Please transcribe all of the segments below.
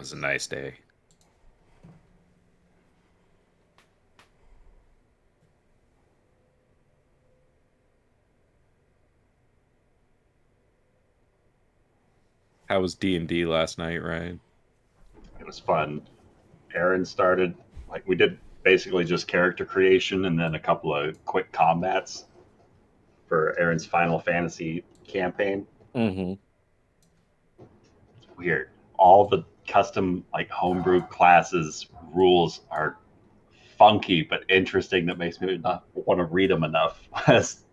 was a nice day. How was D&D last night, Ryan? It was fun. Aaron started, like, we did basically just character creation and then a couple of quick combats for Aaron's Final Fantasy campaign. Mm-hmm. Weird. All the custom, like, homebrew classes rules are funky but interesting. That makes me not want to read them enough.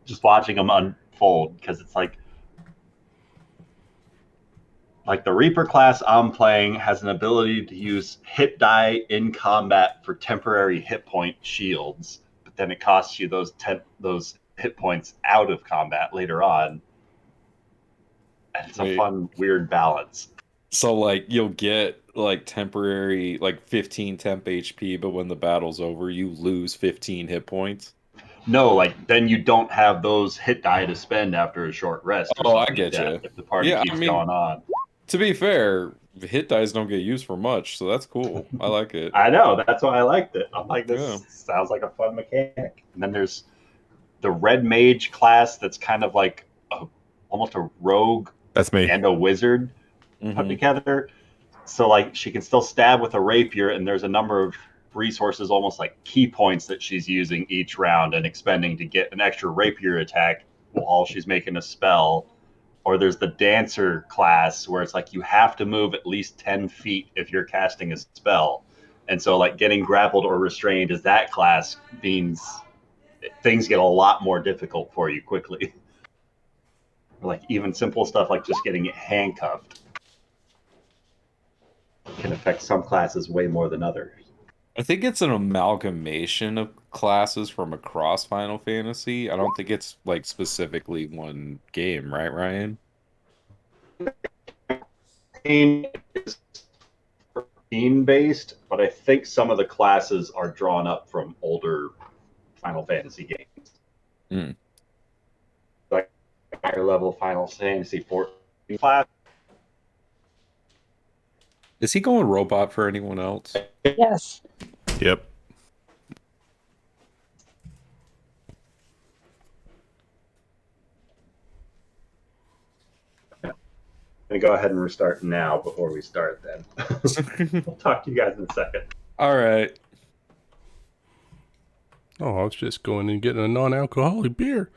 Just watching them unfold, because it's like the Reaper class I'm playing has an ability to use hit die in combat for temporary hit point shields, but then it costs you those hit points out of combat later on, and it's a Wait, fun weird balance. so like you'll get like temporary like 15 temp HP, but when the battle's over, you lose 15 hit points? No, like then you don't have those hit die to spend after a short rest or Oh, I something like get that you. if the party Yeah, I keeps mean, going on. to be fair, hit dice don't get used for much, so that's cool. I like it. I know, that's why I liked it. I'm like, Yeah. this sounds like a fun mechanic. And then there's the red mage class that's kind of like almost a rogue That's me. and a wizard put Mm-hmm. together. So like she can still stab with a rapier, and there's a number of resources, almost like key points, that she's using each round and expending to get an extra rapier attack while she's making a spell. Or there's the dancer class where it's like you have to move at least 10 feet if you're casting a spell. And so like getting grappled or restrained as that class means things get a lot more difficult for you quickly. Like even simple stuff like just getting handcuffed can affect some classes way more than others. I think it's an amalgamation of classes from across Final Fantasy. I don't think it's like specifically one game, right, Ryan? Team is team based, but I think some of the classes are drawn up from older Final Fantasy games. Mm. Like higher level Final Fantasy 14 class. Is he going robot for anyone else? Yes. Yep. I'm going to go ahead and restart now before we start then. We'll talk to you guys in a second. All right. Oh, I was just going and getting a non-alcoholic beer.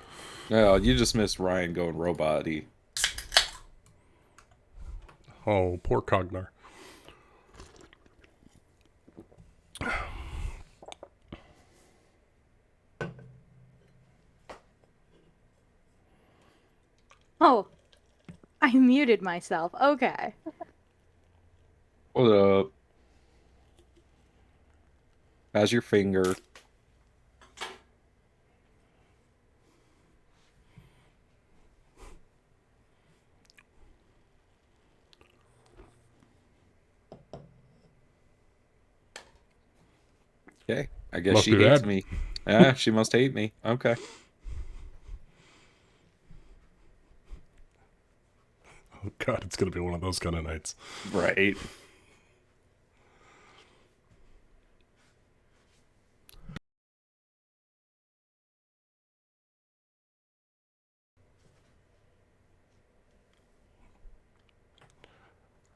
No, you just missed Ryan going robot-y. Oh, poor Cognar. Oh, I muted myself. Okay. What up? How's your finger? Okay, I guess Must she be hates bad. me. Yeah, she must hate me. Okay. Oh, God, it's going to be one of those kind of nights. Right.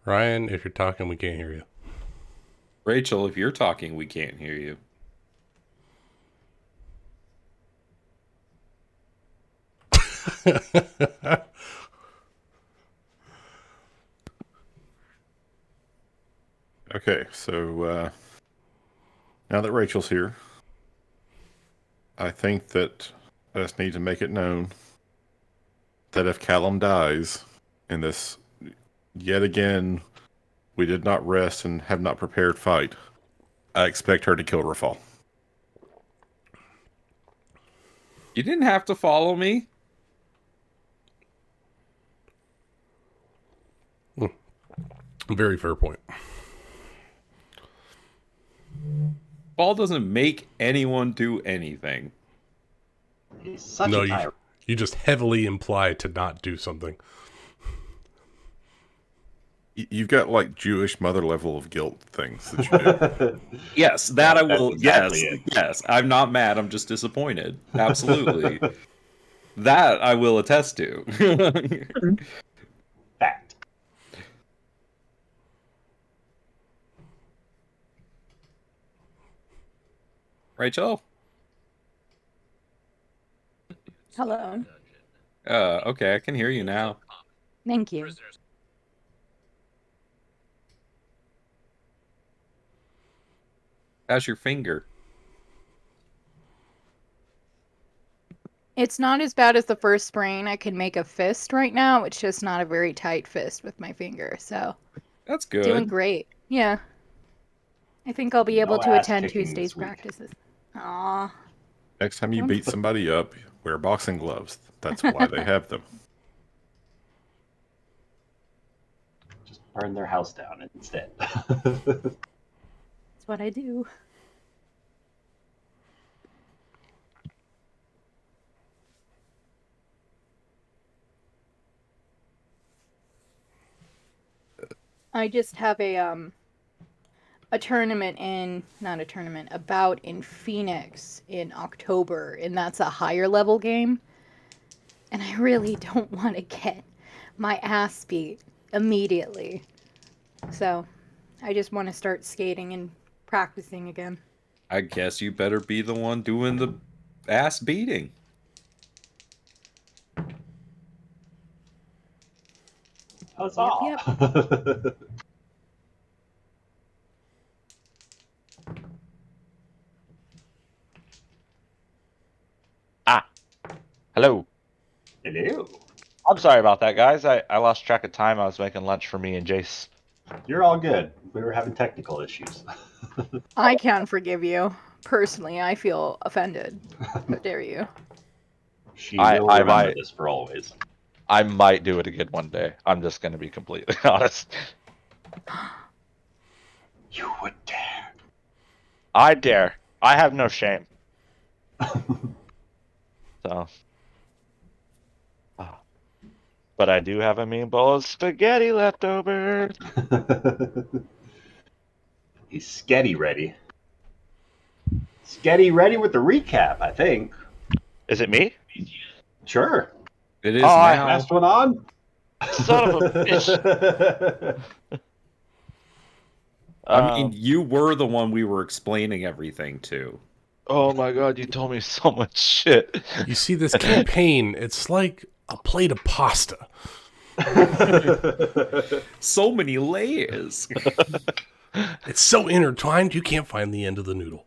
Ryan, if you're talking, we can't hear you. Rachel, if you're talking, we can't hear you. Okay, so now that Rachel's here, I think that I just need to make it known that if Callum dies in this, yet again, we did not rest and have not prepared fight, I expect her to kill Rafal. You didn't have to follow me. Very fair point. Ball doesn't make anyone do anything. He's such No, a you tyrant. you just heavily imply to not do something. You've got like Jewish mother level of guilt things that you do. Yes, that I That's will. exactly Yes, it. yes. I'm not mad. I'm just disappointed. Absolutely. That I will attest to. Fact. Rachel? Hello. Okay, I can hear you now. Thank you. How's your finger? It's not as bad as the first sprain. I can make a fist right now. It's just not a very tight fist with my finger. So, That's doing good. great. Yeah. I think I'll be able No to ass attend kicking Tuesday's this week. practices. Aw. Next time you Don't beat somebody up, wear boxing gloves. That's why they have them. Just burn their house down instead. That's what I do. I just have a tournament in not a tournament, a bout in Phoenix in October, and that's a higher level game. And I really don't want to get my ass beat immediately. So, I just want to start skating and practicing again. I guess you better be the one doing the ass beating. Huzzah! Yep. Ah, hello. Hello. I'm sorry about that, guys. I lost track of time. I was making lunch for me and Jace. You're all good. We were having technical issues. I can forgive you. Personally, I feel offended. How dare you? She I, will I remember might this for always. I might do it again one day. I'm just gonna be completely honest. You would dare. I dare. I have no shame. So, ah. But I do have a mean bowl of spaghetti left over. He's sketty ready. Sketty ready with the recap, I think. Is it me? Sure. It Oh, is now. Last one on. Son of a bitch. I mean, you were the one we were explaining everything to. Oh my god, you told me so much shit. You see, this campaign, it's like a plate of pasta. So many layers. It's so intertwined, you can't find the end of the noodle.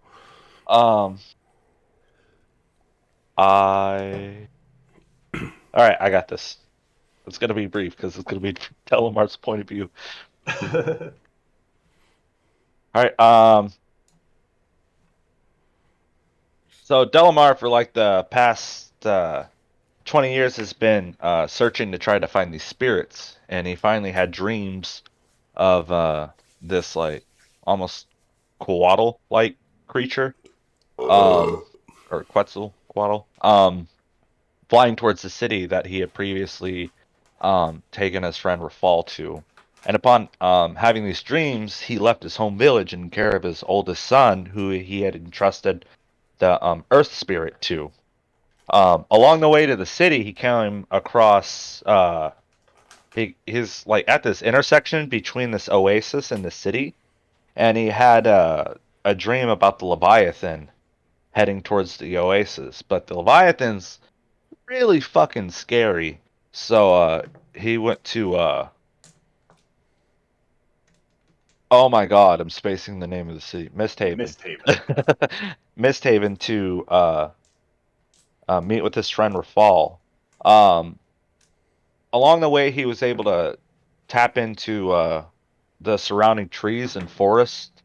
I. All right, I got this. It's gonna be brief because it's gonna be Telemar's point of view. All right. So Delamar for like the past 20 years has been searching to try to find these spirits, and he finally had dreams of this like almost Quetzal-like creature, or Quetzal, flying towards the city that he had previously taken his friend Rafal to. And upon having these dreams, he left his home village in care of his oldest son, who he had entrusted the Earth Spirit to. Along the way to the city, he came across his like at this intersection between this oasis and the city, and he had a dream about the Leviathan heading towards the oasis. But the Leviathan's really fucking scary. So he went to oh my god, I'm spacing the name of the city. MistHaven. MistHaven. MistHaven to meet with his friend Rafal. Um, Along the way, he was able to tap into the surrounding trees and forest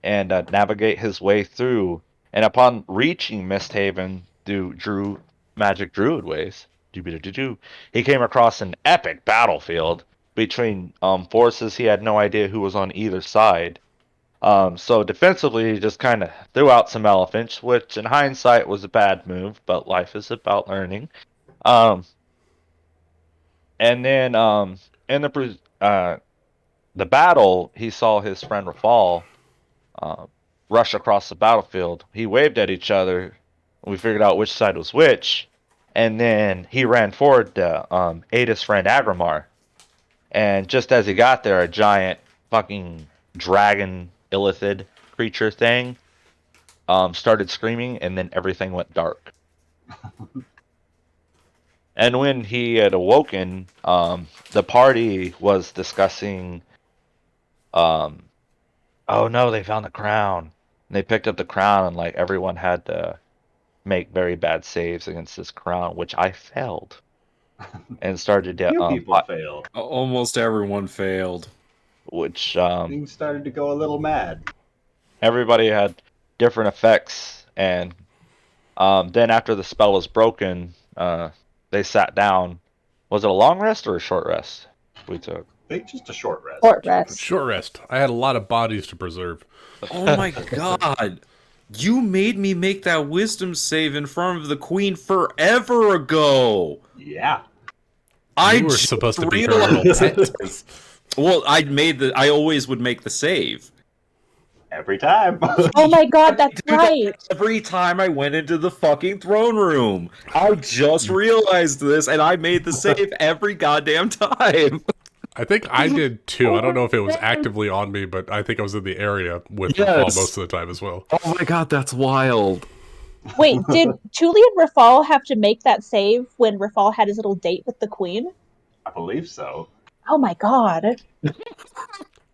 and navigate his way through. And upon reaching Misthaven through magic druid ways, he came across an epic battlefield between forces he had no idea who was on either side. So defensively, he just kind of threw out some elephants, which in hindsight was a bad move, but life is about learning. Um, and then in the the battle, he saw his friend Rafal rush across the battlefield. He waved at each other. We figured out which side was which, and then he ran forward to aid his friend Agramar. And just as he got there, a giant fucking dragon illithid creature thing started screaming, and then everything went dark. And when he had awoken, the party was discussing, oh no, they found the crown. And they picked up the crown, and like everyone had to make very bad saves against this crown, which I failed, and started to Few people failed. Almost everyone failed. which Things started to go a little mad. everybody had different effects, and then after the spell was broken, they sat down. Was it a long rest or a short rest we took? I think just a short rest. Short rest. Short rest. I had a lot of bodies to preserve. Oh my god. You made me make that wisdom save in front of the queen forever ago. Yeah. I You were just supposed to be her realized little pet. this. Well, I always would make the save. Every time. Oh my god, that's Do that right. Every time I went into the fucking throne room. I just realized this, and I made the save every goddamn time. I think I did too. I don't know if it was actively on me, but I think I was in the area with Yes. Rafal most of the time as well. Oh my god, that's wild. Wait, did Tuli and Rafal have to make that save when Rafal had his little date with the queen? I believe so. Oh my god.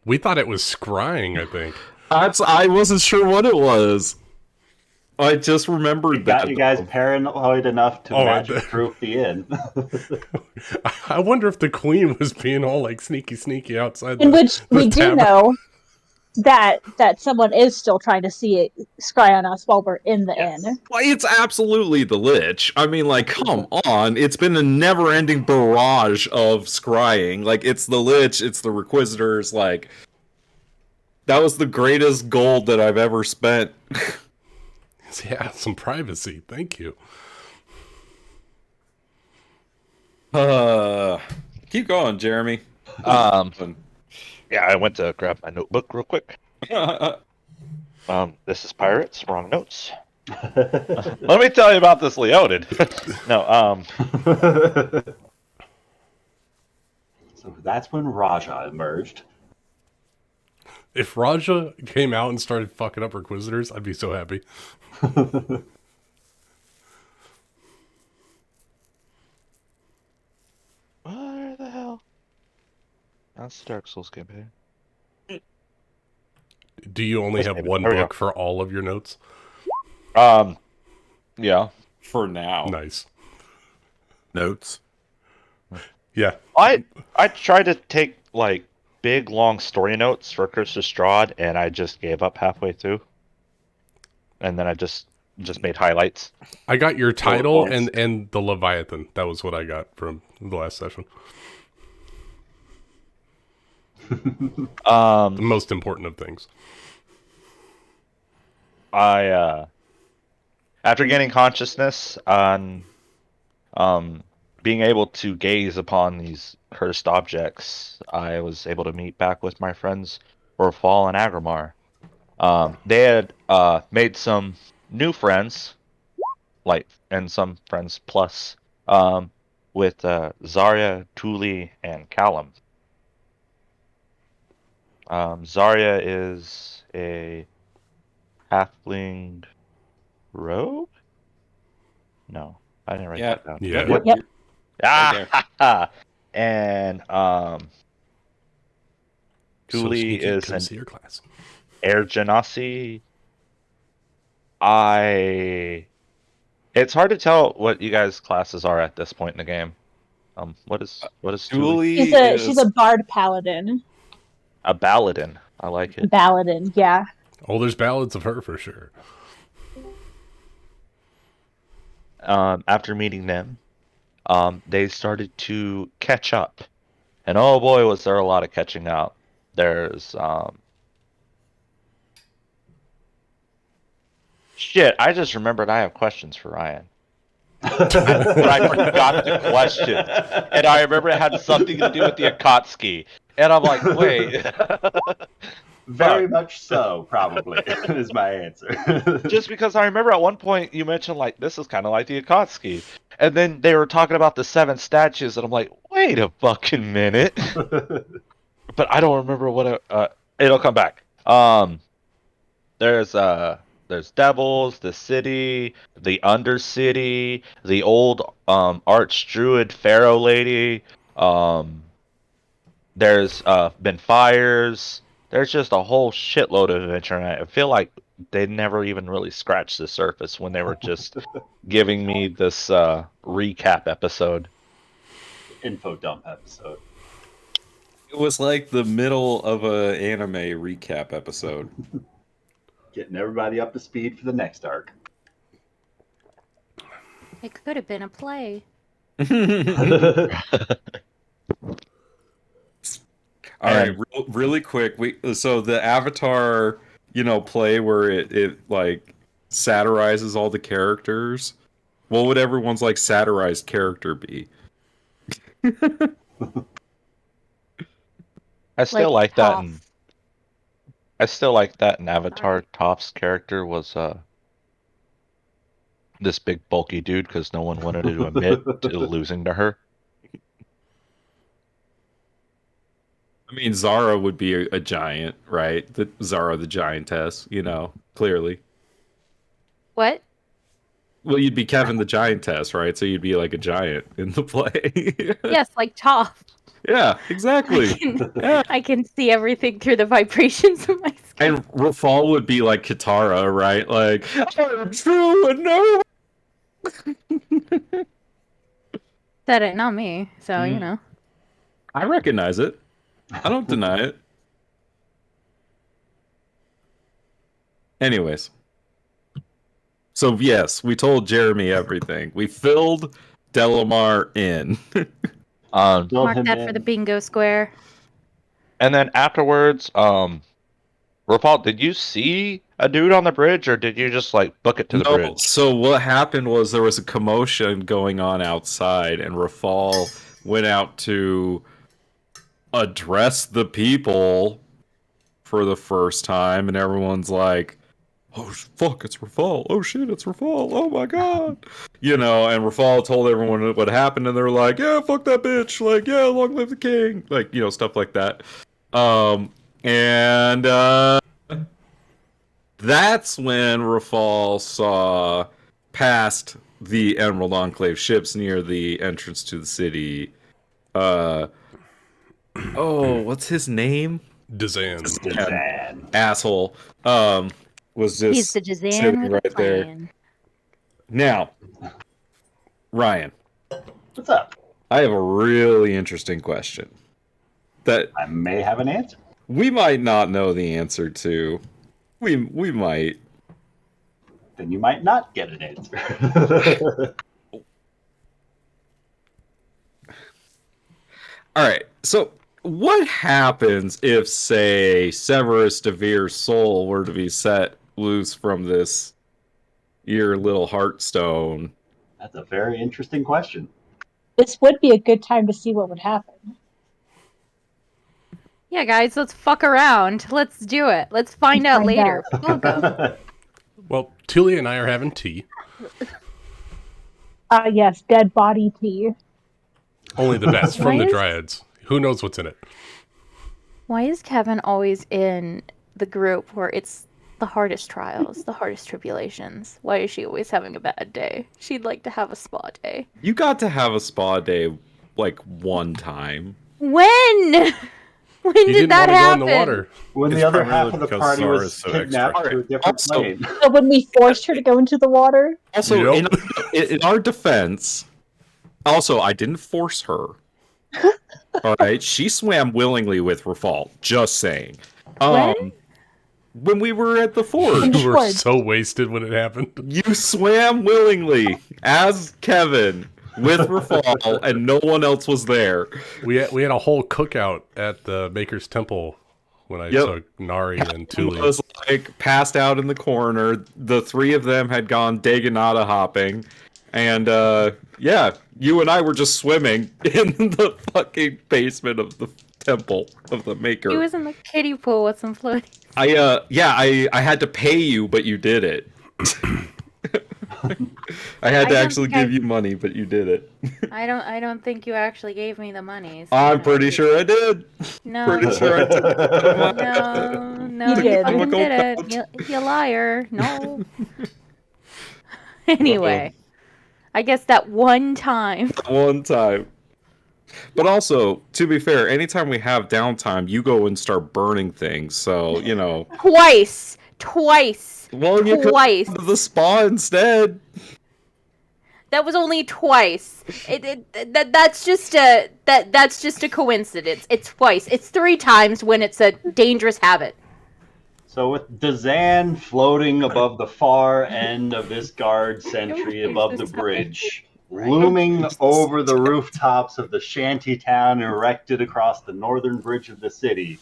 We thought it was scrying, I think. I wasn't sure what it was. I just remembered It got that. you guys paranoid enough to Oh, magic proof the inn. I wonder if the queen was being all like sneaky outside. In which we do tavern. know that someone is still trying to see it scry on us while we're in the Yes. inn. Well, it's absolutely the Lich. I mean, like, come on. It's been a never-ending barrage of scrying. Like, it's the Lich, it's the Requisitors, like... That was the greatest gold that I've ever spent. Yeah, some privacy. Thank you. Keep going, Jeremy. Yeah, I went to grab my notebook real quick. This is Pirates, wrong notes. Let me tell you about this Leonid. No, So that's when Raja emerged. If Raja came out and started fucking up Inquisitors, I'd be so happy. where the hell? That's the Dark Souls campaign. Do you only have one There we go. book for all of your notes? Yeah. For now. Nice. Notes. Yeah. I tried to take like big long story notes for Curse of Strahd, and I just gave up halfway through. And then I just made highlights. I got your title nice. and the Leviathan. That was what I got from the last session. The most important of things. I after gaining consciousness on being able to gaze upon these cursed objects, I was able to meet back with my friends Orfal and Agramar. They had made some new friends, like, and some friends plus, with Zarya, Tuli, and Callum. Zarya is a halfling rogue? No, I didn't write Yeah. that down. Yeah. Yep. Yep. Ah, and So Tuli sneaky, is come an see your class. Air Genasi. It's hard to tell what you guys' classes are at this point in the game. What is Tuli? Julie She's a bard paladin. A Baladin. I like it. Paladin, yeah. Oh, there's ballads of her for sure. After meeting them, they started to catch up, and oh boy, was there a lot of catching up. There's shit. I just remembered I have questions for Ryan. But I forgot the question, and I remember it had something to do with the Akatsuki, And I'm like, wait. Very much so, probably, is my answer. Just because I remember at one point you mentioned like this is kind of like the Akatsuki, and then they were talking about the 7 statues, and I'm like, wait a fucking minute. But I don't remember what it'll come back. There's devils, the city, the undercity, the old archdruid pharaoh lady. There's been fires. There's just a whole shitload of adventure, and I feel like they never even really scratched the surface when they were just giving me this recap episode. Info dump episode. It was like the middle of a anime recap episode. Getting everybody up to speed for the next arc. It could have been a play. All right, really quick. So the Avatar, play where it like satirizes all the characters. What would everyone's like satirized character be? I still like that. And Toph. I still like that in Avatar. Toph's character was this big bulky dude because no one wanted to admit to losing to her. I mean, Zara would be a giant, right? Zara the giantess, clearly. What? Well, you'd be Kevin the giantess, right? So you'd be like a giant in the play. Yes, like Toph. Yeah, exactly. Yeah. I can see everything through the vibrations of my skin. And Rafal would be like Katara, right? Like, I'm true and no. Said it, not me. So, I recognize it. I don't deny it. Anyways. So, yes, we told Jeremy everything. We filled Delamar in. Mark that for the bingo square. And then afterwards, Rapal, did you see a dude on the bridge, or did you just like book it to the bridge? So what happened was there was a commotion going on outside, and Rafal went out to address the people for the first time, and everyone's like, "Oh fuck, it's Rafal! Oh shit, it's Rafal! Oh my god!" And Rafal told everyone what happened, and they're like, "Yeah, fuck that bitch! Like, yeah, long live the king!" Like, stuff like that. That's when Rafal saw past the Emerald Enclave ships near the entrance to the city. What's his name? Dazan. Asshole. Was just He's the Jazan sitting with right a there. plan. Now, Ryan, What's up? I have a really interesting question that I may have an answer. we might not know the answer to. We might. Then you might not get an answer. All right. So, what happens if, say, Severus DeVere's soul were to be set loose from your little heartstone? That's a very interesting question. This would be a good time to see what would happen. Yeah, guys, let's fuck around. Let's do it. Let's find out later. Welcome. Well, Tulia and I are having tea. Yes, dead body tea. Only the best from the Why is- Dryads. Who knows what's in it? Why is Kevin always in the group where it's the hardest trials, the hardest tribulations? Why is she always having a bad day? She'd like to have a spa day. You got to have a spa day like one time. When? When He did didn't that want to happen? go in the water. When It's the other half primarily of the because party Zara was is so kidnapped extra. to a different Also- plane. So when we forced her to go into the water, Also, Yep. in our defense, I didn't force her. All right, she swam willingly with Rafal. Just saying. When we were at the forge, You were Forge. so wasted when it happened. you swam willingly as Kevin with Rafal, and no one else was there. We had a whole cookout at the Maker's Temple when I Yep. took Nari and It Tuli. was like passed out in the corner. The three of them had gone Daganata hopping, and you and I were just swimming in the fucking basement of the temple of the maker. He was in the kiddie pool with some floaties. I had to pay you, but you did it. I had to don't actually think I- give you money, but you did it. I don't think you actually gave me the money. So I'm pretty sure I did. No, Pretty sure I took it. no, You you did. fucking did it. Pouch. You liar. No. Anyway, I guess that one time. One time. But also, to be fair, anytime we have downtime, you go and start burning things. So, you know. Twice. Well, you could Twice. go to the spa instead. That was only twice. That's just a coincidence. It's twice. It's 3 times when it's a dangerous habit. So with Dazan floating above the far end of this guard sentry above the bridge, looming over the rooftops of the shanty town erected across the northern bridge of the city,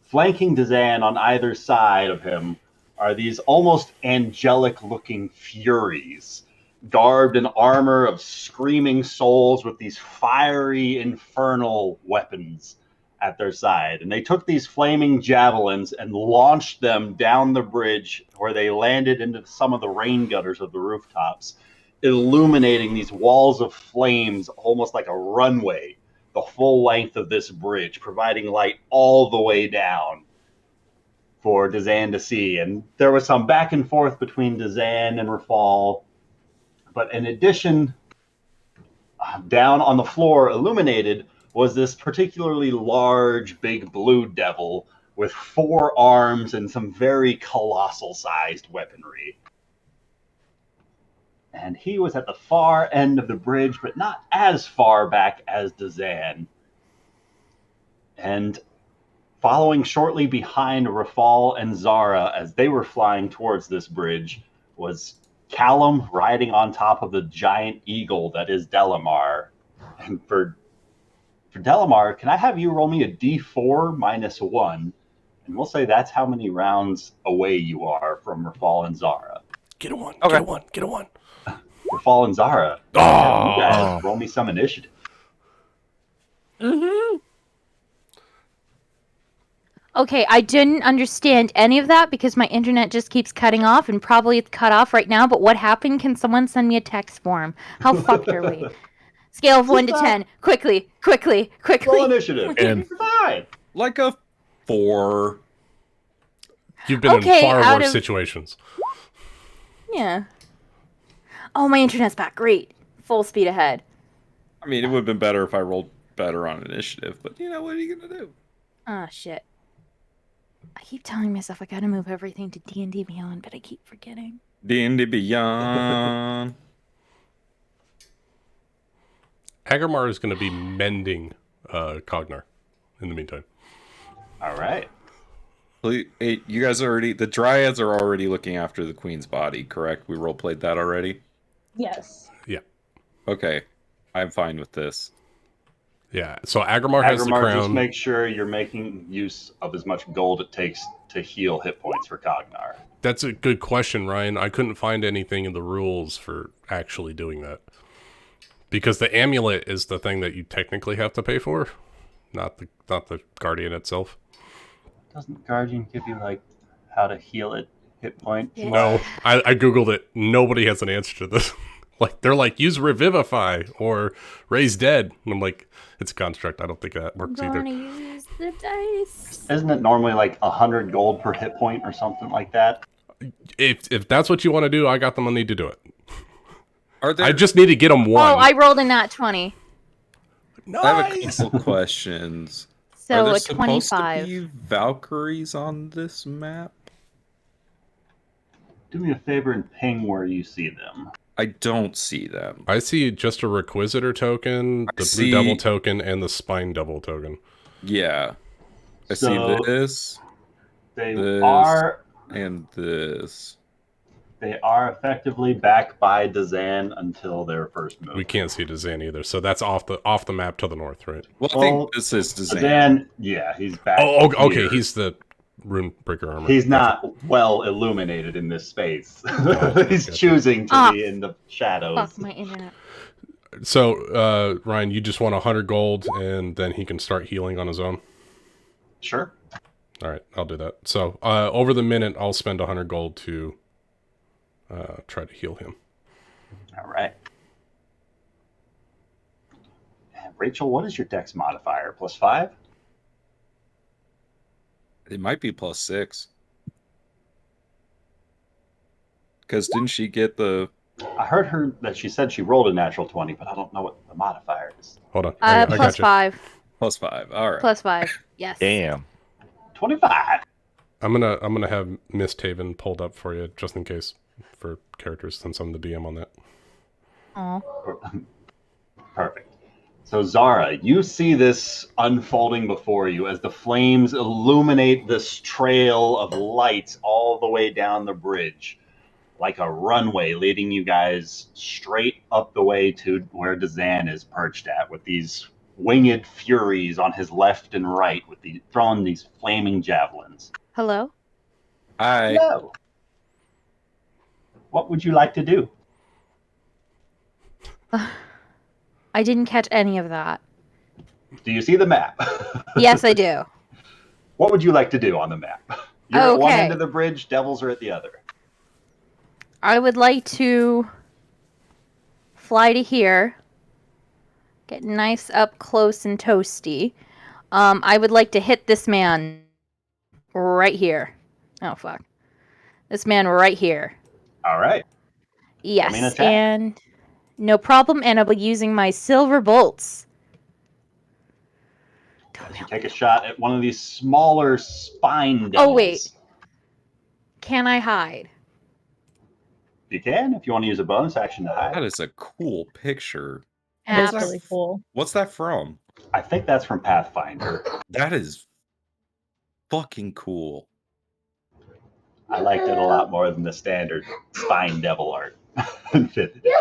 flanking Dazan on either side of him are these almost angelic-looking furies, garbed in armor of screaming souls with these fiery, infernal weapons at their side. And they took these flaming javelins and launched them down the bridge where they landed into some of the rain gutters of the rooftops, illuminating these walls of flames almost like a runway, the full length of this bridge, providing light all the way down for Dazan to see. And there was some back and forth between Dazan and Rafal. But in addition, down on the floor, illuminated, was this particularly large, big blue devil with 4 arms and some very colossal-sized weaponry. And he was at the far end of the bridge, but not as far back as Dazan. And following shortly behind Rafal and Zara as they were flying towards this bridge was Callum riding on top of the giant eagle that is Delamar. And for Delamar, can I have you roll me a d4 minus 1? And we'll say that's how many rounds away you are from Rafal and Zara. Get a 1. Okay. Get a 1. Get a 1. Rafal and Zara, you guys roll me some initiative. Okay, I didn't understand any of that because my internet just keeps cutting off and probably it's cut off right now. But what happened? Can someone send me a text form? How fucked are we? Scale of 1 to 10. Quickly. Roll initiative. And- You're fine. Like a 4. You've been Okay, in far out worse of- situations. Yeah. Oh, my internet's back. Great. Full speed ahead. I mean, it would have been better if I rolled better on initiative, but you know, what are you gonna do? Oh, shit. I keep telling myself I gotta move everything to D&D Beyond, but I keep forgetting. D&D Beyond. Agarmar is going to be mending Cognar in the meantime. All right. Hey, you guys already, the Dryads are already looking after the Queen's body, correct? We roleplayed that already? Yes. Yeah. Okay, I'm fine with this. Yeah. So Agarmar has the Agarmar, crown. just make sure you're making use of as much gold it takes to heal hit points for Cognar. That's a good question, Ryan. I couldn't find anything in the rules for actually doing that. Because the amulet is the thing that you technically have to pay for, not the guardian itself. Doesn't Guardian give you, like, how to heal it hit point? Yeah. No, I googled it. Nobody has an answer to this. Like they're like, use Revivify or Raise Dead. And I'm like, it's a construct. I don't think that works I'm either. gonna use the dice. Isn't it normally like 100 gold per hit point or something like that? If that's what you want to do, I got the money to do it. Are there? I just need to get them one. Oh, I rolled a nat 20. I have a couple questions. Are So there a supposed 25. to be Valkyries on this map? Do me a favor and ping where you see them. I don't see them. I see just a Requisitor token, the see- Blue Devil token, and the Spine Devil token. Yeah. I So- see this They This- are and this. effectively back by Dazan until their first move. We can't see Dazan either, so that's off the map to the north, right? Well, I Well, think this is Dazan. Dazan, yeah, he's back. Oh, okay. here. He's the Runebreaker armor. He's not well illuminated in this space. He's Gotcha. choosing to Ah. be in the shadows. Fuck my internet. So, Ryan, you just want 100 gold, and then he can start healing on his own. Sure. All right, I'll do that. So over the minute, I'll spend 100 gold to try to heal him. All right. And Rachel, what is your dex modifier? +5? It might be +6. Because didn't she get the... I heard her that she said she rolled a natural 20, but I don't know what the modifier is. Hold on. I got you. +5. +5. All right. +5. Yes. Damn. 25. I'm gonna have MistHaven pulled up for you just in case for characters, since I'm the DM on that. Aw. Perfect. So Zara, you see this unfolding before you as the flames illuminate this trail of light all the way down the bridge, like a runway leading you guys straight up the way to where Dazan is perched at, with these winged furies on his left and right, with throwing these flaming javelins. Hello? Hi. Hello. What would you like to do? I didn't catch any of that. Do you see the map? Yes, I do. What would you like to do on the map? You're at one Okay. end of the bridge, devils are at the other. I would like to fly to here. Get nice up close and toasty. I would like to hit this man right here. Oh, fuck. This man right here. All right. Yes, Main attack. and no problem, and I'll be using my silver bolts. As you take a shot at one of these smaller spine devils. Oh, wait. Can I hide? You can, if you want to use a bonus action to hide. That is a cool picture. That's What's really that? cool. What's that from? I think that's from Pathfinder. That is fucking cool. I liked it a lot more than the standard spine devil art. in 5th edition.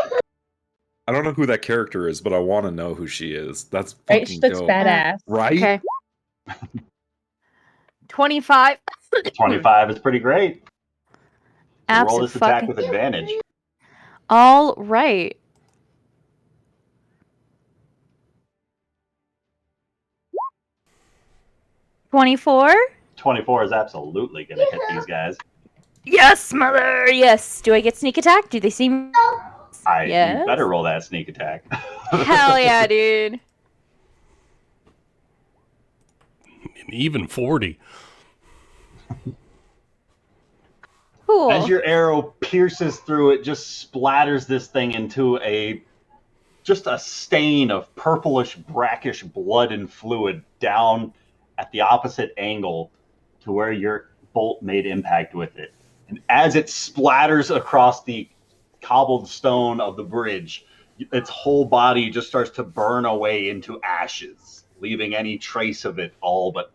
I don't know who that character is, but I want to know who she is. That's Right? fucking She looks dope. badass. Right? Okay. 25. 25 is pretty great. Roll this attack Abso-fucking- with advantage. All right. $24? 24 is absolutely going to hit these guys. Yes, mother. Yes. Do I get sneak attack? Do they seem? You Yes. better roll that sneak attack. Hell yeah, dude. Even 40. Cool. As your arrow pierces through, it just splatters this thing into just a stain of purplish, brackish blood and fluid down at the opposite angle to where your bolt made impact with it. And as it splatters across the cobbled stone of the bridge, its whole body just starts to burn away into ashes, leaving any trace of it all but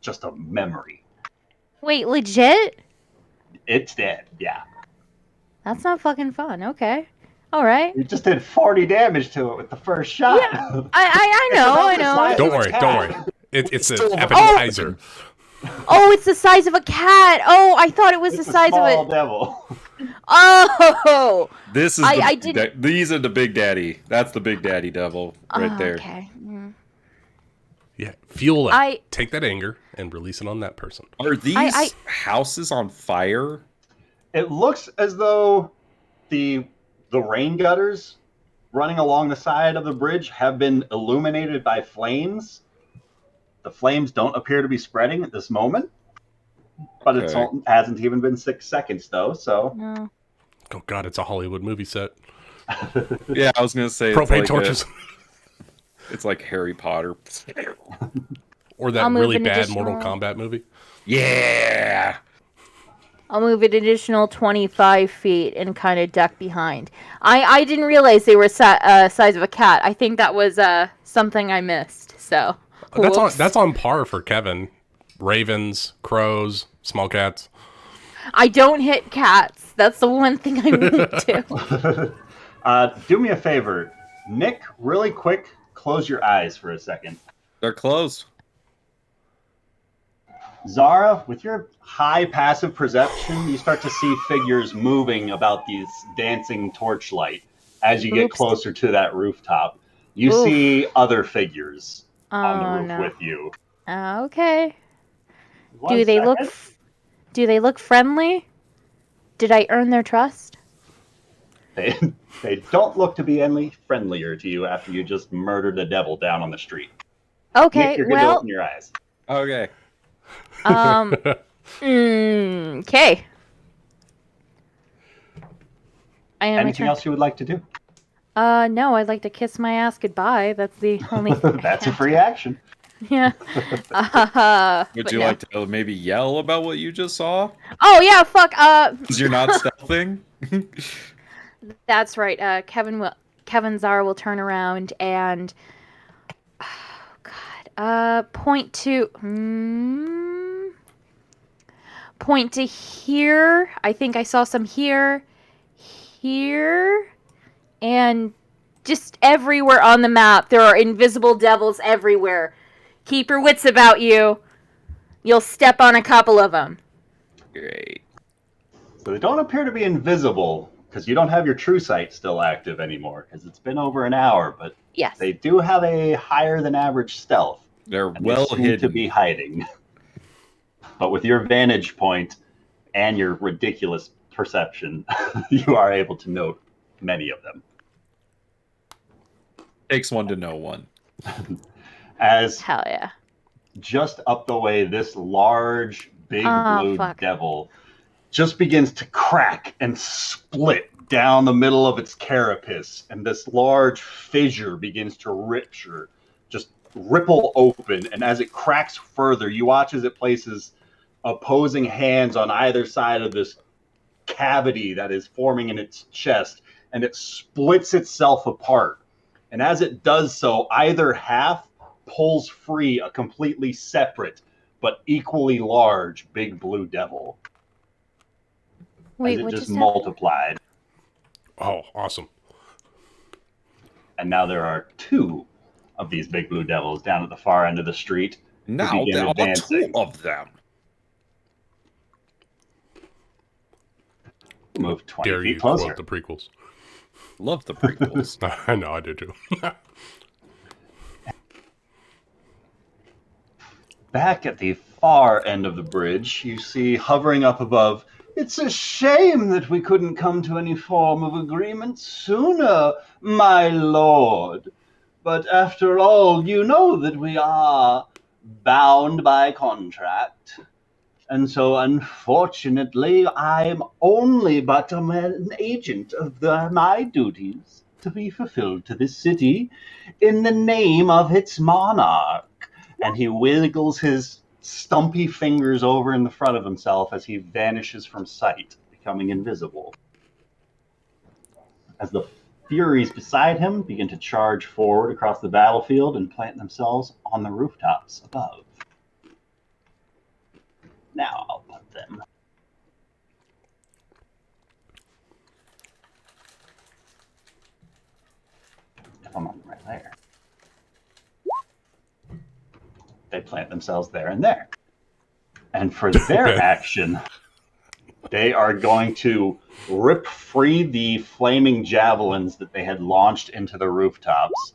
just a memory. Wait, legit? It's dead, yeah. That's not fucking fun. Okay. All right. You just did 40 damage to it with the first shot. Yeah. I know. I know. Don't worry. Don't worry. It's an Still- appetizer. Oh, it's the size of a cat. Oh, I thought it was It's the a size of small a. devil. Oh. This is I didn't- these are the Big Daddy. That's the Big Daddy devil right Oh, there. Okay. Yeah. Fuel it. I- Take that anger and release it on that person. Are these houses on fire? It looks as though the rain gutters running along the side of the bridge have been illuminated by flames. The flames don't appear to be spreading at this moment, but Okay. it hasn't even been 6 seconds though. So No. Oh god, it's a Hollywood movie set. Yeah, I was gonna say it's Propane like torches. it's like Harry Potter. Or that I'll move really an bad additional- Mortal Kombat movie. Yeah. I'll move an additional 25 feet and kind of duck behind. I didn't realize they were size of a cat. I think that was something I missed. So whoops. That's on par for Kevin. Ravens, crows, small cats. I don't hit cats. That's the one thing I won't do. do me a favor, Nick, really quick, close your eyes for a second. They're closed. Zara, with your high passive perception, you start to see figures moving about these dancing torchlight as you get Oops. closer to that rooftop. You Oof. see other figures on the Oh roof no. with you. Okay. One Do they look second. do they look friendly? Did I earn their trust? They don't look to be any friendlier to you after you just murdered a devil down on the street. Nick, Okay, you're good to well, open your eyes. Okay. okay. I am Anything else you would like to do? No, I'd like to kiss my ass goodbye. That's the only thing. That's a free action. Yeah. Would But you no. like to maybe yell about what you just saw? Oh yeah, fuck. Because you're not stealthing? That's right. Kevin Zara will turn around and point to point to here. I think I saw some here, and just everywhere on the map. There are invisible devils everywhere. Keep your wits about you. You'll step on a couple of them. Great. So they don't appear to be invisible because you don't have your true sight still active anymore because it's been over an hour, but Yes. they do have a higher than average stealth. They're And well they seem hidden. to be hiding. But with your vantage point and your ridiculous perception, you are able to note many of them. Takes one to know one. As Hell yeah. just up the way, this large, big blue fuck. devil just begins to crack and split down the middle of its carapace, and this large fissure begins to just ripple open. And as it cracks further, you watch as it places opposing hands on either side of this cavity that is forming in its chest, and it splits itself apart. And as it does so, either half pulls free a completely separate but equally large big blue devil. Wait, as it what just happened? multiplied. Oh, awesome. And now there are two of these big blue devils down at the far end of the street. Now begin there are advancing. two of them. Move 20 Dare feet you closer. quote the prequels? Love the prequels. I know, I do too. Back at the far end of the bridge, you see hovering up above, "It's a shame that we couldn't come to any form of agreement sooner, my lord. But after all, you know that we are bound by contract. And so, unfortunately, I'm only but an agent of my duties to be fulfilled to this city in the name of its monarch." And he wiggles his stumpy fingers over in the front of himself as he vanishes from sight, becoming invisible. As the Furies beside him begin to charge forward across the battlefield and plant themselves on the rooftops above. Now I'll put them. If I'm on right there. They plant themselves there and there. And for their action, they are going to rip free the flaming javelins that they had launched into the rooftops.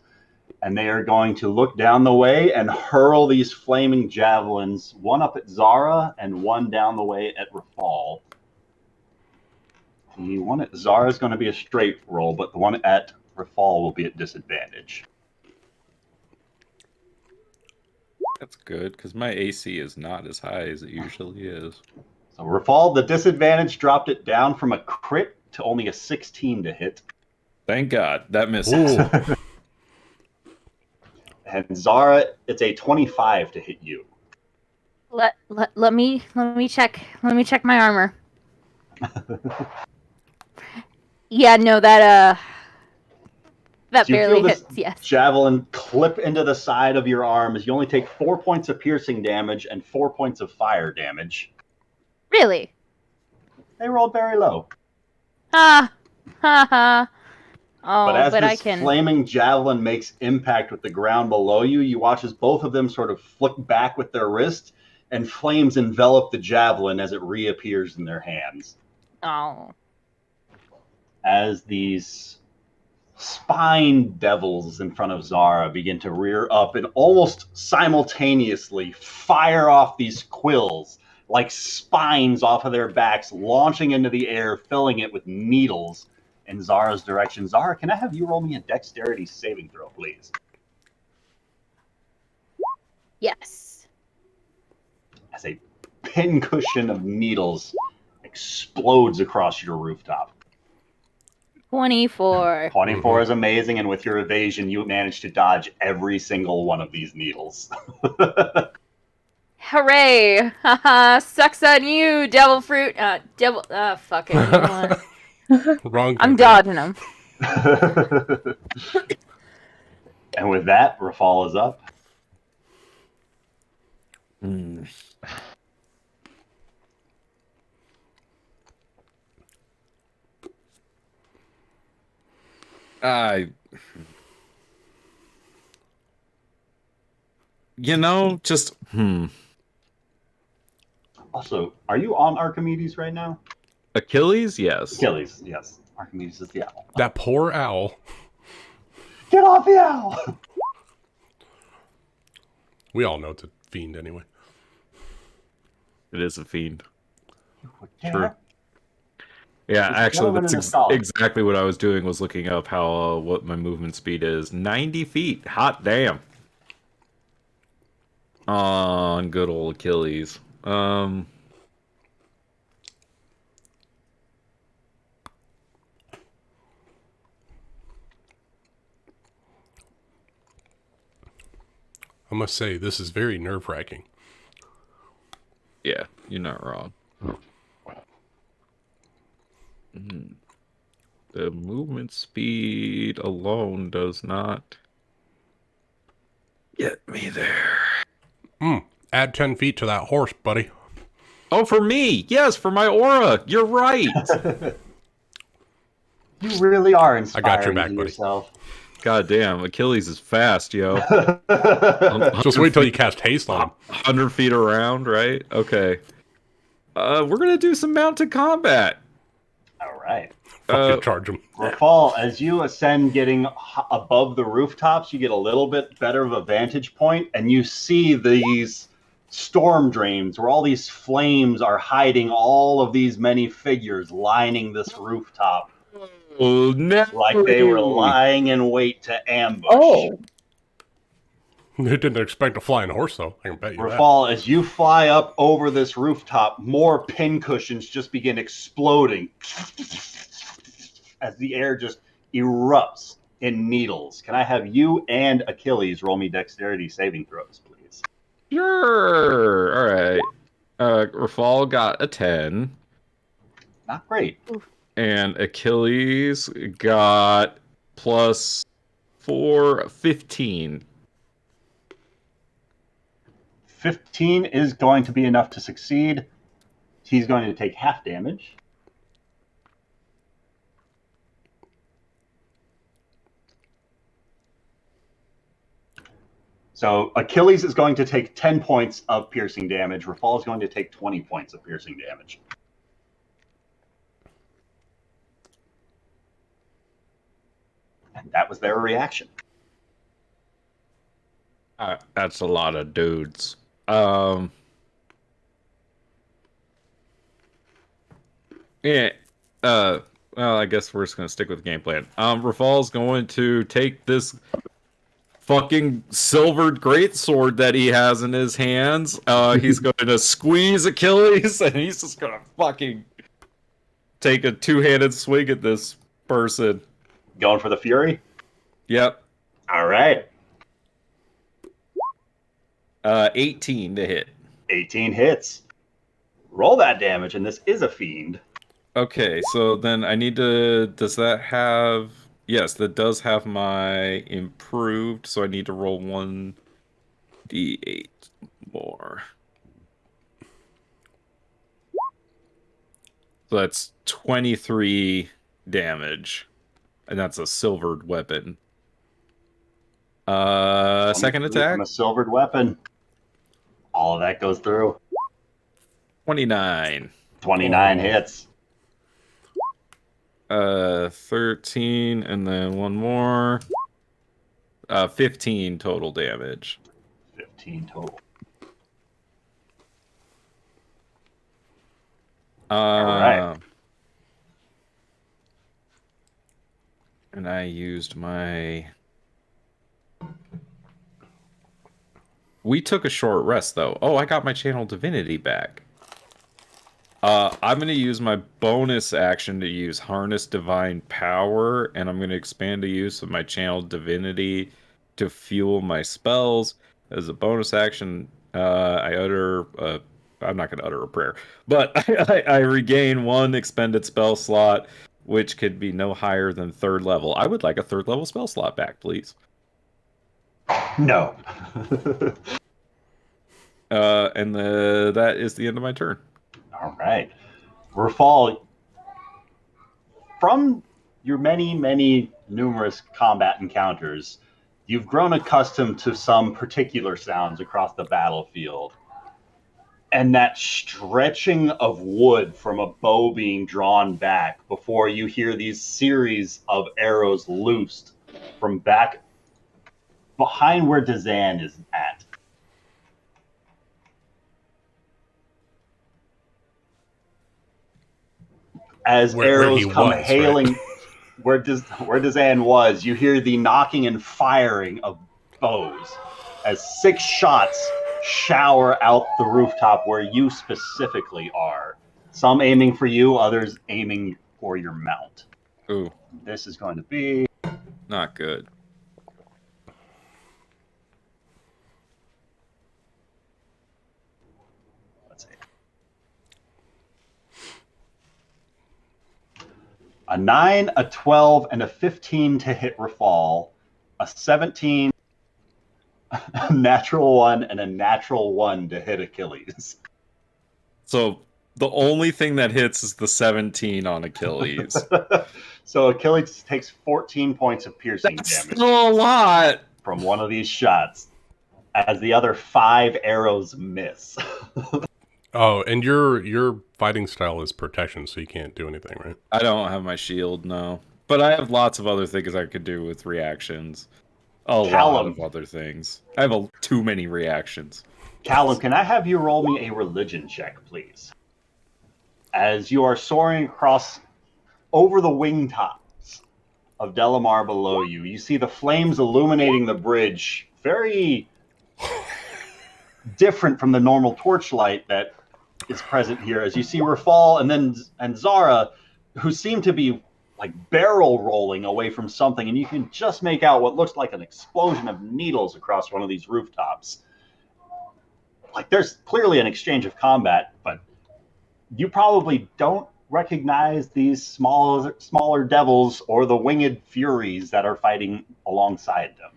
And they are going to look down the way and hurl these flaming javelins, one up at Zara and one down the way at Rafal. The one at Zara is going to be a straight roll, but the one at Rafal will be at disadvantage. That's good, because my AC is not as high as it usually is. So Rafal, the disadvantage dropped it down from a crit to only a 16 to hit. Thank God. That misses. Ooh. And Zara, it's a 25 to hit you. Let me check my armor. Yeah, no, that So you barely feel this hits. Yes. javelin clip into the side of your arm as you only take 4 points of piercing damage and 4 points of fire damage. Really? They rolled very low. Ha ha. Oh, But as but I this can. flaming javelin makes impact with the ground below you, you watch as both of them sort of flick back with their wrist, and flames envelop the javelin as it reappears in their hands. Oh. As these spine devils in front of Zara begin to rear up and almost simultaneously fire off these quills like spines off of their backs, launching into the air, filling it with needles in Zara's direction. Zara, can I have you roll me a dexterity saving throw, please? Yes. As a pincushion of needles explodes across your rooftop. 24. 24 is amazing, and with your evasion, you manage to dodge every single one of these needles. Hooray! Haha, sucks on you, devil fruit. Fuck it. You know what? Wrong. I'm campaign. dodging them. And with that, Rafal is up. Hmm. Just Also, are you on Archimedes right now? Achilles, yes. Achilles, yes. Archimedes is the owl. That poor owl. Get off the owl! We all know it's a fiend anyway. It is a fiend. Yeah. True. Yeah, It's actually, relevant that's in the solid. exactly what I was doing. Was looking up how what my movement speed is. 90 feet. Hot damn. On good old Achilles. I must say, this is very nerve-wracking. Yeah, you're not wrong. The movement speed alone does not get me there. Add 10 feet to that horse, buddy. Oh, for me! Yes, for my aura! You're right! You really are I inspiring got your back, to buddy. yourself. God damn, Achilles is fast, yo. Just wait till you cast haste on him. 100 feet around, right? Okay. We're gonna do some mounted combat. All right. Fucking charge him. Rafal, as you ascend getting above the rooftops, you get a little bit better of a vantage point, and you see these storm drains where all these flames are hiding all of these many figures lining this rooftop Oh, no. like they were lying in wait to ambush. Oh, They didn't expect a flying horse, though. I can bet you that. Rafal, as you fly up over this rooftop, more pincushions just begin exploding as the air just erupts in needles. Can I have you and Achilles roll me dexterity saving throws, please? Sure. All right. Rafal got a 10, Not great. and Achilles got plus 4, 15. 15 is going to be enough to succeed. He's going to take half damage. So Achilles is going to take 10 points of piercing damage. Rafal is going to take 20 points of piercing damage. And that was their reaction. That's a lot of dudes. Yeah. Well, I guess we're just gonna stick with the game plan. Rafal's going to take this fucking silvered greatsword that he has in his hands. He's going to squeeze Achilles, and he's just gonna fucking take a two-handed swing at this person. Going for the Fury? Yep. All right. 18 to hit. 18 hits. Roll that damage, and this is a fiend. Okay, so then I need to... Does that have... Yes, that does have my improved, so I need to roll 1d8 more. So that's 23 damage. And that's a silvered weapon. Second attack? From a silvered weapon. All of that goes through. 29. 29 hits. 13, and then one more. 15 total damage. 15 total. right. And I used my... We took a short rest, though. Oh, I got my Channel Divinity back. I'm going to use my bonus action to use Harness Divine Power, and I'm going to expand the use of my Channel Divinity to fuel my spells. As a bonus action, I utter... I'm not going to utter a prayer, but I regain one expended spell slot, which could be no higher than 3rd level. I would like a 3rd level spell slot back, please. No. And that is the end of my turn. All right. Rafal, from your many numerous combat encounters, you've grown accustomed to some particular sounds across the battlefield. And that stretching of wood from a bow being drawn back before you hear these series of arrows loosed from back behind where Dazan is at. As arrows come hailing, right? where Dazan was, you hear the knocking and firing of bows as 6 shots shower out the rooftop where you specifically are. Some aiming for you, others aiming for your mount. Ooh. This is going to be... not good. Let's see. A 9, a 12, and a 15 to hit Rafal. A 17, a natural 1, and a natural 1 to hit Achilles. So the only thing that hits is the 17 on Achilles. So Achilles takes 14 points of piercing damage. Still a lot. From one of these shots, as the other 5 arrows miss. Oh, and your fighting style is protection, so you can't do anything, right? I don't have my shield, no. But I have lots of other things I could do with reactions. Lot of other things. I have too many reactions. Callum, can I have you roll me a religion check, please? As you are soaring across over the wingtops of Delamar below you, you see the flames illuminating the bridge, very different from the normal torchlight that is present here. As you see Rafal and Zara, who seem to be like barrel rolling away from something, and you can just make out what looks like an explosion of needles across one of these rooftops. Like, there's clearly an exchange of combat, but you probably don't recognize these smaller devils or the winged furies that are fighting alongside them.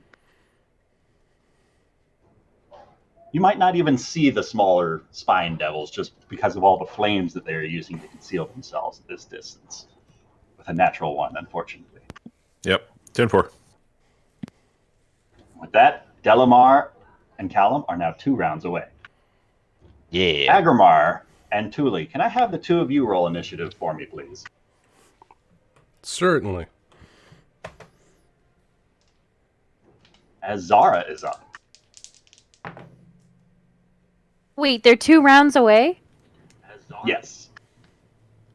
You might not even see the smaller spine devils just because of all the flames that they're using to conceal themselves at this distance. With a natural 1, unfortunately. Yep, 10-4. With that, Delamar and Callum are now 2 rounds away. Yeah. Agrimar and Thule, can I have the 2 of you roll initiative for me, please? Certainly. As Zara is up. Wait, they're 2 rounds away? Yes.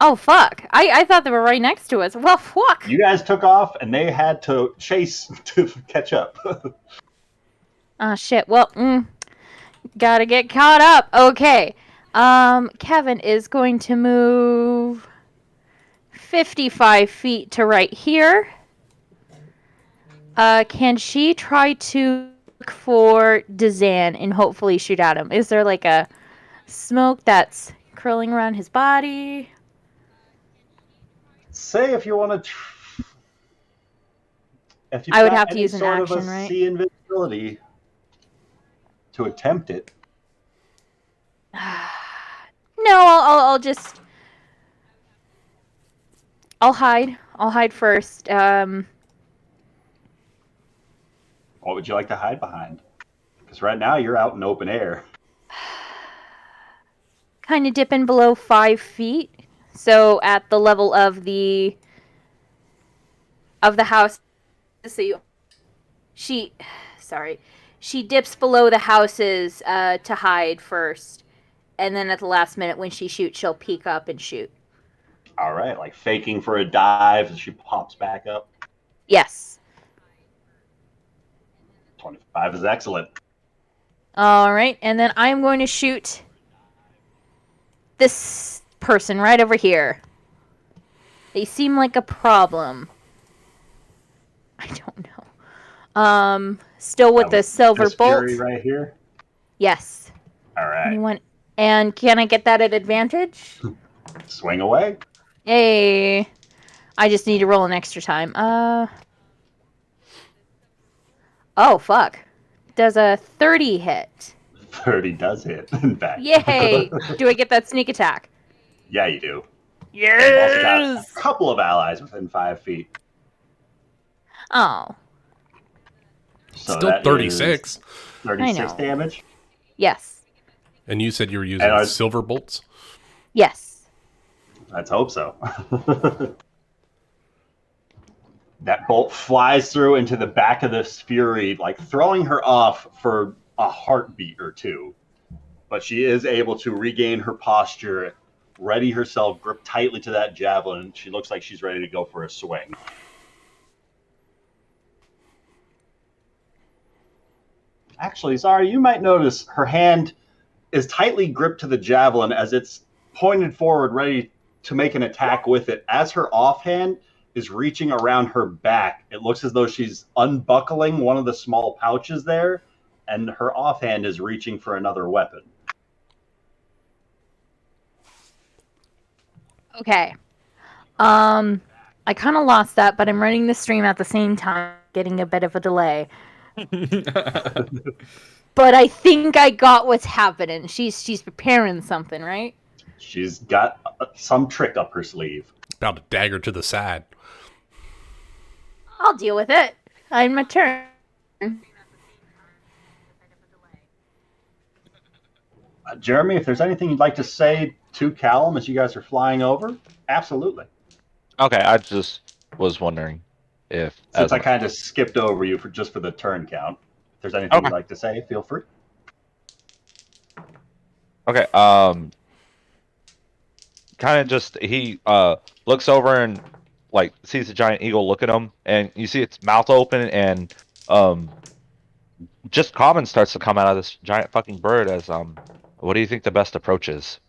Oh, fuck. I thought they were right next to us. Well, fuck. You guys took off, and they had to chase to catch up. Ah, shit. Well, gotta get caught up. Okay. Kevin is going to move 55 feet to right here. Can she try to look for Dazan and hopefully shoot at him? Is there like a smoke that's curling around his body? Say if you want to... If I would have to use an action, right? See invisibility to attempt it. No, I'll just... I'll hide. I'll hide first. What would you like to hide behind? Because right now you're out in open air. Kind of dipping below 5 feet. So at the level of the of the house. So she dips below the houses to hide first, and then at the last minute when she shoots, she'll peek up and shoot. All right, like faking for a dive as she pops back up. Yes. 25 is excellent. All right, and then I'm going to shoot this person right over here. They seem like a problem. I don't know. Still with the silver this bolt. Fury right here. Yes. All right. Anyone? And can I get that at advantage? Swing away. Yay. I just need to roll an extra time. Oh, fuck. Does a 30 hit? 30 does hit, in fact. Yay! Do I get that sneak attack? Yeah, you do. Yes! You've also got a couple of allies within 5 feet. Oh. So Still that 36. is 36 damage. Yes. And you said you were using silver bolts? Yes. Let's hope so. That bolt flies through into the back of this Fury, like throwing her off for a heartbeat or two. But she is able to regain her posture, ready herself, grip tightly to that javelin. She looks like she's ready to go for a swing. Actually, Zara, you might notice her hand is tightly gripped to the javelin as it's pointed forward, ready to make an attack with it. As her offhand is reaching around her back, it looks as though she's unbuckling one of the small pouches there, and her offhand is reaching for another weapon. Okay. I kind of lost that, but I'm running the stream at the same time, getting a bit of a delay. But I think I got what's happening. She's preparing something, right? She's got some trick up her sleeve. About a dagger to the side. I'll deal with it. I'm my turn. Jeremy, if there's anything you'd like to say to Callum as you guys are flying over, absolutely. Okay, I just was wondering if... Since I kind of skipped over you for the turn count, if there's anything you'd like to say, feel free. Okay, kind of just, he looks over and like sees a giant eagle look at him, and you see its mouth open, and just common starts to come out of this giant fucking bird as what do you think the best approach is?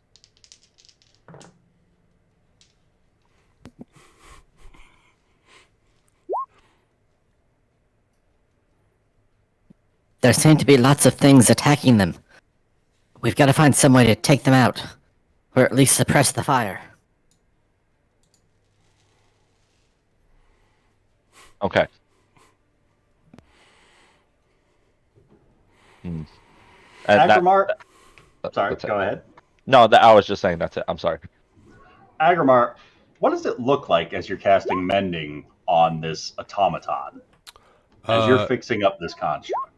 There seem to be lots of things attacking them. We've got to find some way to take them out, or at least suppress the fire. Okay. And Agrimar, sorry, go ahead. No, I was just saying that's it. I'm sorry. Agrimar, what does it look like as you're casting Mending on this automaton? As you're fixing up this construct?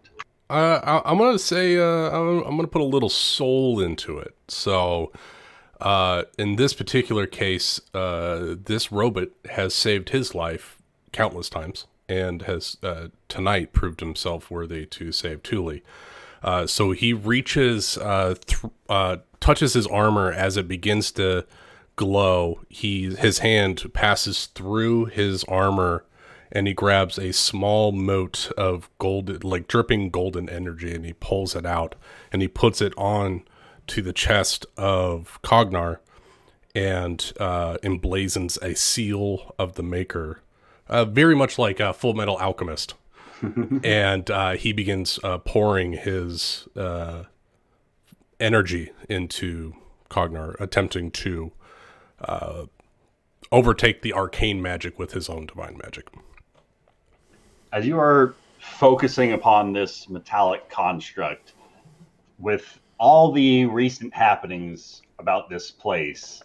I'm gonna say I'm gonna put a little soul into it. So, in this particular case, this robot has saved his life countless times and has tonight proved himself worthy to save Thule. So he reaches, touches his armor as it begins to glow. His hand passes through his armor, and he grabs a small mote of gold, like dripping golden energy, and he pulls it out, and he puts it on to the chest of Cognar, and emblazons a seal of the Maker, very much like a Full Metal Alchemist. And he begins pouring his energy into Cognar, attempting to overtake the arcane magic with his own divine magic. As you are focusing upon this metallic construct, with all the recent happenings about this place,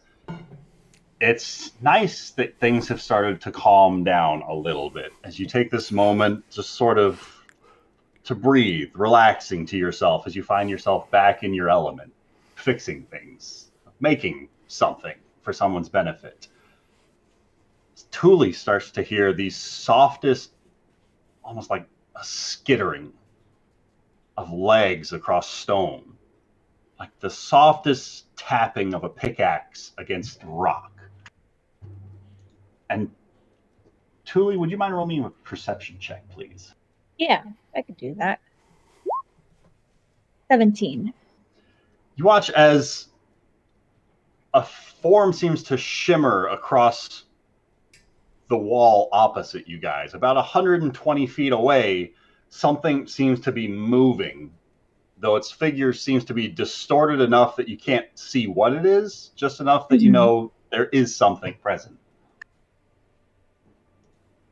it's nice that things have started to calm down a little bit as you take this moment just sort of to breathe, relaxing to yourself as you find yourself back in your element, fixing things, making something for someone's benefit. Thule starts to hear the softest, almost like a skittering of legs across stone, like the softest tapping of a pickaxe against rock. And Thule, would you mind rolling me a perception check, please? Yeah, I could do that. 17. You watch as a form seems to shimmer across the wall opposite you guys. About 120 feet away, something seems to be moving, though its figure seems to be distorted enough that you can't see what it is, just enough that you know there is something present.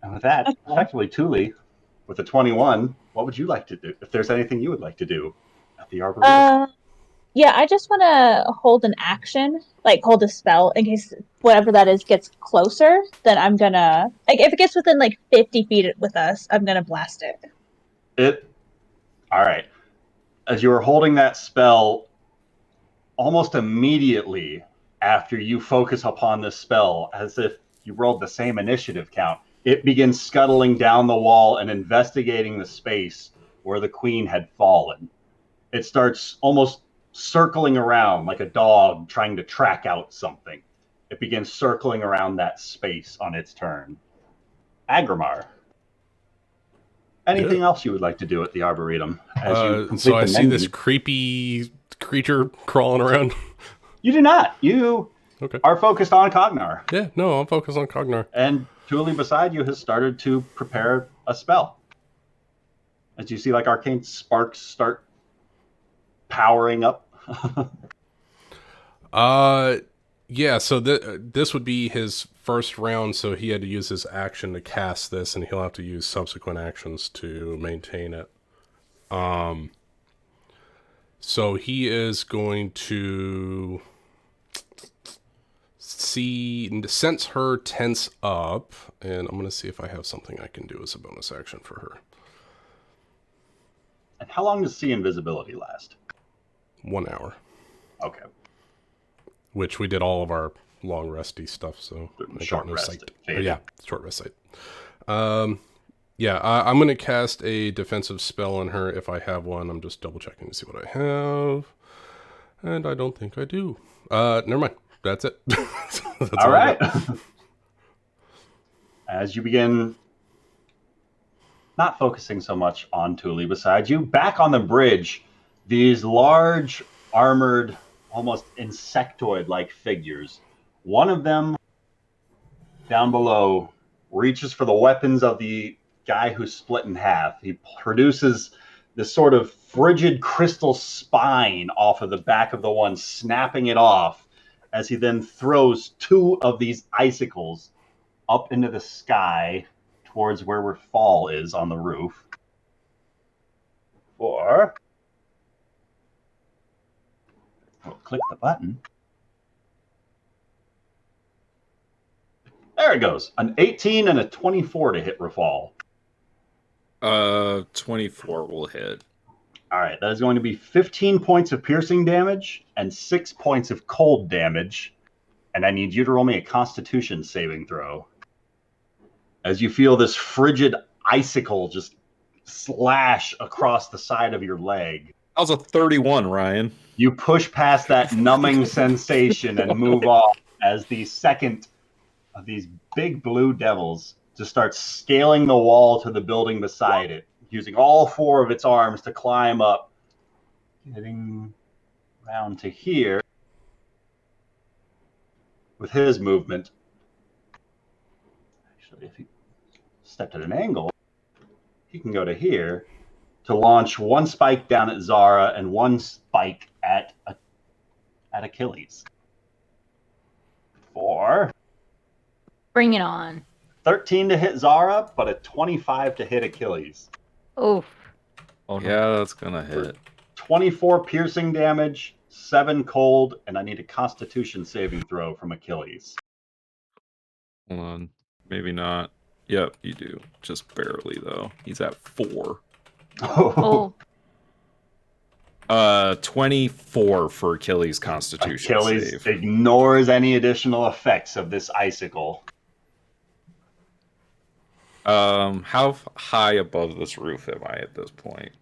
And with that, effectively, Thule, with a 21, what would you like to do? If there's anything you would like to do at the Arboretum? Yeah, I just want to hold an action, like hold a spell in case whatever that is gets closer. Then I'm gonna, like, if it gets within like 50 feet with us, I'm gonna blast it. All right. As you were holding that spell, almost immediately after you focus upon this spell, as if you rolled the same initiative count, it begins scuttling down the wall and investigating the space where the queen had fallen. It starts almost circling around like a dog trying to track out something. It begins circling around that space on its turn. Agrimar, anything else you would like to do at the Arboretum? As you complete so I the see menu? this creepy creature crawling around. You do not. You are focused on Cognar. Yeah, no, I'm focused on Cognar. And Thule beside you has started to prepare a spell. As you see, like, arcane sparks start powering up. Yeah, so this would be his first round, so he had to use his action to cast this, and he'll have to use subsequent actions to maintain it. So he is going to sense her tense up, and I'm going to see if I have something I can do as a bonus action for her. And how long does see invisibility last? 1 hour. Okay. Which we did all of our long resty stuff, so I got no sight. Yeah, short rest sight. Yeah, I'm going to cast a defensive spell on her if I have one. I'm just double checking to see what I have. And I don't think I do. Never mind. That's it. That's all right. As you begin not focusing so much on Thule beside you, back on the bridge, these large, armored, almost insectoid-like figures. One of them, down below, reaches for the weapons of the guy who's split in half. He produces this sort of frigid crystal spine off of the back of the one, snapping it off, as he then throws two of these icicles up into the sky towards where Fall is on the roof. We'll click the button. There it goes. An 18 and a 24 to hit Rafal. 24 will hit. All right, that is going to be 15 points of piercing damage and 6 points of cold damage. And I need you to roll me a Constitution saving throw. As you feel this frigid icicle just slash across the side of your leg. That was a 31, Ryan. You push past that numbing sensation and move off as the second of these big blue devils just starts scaling the wall to the building beside it, using all four of its arms to climb up, getting around to here with his movement. Actually, if he stepped at an angle, he can go to here to launch one spike down at Zara and one spike at Achilles. Bring it on. 13 to hit Zara, but a 25 to hit Achilles. Oof. Oh, yeah, that's gonna hit. 24 piercing damage, 7 cold, and I need a Constitution saving throw from Achilles. Hold on. Maybe not. Yep, you do. Just barely, though. He's at 4. Oh. 24 for Achilles' Constitution Achilles save. ignores any additional effects of this icicle. How high above this roof am I at this point?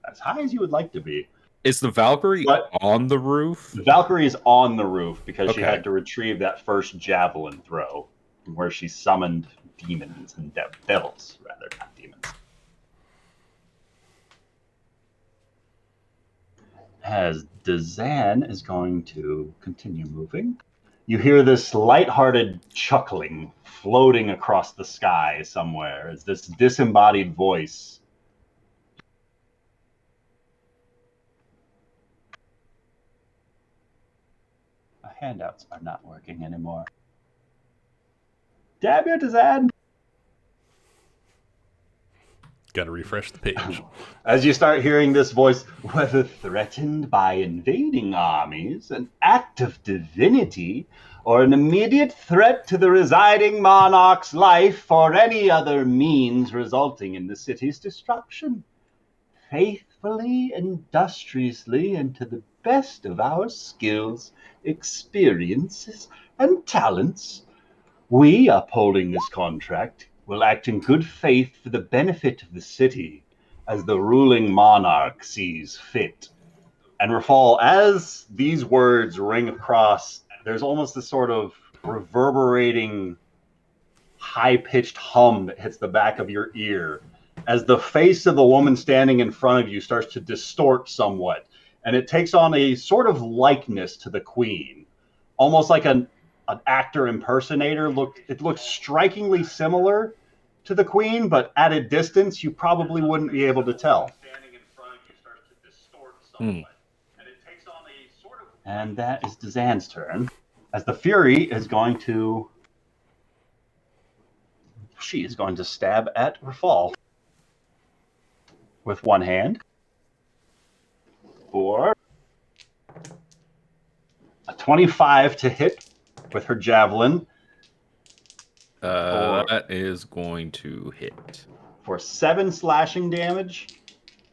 As high as you would like to be. Is the Valkyrie But on the roof? the Valkyrie is on the roof because she Okay. had to retrieve that first javelin throw, where she summoned demons and devils, rather, not demons. As Dazan is going to continue moving, you hear this lighthearted chuckling floating across the sky somewhere as this disembodied voice. My handouts are not working anymore. Damn you, Dazan! Got to refresh the page. As you start hearing this voice, whether threatened by invading armies, an act of divinity, or an immediate threat to the residing monarch's life, or any other means resulting in the city's destruction, faithfully, industriously, and to the best of our skills, experiences, and talents, we, upholding this contract, will act in good faith for the benefit of the city as the ruling monarch sees fit. And Rafal, as these words ring across, there's almost this sort of reverberating, high-pitched hum that hits the back of your ear as the face of the woman standing in front of you starts to distort somewhat. And it takes on a sort of likeness to the queen, almost like an actor impersonator. It looks strikingly similar to the queen, but at a distance, you probably wouldn't be able to tell. And that is Dazan's turn, as the Fury is going to... She is going to stab at Rafal with one hand for a 25 to hit with her javelin. That is going to hit. For 7 slashing damage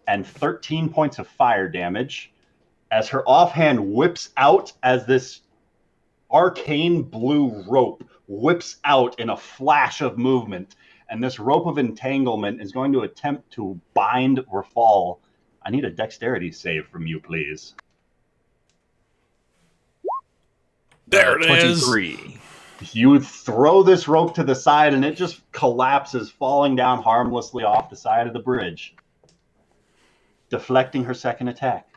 and 13 points of fire damage, as her offhand whips out as this arcane blue rope whips out in a flash of movement. And this rope of entanglement is going to attempt to bind Rafal. I need a dexterity save from you, please. There it 23. You throw this rope to the side and it just collapses, falling down harmlessly off the side of the bridge, deflecting her second attack.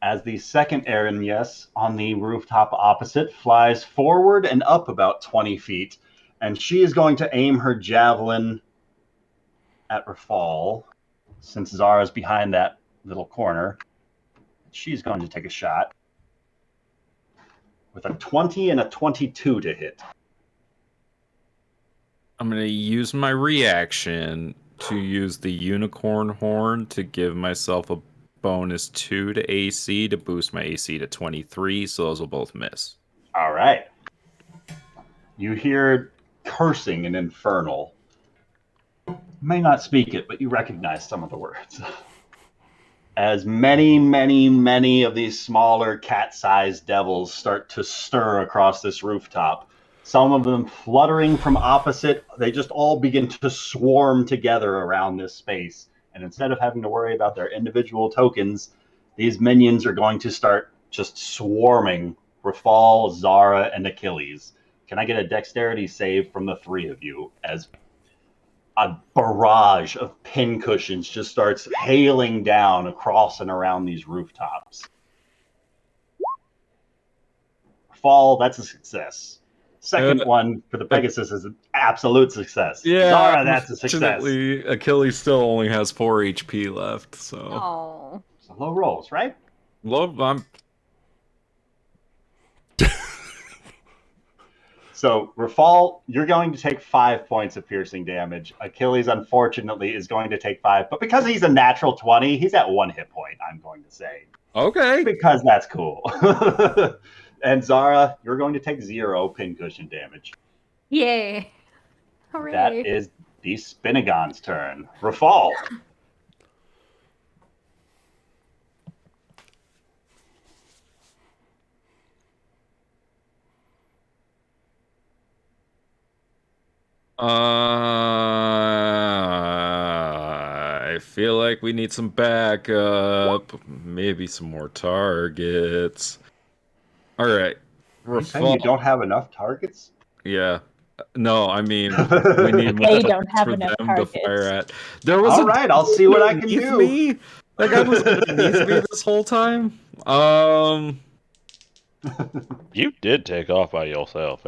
As the second Erinnyes on the rooftop opposite flies forward and up about 20 feet, and she is going to aim her javelin at Rafal, since Zara's behind that little corner. She's going to take a shot with a 20 and a 22 to hit. I'm going to use my reaction to use the unicorn horn to give myself a bonus 2 to AC to boost my AC to 23, so those will both miss. All right. You hear cursing in Infernal. You may not speak it, but you recognize some of the words. As many of these smaller cat-sized devils start to stir across this rooftop, some of them fluttering from opposite, they just all begin to swarm together around this space. And instead of having to worry about their individual tokens, these minions are going to start just swarming Rafal, Zara, and Achilles. Can I get a dexterity save from the three of you as a barrage of pincushions just starts hailing down across and around these rooftops? Fall, that's a success. Second one for the Pegasus is an absolute success. Yeah, Zara, that's a success. Unfortunately, Achilles still only has 4 HP left, so... Oh. So low rolls, right? I'm... So, Rafal, you're going to take 5 points of piercing damage. Achilles, unfortunately, is going to take 5. But because he's a natural 20, he's at 1 hit point, I'm going to say. Okay. Because that's cool. And Zara, you're going to take 0 pincushion damage. Yay. Hooray. That is the Spinagon's turn. Rafal. I feel like we need some backup. Maybe some more targets. All right. Are you saying you don't have enough targets? Yeah. No, I mean we need more They targets don't have for enough them to fire targets. at. There was All a right, I'll see what I can underneath do. me. That guy was underneath me this whole time. You did take off by yourself,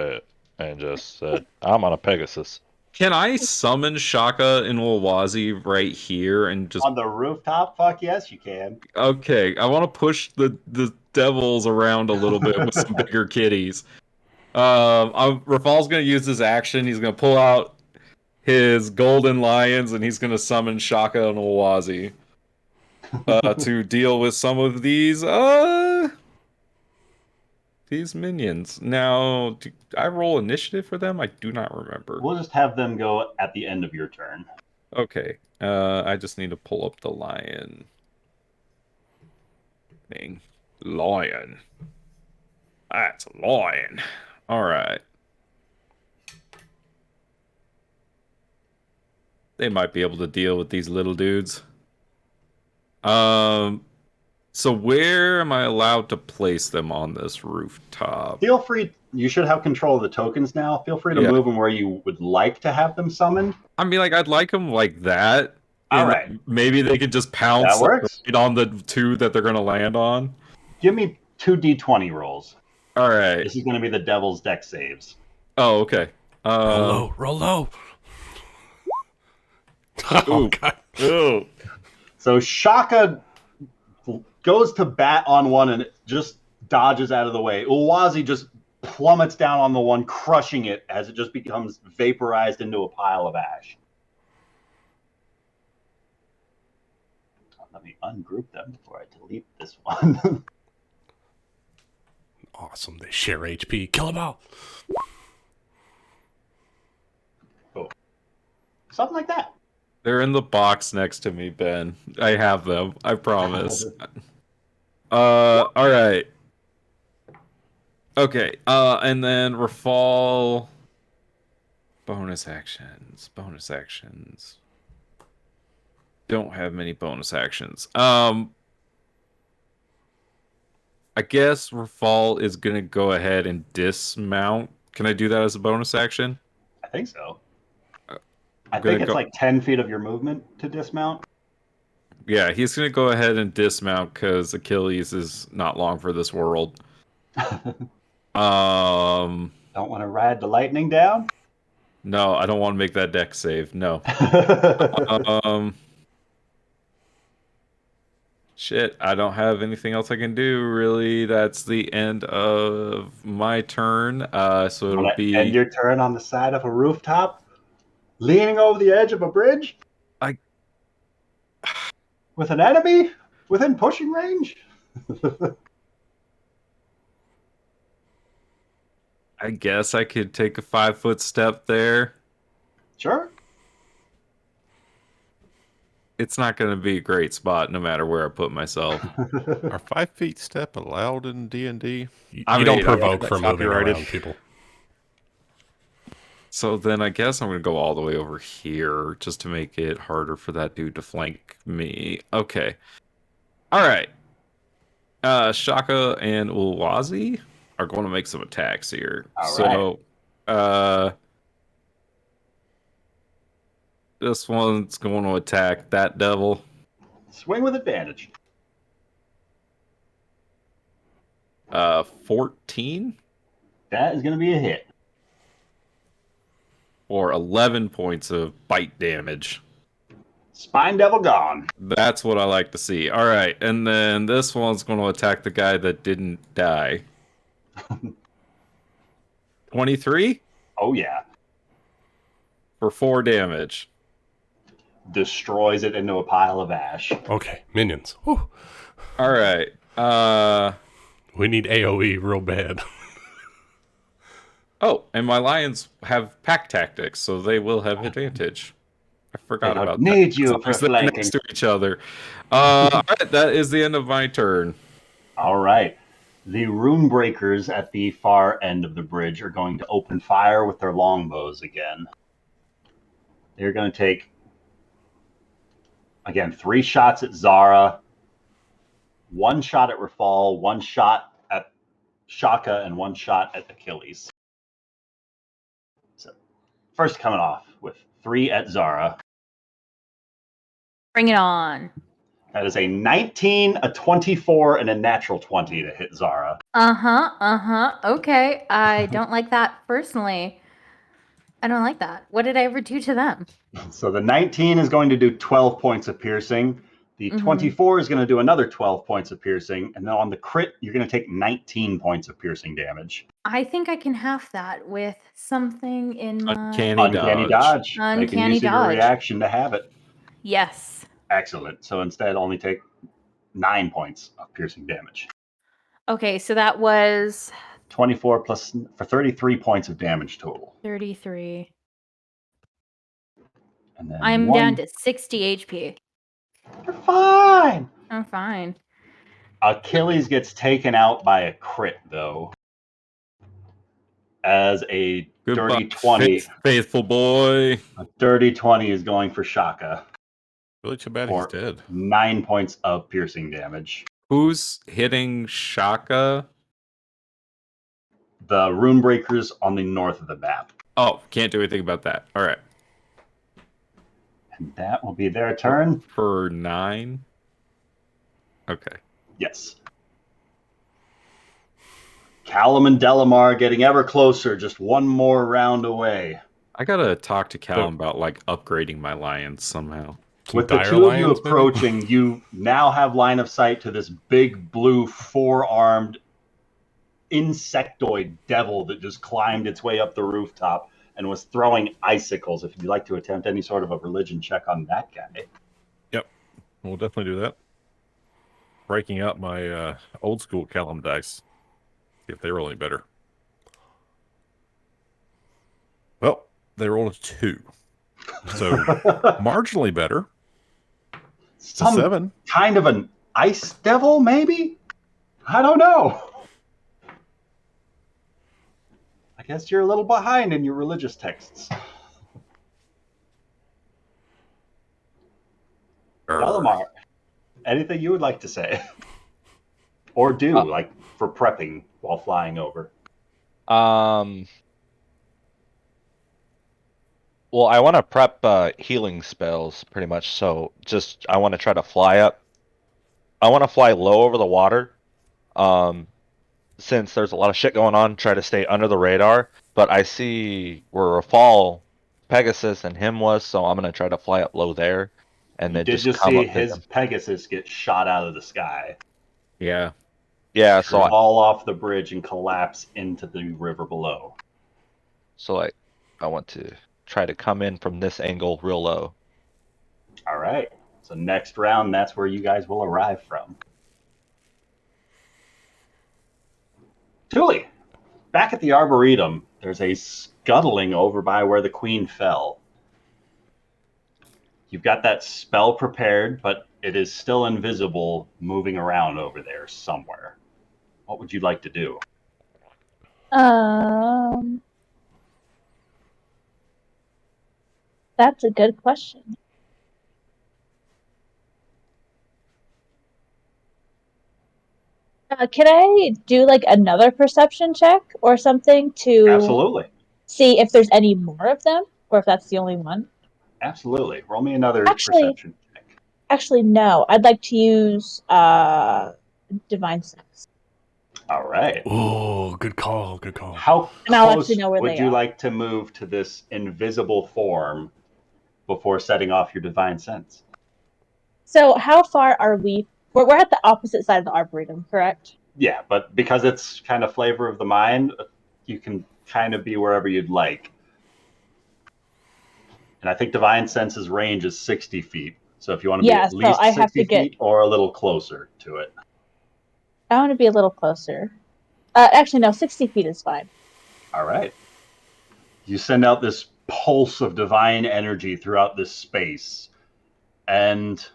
and just said, "I'm on a Pegasus." Can I summon Shaka and Wawazi right here and just On the rooftop? Fuck yes, you can. okay? I want to push the devils around a little bit with some bigger kitties. Rafal's gonna use his action. He's gonna pull out his golden lions and he's gonna summon Shaka and Wawazi to deal with some of these minions. Now, do I roll initiative for them? I do not remember. We'll just have them go at the end of your turn. Okay. I just need to pull up the lion thing. Lion. That's a lion. All right. They might be able to deal with these little dudes. So where am I allowed to place them on this rooftop? Feel free. You should have control of the tokens now. Feel free to Yeah. move them where you would like to have them summoned. I mean, like, I'd like them like that. All and right. Maybe they could just pounce That works. right on the two that they're going to land on. Give me 2d20 rolls. All right. This is going to be the devil's deck saves. Oh, okay. Roll low, roll low. Oh, Ooh. God. Ooh. So Shaka goes to bat on one and it just dodges out of the way. Uwazi just plummets down on the one, crushing it as it just becomes vaporized into a pile of ash. Let me ungroup them before I delete this one. Awesome. They share HP. Kill them all. Something like that. They're in the box next to me, Ben. I have them. I promise. All right. Okay. And then Rafal. Bonus actions. Bonus actions. Don't have many bonus actions. I guess Rafal is gonna go ahead and dismount. Can I do that as a bonus action? I think so. I'm I think gonna it's go- like 10 feet of your movement to dismount. Yeah, he's gonna go ahead and dismount because Achilles is not long for this world. Don't want to ride the lightning down? No, I don't want to make that deck save. No. Shit, I don't have anything else I can do, really. That's the end of my turn. So it'll be... End your turn on the side of a rooftop? Leaning over the edge of a bridge? With an enemy? Within pushing range? I guess I could take a 5-foot step there. Sure. It's not going to be a great spot no matter where I put myself. Are 5 feet step allowed in D&D? You I don't mean, provoke that's for moving copyrighted. around people. So then I guess I'm going to go all the way over here just to make it harder for that dude to flank me. Okay. All right. Shaka and Ulwazi are going to make some attacks here. All right. This one's going to attack that devil. Swing with advantage. 14 That is going to be a hit. or 11 points of bite damage. Spine devil gone. That's what I like to see. All right, and then this one's going to attack the guy that didn't die. 23 Oh, yeah. for 4 damage. Destroys it into a pile of ash. Okay, minions. Whew. All right. We need AoE real bad. Oh, and my lions have pack tactics, so they will have advantage. I forgot They don't about need that. you As long for as they're flanking. next to each other. All right, that is the end of my turn. All right. The rune breakers at the far end of the bridge are going to open fire with their longbows again. They're going to take, again, 3 shots at Zara, 1 shot at Rafal, 1 shot at Shaka, and 1 shot at Achilles. So, first coming off with 3 at Zara. Bring it on. That is a 19, a 24, and a natural 20 to hit Zara. Okay. I don't like that personally. I don't like that. What did I ever do to them? So the 19 is going to do 12 points of piercing. The 24 is going to do another 12 points of piercing. And then on the crit, you're going to take 19 points of piercing damage. I think I can half that with something in my... Uncanny dodge. They can Uncanny use your dodge. reaction to have it. Yes. Excellent. So instead, only take 9 points of piercing damage. Okay, so that was 24 plus for 33 points of damage total. 33. And then I'm down to 60 HP. You're fine. I'm fine. Achilles gets taken out by a crit, though. As a dirty 20. Faithful boy. A dirty 20 is going for Shaka. Really too bad he's For dead. 9 points of piercing damage. Who's hitting Shaka? The rune breakers on the north of the map. Oh, can't do anything about that. All right. And that will be their turn. For 9? Okay. Yes. Callum and Delamar getting ever closer, just one more round away. I gotta talk to Callum about, like, upgrading my lions somehow. With the two of you approaching, you now have line of sight to this big blue 4-armed insectoid devil that just climbed its way up the rooftop and was throwing icicles. If you'd like to attempt any sort of a religion check on that guy. Yep. We'll definitely do that. Breaking out my old school Callum dice. See if they roll any better. Well, they rolled a 2. So marginally better. It's a 7. Kind of an ice devil, maybe? I don't know. I guess you're a little behind in your religious texts. Delamar, anything you would like to say? Or do, like, for prepping while flying over? Well, I want to prep healing spells, pretty much, so just, I want to try to fly up. I want to fly low over the water, since there's a lot of shit going on, try to stay under the radar, but I see where Rafal, Pegasus, and him was, so I'm going to try to fly up low there, and then just come see up to his him. Pegasus get shot out of the sky. Yeah. Yeah, so fall off the bridge and collapse into the river below. So I want to try to come in from this angle real low. All right. So next round, that's where you guys will arrive from. Tuli, back at the Arboretum, there's a scuttling over by where the Queen fell. You've got that spell prepared, but it is still invisible moving around over there somewhere. What would you like to do? That's a good question. Can I do like another perception check or something to Absolutely. see if there's any more of them or if that's the only one? Absolutely. Roll me another perception check. Actually, no. I'd like to use Divine Sense. All right. Oh, good call. Good call. How And I'll close actually know where would they you are. like to move to this invisible form before setting off your Divine Sense? So how far are we? We're at the opposite side of the Arboretum, correct? Yeah, but because it's kind of flavor of the mind, you can kind of be wherever you'd like. And I think Divine Sense's range is 60 feet. So if you want to be at least 60 feet or a little closer to it. I want to be a little closer. Actually, no, 60 feet is fine. All right. You send out this pulse of divine energy throughout this space, and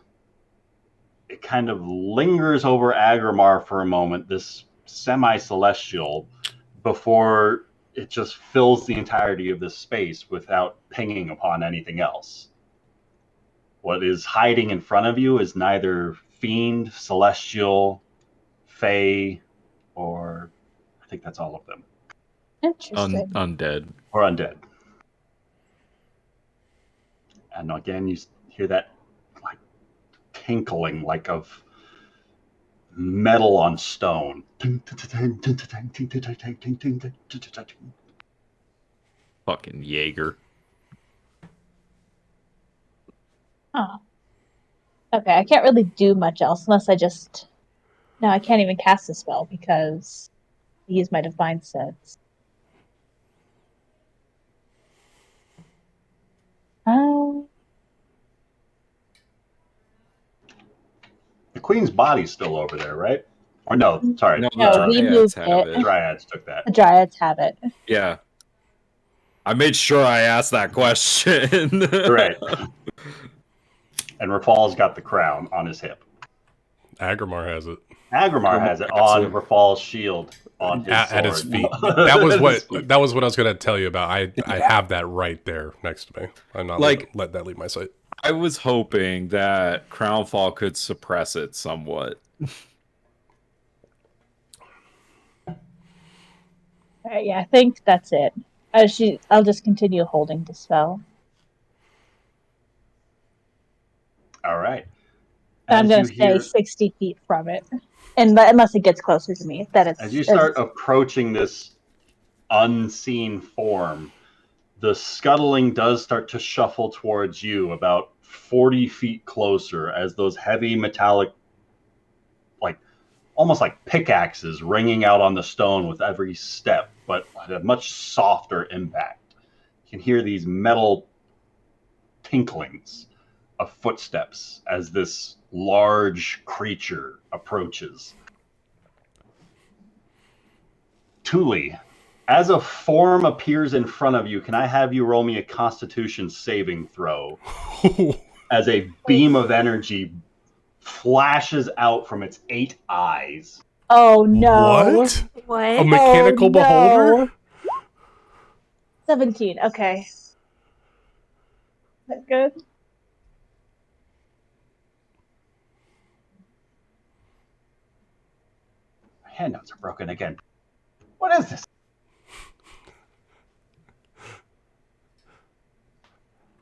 it kind of lingers over Agrimar for a moment, this semi-celestial, before it just fills the entirety of this space without pinging upon anything else. What is hiding in front of you is neither fiend, celestial, fey, or I think that's all of them. Interesting. Undead. Or undead. And again, you hear that like tinkling, like of metal on stone. Fucking Jaeger. Huh. Okay, I can't really do much else unless I just. No, I can't even cast a spell because I use my divine sense. The queen's body's still over there, right? Or no, sorry. No, No, we moved have it. Dryads took that. The dryads have it. Yeah. I made sure I asked that question. Right. And Rafal's got the crown on his hip. Agrimar has it. Agrimar has it on Rafal's shield on his sword. At his feet. That was what I was going to tell you about. I have that right there next to me. I'm not let that leave my sight. I was hoping that Crownfall could suppress it somewhat. Alright, yeah, I think that's it. I'll just continue holding the spell. All right. I'm going to stay 60 feet from it. And unless it gets closer to me. As you start approaching this unseen form, the scuttling does start to shuffle towards you about 40 feet closer as those heavy metallic, like almost like pickaxes ringing out on the stone with every step, but at a much softer impact. You can hear these metal tinklings of footsteps as this large creature approaches. Thule, as a form appears in front of you, can I have you roll me a Constitution saving throw as a beam of energy flashes out from its 8 eyes? Oh no. What? What? A mechanical beholder? 17, okay. That good? My handouts are broken again. What is this?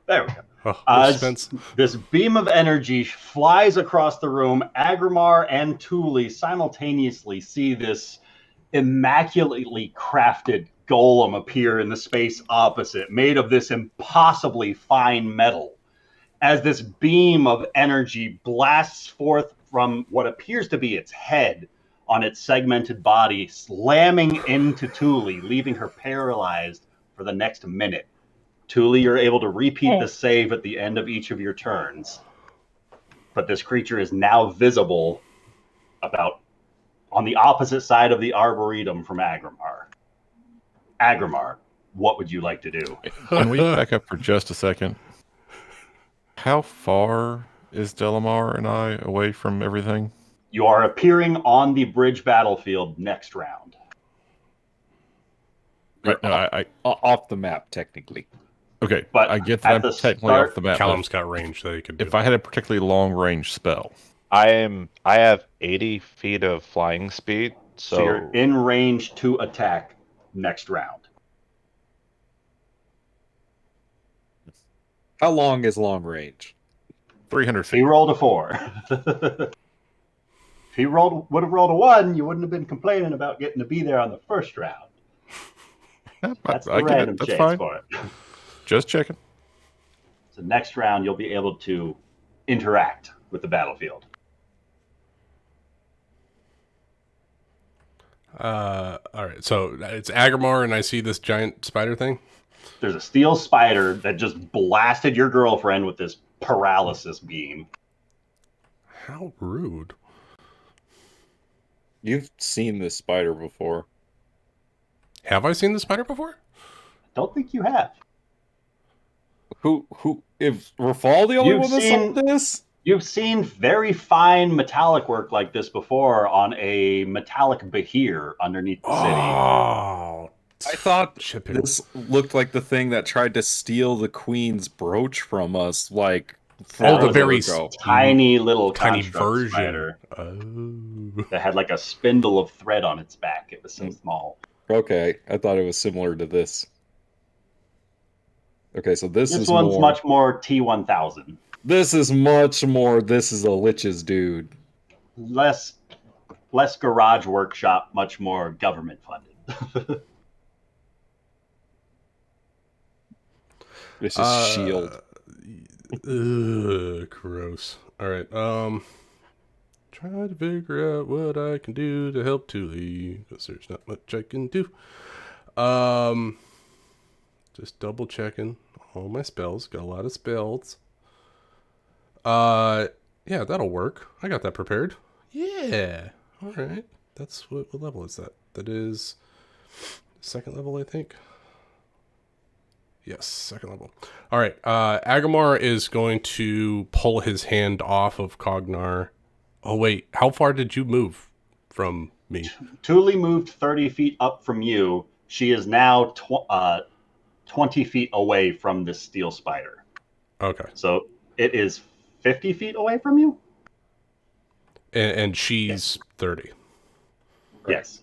There we go. As this beam of energy flies across the room, Agrimar and Thule simultaneously see this immaculately crafted golem appear in the space opposite, made of this impossibly fine metal. As this beam of energy blasts forth from what appears to be its head on its segmented body, slamming into Thule, leaving her paralyzed for the next minute. Thule, you're able to repeat the save at the end of each of your turns. But this creature is now visible about on the opposite side of the Arboretum from Agrimar. Agrimar, what would you like to do? Can we back up for just a second? How far is Delamar and I away from everything? You are appearing on the bridge battlefield next round. Right, no, off the map, technically. Okay, but I get that I'm technically off the map. Callum's got range that he could do. If I had a particularly long range spell. I have 80 feet of flying speed, so you're in range to attack next round. How long is long range? 300 feet. He rolled a 4. If he would have rolled a 1, you wouldn't have been complaining about getting to be there on the first round. That's the random chance fine. for it. Just checking. So next round, you'll be able to interact with the battlefield. All right, so it's Agrimar, and I see this giant spider thing. There's a steel spider that just blasted your girlfriend with this paralysis beam. How rude. You've seen this spider before. Have I seen the spider before? Don't think you have. Who, if Rafal the only one that saw this? You've seen very fine metallic work like this before on a metallic behir underneath the city. Oh, I thought shipping. this looked like the thing that tried to steal the queen's brooch from us, like Oh, the forever very ago. Tiny little tiny construct version. spider Oh. that had like a spindle of thread on its back. It was so small. Okay, I thought it was similar to this. Okay, so this This is one's more. much more T1000. This is much more. This is a lich's dude. Less garage workshop, much more government funded. This is shield. Gross. All right. Try to figure out what I can do to help Thule, because there's not much I can do. Just double checking all my spells. Got a lot of spells. Yeah, that'll work. I got that prepared. Yeah. All right. That's what level is that? That is second level, I think. Yes, second level. All right. Agamar is going to pull his hand off of Cognar. Oh, wait. How far did you move from me? Thule moved 30 feet up from you. She is now 20 feet away from the steel spider. Okay. So it is 50 feet away from you? And she's 30. Yes.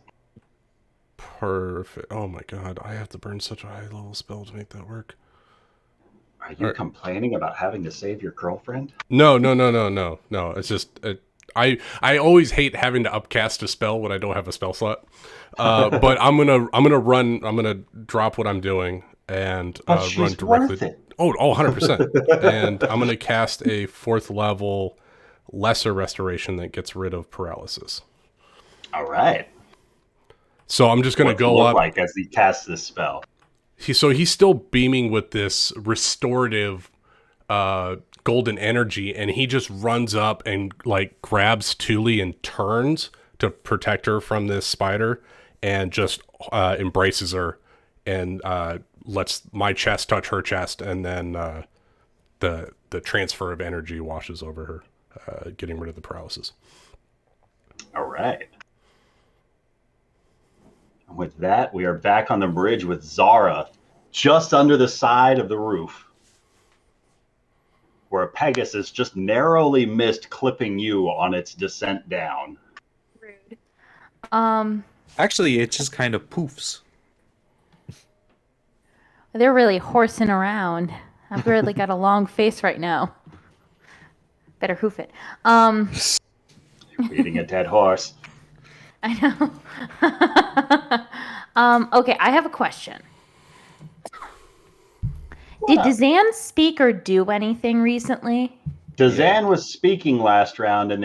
Perfect. Oh, my God. I have to burn such a high-level spell to make that work. Are you complaining about having to save your girlfriend? No. It's just... I always hate having to upcast a spell when I don't have a spell slot. But I'm gonna drop what I'm doing and But run she's directly. worth it. Oh, 100%. And I'm gonna cast a 4th level lesser restoration that gets rid of paralysis. All right. So I'm just gonna What's go it look up. like as he casts this spell? He's still beaming with this restorative golden energy, and he just runs up and like grabs Thule and turns to protect her from this spider, and just embraces her and lets my chest touch her chest, and then the transfer of energy washes over her, getting rid of the paralysis. All right. And with that, we are back on the bridge with Zara, just under the side of the roof, where Pegasus just narrowly missed clipping you on its descent down. Rude. Actually, it just kind of poofs. They're really horsing around. I've really got a long face right now. Better hoof it. You're eating a dead horse. I know. Okay, I have a question. Did Dazan speak or do anything recently? Dazan was speaking last round, and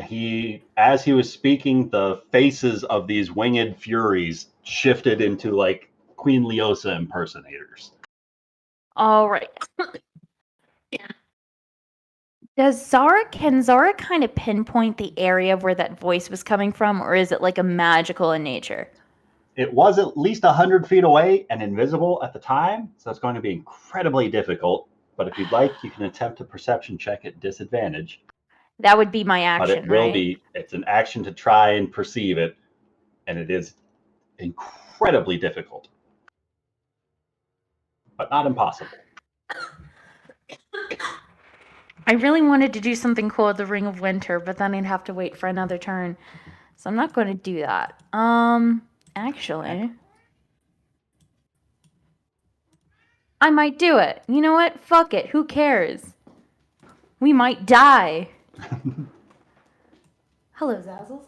as he was speaking, the faces of these winged furies shifted into like Queen Leosa impersonators. All right. Can Zara kind of pinpoint the area where that voice was coming from, or is it like a magical in nature? It was at least 100 feet away and invisible at the time, so it's going to be incredibly difficult. But if you'd like, you can attempt a perception check at disadvantage. That would be my But action, it will right? it's an action to try and perceive it, and it is incredibly difficult. But not impossible. I really wanted to do something cool with the Ring of Winter, but then I'd have to wait for another turn. So I'm not going to do that. Actually, I might do it. You know what? Fuck it. Who cares? We might die. Hello, Zazzles.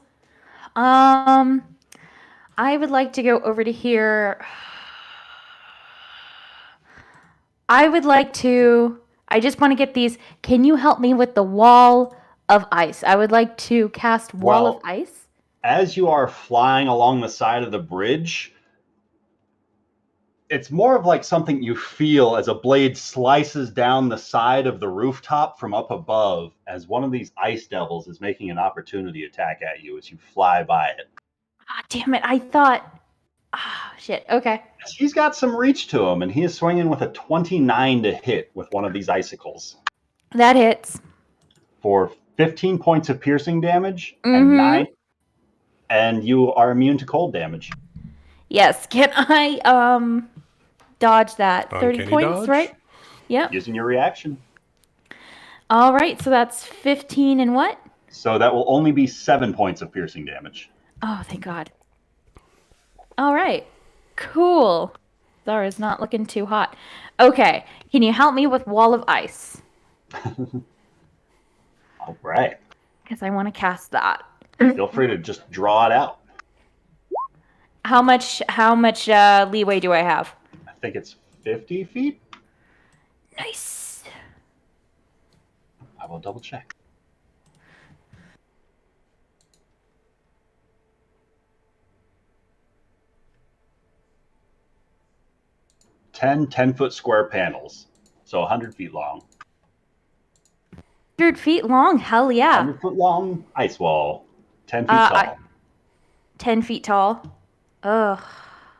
I would like to go over to here. I just want to get these. Can you help me with the wall of ice? I would like to cast wall of ice. As you are flying along the side of the bridge, it's more of like something you feel as a blade slices down the side of the rooftop from up above, as one of these ice devils is making an opportunity attack at you as you fly by it. Ah, damn it. I thought... Ah, shit. Okay. He's got some reach to him, and he is swinging with a 29 to hit with one of these icicles. That hits. For 15 points of piercing damage Mm-hmm. and 9, and you are immune to cold damage. Yes. Can I dodge that? 30 Uncanny points, dodge? right? Yep. Using your reaction. All right. So that's 15 and what? So that will only be 7 points of piercing damage. Oh, thank God. All right. Cool. Zara's not looking too hot. Okay. Can you help me with Wall of Ice? All right. Because I want to cast that. Feel free to just draw it out. How much leeway do I have? I think it's 50 feet. Nice. I will double check. Ten-foot square panels. So 100 feet long. 100 feet long? Hell yeah. 100-foot long ice wall. 10 feet tall. 10 feet tall. Ugh.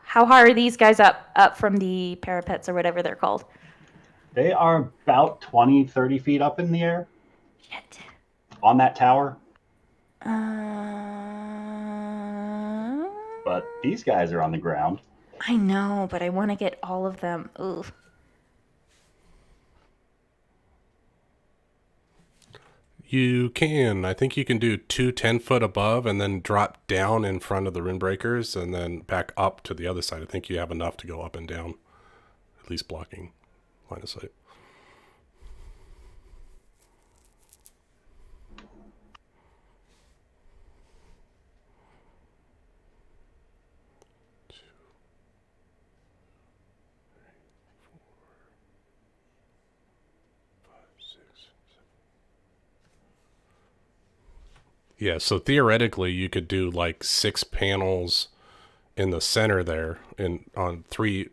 How high are these guys up from the parapets or whatever they're called? They are about 20, 30 feet up in the air. Shit. On that tower. Uh... But these guys are on the ground. I know, but I want to get all of them. Ugh. You can. I think you can do 2 10-foot above and then drop down in front of the Runebreakers and then back up to the other side. I think you have enough to go up and down, at least blocking line of sight. Yeah, so theoretically you could do like 6 panels in the center there, on three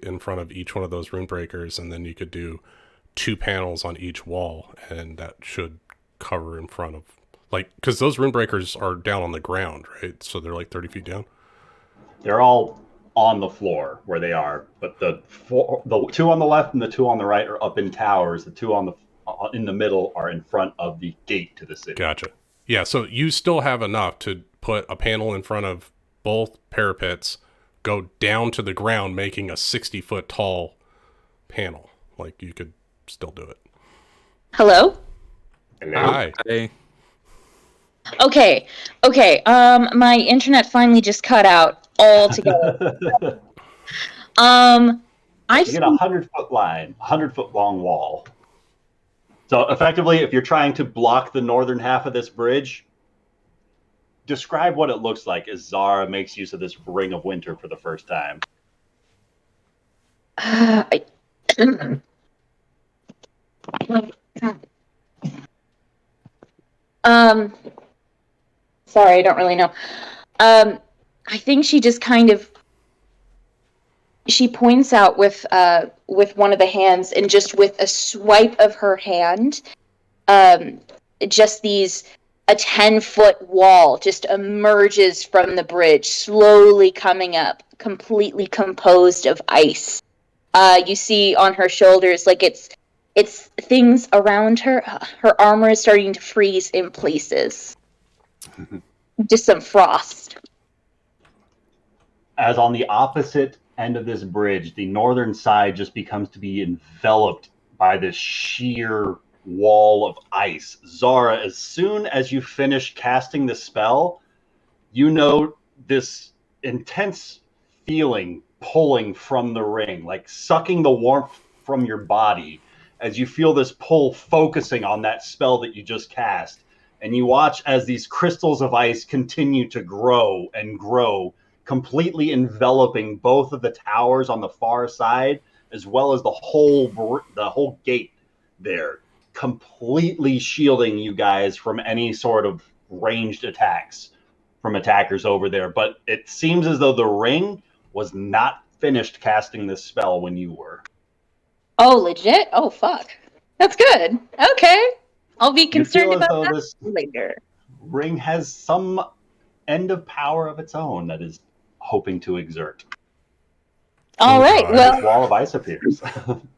in front of each one of those rune breakers, and then you could do 2 panels on each wall, and that should cover in front of, like, because those rune breakers are down on the ground, right? So they're like 30 feet down. They're all on the floor where they are, but the 2 on the left and the 2 on the right are up in towers. The 2 in the middle are in front of the gate to the city. Gotcha. Yeah, so you still have enough to put a panel in front of both parapets, go down to the ground, making a 60-foot tall panel. Like, you could still do it. Hello? Hi. Hey. Okay. My internet finally just cut out altogether. I You just get a 100-foot line, 100-foot long wall. So effectively, if you're trying to block the northern half of this bridge, describe what it looks like as Zara makes use of this Ring of Winter for the first time. Sorry, I don't really know. I think she just kind of she points out with one of the hands, and just with a swipe of her hand, just a 10-foot wall just emerges from the bridge, slowly coming up, completely composed of ice. You see on her shoulders, like it's things around her. Her armor is starting to freeze in places. Just some frost. As on the opposite end of this bridge, the northern side just becomes to be enveloped by this sheer wall of ice. Zara, as soon as you finish casting the spell, you know this intense feeling pulling from the ring, like sucking the warmth from your body as you feel this pull focusing on that spell that you just cast. And you watch as these crystals of ice continue to grow and grow, completely enveloping both of the towers on the far side, as well as the whole gate there, completely shielding you guys from any sort of ranged attacks from attackers over there. But it seems as though the ring was not finished casting this spell when you were. Oh, legit? Oh, fuck. That's good. Okay. I'll be concerned You feel as about though that this later. ring has some end of power of its own that is hoping to exert. All right. God. Well, This wall of ice appears.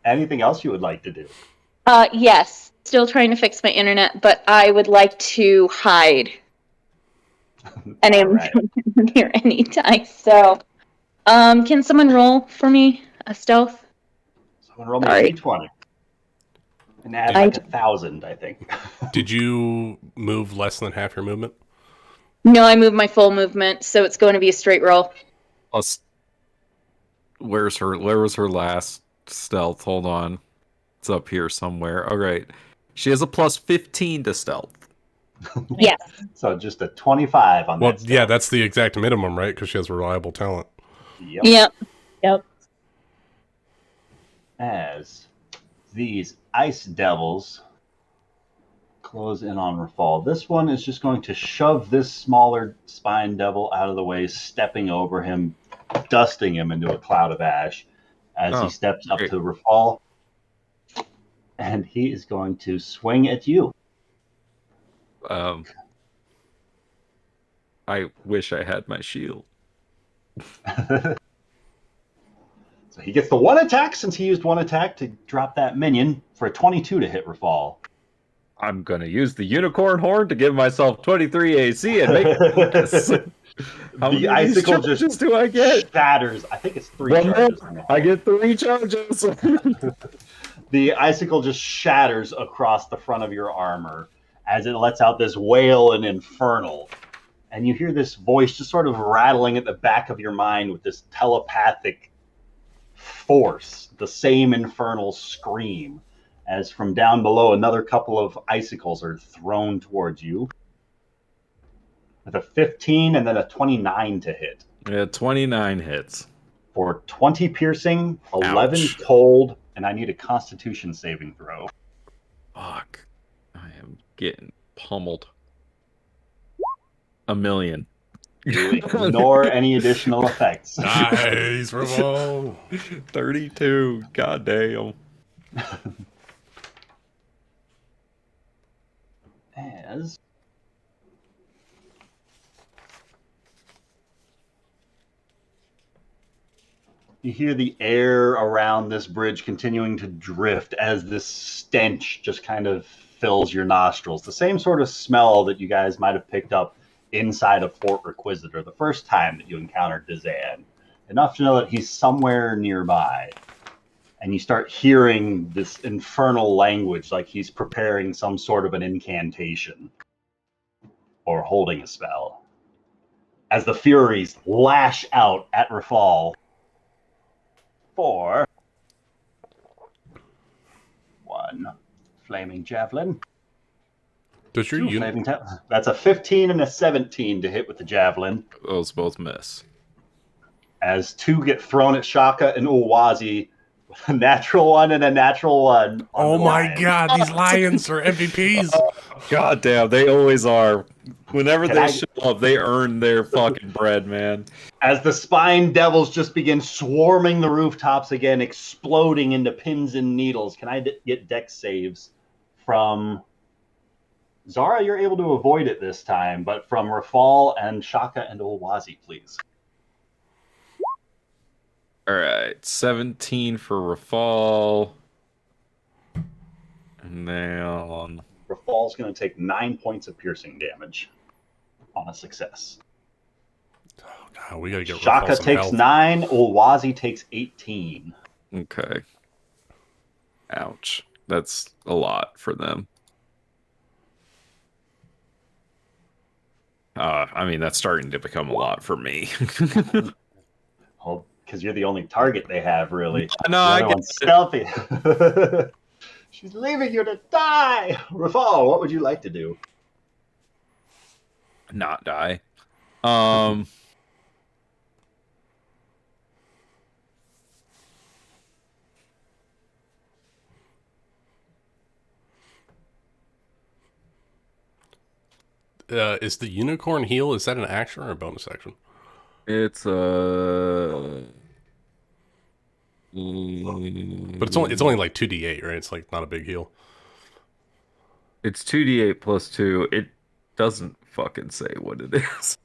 Anything else you would like to do? yes. Still trying to fix my internet, but I would like to hide. And I'm All right. near any dice, so Can someone roll for me a stealth? Someone roll me a Sorry. d20. And add Did- like 1,000, I think. Did you move less than half your movement? No, I moved my full movement, so it's going to be a straight roll. Plus, where was her last stealth? Hold on. It's up here somewhere. All right. She has a plus 15 to stealth. Yes. So just a 25 on Well, that. yeah, that's the exact minimum, right? Because she has reliable talent. Yep. Yep. As these ice devils close in on Rafal. This one is just going to shove this smaller spine devil out of the way, stepping over him, dusting him into a cloud of ash as he steps up great. to Rafal. And he is going to swing at you. I wish I had my shield. So he gets the one attack since he used one attack to drop that minion for a 22 to hit Rafal. I'm gonna use the unicorn horn to give myself 23 AC and make this. How many The of these icicle charges just do I get? shatters. I think it's 3 One more. charges. I get 3 charges. The icicle just shatters across the front of your armor as it lets out this wail and infernal. And you hear this voice just sort of rattling at the back of your mind with this telepathic force, the same infernal scream, as from down below another couple of icicles are thrown towards you. With a 15 and then a 29 to hit. Yeah, 29 hits. For 20 piercing, 11 Ouch. cold, and I need a constitution saving throw. Fuck. I am getting pummeled. A million. You ignore any additional effects. Nice, Rafal. 32. God damn. As you hear the air around this bridge continuing to drift as this stench just kind of fills your nostrils. The same sort of smell that you guys might have picked up inside of Fort Requisitor the first time that you encountered Dazan. Enough to know that he's somewhere nearby. And you start hearing this infernal language like he's preparing some sort of an incantation or holding a spell. As the Furies lash out at Rafal for 1 flaming javelin. Does your 2 unit? flaming That's a 15 and a 17 to hit with the javelin. Those both miss. As 2 get thrown at Shaka and Uwazi, a natural 1 and a natural 1. on Oh the my line. god, these lions are MVPs. God damn, they always are. Whenever Can they I- show up, they earn their fucking bread, man. As the spine devils just begin swarming the rooftops again, exploding into pins and needles. Can I get dex saves from Zara? You're able to avoid it this time, but from Rafal and Shaka and Ulwazi, please. Alright, 17 for Rafal. And then Rafal's going to take 9 points of piercing damage on a success. Oh god, we gotta get Shaka Rafal some takes health. 9, Ulwazi takes 18. okay. Ouch. That's a lot for them. I mean, that's starting to become a lot for me. Well, because you're the only target they have, really. No, The I other get one's stealthy. She's leaving you to die. Rafal, what would you like to do? not die. Is the unicorn heal? Is that an action or a bonus action? It's But it's only like 2d8, right? It's like not a big heal. It's 2d8 plus 2. It doesn't fucking say what it is.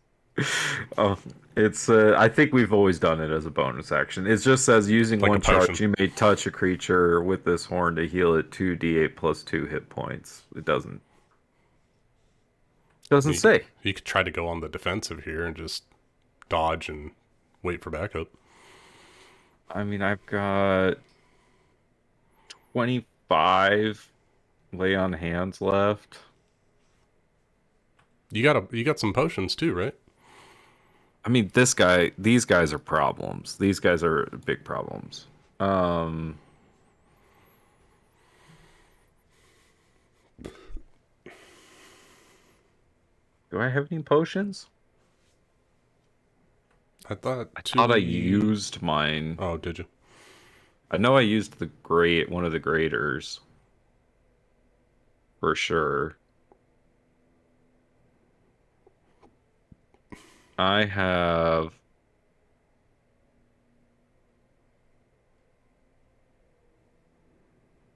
Oh, it's I think we've always done it as a bonus action. It just says using Like a one charge, potion. you may touch a creature with this horn to heal it 2d8 plus 2 hit points. It doesn't You say. You could try to go on the defensive here and just dodge and wait for backup. I mean, I've got 25 lay on hands left. You got some potions too, right? I mean, these guys are problems. These guys are big problems. Do I have any potions? I thought I used mine. Oh, did you? I know I used one of the graders. For sure. I have...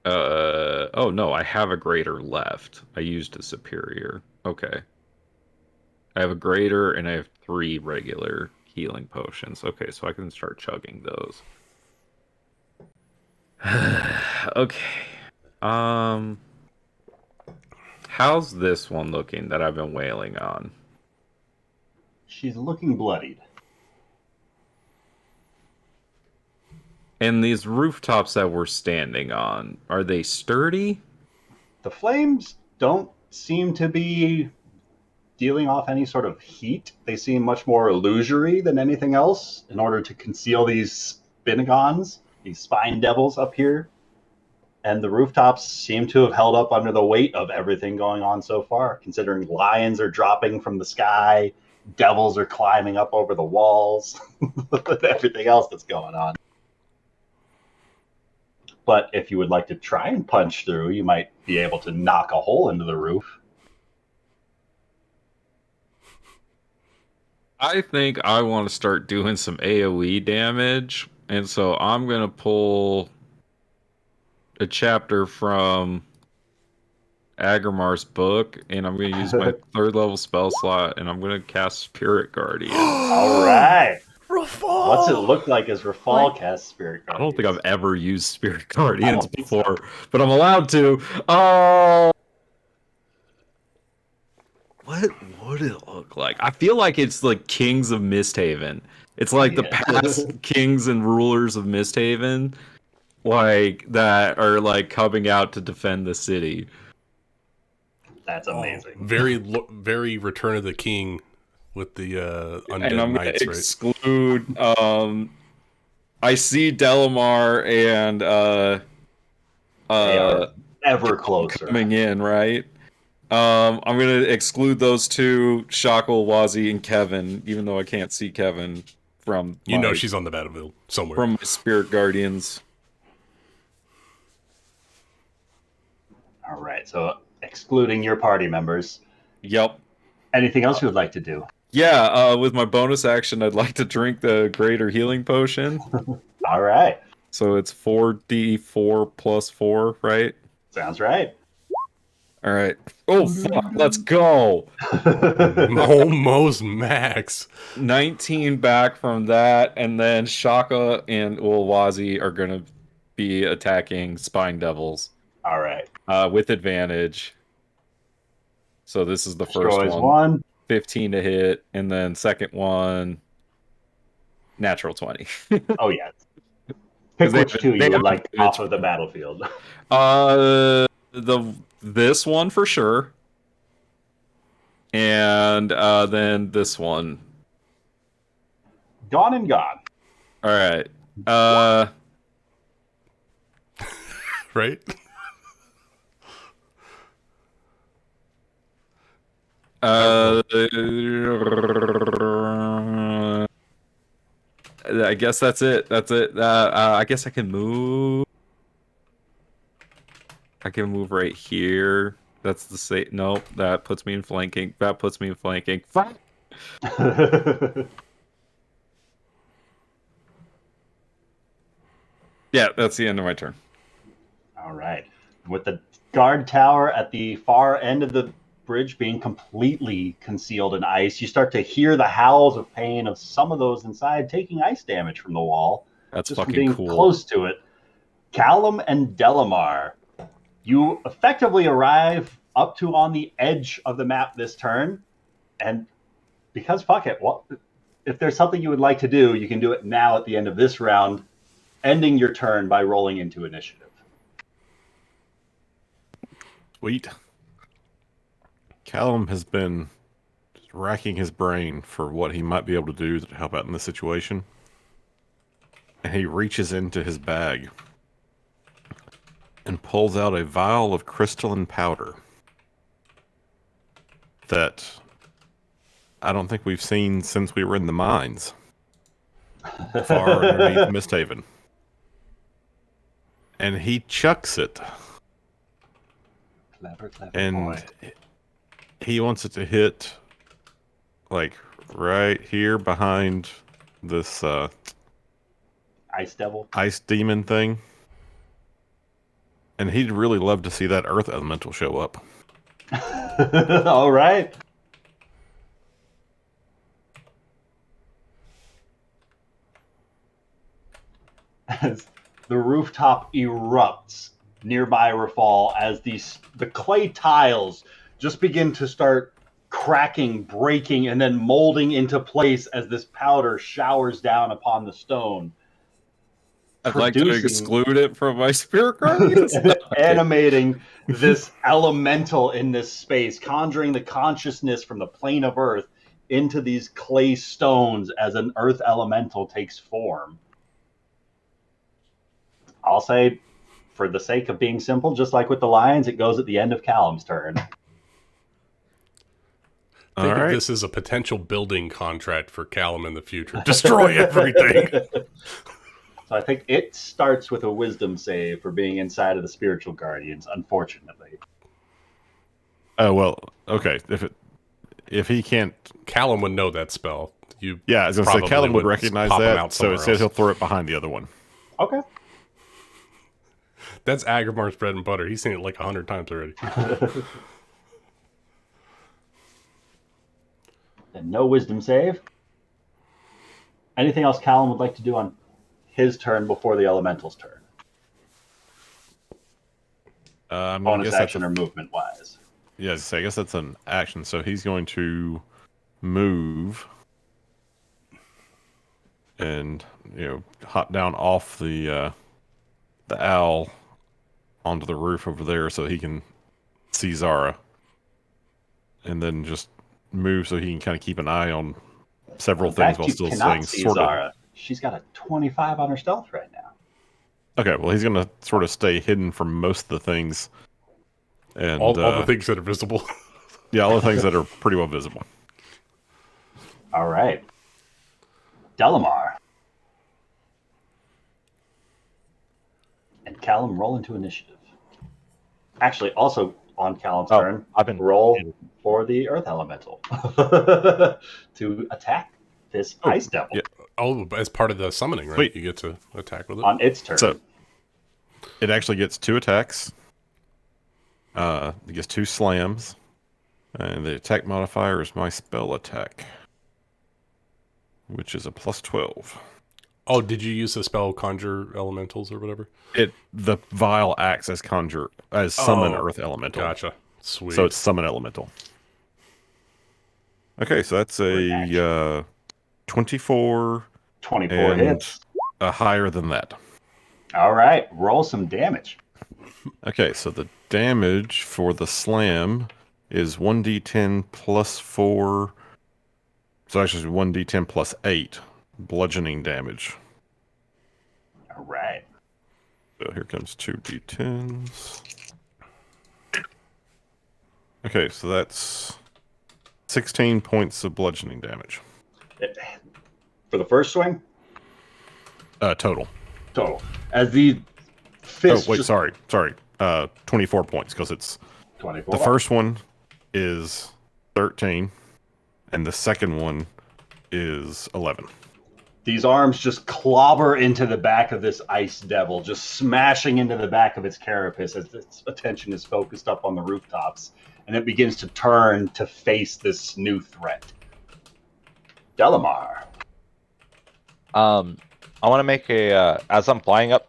oh no, I have a grader left. I used a superior. Okay. I have a grader and I have 3 regular healing potions. Okay, so I can start chugging those. Okay. How's this one looking that I've been wailing on? She's looking bloodied. And these rooftops that we're standing on, are they sturdy? The flames don't seem to be dealing off any sort of heat. They seem much more illusory than anything else in order to conceal these spinagons, these spine devils up here. And the rooftops seem to have held up under the weight of everything going on so far, considering lions are dropping from the sky, devils are climbing up over the walls, everything else that's going on. But if you would like to try and punch through, you might be able to knock a hole into the roof. I think I want to start doing some AoE damage, and so I'm going to pull a chapter from Agrimar's book, and I'm going to use my 3rd level spell slot, and I'm going to cast Spirit Guardian. All right. Rafal! What's it look like as Rafal What? casts Spirit I Guardians? don't think I've ever used Spirit Guardians I don't think so. before, but I'm allowed to. Oh, what would it look like? I feel like it's like Kings of MistHaven. It's like the Yeah. past kings and rulers of MistHaven, like that are like coming out to defend the city. That's amazing. Very Return of the King with the undead And I'm gonna knights, right? exclude. I see Delamar and They are ever closer. coming in, right? I'm gonna exclude those 2, Shackle, Wazi, and Kevin, even though I can't see Kevin from You know she's on the battlefield somewhere. from my Spirit Guardians. All right, so excluding your party members. Yep. Anything else you would like to do? Yeah, with my bonus action, I'd like to drink the greater healing potion. All right. So it's 4d4 plus 4, right? Sounds right. All right. Oh, fuck, let's go. Almost max. 19 back from that, and then Shaka and Ulwazi are going to be attacking Spine Devils All right. with advantage. So this is the first Destroys one. 1. 15 to hit, and then second one, natural 20. Oh, yeah. Pick they which have- 2 they you would have like advantage. off of the battlefield. This one for sure, and then this one. Gone and gone. All right. Right? I guess that's it. That's it. I guess I can move. I can move right here. That's the same. Nope. That puts me in flanking. That puts me in flanking. Fuck. Yeah, that's the end of my turn. All right. With the guard tower at the far end of the bridge being completely concealed in ice, you start to hear the howls of pain of some of those inside taking ice damage from the wall. That's just from fucking being cool. close to it. Callum and Delamar, you effectively arrive up to on the edge of the map this turn, and because fuck it, if there's something you would like to do, you can do it now at the end of this round ending your turn by rolling into initiative. Sweet. Callum has been racking his brain for what he might be able to do to help out in this situation. And he reaches into his bag and pulls out a vial of crystalline powder that I don't think we've seen since we were in the mines. Far underneath MistHaven. And he chucks it. Clever And boy. he wants it to hit, like, right here behind this Ice Devil. ice demon thing. And he'd really love to see that earth elemental show up. All right. As the rooftop erupts, nearby Rafal, as the clay tiles just begin to start cracking, breaking, and then molding into place as this powder showers down upon the stone. I'd like to exclude it from my spirit guardians. Animating this elemental in this space, conjuring the consciousness from the plane of earth into these clay stones as an earth elemental takes form. I'll say, for the sake of being simple, just like with the lions, it goes at the end of Callum's turn. Think of this as a potential building contract for Callum in the future. Destroy everything. So I think it starts with a wisdom save for being inside of the spiritual guardians, unfortunately. Oh, well, okay. If he can't... Callum would know that spell. I was going to say, Callum would recognize that, so it says he'll throw it behind the other one. Okay. That's Agramar's bread and butter. He's seen it like 100 times already. And no wisdom save. Anything else Callum would like to do on his turn before the elemental's turn? Bonus action or movement wise? Yes, I guess that's an action. So he's going to move and hop down off the owl onto the roof over there so he can see Zara, and then just move so he can kind of keep an eye on several things while still staying sort of. Zara. She's got a 25 on her stealth right now. Okay, well, he's going to sort of stay hidden from most of the things. And all the things that are visible. Yeah, all the things that are pretty well visible. All right. Delamar. And Callum, roll into initiative. Actually, also on Callum's turn, roll for the Earth Elemental to attack this Ice Devil. Yeah. Oh, as part of the summoning, right? Wait. You get to attack with it? On its turn. So, it actually gets 2 attacks. It gets 2 slams. And the attack modifier is my spell attack, which is a +12. Oh, did you use the spell Conjure Elementals or whatever? The vial acts as summon Earth Elemental. Gotcha. Sweet. So it's summon elemental. Okay, so that's a 24. 24 hits. Higher than that. All right, roll some damage. Okay, so the damage for the slam is 1d10 plus 4. So actually 1d10 plus 8 bludgeoning damage. All right. So here comes 2d10s. Okay, so that's 16 points of bludgeoning damage. For the first swing? Total. Total. As the fist... Oh, wait, sorry. 24 points, because it's... 24. The first one is 13, and the second one is 11. These arms just clobber into the back of this ice devil, just smashing into the back of its carapace as its attention is focused up on the rooftops, and it begins to turn to face this new threat. Delamar. I want to make as I'm flying up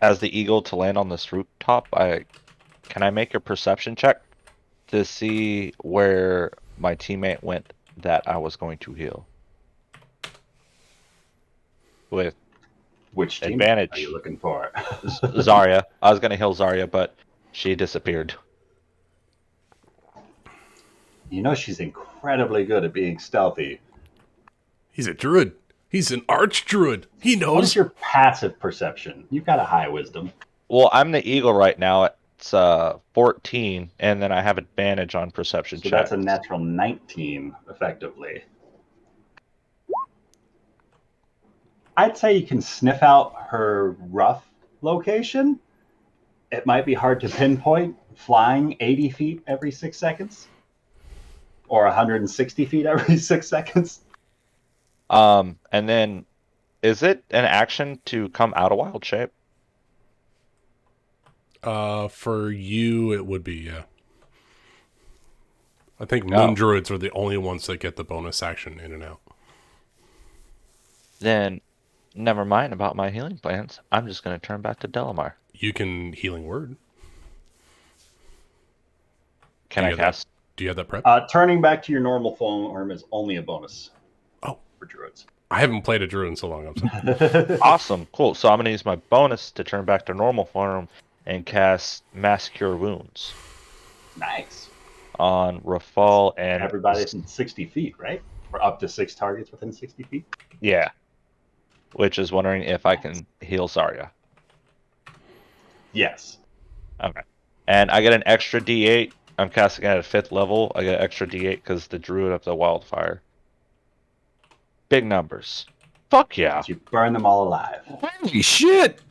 as the eagle to land on this rooftop, can I make a perception check to see where my teammate went that I was going to heal? Which team Advantage. are you looking for? Zarya. I was gonna heal Zarya, but she disappeared. You know she's incredibly good at being stealthy. He's a druid. He's an arch druid. He What knows. is your passive perception? You've got a high wisdom. Well, I'm the eagle right now. It's 14, and then I have advantage on perception So checks. that's a natural 19, effectively. I'd say you can sniff out her rough location. It might be hard to pinpoint flying 80 feet every 6 seconds or 160 feet every 6 seconds. And then, is it an action to come out of wild shape? For you, it would be, yeah. I think Oh. moon druids are the only ones that get the bonus action in and out. Then, never mind about my healing plans. I'm just going to turn back to Delamar. You can healing word. Can Do I you have cast? Do you have that prep? Turning back to your normal form is only a bonus. Oh. For druids. I haven't played a druid in so long. I'm sorry. Awesome, cool. So I'm going to use my bonus to turn back to normal form and cast Mass Cure Wounds Nice. on Rafal and Everybody's in 60 feet, right? Or up to 6 targets within 60 feet. Yeah. Which is wondering if I can heal Zarya. Yes. Okay. And I get an extra D8. I'm casting at a 5th level. I get an extra D8 because the Druid of the Wildfire. Big numbers. Fuck yeah. You burn them all alive. Holy shit!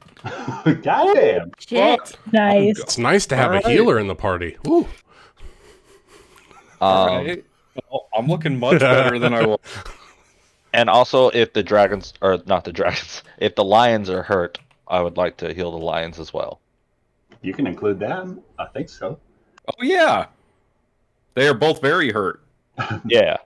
Goddamn. Shit. Nice. It's nice to have Alright. a healer in the party. Ooh. Alright. Well, I'm looking much better than I was. And also, if the dragons, or not the dragons, if the lions are hurt, I would like to heal the lions as well. You can include them. I think so. Oh, yeah. They are both very hurt. Yeah.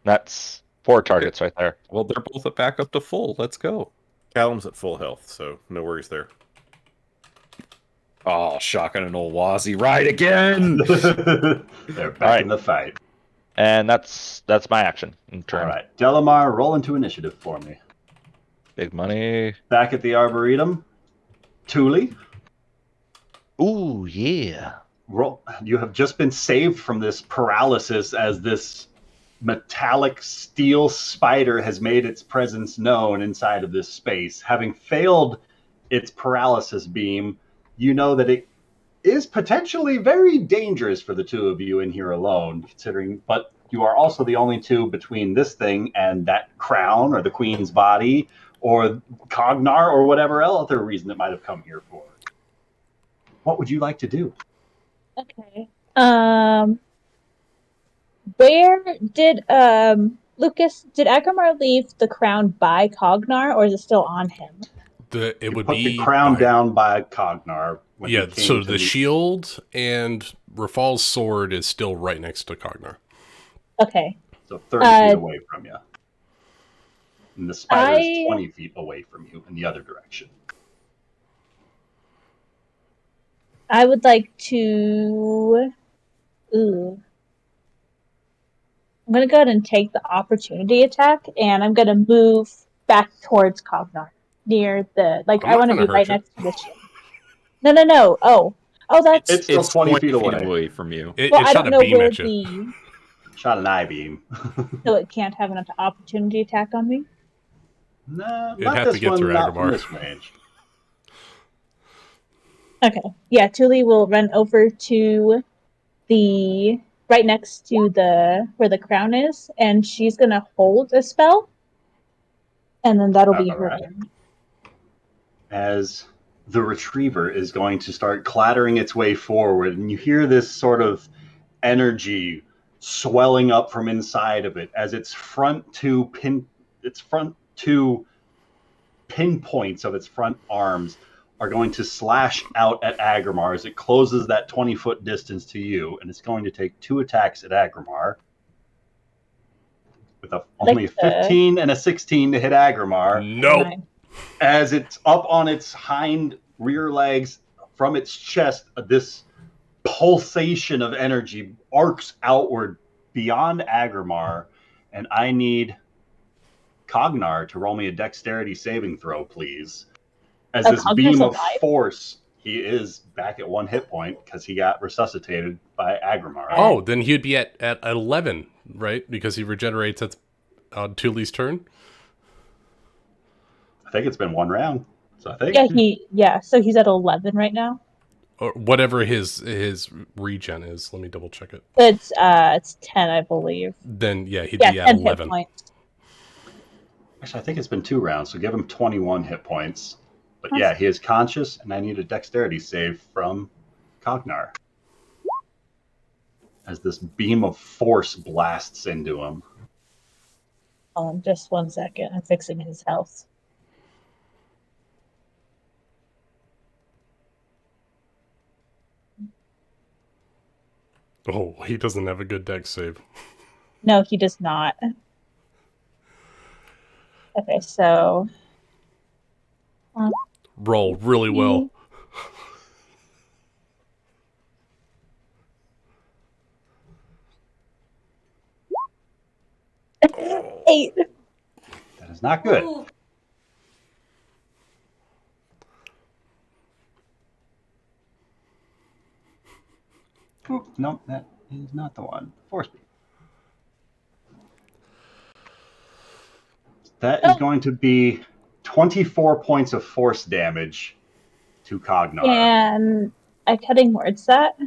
That's 4 targets right there. Well, they're both back up to full. Let's go. Callum's at full health, so no worries there. Oh, shocking an old Wazzy right again! They're back Alright. in the fight. And that's my action. In turn. All right. Delamar, roll into initiative for me. Big money. Back at the Arboretum. Thule, Ooh, yeah. roll. You have just been saved from this paralysis as this metallic steel spider has made its presence known inside of this space. Having failed its paralysis beam, you know that it is potentially very dangerous for the two of you in here alone, considering, but you are also the only two between this thing and that crown or the queen's body or Cognar or whatever other reason it might have come here for. What would you like to do? Okay. Where did Lucas, did Agramar leave the crown by Cognar, or is it still on him? It You would put be the crown by- down by Cognar. When Yeah, he came so to the meet- shield and Rafal's sword is still right next to Cognar. Okay. So 30 feet away from you. And the spider is 20 feet away from you in the other direction. I would like to. Ooh. I'm gonna go ahead and take the opportunity attack, and I'm gonna move back towards Cognar, near the I'm I not want to gonna be right hurt you. next to the shield. No. Oh, that's. It's still 20 feet away. from you. It, Well, it I shot don't a know beam where at you. the. Shot an eye beam. So it can't have an opportunity attack on me. No, It'd not have to this get one, through not from Agrabah. this range. Okay. Yeah, Thule will run over to the right next to the where the crown is, and she's gonna hold a spell, and then that'll be her Alright. turn. As the retriever is going to start clattering its way forward, and you hear this sort of energy swelling up from inside of it as its front two pinpoints of its front arms are going to slash out at Agramar as it closes that 20-foot distance to you, and it's going to take 2 attacks at Agramar with only a 15 and a 16 to hit Agramar. Nope. Fine. As it's up on its hind rear legs from its chest, this pulsation of energy arcs outward beyond Agramar, and I need Cognar to roll me a dexterity saving throw, please. As Oh, this Cognar's beam of alive? force, he is back at 1 hit point because he got resuscitated by Agrimar. Oh, then he'd be at 11, right? Because he regenerates on Tule's turn. I think it's been 1 round. So I think. So he's at 11 right now. Or whatever his regen is. Let me double check it. It's 10, I believe. Then yeah, he'd Yeah, be at 10 hit 11. points. Actually, I think it's been 2 rounds, so give him 21 hit points. But yeah, he is conscious, and I need a dexterity save from Cognar. As this beam of force blasts into him. Just 1 second. I'm fixing his health. Oh, he doesn't have a good dex save. No, he does not. Okay, so Roll really well. eight. That is not good. Oh, no, that is not the one. Force beam. That is going to be 24 points of force damage to Cognar. And I cutting words that?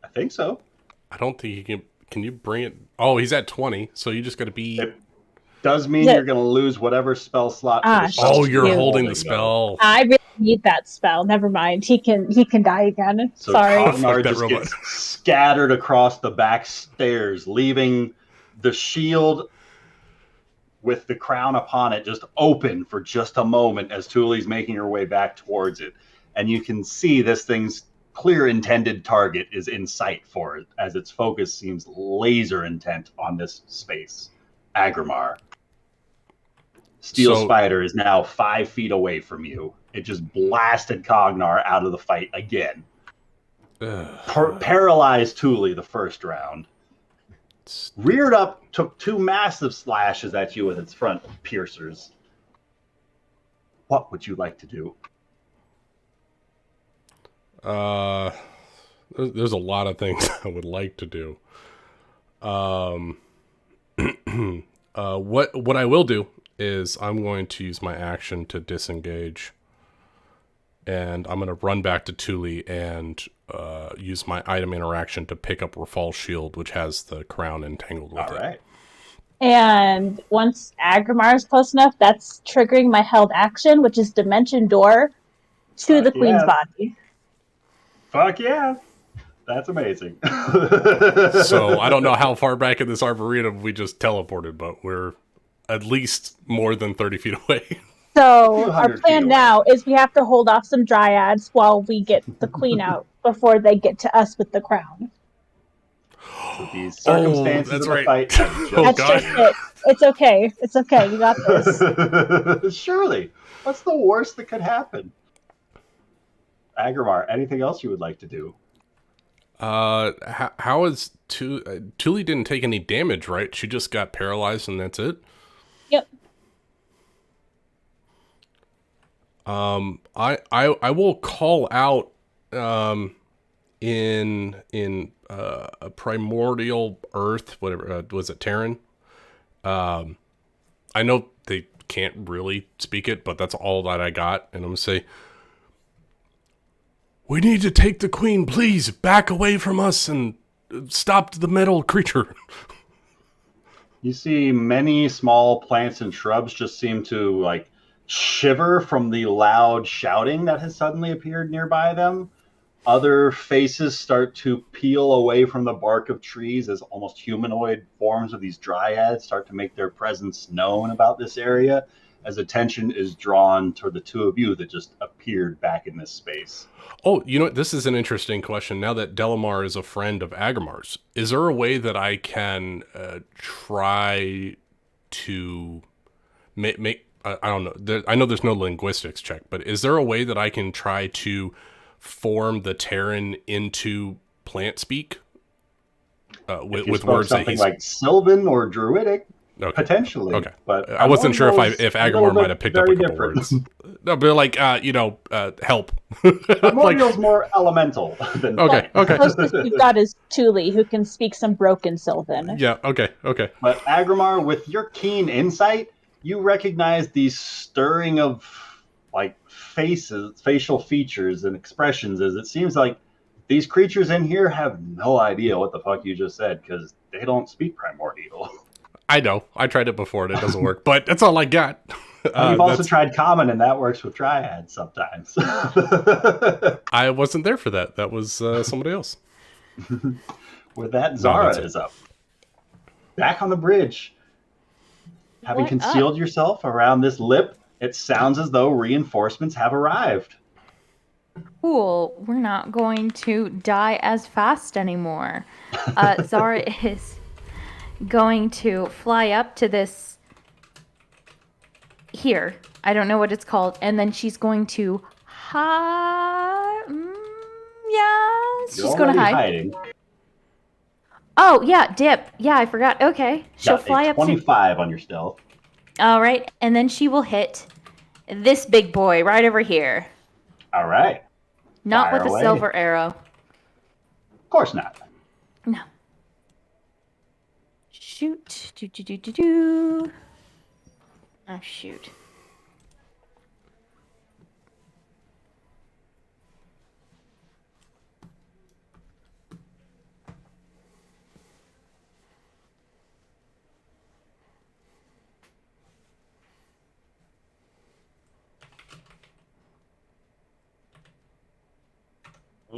I think so. I don't think he can. Can you bring it? Oh, he's at 20, so you just got to be. It does mean you're going to lose whatever spell slot. Oh, you're holding the spell. I really need that spell. Never mind. He can die again. So Sorry. Cognar just gets scattered across the back stairs, leaving the shield with the crown upon it just open for just a moment as Tule's making her way back towards it. And you can see this thing's clear intended target is in sight for it, as its focus seems laser intent on this space. Agrimar. Steel Spider is now 5 feet away from you. It just blasted Cognar out of the fight again. Paralyzed Thule the first round. Reared up, took 2 massive slashes at you with its front piercers. What would you like to do? There's a lot of things I would like to do. What I will do is I'm going to use my action to disengage, and I'm going to run back to Thule and use my item interaction to pick up Rafal's shield, which has the crown entangled with it. All right. And once Agrimar is close enough, that's triggering my held action, which is Dimension Door to the Queen's body. Fuck yeah. That's amazing. So I don't know how far back in this arboretum we just teleported, but we're at least more than 30 feet away. So our plan now is we have to hold off some dryads while we get the queen out before they get to us with the crown. So these circumstances that's of the right. fight. That's just it. It's okay. It's okay. You got this. Surely. What's the worst that could happen? Agrimar, anything else you would like to do? How is Thule didn't take any damage, right? She just got paralyzed and that's it? Yep. I will call out in a primordial earth, whatever was it, Terran? I know they can't really speak it, but that's all that I got, and I'm gonna say, we need to take the queen, please back away from us and stop the metal creature. You see many small plants and shrubs just seem to like shiver from the loud shouting that has suddenly appeared nearby them. Other faces start to peel away from the bark of trees as almost humanoid forms of these dryads start to make their presence known about this area, as attention is drawn toward the two of you that just appeared back in this space. Oh, you know what? This is an interesting question. Now that Delamar is a friend of Agrimar's, is there a way that I can try to make I don't know. I know there's no linguistics check, but is there a way that I can try to form the Terran into plant speak with words that something like Sylvan or Druidic, Okay. Potentially. Okay. But I wasn't sure if Primordial's a Agamor little might bit have picked up a very couple different. words. No, but like, help. Primordial's more elemental than Okay, fire. okay. Closest we've got is Thule, who can speak some broken Sylvan. Yeah, okay. But Agrimar, with your keen insight, you recognize the stirring of like facial features and expressions, as it seems like these creatures in here have no idea what the fuck you just said because they don't speak primordial. I know. I tried it before and it doesn't work, but that's all I got. You've also tried common, and that works with triads sometimes. I wasn't there for that. That was somebody else. With that, Zara that's it. is up. Back on the bridge. Having What concealed yourself around this lip, it sounds as though reinforcements have arrived. Cool. We're not going to die as fast anymore. Zara is going to fly up to this here. I don't know what it's called. And then she's going to hide. She's going to hide. Hiding. Oh, yeah, dip. Yeah, I forgot. Okay. She'll Got fly a up to... 25 on your stealth. All right. And then she will hit this big boy right over here. All right. Not Fire with a away. silver arrow. Of course not. No. Shoot. Do. Oh, shoot.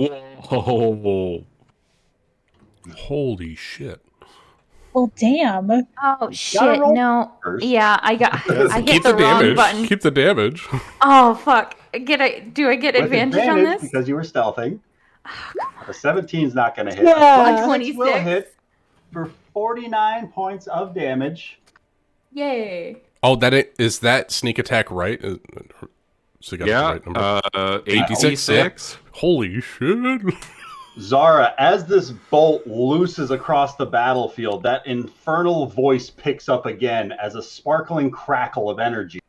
Whoa. Holy shit. Well, damn. Oh, gotta shit. roll no. first. Yeah, I hit Keep the the wrong damage. button. Keep the damage. Oh, fuck. Do I get With advantage on this? because you were stealthing. A 17's not going to hit. Yeah. A 26 will 26. hit for 49 points of damage. Yay. Oh, is that sneak attack right? So you got the Yeah, right number. 86. Holy shit. Zara, as this bolt looses across the battlefield, that infernal voice picks up again as a sparkling crackle of energy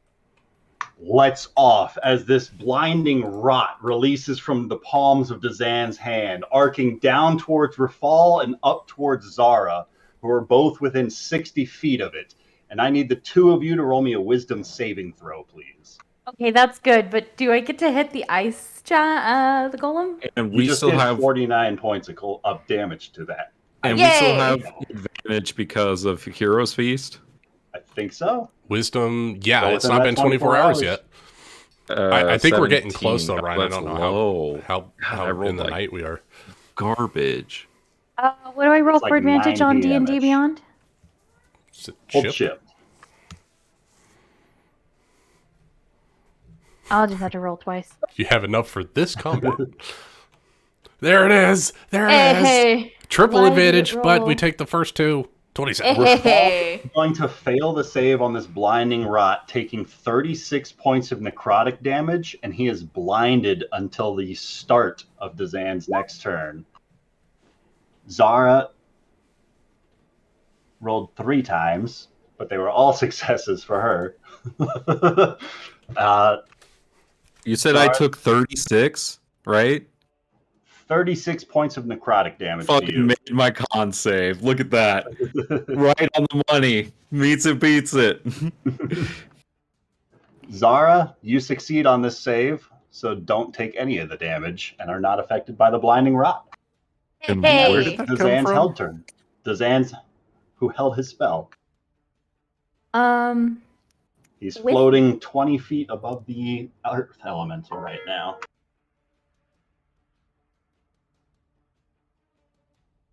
lets off as this blinding rot releases from the palms of Dazan's hand, arcing down towards Rafal and up towards Zara, who are both within 60 feet of it. And I need the two of you to roll me a wisdom saving throw, please. Okay, that's good, but do I get to hit the the golem? And You we just still did have 49 points of damage to that. and we still Yay! have advantage because of Hero's Feast. I think so. Wisdom. Yeah, Well, it's within not that been 24 24 hours hours. yet. I think we're getting 17. close though, Ryan. I That's don't know low. how God, I in rolled the like night we are. garbage. What do I roll It's for like advantage 9 on D&D damage. Beyond? Is it Hold chip? chip. I'll just have to roll twice. You have enough for this combat. There it is. There it is. Hey, Triple why did it advantage, but we roll? take the first two. 27. hey. Going to fail the save on this blinding rot, taking 36 points of necrotic damage, and he is blinded until the start of Dazan's next turn. Zara rolled 3 times, but they were all successes for her. You said I took 36, right? 36 points of necrotic damage to Fucking you. made my con save. Look at that. Right on the money. Meets it, beats it. Zara, you succeed on this save, so don't take any of the damage and are not affected by the blinding rot. And Hey. where did that come Dazan's from? held turn. Dazan's who held his spell. He's With- floating 20 feet above the earth elemental right now.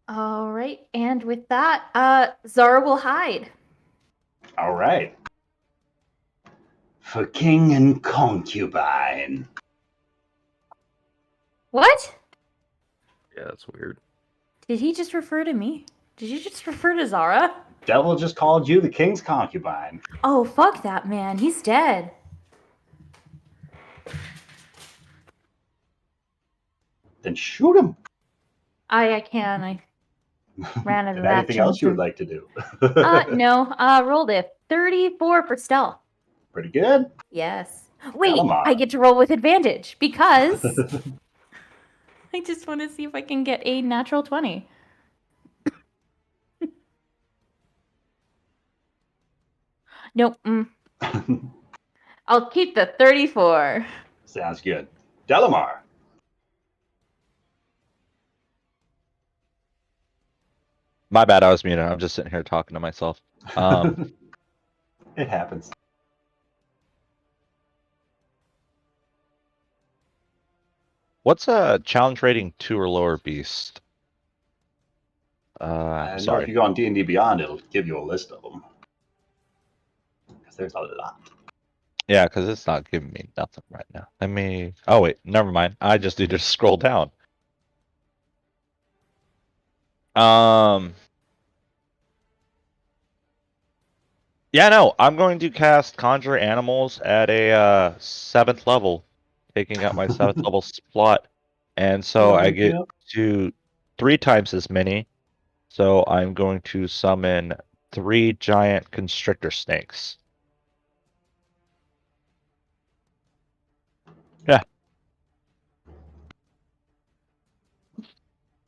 All right, and with that, Zara will hide. All right. For king and concubine. What? Yeah, that's weird. Did he just refer to me? Did you just refer to Zara? Devil just called you the king's concubine. Oh, fuck that man. He's dead. Then shoot him. I can. Ran out of And that anything else you would Johnson. like to do? No. Rolled a 34 for stealth. Pretty good. Yes. Wait, Calamar. I get to roll with advantage because I just want to see if I can get a natural 20. Nope. I'll keep the 34. Sounds good. Delamar. My bad, I was muted. I'm just sitting here talking to myself. It happens. What's a challenge rating 2 or lower beast? I know if Sorry. you go on D&D Beyond, it'll give you a list of them. Because there's a lot. Yeah, because it's not giving me nothing right now. Let me. Oh wait, never mind. I just need to scroll down. Yeah, no, I'm going to cast Conjure Animals at a 7th level, taking up my 7th level slot, and so I get to 3 times as many. So I'm going to summon 3 giant constrictor snakes. Yeah.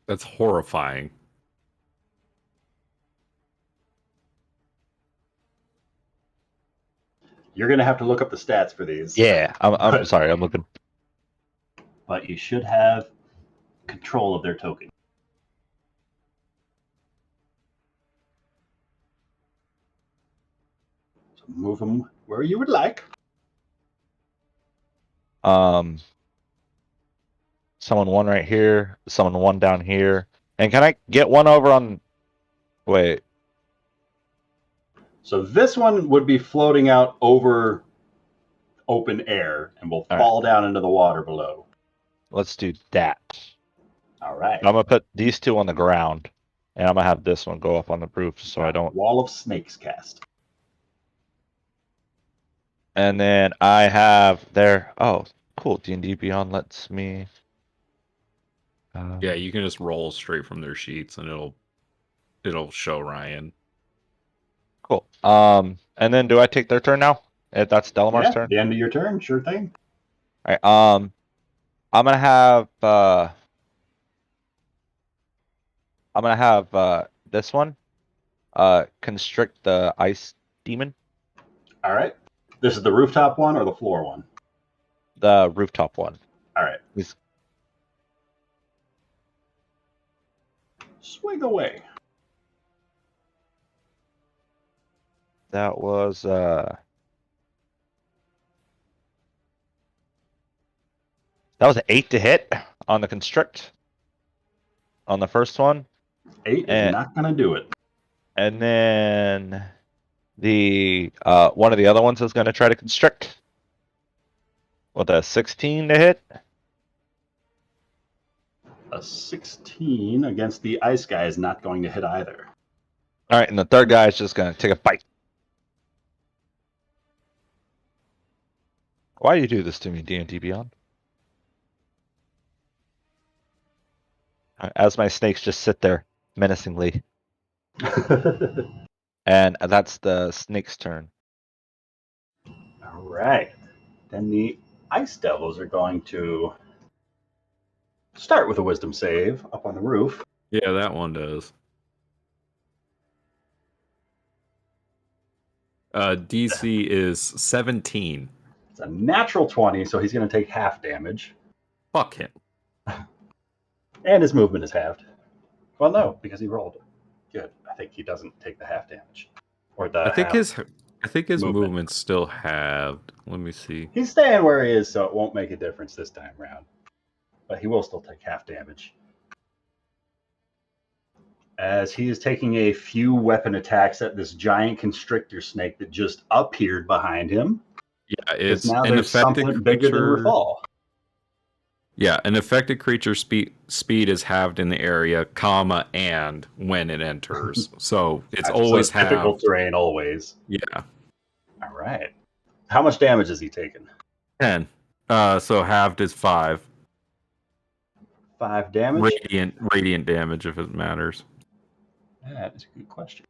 That's horrifying. You're going to have to look up the stats for these. Yeah, I'm sorry, I'm looking. But you should have control of their token. So move them where you would like. Someone 1 right here, someone 1 down here. And can I get 1 over on... Wait. So this one would be floating out over open air and will fall down into the water below. Let's do that. All right. I'm going to put these 2 on the ground. And I'm going to have this one go up on the roof so I don't... Wall of Snakes cast. And then I have there... Oh, cool. D&D Beyond lets me... Yeah, you can just roll straight from their sheets and it'll show Ryan. Cool. And then do I take their turn now? If that's Delamar's turn? The end of your turn, sure thing. All right. I'm gonna have this one constrict the ice demon. All right. This is the rooftop one or the floor one? The rooftop one. All right. Swing away. That was an 8 to hit on the constrict on the first one. 8 is not gonna do it. And then the one of the other ones is gonna try to constrict with a 16 to hit. A 16 against the ice guy is not going to hit either. All right, and the third guy is just gonna take a bite. Why do you do this to me, D&D Beyond? As my snakes just sit there menacingly. And that's the snake's turn. All right. Then the ice devils are going to start with a wisdom save up on the roof. Yeah, that one does. DC is 17. It's a natural 20, so he's going to take half damage. Fuck him. And his movement is halved. Well, no, because he rolled. Good. I think he doesn't take the half damage. Or the I think his movement. movement's still halved. Let me see. He's staying where he is, so it won't make a difference this time round. But he will still take half damage. As he is taking a few weapon attacks at this giant constrictor snake that just appeared behind him. Yeah, it's now an there's affected something bigger than creature. Rafal. Yeah, an affected creature's speed is halved in the area, comma, and when it enters. So it's always so it's difficult halved. terrain always. Yeah. All right. How much damage is he taking? 10. So halved is 5. 5 damage. Radiant damage if it matters. That is a good question.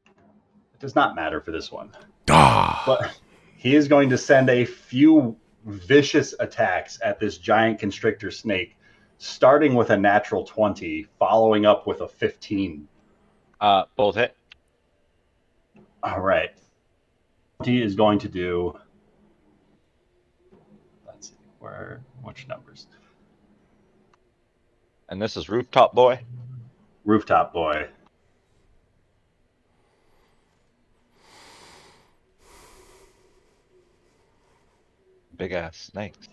It does not matter for this one. But he is going to send a few vicious attacks at this giant constrictor snake, starting with a natural 20, following up with a 15. Both hit. All right. 20 is going to do... Let's see, which numbers? And this is Rooftop Boy. Rooftop Boy. Big ass snakes.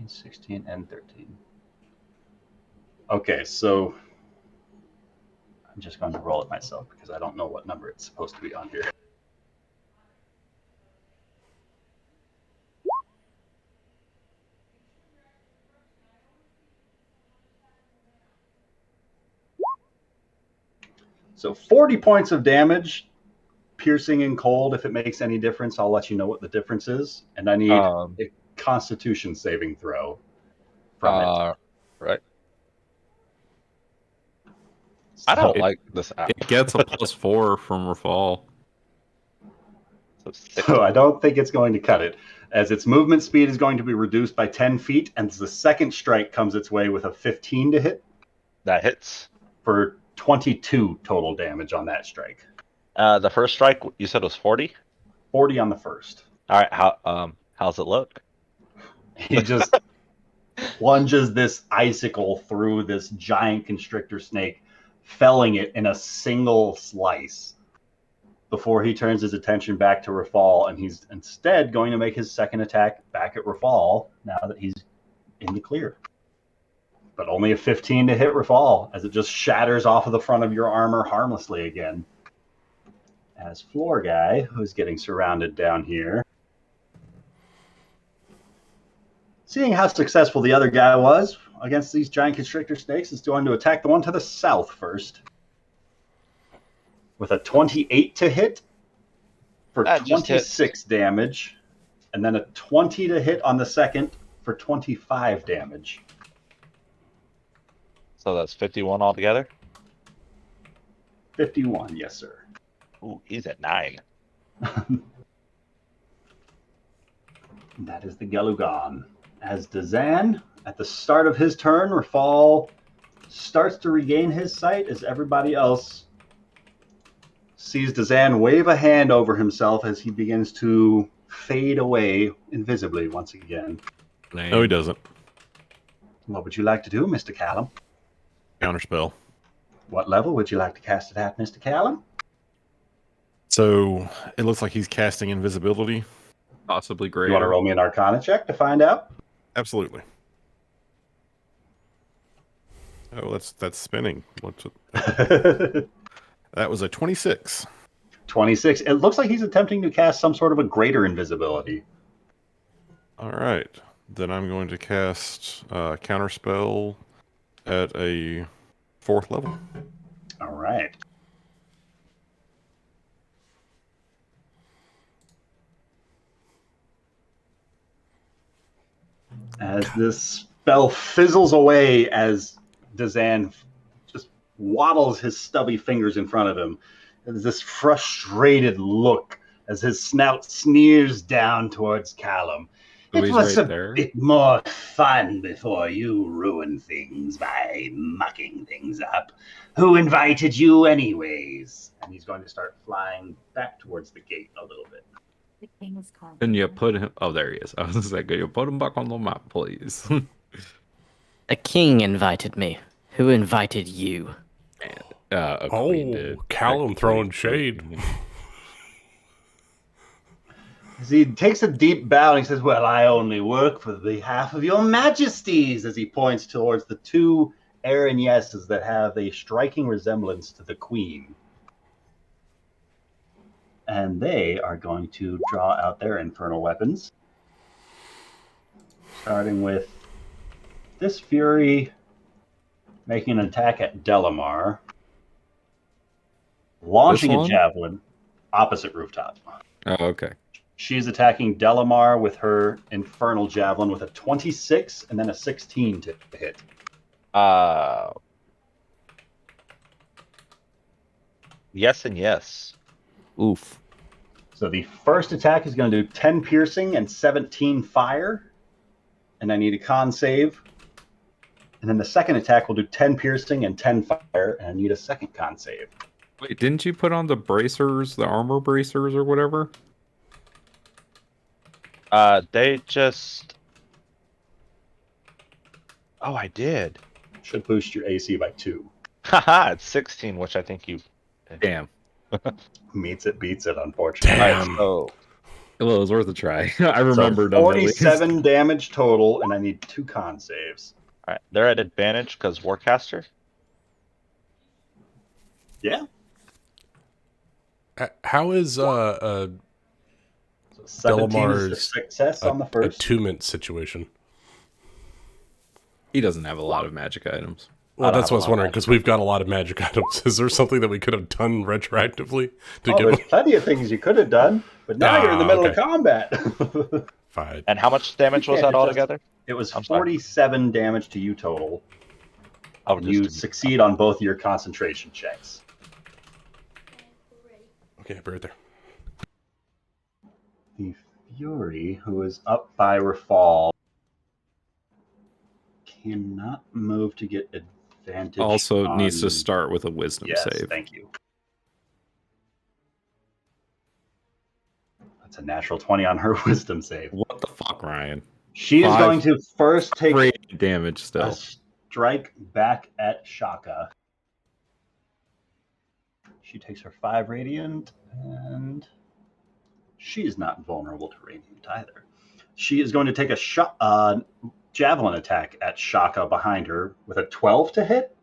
16 and 13. Okay, so I'm just going to roll it myself because I don't know what number it's supposed to be on here. So 40 points of damage, piercing and cold. If it makes any difference, I'll let you know what the difference is. And I need a Constitution saving throw from it. Right. So I don't like this app. It gets a +4 from Rafal. So I don't think it's going to cut it, as its movement speed is going to be reduced by 10 feet, and the second strike comes its way with a 15 to hit. That hits. For 22 total damage on that strike. The first strike you said was 40? 40 on the first. All right, how's it look? He just plunges this icicle through this giant constrictor snake, felling it in a single slice before he turns his attention back to Rafal, and he's instead going to make his second attack back at Rafal now that he's in the clear. But only a 15 to hit Rafal, as it just shatters off of the front of your armor harmlessly again. As Floor Guy, who's getting surrounded down here, seeing how successful the other guy was against these giant constrictor snakes, is going to attack the one to the south first. With a 28 to hit for 26 damage. And then a 20 to hit on the second for 25 damage. So that's 51 altogether? 51, yes, sir. Ooh, he's at 9. That is the Gelugon. As Dazan, at the start of his turn, Rafal starts to regain his sight as everybody else sees Dazan wave a hand over himself as he begins to fade away invisibly once again. No, he doesn't. What would you like to do, Mr. Callum? Counterspell. What level would you like to cast it at, Mr. Callum? So it looks like he's casting invisibility. Possibly greater. You want to roll me an Arcana check to find out? Absolutely. Oh, that's spinning. What's it? That was a 26. 26. It looks like he's attempting to cast some sort of a greater invisibility. All right. Then I'm going to cast Counterspell at a 4th level. All right. As this spell fizzles away as Dazan just waddles his stubby fingers in front of him. There's this frustrated look as his snout sneers down towards Callum. It was a bit more fun before you ruined things by mucking things up. Who invited you anyways? And he's going to start flying back towards the gate a little bit. The king's calling. Can you put him? Oh, there he is. I was just like, can you put him back on the map, please? The king invited me. Who invited you? A queen did. Callum throwing shade. As he takes a deep bow and he says, well, I only work for the behalf of your majesties, as he points towards the two Aranesses that have a striking resemblance to the queen. And they are going to draw out their infernal weapons. Starting with this Fury making an attack at Delamar. Launching a javelin opposite Rooftop. Oh, okay. She's attacking Delamar with her infernal javelin with a 26 and then a 16 to hit. Yes and yes. Oof. So the first attack is going to do 10 piercing and 17 fire. And I need a con save. And then the second attack will do 10 piercing and 10 fire. And I need a second con save. Wait, didn't you put on the bracers, the armor bracers or whatever? They just. Oh, I did. Should boost your AC by 2. Haha, it's 16, which I think you. Damn. Meets it, beats it, unfortunately. Damn. Alright, so Well, it was worth a try. I remembered So them at least. 47 damage total, and I need 2 con saves. alright, they're at advantage because Warcaster. Yeah. How is So 17 is Delamar's the success on the first. attunement situation? He doesn't have a lot of magic items. Well, don't that's have what I a was lot of wondering, magic because we've got a lot of magic items. Is there something that we could have done retroactively to Oh, give there's him? plenty of things you could have done, but now you're in the middle of Okay. combat. Fine. And how much damage was can't that adjust- altogether? It was I'm sorry. 47 damage to you total. Oh, You just succeed on both your concentration checks. Okay, I'll be right there. The Fury, who is up by Rafal, cannot move to get advantage. Also on... needs to start with a wisdom Yes, save. thank you. That's a natural 20 on her wisdom save. What the fuck, Ryan? She is 5 going to first take Great damage a still. strike back at Shaka. She takes her 5 radiant, and she is not vulnerable to radiant either. She is going to take a javelin attack at Shaka behind her with a 12 to hit.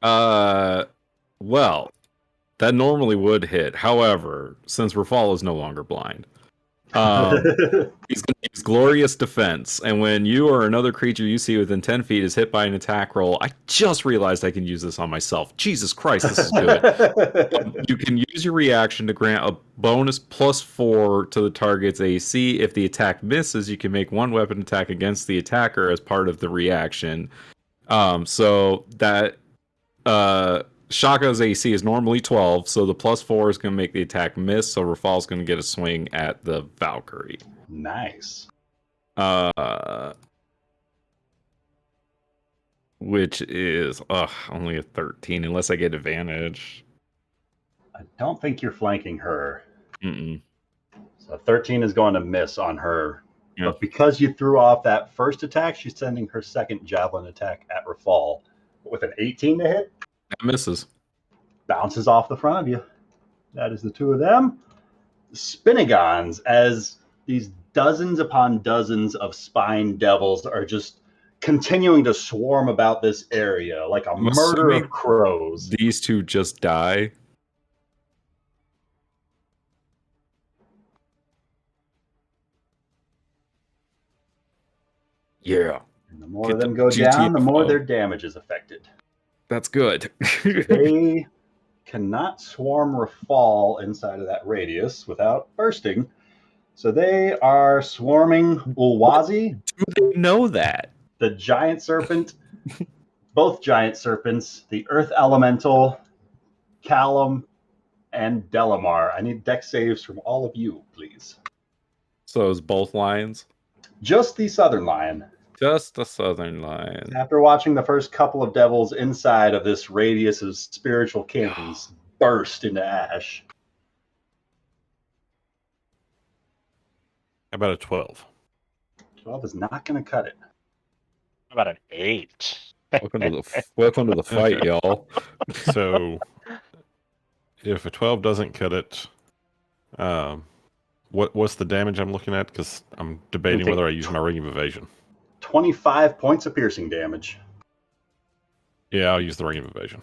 Well, that normally would hit. However, since Rafal is no longer blind, he's going to use Glorious Defense. And when you or another creature you see within 10 feet is hit by an attack roll, I just realized I can use this on myself. Jesus Christ, this is good. You can use your reaction to grant a bonus +4 to the target's AC. If the attack misses, you can make one weapon attack against the attacker as part of the reaction. So that Shaka's AC is normally 12, so the +4 is going to make the attack miss, so Rafal's going to get a swing at the Valkyrie. Nice. Which is only a 13, unless I get advantage. I don't think you're flanking her. Mm-mm. So 13 is going to miss on her. Yeah. But because you threw off that first attack, she's sending her second javelin attack at Rafal. With an 18 to hit, That misses. bounces off the front of you. That is the 2 of them. Spinnigons, as these dozens upon dozens of spine devils are just continuing to swarm about this area like a I'm murder assuming of crows. These two just die. Yeah, And the more Get of them the go down, the more GTFO. their damage is affected. that's good. They cannot swarm Rafal inside of that radius without bursting. So they are swarming Ulwazi, Do they know that? the giant serpent, both giant serpents, the earth elemental, Callum, and Delamar. I need deck saves from all of you, please. So it's both lions? Just the southern lion. Just the southern lion. After watching the first couple of devils inside of this radius of spiritual kings burst into ash. How about a 12? 12 is not going to cut it. How about an 8? Welcome to the fight, y'all. So, if a 12 doesn't cut it, what's the damage I'm looking at? Because I'm debating take whether I use my ring of evasion. 25 points of piercing damage. Yeah, I'll use the ring of evasion.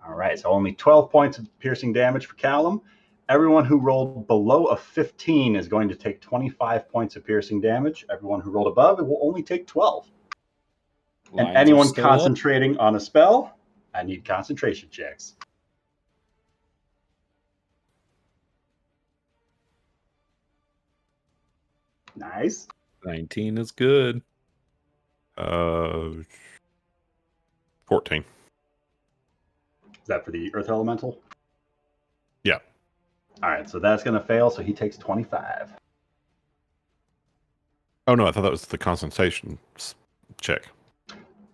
All right, so only 12 points of piercing damage for Callum. Everyone who rolled below a 15 is going to take 25 points of piercing damage. Everyone who rolled above it will only take 12. Lions And are anyone still up. concentrating on a spell, I need concentration checks. Nice. 19 is good. 14. that for the Earth Elemental? Yeah. All right, so that's going to fail, so he takes 25. Oh no, I thought that was the concentration check.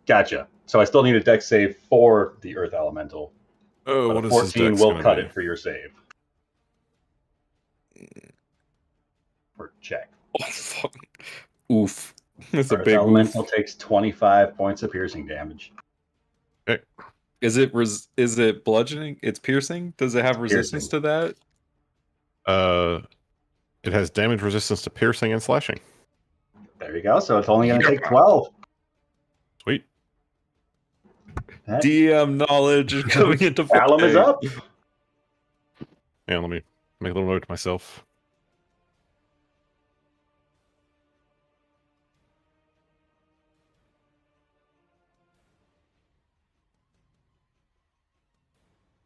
Gotcha. So I still need a dex save for the Earth Elemental. Oh, But what a is his 14 dex will gonna cut be? it for your save. Or check. Oh, fuck. Oof. That's a Earth big Elemental oof. takes 25 points of piercing damage. Okay. Is it bludgeoning? It's piercing? Does it have resistance Piercing. to that? It has damage resistance to piercing and slashing. There you go. So it's only going to take 12. Sweet. That- DM knowledge is coming into play. Callum is up. Yeah, let me make a little note to myself.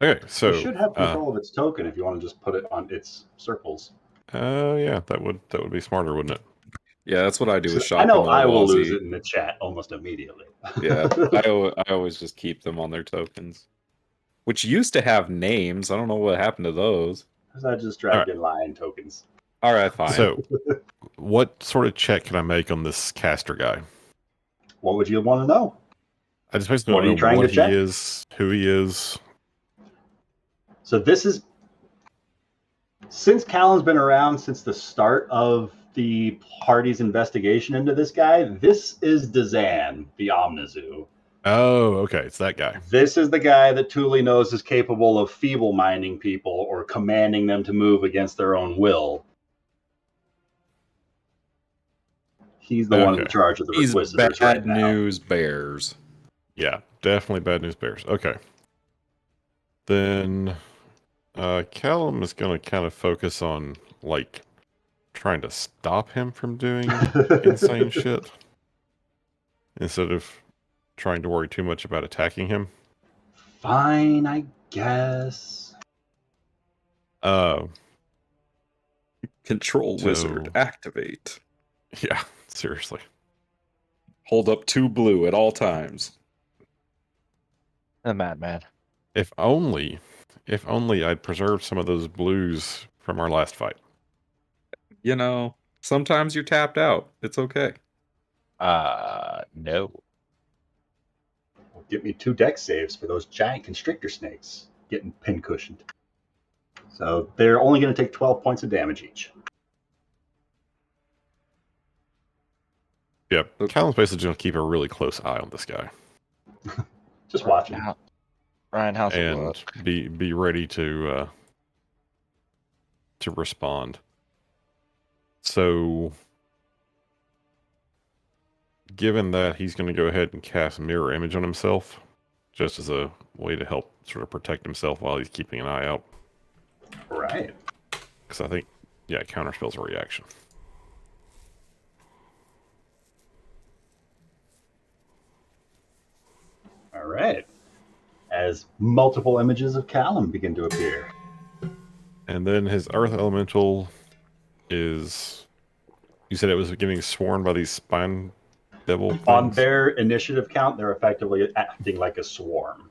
Okay, so You should have control of its token if you want to just put it on its circles. yeah, that would be smarter, wouldn't it? Yeah, that's what I do with I shop know and I will lose Wazzy. it in the chat almost immediately. Yeah, I always just keep them on their tokens, which used to have names. I don't know what happened to those. Because I just dragged in lion tokens. All right, fine. So, what sort of check can I make on this caster guy? What would you want to know? I just basically What want are you to know trying what to check? he is, who he is. So this is since Callum's been around since the start of the party's investigation into this guy. This is Dazan, the Omnizoo. Oh, okay, it's that guy. This is the guy that Thule knows is capable of feeble-minding people or commanding them to move against their own will. He's the one in Okay. charge of the He's Requisitors bad right now. news bears. Yeah, definitely bad news bears. Okay. Then Callum is going to kind of focus on, like, trying to stop him from doing insane shit instead of trying to worry too much about attacking him. Fine, I guess. Control So- wizard activate. Yeah, seriously. Hold up 2 blue at all times. A madman. If only I'd preserved some of those blues from our last fight. You know, sometimes you're tapped out. It's okay. No. Get me 2 dex saves for those giant constrictor snakes getting pin cushioned. So they're only going to take 12 points of damage each. Yeah, Callum's basically going to keep a really close eye on this guy Just watching. Ryan, how's it and look? be ready to respond. So, given that, he's going to go ahead and cast Mirror Image on himself, just as a way to help sort of protect himself while he's keeping an eye out. Right. Because I think, yeah, counterspell's a reaction. All right. As multiple images of Callum begin to appear. And then his Earth Elemental is... You said it was getting sworn by these spine devil things? On their initiative count, they're effectively acting like a swarm.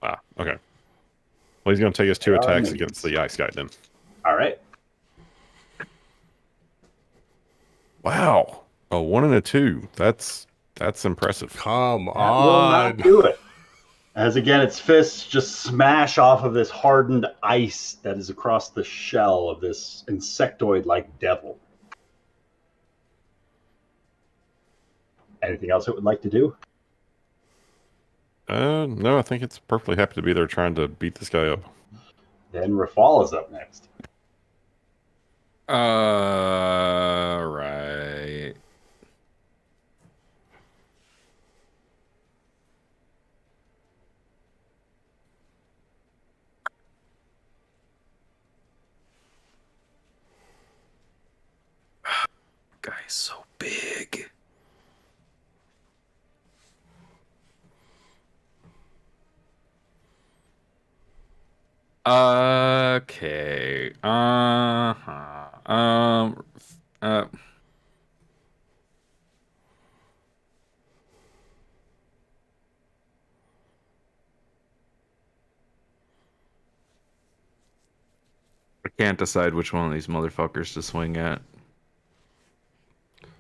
Ah, okay. Well, he's going to take his 2 They are attacks minions. against the ice guy then. All right. Wow. A 1 and a 2. That's impressive. Come That will not on. do it. As again, its fists just smash off of this hardened ice that is across the shell of this insectoid-like devil. Anything else it would like to do? No, I think it's perfectly happy to be there trying to beat this guy up. Then Rafal is up next. Right. Guy's so big. Okay. Uh. can't decide which one of these motherfuckers to swing at.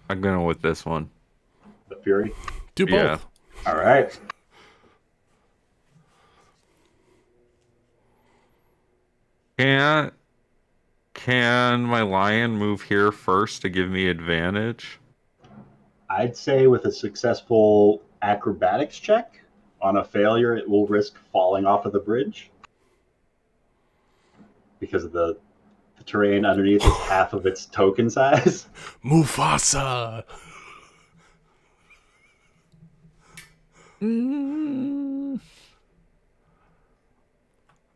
I'm going with this one. The Fury. Do both. Yeah. All right. Can my lion move here first to give me advantage? I'd say with a successful acrobatics check, on a failure, it will risk falling off of the bridge because of the terrain underneath is half of its token size. Mufasa.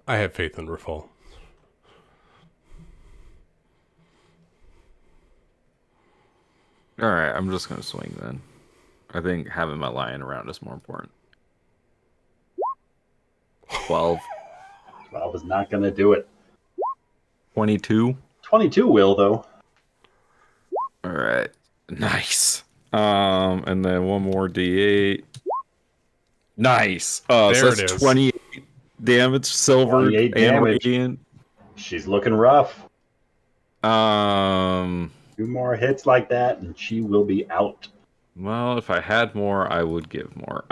I have faith in Rafal. All right, I'm just going to swing then. I think having my lion around is more important. 12. 12 is not going to do it. 22. 22 will, though. All right. Nice. And then one more D8. Nice. There so it that's is. 28 damage, silver 28 and damage. radiant. She's looking rough. 2 more hits like that, and she will be out. Well, if I had more, I would give more.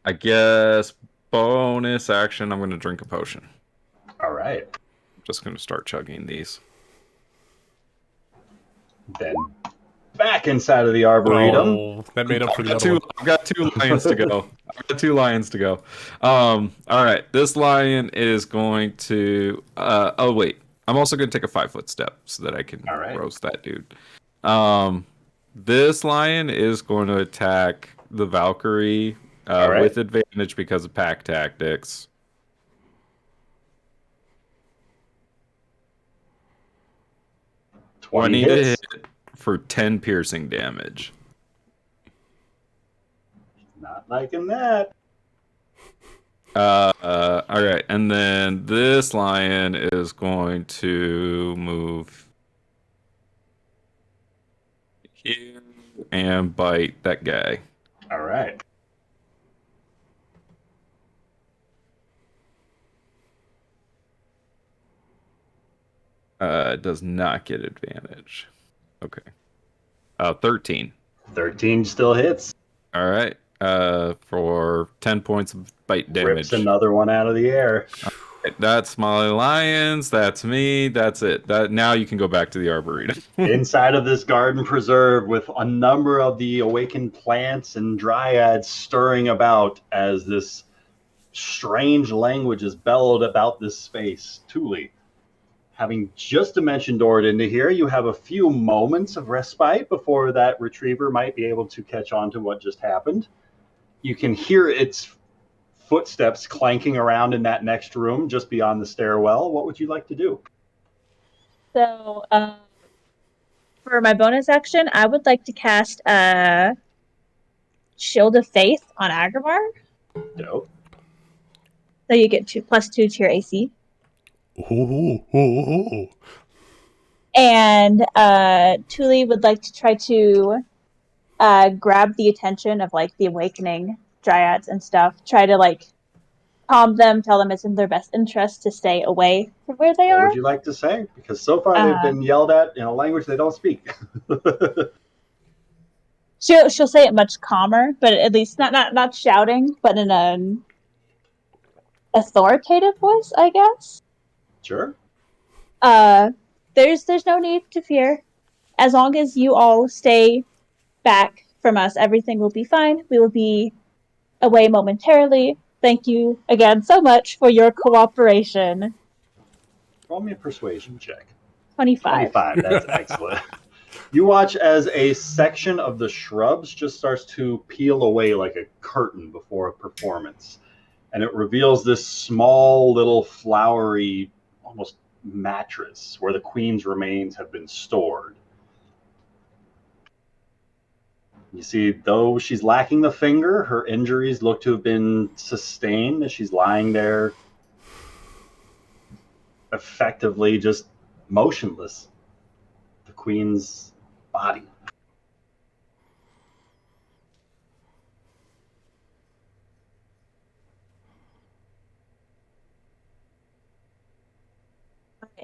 I guess bonus action, I'm going to drink a potion. All right. Just going to start chugging these. Then back inside of the Arboretum. Oh, that made up for the other one. I've got 2 lions to go. I've got 2 lions to go. All right. This lion is going to... oh, wait. I'm also going to take a 5-foot step so that I can roast that dude. This lion is going to attack the Valkyrie with advantage because of pack tactics. 20 to hit for 10 piercing damage. Not liking that. All right, and then this lion is going to move here and bite that guy. All right. Does not get advantage. Okay. 13. 13 still hits. All right. For 10 points of bite damage. Rips another one out of the air. That's my lions. That's me. That's it. Now you can go back to the Arboretum. Inside of this garden preserve with a number of the awakened plants and dryads stirring about as this strange language is bellowed about this space. Thule, having just dimension doored into here, you have a few moments of respite before that retriever might be able to catch on to what just happened. You can hear its footsteps clanking around in that next room just beyond the stairwell. What would you like to do? So, for my bonus action, I would like to cast Shield of Faith on Agramar. Dope. So you get +2 to your AC. Ooh. And Thule would like to try to grab the attention of like the awakening dryads and stuff. Try to like calm them, tell them it's in their best interest to stay away from where they What are. would you like to say? Because so far they've been yelled at in a language they don't speak. She'll say it much calmer, but at least not shouting, but in an authoritative voice, I guess. Sure. There's no need to fear. As long as you all stay back from us, everything will be fine. We will be away momentarily. Thank you again so much for your cooperation. Roll me a persuasion check. 25. 25, that's excellent. You watch as a section of the shrubs just starts to peel away like a curtain before a performance. And it reveals this small little flowery, almost mattress where the queen's remains have been stored. You see, though she's lacking the finger, her injuries look to have been sustained as she's lying there, effectively just motionless. The queen's body.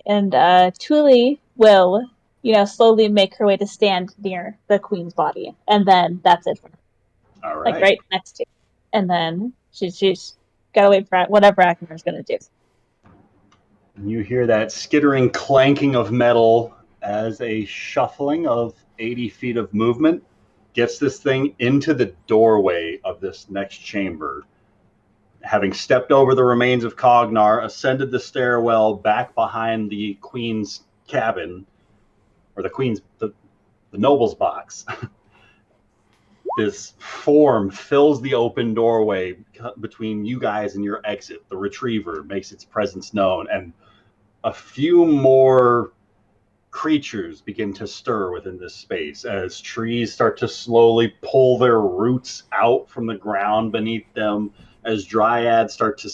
And Thule will, slowly make her way to stand near the queen's body, and then that's it for her. All right. Like right next to it. And then she's gotta wait for whatever Agmar's gonna do. And you hear that skittering clanking of metal as a shuffling of 80 feet of movement gets this thing into the doorway of this next chamber. Having stepped over the remains of Cognar, ascended the stairwell back behind the queen's cabin, or the noble's box. This form fills the open doorway between you guys and your exit. The retriever makes its presence known, and a few more creatures begin to stir within this space as trees start to slowly pull their roots out from the ground beneath them, as dryads start to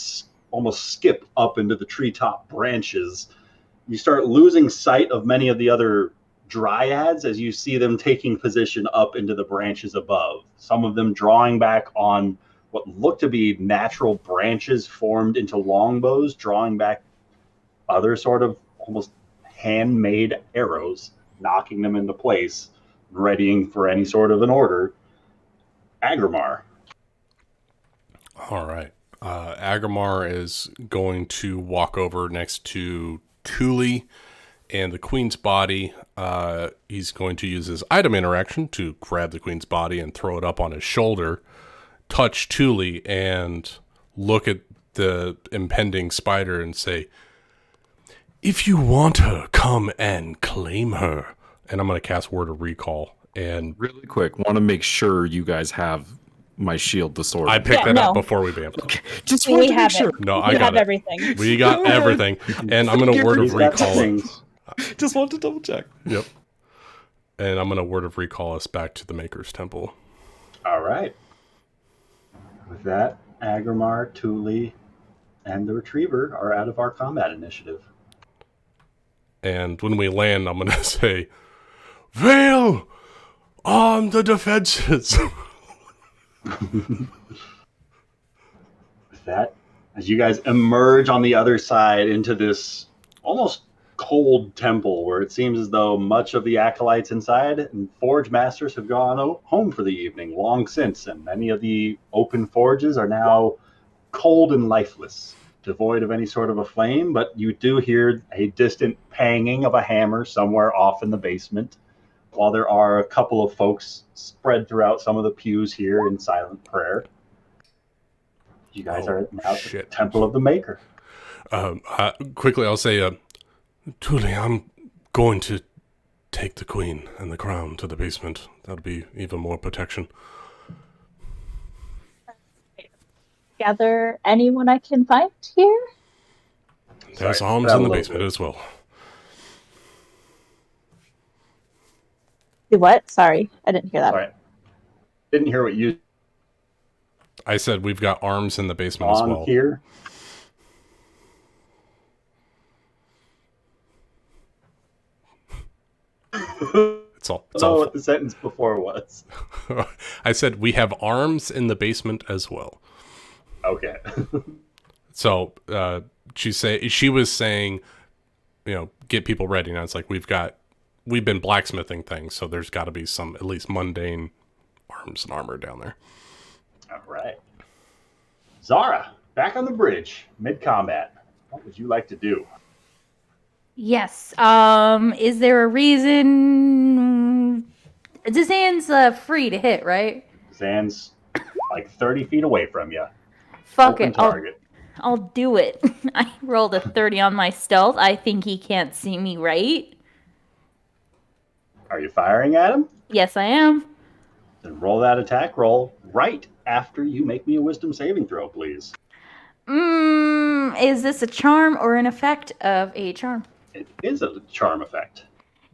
almost skip up into the treetop branches. You start losing sight of many of the other dryads as you see them taking position up into the branches above. Some of them drawing back on what look to be natural branches formed into longbows, drawing back other sort of almost handmade arrows, knocking them into place, readying for any sort of an order. Agramar. All right. Agramar is going to walk over next to Thule and the queen's body. He's going to use his item interaction to grab the queen's body and throw it up on his shoulder, touch Thule, and look at the impending spider and say, "If you want her, come and claim her." And I'm going to cast Word of Recall. And Really quick, want to make sure you guys have my shield, the sword. I picked that up before we bammed. Okay, just We wanted to have make sure. it. No, We I got have it. everything. We got everything. And I'm going to Word of He's got Recall it. things. Just wanted to double check. Yep. And I'm going to Word of Recall us back to the Maker's Temple. All right. With that, Agramar, Thule, and the retriever are out of our combat initiative. And when we land, I'm going to say, "Vale, on the defenses." With that, as you guys emerge on the other side into this almost cold temple where it seems as though much of the acolytes inside and forge masters have gone home for the evening long since, and many of the open forges are now cold and lifeless, devoid of any sort of a flame, but you do hear a distant panging of a hammer somewhere off in the basement, while there are a couple of folks spread throughout some of the pews here in silent prayer. You guys are now at the Temple of the Maker. Quickly, I'll say, Thule, I'm going to take the queen and the crown to the basement. That'll be even more protection. Gather anyone I can find here. There's arms in the basement as well. Do what? Sorry, I didn't hear that. Sorry. Didn't hear what you I said we've got arms in the basement as well. here. It's all. I don't know what the sentence before was. I said we have arms in the basement as well. Okay. So she was saying, get people ready. Now it's like we've been blacksmithing things, so there's got to be some at least mundane arms and armor down there. All right. Zara, back on the bridge, mid-combat. What would you like to do? Yes. Is there a reason? Zazan's free to hit, right? Zan's like 30 feet away from you. Fuck Open it. target. I'll do it. I rolled a 30 on my stealth. I think he can't see me, right? Are you firing at him? Yes, I am. Then roll that attack roll right after you make me a wisdom saving throw, please. Is this a charm or an effect of a charm? It is a charm effect.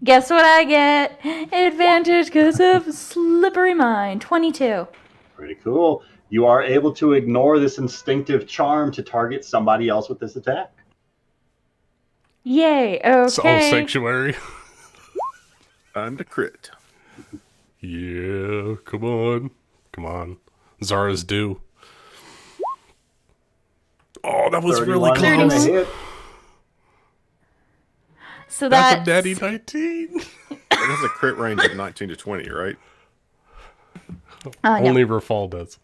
Guess what I get? Advantage because of slippery mind. 22. Pretty cool. You are able to ignore this instinctive charm to target somebody else with this attack. Yay, okay. It's all sanctuary. Time to crit. Yeah, come on. Zara's due. Oh, that was really 31 on the close. hit. So That's a natty 19. It has a crit range of 19 to 20, right? No. Only Rafal does.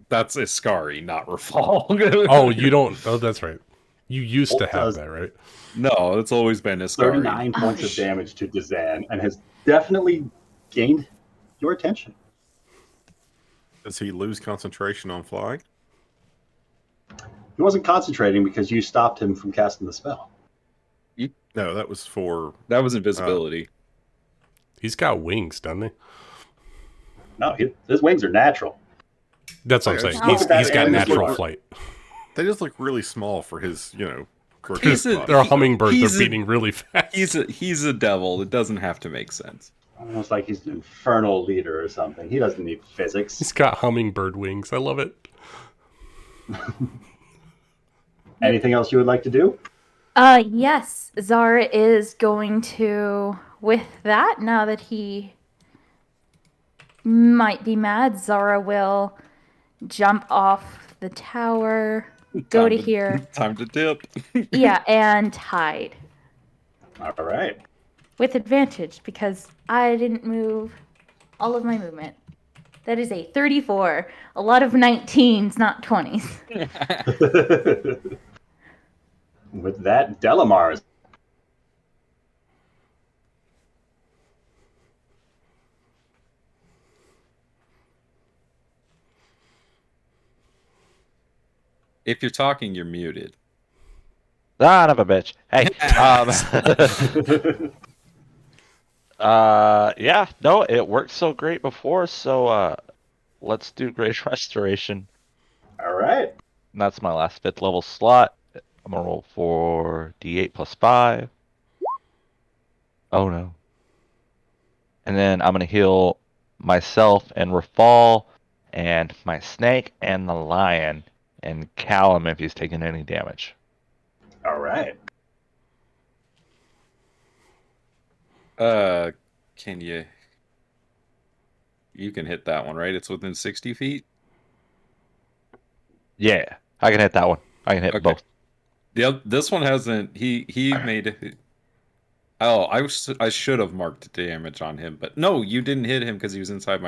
That's Iskari, not Rafal. Oh, you don't. Oh, that's right. You used to Bolt have does that, right? No, it's always been Iskari. 39 points of damage to Dazan and has definitely gained your attention. Does he lose concentration on flying? He wasn't concentrating because you stopped him from casting the spell. No, that was for... That was invisibility. He's got wings, doesn't he? No, his wings are natural. That's what I'm Yeah, saying. just look at He's that got and just natural look- flight. They just look really small for his, grotesque He's a- body. They're a hummingbird. He's They're a- beating really fast. He's a devil. It doesn't have to make sense. Almost like he's an infernal leader or something. He doesn't need physics. He's got hummingbird wings. I love it. Anything else you would like to do? Yes, Zara is going to, with that, now that he might be mad, Zara will jump off the tower, go to here, Time to dip. yeah, and hide. All right. With advantage, because I didn't move all of my movement. That is a 34. A lot of 19s, not 20s. With that, Delamar's. If you're talking, you're muted. Son of a bitch. Hey. Yeah, no, it worked so great before, so let's do Great Restoration. All right. And that's my last 5th level slot. I'm gonna roll for D8 plus 5. Oh no. And then I'm gonna heal myself and Rafal and my snake and the lion and Callum if he's taking any damage. All right. Can you? You can hit that one, right? It's within 60 feet. Yeah, I can hit that one. I can hit Okay. both. This one hasn't. He made it. Oh, I should have marked damage on him, but no, you didn't hit him because he was inside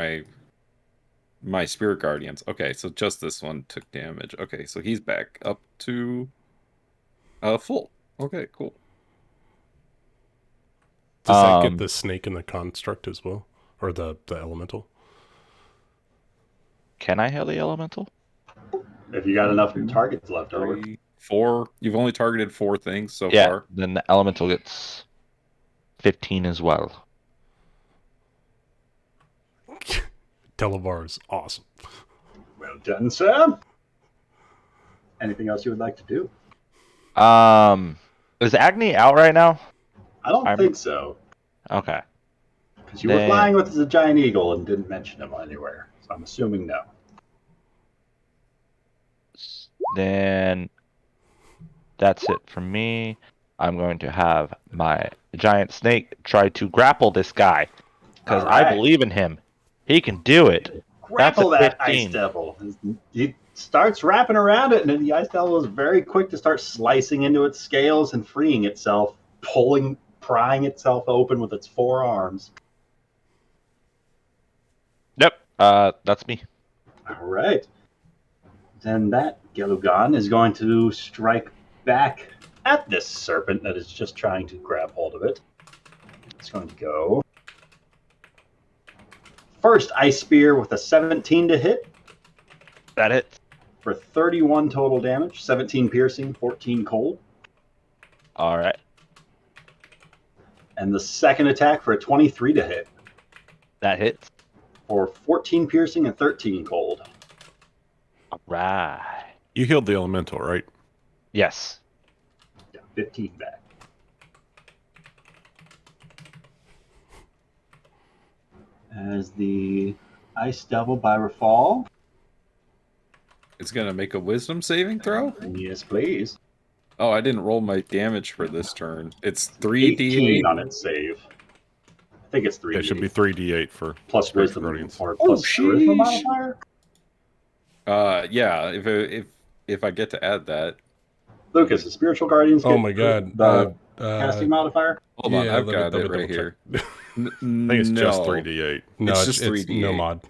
my spirit guardians. Okay, so just this one took damage. Okay, so he's back up to full. Okay, cool. Does that get the snake and the construct as well? Or the elemental? Can I heal the elemental? If you got enough targets left over. 3, 4. You've only targeted 4 things so Yeah, far. then the elemental gets 15 as well. Delavar is awesome. Well done, sir. Anything else you would like to do? Is Agni out right now? I don't think so. Okay. Because you were flying with the giant eagle and didn't mention him anywhere. So I'm assuming no. Then that's it for me. I'm going to have my giant snake try to grapple this guy because I Alright. believe in him. He can do it. Grapple That's a that 15. ice devil. He starts wrapping around it, and then the ice devil is very quick to start slicing into its scales and freeing itself, prying itself open with its 4 arms. Yep. That's me. All right. Then that Gelugan is going to strike back at this serpent that is just trying to grab hold of it. It's going to go. First ice spear with a 17 to hit That hits. for 31 total damage, 17 piercing, 14 cold. All right. And the second attack for a 23 to hit That hits. for 14 piercing and 13 cold. All right. You healed the elemental, right? Yes. Yeah, 15 back. As the ice devil by Rafal. It's gonna make a wisdom saving throw. Yes, please. Oh, I didn't roll my damage for this turn. It's 18 3d8 on its save. I think it's 3. It should be 3d8 for plus Spiritual wisdom Guardians. or plus charisma sheesh. modifier. Yeah. If I get to add that. Lucas, the spiritual guardians. Oh get my god. The casting modifier? Hold on, I've let got me it right double here. check. I think it's just No. 3d8. No, It's it's just it's no 3d8. mod.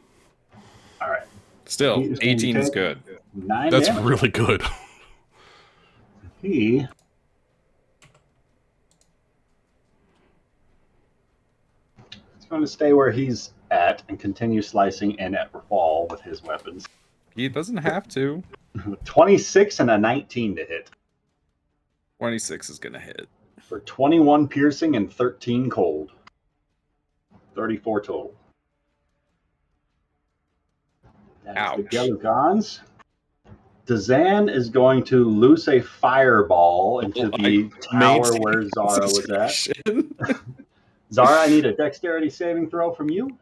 All right. Still, He is going to 18 is take good. 9 That's damage. really good. He is going to stay where he's at and continue slicing in at Rafal with his weapons. He doesn't have to. 26 and a 19 to hit 26 is going to hit. for 21 piercing and 13 cold. 34 total. That's the Ouch. Gelugons. Dazan is going to loose a fireball into the tower where Zara was at. Zara, I need a dexterity saving throw from you.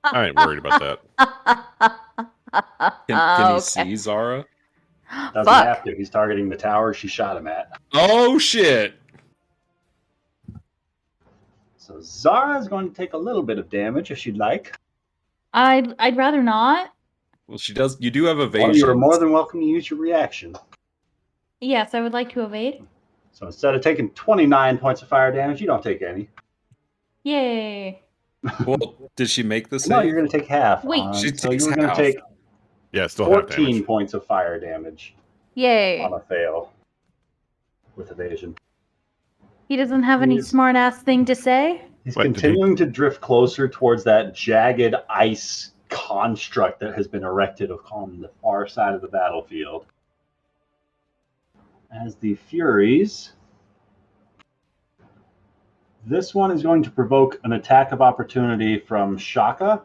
I ain't worried about that. Can he Okay. see Zara? Doesn't Fuck. have to. He's targeting the tower she shot him at. Oh, shit. So Zara is going to take a little bit of damage if she'd like. I'd rather not. Well, she does. You do have Well, evasion. you are more than welcome to use your reaction. Yes, I would like to evade. So instead of taking 29 points of fire damage, you don't take any. Yay. Well, did she make the save? No, you're going to take half. Wait. She So takes you were going to half. take Yeah, still half 14 damage. points of fire damage Yay. on a fail with evasion. He doesn't have any He's- smart ass thing to say? He's Wait, did continuing to drift closer towards that jagged ice construct that has been erected on the far side of the battlefield. As the Furies, this one is going to provoke an attack of opportunity from Shaka.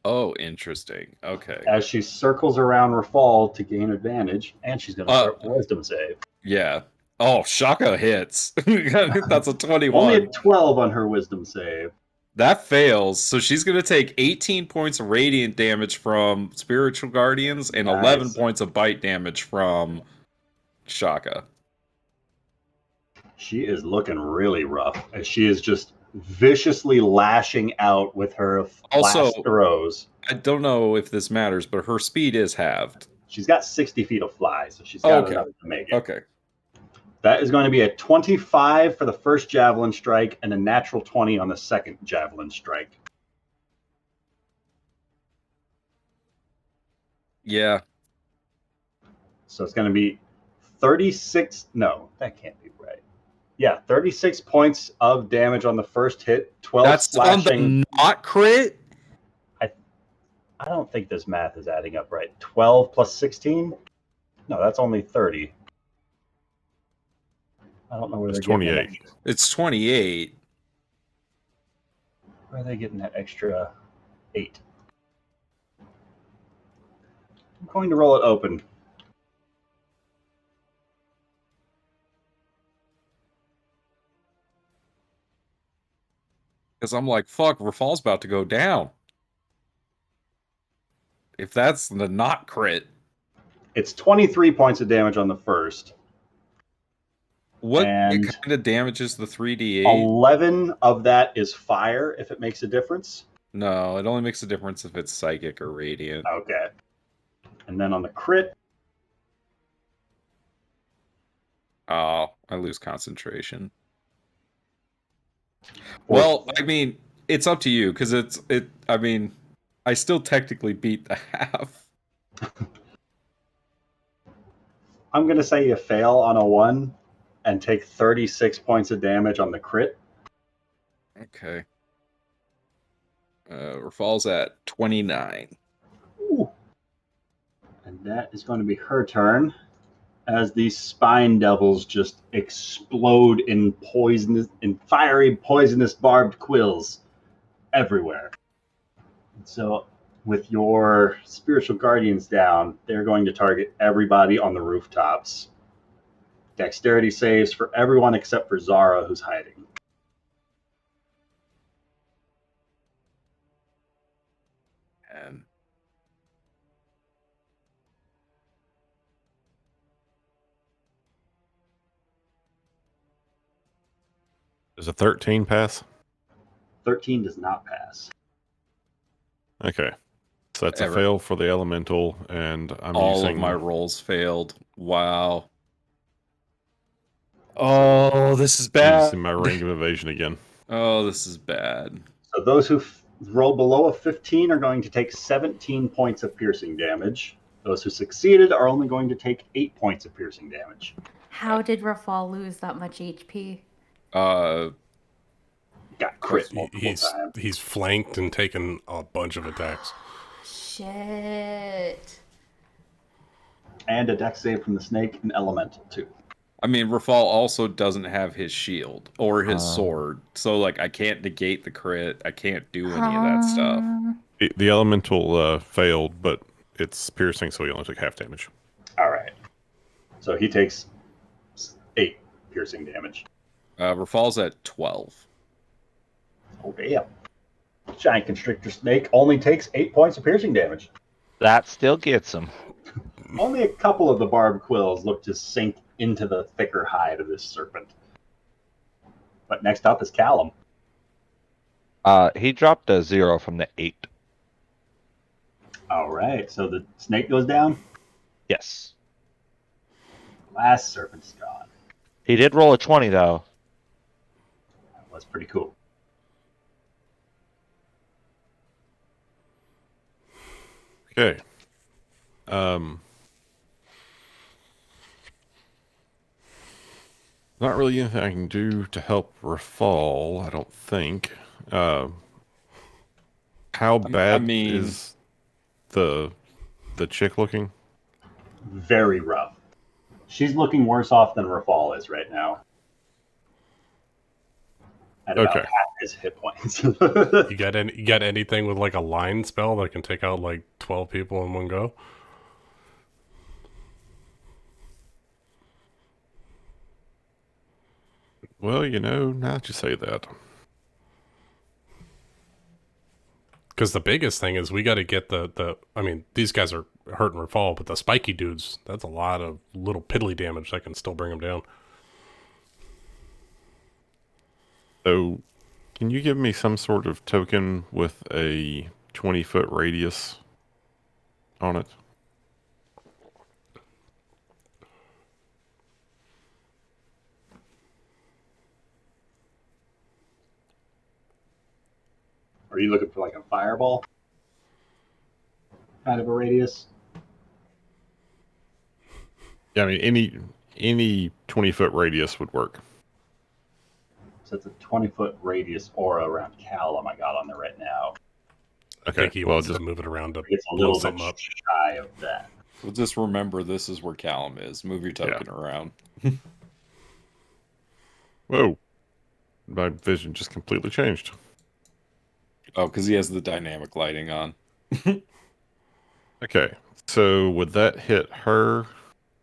Oh, interesting. Okay. As she circles around Rafal to gain advantage, and she's going to start with a wisdom save. Yeah. Oh, Shaka hits. That's a 21. Only a 12 on her wisdom save. That fails. So she's going to take 18 points of radiant damage from Spiritual Guardians and 11 Nice. points of bite damage from Shaka. She is looking really rough as she is just viciously lashing out with her Also- blast throws. I don't know if this matters, but her speed is halved. She's got 60 feet of fly, so she's got Okay. enough to make it. Okay. That is going to be a 25 for the first javelin strike and a natural 20 on the second javelin strike. Yeah. So it's going to be 36. No, that can't be right. Yeah, 36 points of damage on the first hit, 12 That's slashing. on the not crit? I don't think this math is adding up right. 12 plus 16? No, that's only 30. I don't know where It's they're getting 28. that. It's 28. Where are they getting that extra 8? I'm going to roll it open. Because I'm like, fuck, Rafal's about to go down. If that's the not crit. It's 23 points of damage on the first. What And- kind of damages the 3d8? 11 of that is fire, if it makes a difference. No, it only makes a difference if it's psychic or radiant. Okay. And then on the crit, Oh, I lose concentration. Well, I mean, it's up to you because I mean, I still technically beat the half. I'm going to say you fail on a 1 and take 36 points of damage on the crit. Okay. Rafal's at 29. Ooh. And that is going to be her turn as these spine devils just explode in fiery, poisonous barbed quills everywhere. And so with your spiritual guardians down, they're going to target everybody on the rooftops. Dexterity saves for everyone except for Zara, who's hiding. And Does a 13 pass? 13 does not pass. Okay. So that's a Ever. fail for the elemental, and I'm All using of my rolls failed. Wow. Oh, this is bad. using my ring of evasion again. Oh, this is bad. So those who roll below a 15 are going to take 17 points of piercing damage. Those who succeeded are only going to take 8 points of piercing damage. How did Rafal lose that much HP? Got crit multiple times. He's flanked and taken a bunch of attacks. Shit. And a dex save from the snake and elemental too. I mean, Rafal also doesn't have his shield or his sword, so like I can't negate the crit. I can't do any of that stuff. The elemental failed, but it's piercing, so he only took half damage. All right. So he takes 8 piercing damage. Rafal's at 12. Oh, damn. Giant constrictor snake only takes 8 points of piercing damage. That still gets him. Only a couple of the barbed quills look to sink into the thicker hide of this serpent. But next up is Callum. He dropped a 0 from the 8. All right, so the snake goes down. Yes. Last serpent's gone. He did roll a 20 though. That's pretty cool. Okay. Not really anything I can do to help Rafal, I don't think. How bad is the chick looking? Very rough. She's looking worse off than Rafal is right now. At about half his hit points. You got anything with like a line spell that can take out like 12 people in one go? Well, now that you say that. Because the biggest thing is we got to get I mean, these guys are hurting Rafal, but the spiky dudes, that's a lot of little piddly damage that can still bring them down. So, can you give me some sort of token with a 20-foot radius on it? Are you looking for like a fireball? Kind of a radius? Yeah, I mean, any 20-foot radius would work. So it's a 20-foot radius aura around Callum I got on there right now. I think he wants to move it around to it's a blow little something bit up. shy of that. Well, just remember this is where Callum is. Move your token around. Whoa. My vision just completely changed. Oh, because he has the dynamic lighting on. Okay, so would that hit her?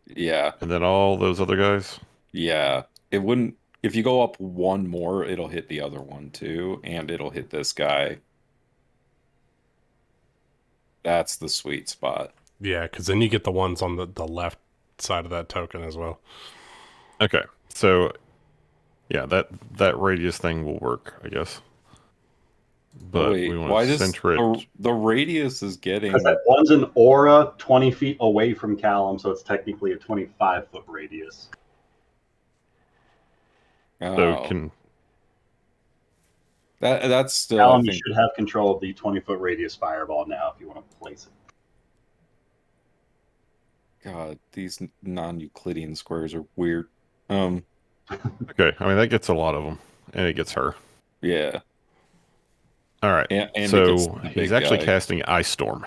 Yeah. And then all those other guys? Yeah. It wouldn't... If you go up one more, it'll hit the other one too, and it'll hit this guy. That's the sweet spot. Yeah, because then you get the ones on the left side of that token as well. Okay, so yeah, that radius thing will work, I guess. But wait, we why want to does center it. the radius is getting... Because that one's an aura 20 feet away from Callum, so it's technically a 25-foot radius. So can... That's still... Callum, I you think... should have control of the 20-foot radius fireball now if you want to place it. God, these non-Euclidean squares are weird. Okay, I mean, that gets a lot of them, and it gets her. Yeah. All right, and so he's actually guy. casting Ice Storm.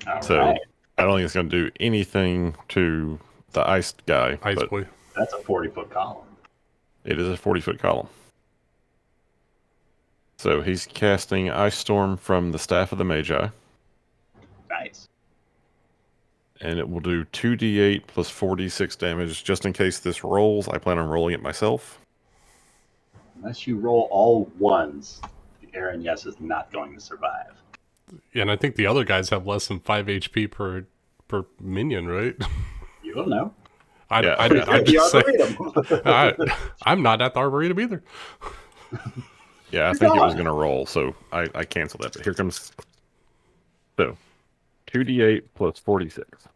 All So right. I don't think it's going to do anything to the ice guy. Ice but boy. That's a 40-foot column. It is a 40-foot column. So he's casting Ice Storm from the Staff of the Magi. Nice. And it will do 2d8 plus 4d6 damage. Just in case this rolls, I plan on rolling it myself. Unless you roll all ones, the Aaron Yes is not going to survive. Yeah, and I think the other guys have less than 5 HP per minion, right? You don't know. I'm The just saying, Arboretum. I'm not at the Arboretum either. Yeah, I think it was going to roll, so I canceled that. But here comes So, 2d8 plus 46.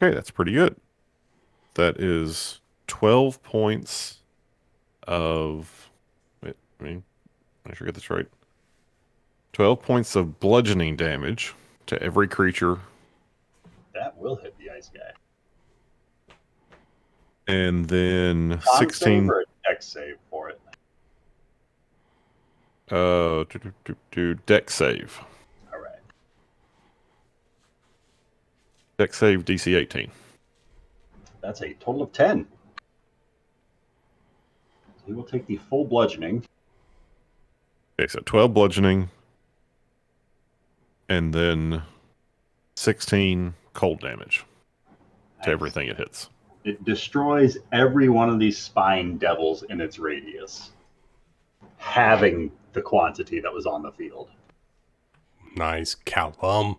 Okay, that's pretty good. That is 12 points of... Wait, make sure I get this right. 12 points of bludgeoning damage to every creature. That will hit the ice guy. And then Con 16... save or a dex save for it? Dex save. All right. Dex save DC 18. That's a total of 10. So he will take the full bludgeoning. Okay, so 12 bludgeoning. And then 16 cold damage to everything it hits. It destroys every one of these spine devils in its radius, having the quantity that was on the field. Nice, Callum.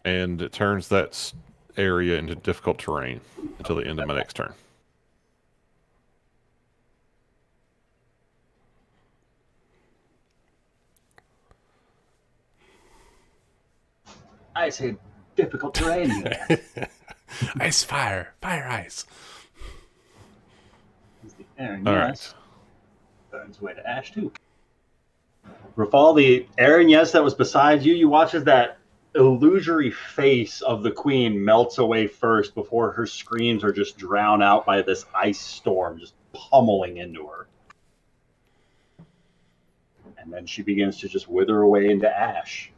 And it turns that area into difficult terrain until the end of my next turn. I say difficult terrain here. Ice, fire, fire, ice. Aaron, All yes. Burns way to Ash too. Rafal, the Aaron, yes, that was beside you. You watch as that illusory face of the queen melts away first before her screams are just drowned out by this ice storm just pummeling into her. And then she begins to just wither away into ash.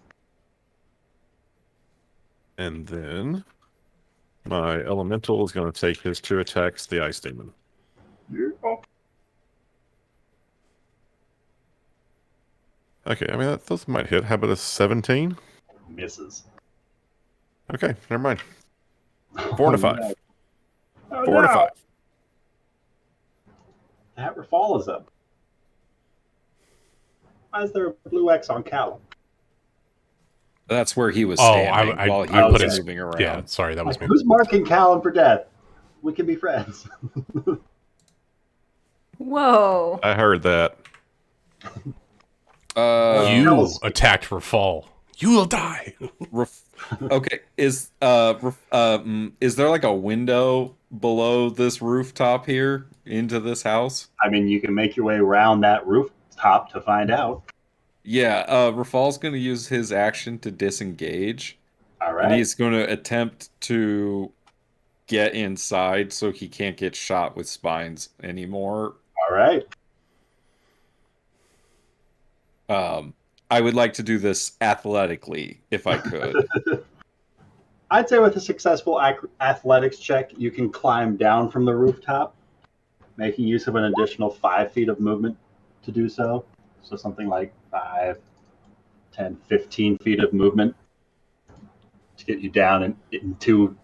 And then my elemental is going to take his 2 attacks, the ice demon. Okay, I mean, those might hit. How about a 17? Misses. Okay, never mind. 4 to 5. No. Oh, 4 to no. 5. That Rafal is up. Why is there a blue X on Callum? That's where he was Oh, standing I while he put was it. moving around. Yeah, sorry, that was Like, me. who's marking Callum for death? We can be friends. Whoa. I heard that. You attacked for fall. You will die. Okay, is there like a window below this rooftop here into this house? I mean, you can make your way around that rooftop to find out. Yeah, Rafal's going to use his action to disengage. All right. And he's going to attempt to get inside so he can't get shot with spines anymore. All right. I would like to do this athletically, if I could. I'd say with a successful athletics check, you can climb down from the rooftop, making use of an additional 5 feet of movement to do so. So something like 5, 10, 15 feet of movement to get you down into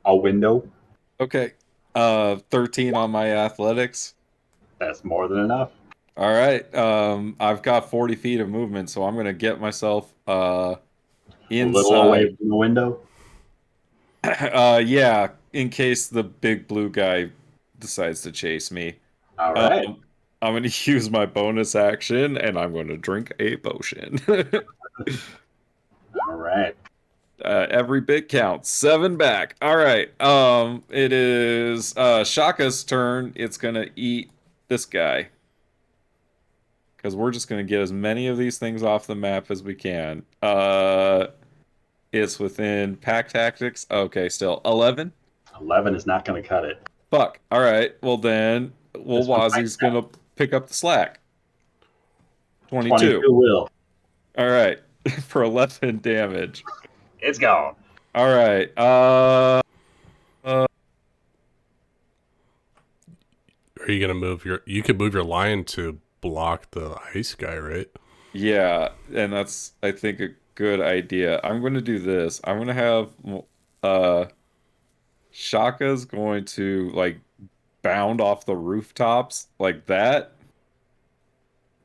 a window. Okay. 13 on my athletics. That's more than enough. All right. I've got 40 feet of movement, so I'm going to get myself inside. A little away from the window. Yeah, in case the big blue guy decides to chase me. All right. I'm going to use my bonus action, and I'm going to drink a potion. All right. Every bit counts. 7 back. All right. It is Shaka's turn. It's going to eat this guy. Because we're just going to get as many of these things off the map as we can. It's within pack tactics. Okay, still 11. 11 is not going to cut it. Fuck. All right. Well then, Wazi's going to pick up the slack. 22. 22 will. All right. For 11 damage. It's gone. All right. Are you gonna move your? You could move your lion to block the ice guy, right? Yeah, and that's, I think, a good idea. I'm going to do this. I'm going to have Shaka's going to like bound off the rooftops like that,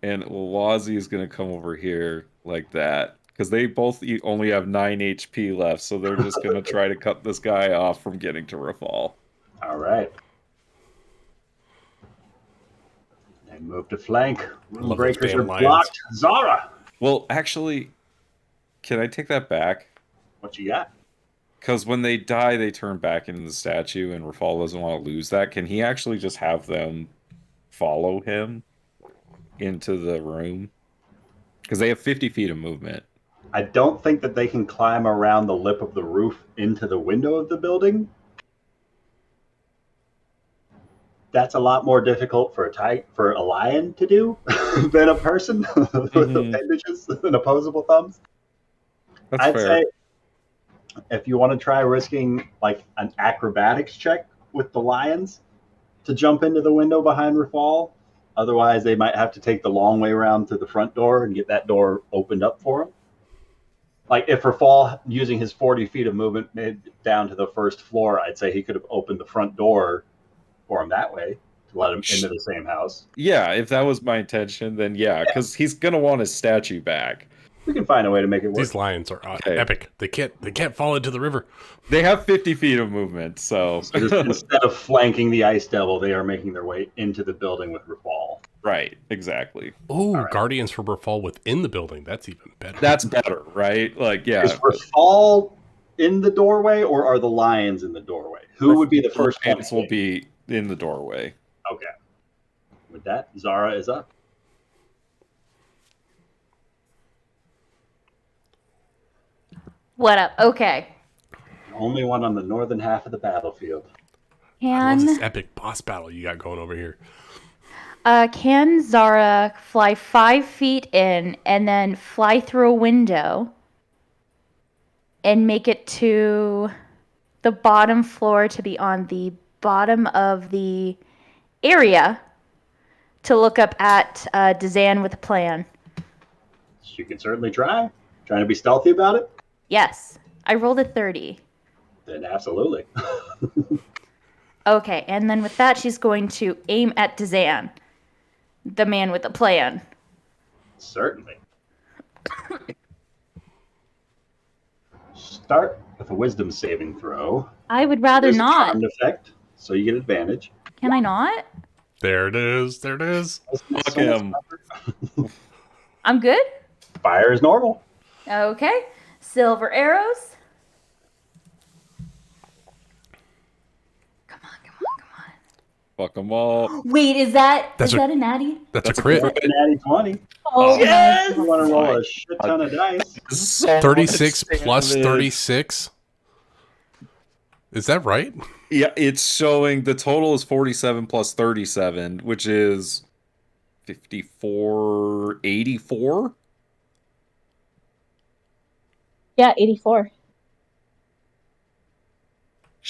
and Wazi is going to come over here like that because they both only have 9 HP left, so they're just going to try to cut this guy off from getting to Rafal. All right. And move to flank. Room Love those breakers damn are lions. blocked. Zara, Well, actually, can I take that back? what you got? Because when they die, they turn back into the statue, and Rafal doesn't want to lose that. Can he actually just have them follow him into the room? Because they have 50 feet of movement. I don't think that they can climb around the lip of the roof into the window of the building. That's a lot more difficult for a lion to do than a person with appendages and opposable thumbs. That's I'd fair. say if you want to try risking like an acrobatics check with the lions to jump into the window behind Rafal, otherwise they might have to take the long way around to the front door and get that door opened up for them. Like if Rafal, using his 40 feet of movement, made it down to the first floor, I'd say he could have opened the front door for him that way to let him into the same house. Yeah, if that was my intention, then yeah, because he's gonna want his statue back. We can find a way to make it work. These lions are Okay. epic. They can't fall into the river. They have 50 feet of movement, so So just instead of flanking the Ice Devil, they are making their way into the building with Rafal. right, exactly. Ooh, right. Guardians for Rafal within the building. That's even better. That's better, right? Like, yeah. Is Rafal in the doorway, or are the lions in the doorway? Who would be the first one? Lions will be in the doorway. Okay. With that, Zara is up. What up? Okay. Only one on the northern half of the battlefield. I love this Can epic boss battle you got going over here. can Zara fly 5 feet in and then fly through a window and make it to the bottom floor to be on the bottom of the area to look up at Dazan with a plan? You can certainly try. Trying to be stealthy about it? Yes. I rolled a 30. Then absolutely. Okay, and then with that, she's going to aim at Dazan, the man with the plan. Certainly. Start with a wisdom saving throw. I would rather There's a not. charmed effect, so you get advantage. Can I not? There it is. There it is. Fuck him. I'm good? Fire is normal. Okay. Silver arrows. Come on, come on, come on. Fuck them all. Wait, is that That's a- a natty? That's a crit. Natty 20. Oh, Yes! You want to roll a shit ton of dice. So 36 much plus damage. 36. Is that right? Yeah, it's showing the total is 47 plus 37, which is 54, 84? Yeah, 84.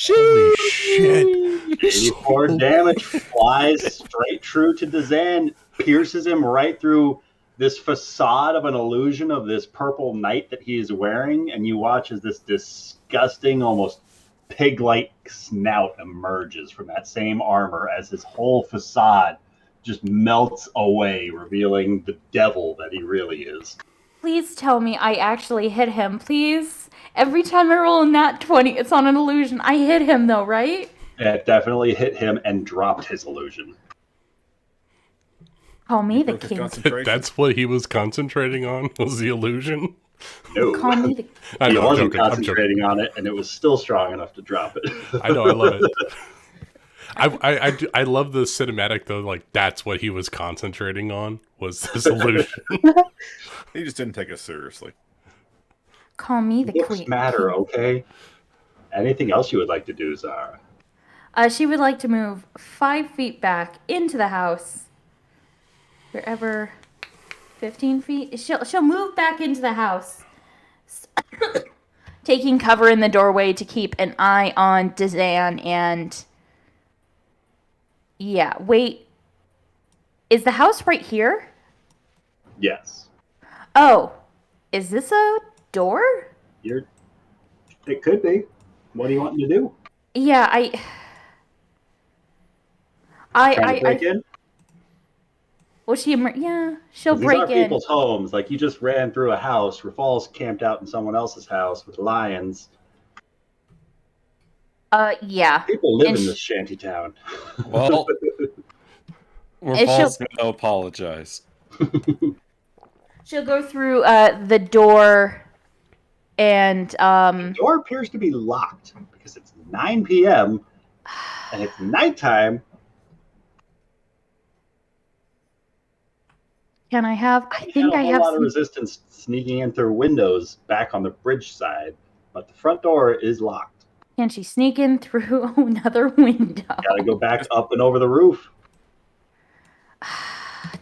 Holy shit. 84 damage flies straight true to Dazan, pierces him right through this facade of an illusion of this purple knight that he is wearing, and you watch as this disgusting, almost pig-like snout emerges from that same armor as his whole facade just melts away, revealing the devil that he really is. Please tell me I actually hit him, please. Every time I roll a nat 20, it's on an illusion. I hit him though, right? It definitely hit him and dropped his illusion. Call me the Focus king. concentration. That's what he was concentrating on, was the illusion. No. Call me the I He know, I'm wasn't joking. I'm joking. concentrating on it, and it was still strong enough to drop it. I know, I love it. I love the cinematic though. Like that's what he was concentrating on was this illusion. He just didn't take us seriously. Call me the Looks queen. matter, okay? Anything else you would like to do, Zara? She would like to move 5 feet back into the house. Wherever 15 feet. She'll move back into the house. Taking cover in the doorway to keep an eye on Dazan and yeah, wait. Is the house right here? Yes. Oh. Is this a door? It could be. What do you want to do? Yeah, Trying to break in? Well, she'll 'Cause break these are in. people's homes. Like, you just ran through a house. Rafal's camped out in someone else's house with lions. Yeah. People live And in this shanty town. Well, Rafal's gonna apologize. She'll go through the door and The door appears to be locked because it's 9 p.m. and it's nighttime. can I have? I You think had I a whole have lot of some. resistance sneaking in through windows back on the bridge side, but the front door is locked. Can she sneak in through another window? Gotta go back up and over the roof.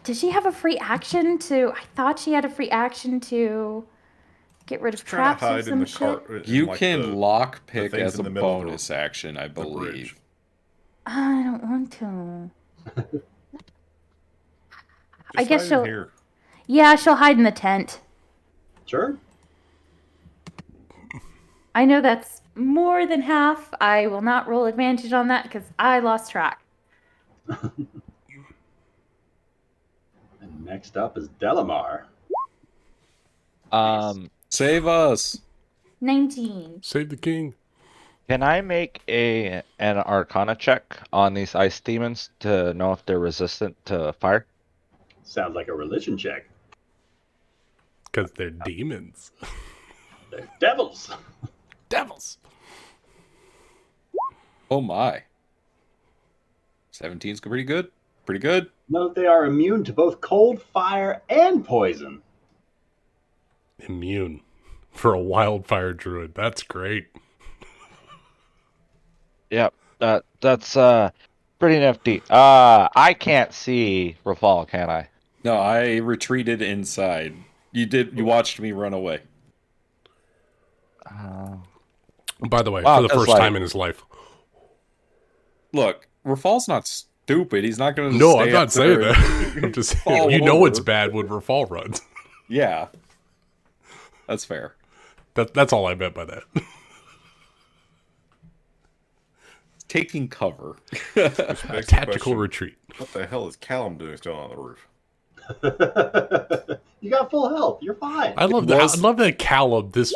Does she have a free action to? I thought she had a free action to get rid of Just trying to traps or hide in some the shit. cart. in, You like, can the lock pick things as in a the middle of the- bonus action, I bridge. believe. I don't want to. Just I guess hide she'll. in here. Yeah, she'll hide in the tent. Sure. I know that's more than half. I will not roll advantage on that because I lost track. And next up is Delamar. Save us! 19. Save the king. Can I make an Arcana check on these ice demons to know if they're resistant to fire? Sounds like a religion check. Because they're demons. They're devils. Devils. Oh my. 17's pretty good. Pretty good. Note they are immune to both cold, fire, and poison. Immune. For a wildfire druid. That's great. Yep. That's pretty nifty. I can't see Rafal, can I? No, I retreated inside. You watched me run away. By the way, Wow, for the that's first like- time in his life. Look, Rafal's not stupid. He's not gonna No, stay I'm not up saying there that. and I'm just fall saying, you know over. it's bad when Rafal runs. Yeah. That's fair. That's all I meant by that. Taking cover. Which A begs the tactical question, retreat. What the hell is Callum doing still on the roof? You got full health. You're fine. I love It that. was- I love that Caleb, this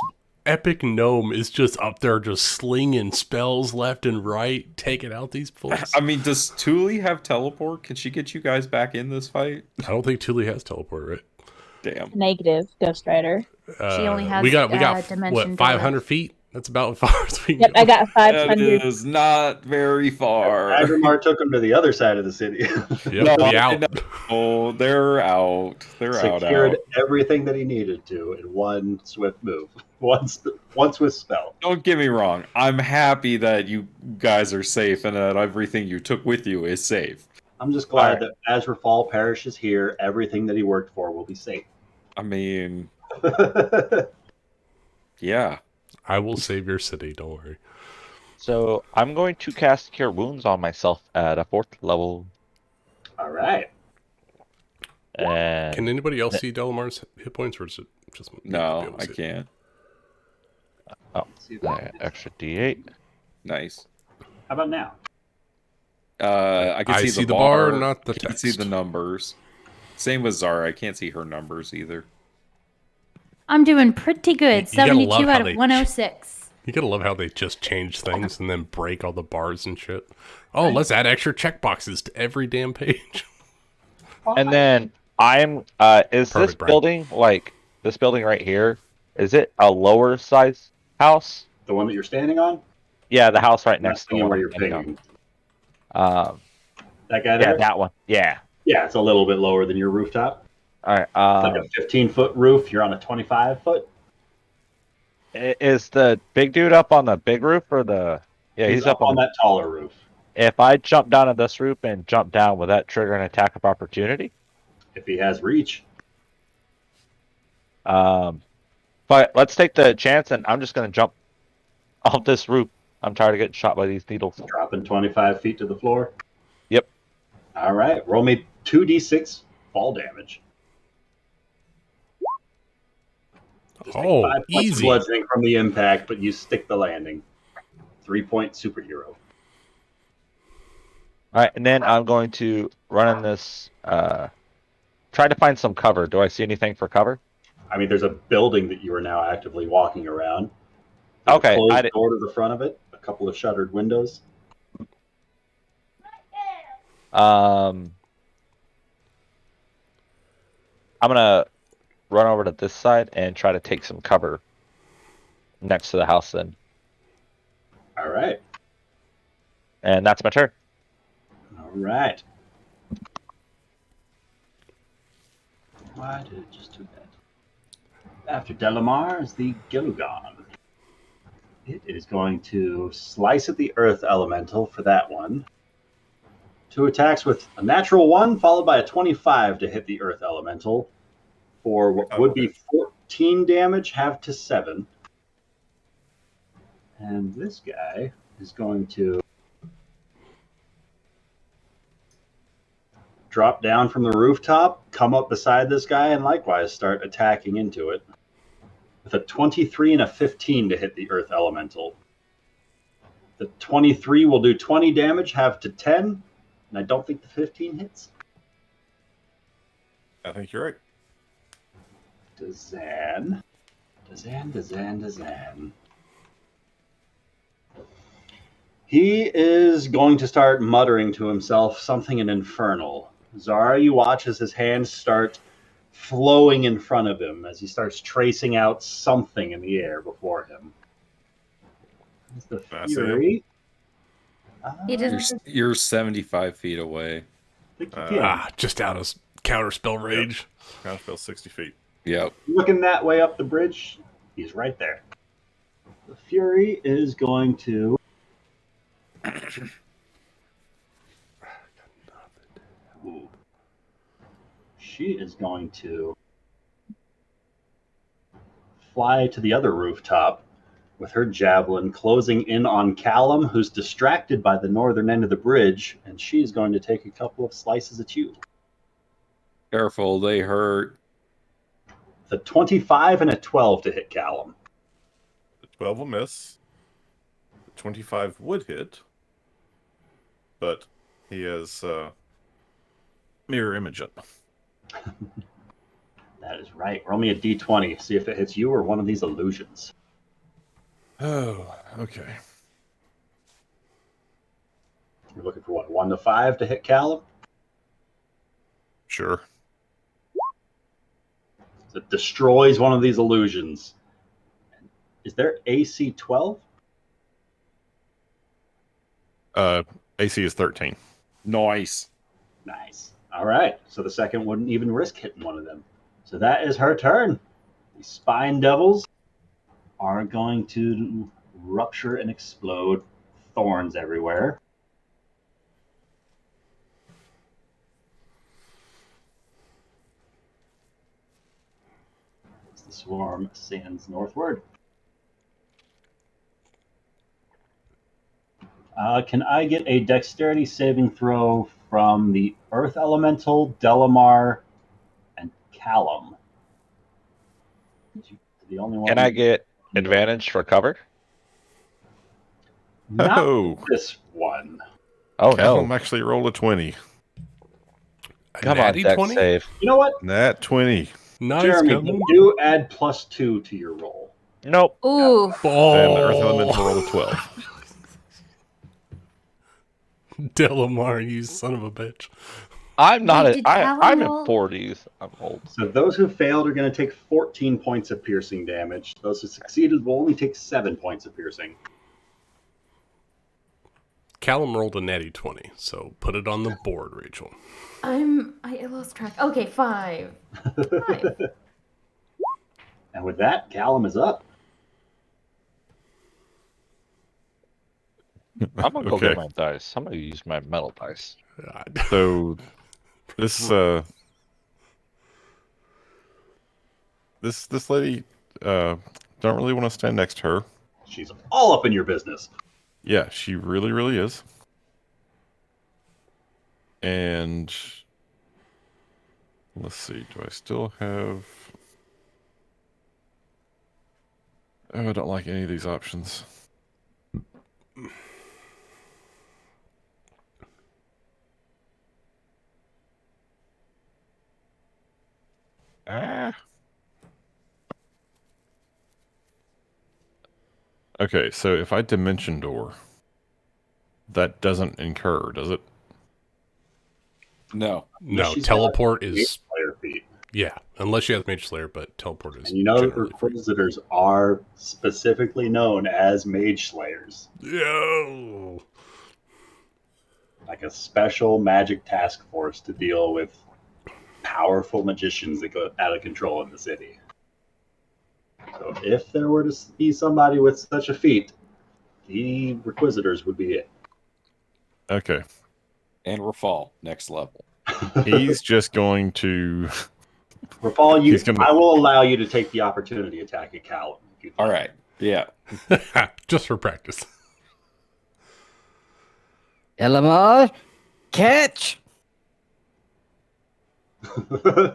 epic gnome, is just up there, just slinging spells left and right, taking out these fools. I mean, does Thule have teleport? Can she get you guys back in this fight? I don't think Thule has teleport, right? Damn. Negative, Ghost Rider. She only has, we got dimension what, 500 depth. feet? That's about as far as we can Yep, go. I got That 500. is not very far. Agrimar took him to the other side of the city. Yep, No, we out. Oh, they're out. They're Secured out. everything that he needed to in one swift move. One swift spell. Don't get me wrong. I'm happy that you guys are safe and that everything you took with you is safe. I'm just glad Alright. that as Rafal perishes here, everything that he worked for will be safe. I mean, yeah. I will save your city, don't worry. So I'm going to cast Cure Wounds on myself at a 4th level. All right. And Can anybody else see Delamar's hit points, or is it just me to be No, able to I see it? can't. extra D8. Nice. How about now? I can I see, see the the bar, bar, not the can't see the text. numbers. Same with Zara. I can't see her numbers either. I'm doing pretty good. You gotta love 72 how out they of 106. You gotta love how they just change things and then break all the bars and shit. Oh, let's add extra checkboxes to every damn page. And then I'm is Perfect, this Brian. building like this building right here? Is it a lower size house? The one that you're standing on? Yeah, the house right Not next to the seeing one where I'm you're standing on. picking. That guy Yeah, there? that one. Yeah. Yeah, it's a little bit lower than your rooftop. All right. It's like a 15-foot roof. You're on a 25-foot. Is the big dude up on the big roof or the? Yeah, he's up on that taller roof. If I jump down on this roof and jump down, will that trigger an attack of opportunity? If he has reach. But let's take the chance, and I'm just gonna jump off this roof. I'm tired of getting shot by these needles. Dropping 25 feet to the floor. Yep. All right. Roll me 2d6 fall damage. Just take Oh, 5 points of easy. bludgeoning from the impact, but you stick the landing. 3-point superhero. All right, and then I'm going to run in this. Try to find some cover. Do I see anything for cover? I mean, there's a building that you are now actively walking around. There's Okay, a closed I did- door to the front of it. A couple of shuttered windows. I'm gonna run over to this side and try to take some cover next to the house then. All right. And that's my turn. All right. Why did it just do that? After Delamar is the Gilligan. It is going to slice at the Earth Elemental for that one. 2 attacks with a natural 1, followed by a 25 to hit the Earth Elemental for what would be 14 damage, half to 7. And this guy is going to drop down from the rooftop, come up beside this guy, and likewise start attacking into it. With a 23 and a 15 to hit the Earth Elemental. The 23 will do 20 damage, half to 10, and I don't think the 15 hits. I think you're right. Dazan. He is going to start muttering to himself something in Infernal. Zara, you watch as his hands start flowing in front of him as he starts tracing out something in the air before him. It's the Fury. He doesn't. You're 75 feet away. Just out of counterspell range. Counterspell 60 feet. Yep. Looking that way up the bridge, he's right there. The Fury is going to... Ooh. She is going to fly to the other rooftop with her javelin, closing in on Callum, who's distracted by the northern end of the bridge, and she's going to take a couple of slices at you. Careful, they hurt. The 25 and a 12 to hit Callum. The 12 will miss. The 25 would hit. But he has mirror image up. That is right. Roll me a d20. See if it hits you or one of these illusions. Oh, okay. You're looking for what? 1 to 5 to hit Callum? Sure. So it destroys one of these illusions. Is there AC 12? AC is 13. Nice. Nice. All right. So the second wouldn't even risk hitting one of them. So that is her turn. The Spine Devils are going to rupture and explode. Thorns everywhere. As the swarm sands northward. Can I get a dexterity saving throw from the Earth Elemental, Delamar, and Callum? The only one. Can I get advantage for cover? Not Oh. this one. Oh, Callum no. actually rolled a 20. Come on, Natty dex 20? save. You know what, Nat 20. Nice, Jeremy? Callum. You do add +2 to your roll. Nope. Ooh. And the Earth Elemental rolled a 12. Delamar, you son of a bitch. I'm not. Wait, did Callum I'm in roll? 40s. I'm old. So those who failed are going to take 14 points of piercing damage. Those who succeeded will only take 7 points of piercing. Callum rolled a natty 20, so put it on the board, Rachel. I lost track. Okay, 5. 5. And with that, Callum is up. I'm gonna go Okay. get my dice. I'm gonna use my metal dice. So this this lady don't really want to stand next to her. She's all up in your business. Yeah, she really, really is. And let's see, do I still have... Oh, I don't like any of these options. Ah. Okay, so if I dimension door, that doesn't incur, does it? No. No, She's teleport got is... player feet. Yeah, Unless you have Mage Slayer, but teleport is And you know, generally free. Inquisitors are specifically known as Mage Slayers, Yo! like a special magic task force to deal with powerful magicians that go out of control in the city. So if there were to be somebody with such a feat, the Requisitors would be it. Okay. And Rafal, next level. He's just going to. Rafal, He's gonna- I will allow you to take the opportunity attack at Callum. if you'd like. All right. Yeah. Just for practice. Delamar, catch!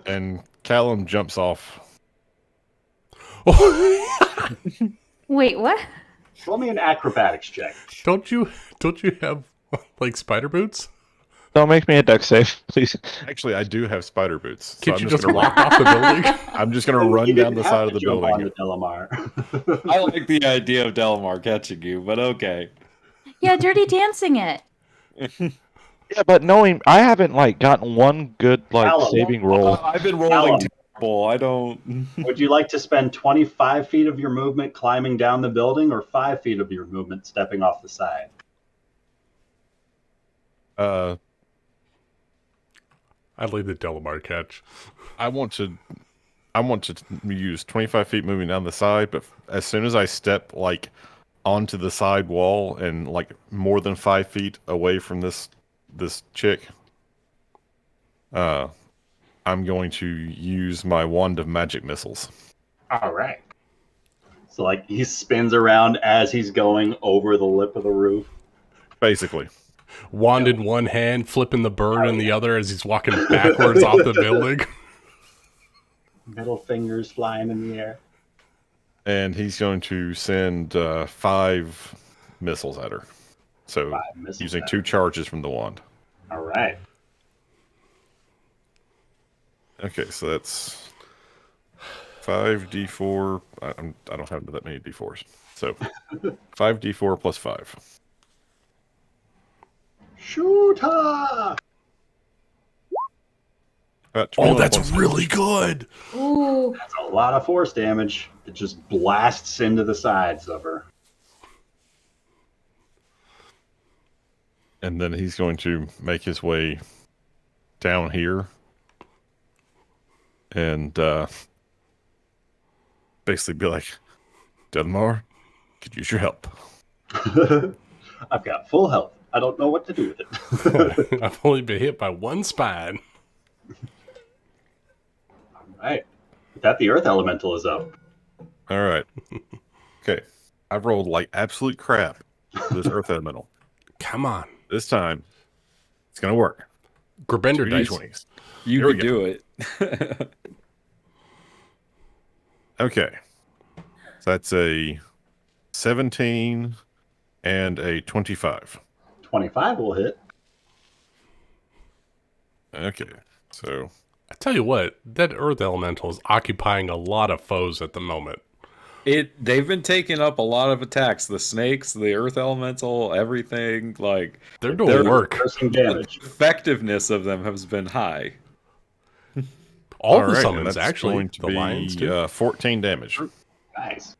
And Callum jumps off. Wait, what? Roll me an acrobatics check. Don't you have like spider boots? Don't make me a deck save, please. Actually, I do have spider boots. Can't I'm you just gonna walk off the building? I'm just going to He run didn't down the have side to of the jump building. onto Delamar. I like the idea of Delamar catching you, but okay. Yeah, Dirty Dancing it. Yeah, but knowing I haven't like gotten one good like Callum. saving roll. I've been rolling Callum. terrible. I don't. Would you like to spend 25 feet of your movement climbing down the building, or 5 feet of your movement stepping off the side? I'd leave the Delamar catch. I want to use 25 feet moving down the side, but as soon as I step like onto the side wall and like more than 5 feet away from this chick, I'm going to use my wand of magic missiles. All right. So, like, he spins around as he's going over the lip of the roof. Basically. Wand in one hand, flipping the bird in the other as he's walking backwards off the building. Middle fingers flying in the air. And he's going to send 5 missiles at her. So 5 missiles using at 2 her. charges from the wand. All right. Okay, so that's 5d4. I don't have that many d4s. So 5d4 plus 5. Shoot her! About Oh, 21 that's points. really good. Ooh. That's a lot of force damage. It just blasts into the sides of her. And then he's going to make his way down here. And basically be like, Delmar, could use your help. I've got full health. I don't know what to do with it. I've only been hit by one spine. All right. With that, the Earth Elemental is up. All right. Okay. I've rolled like absolute crap for this Earth Elemental. Come on. This time, it's going to work. Grabender dice. 3d20s. You Here we could go. do it. Okay. So that's a 17 and a 25. 25 will hit. Okay. So I tell you what, that Earth Elemental is occupying a lot of foes at the moment. They've been taking up a lot of attacks. The snakes, the Earth Elemental, everything. Like They're doing work. Piercing damage. effectiveness of them has been high. All all the right, summons, and that's actually. going to The be lions, too. 14 damage. Nice.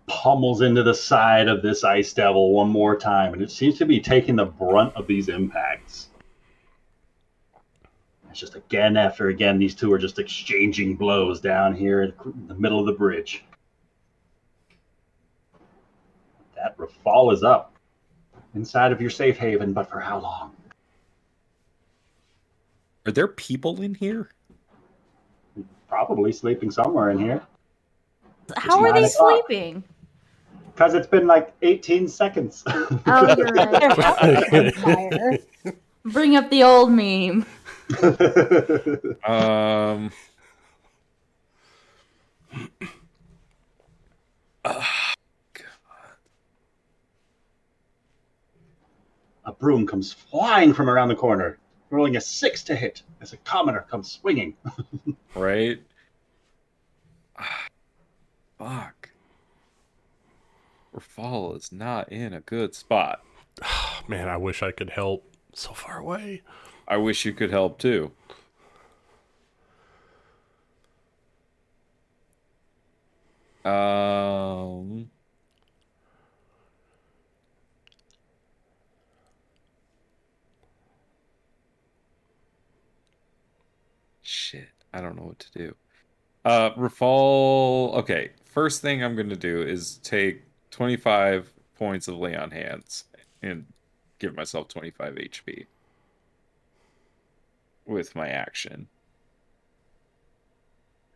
Pummels into the side of this ice devil one more time, and it seems to be taking the brunt of these impacts. It's just again after again, these two are just exchanging blows down here in the middle of the bridge. That fall is up inside of your safe haven, but for how long? Are there people in here? Probably sleeping somewhere in here. How are 9 they o'clock. sleeping? Because it's been like 18 seconds. Oh, you're Their right. house is on fire. Bring up the old meme. A broom comes flying from around the corner, rolling a 6 to hit as a commoner comes swinging. Right? Fuck. Rafal is not in a good spot. Man, I wish I could help. So far away. I wish you could help too. Shit, I don't know what to do. Rafal. Okay, first thing I'm gonna do is take 25 points of lay on hands and give myself 25 HP with my action.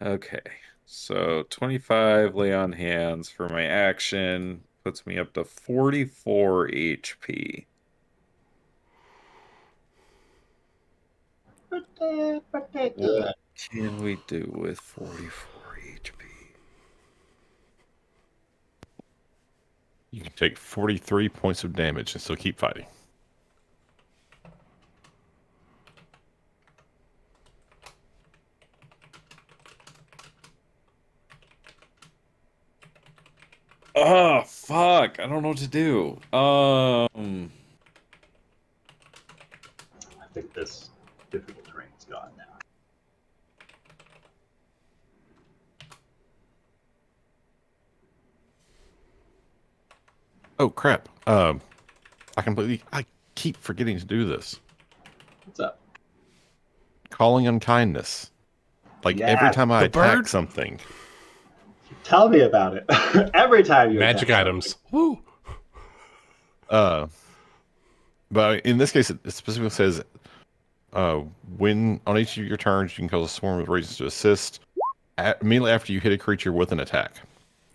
Okay, so 25 lay on hands for my action puts me up to 44 HP. What can we do with 44 HP? You can take 43 points of damage and still keep fighting. Oh, fuck. I don't know what to do. I think this difficult terrain is gone now. Oh, crap. I keep forgetting to do this. What's up? Calling unkindness. Like, every Yeah, time I the attack bird? something. Tell me about it. Every time you Magic attack items. Woo! But in this case, it specifically says, when on each of your turns, you can cause a swarm of reasons to assist immediately after you hit a creature with an attack.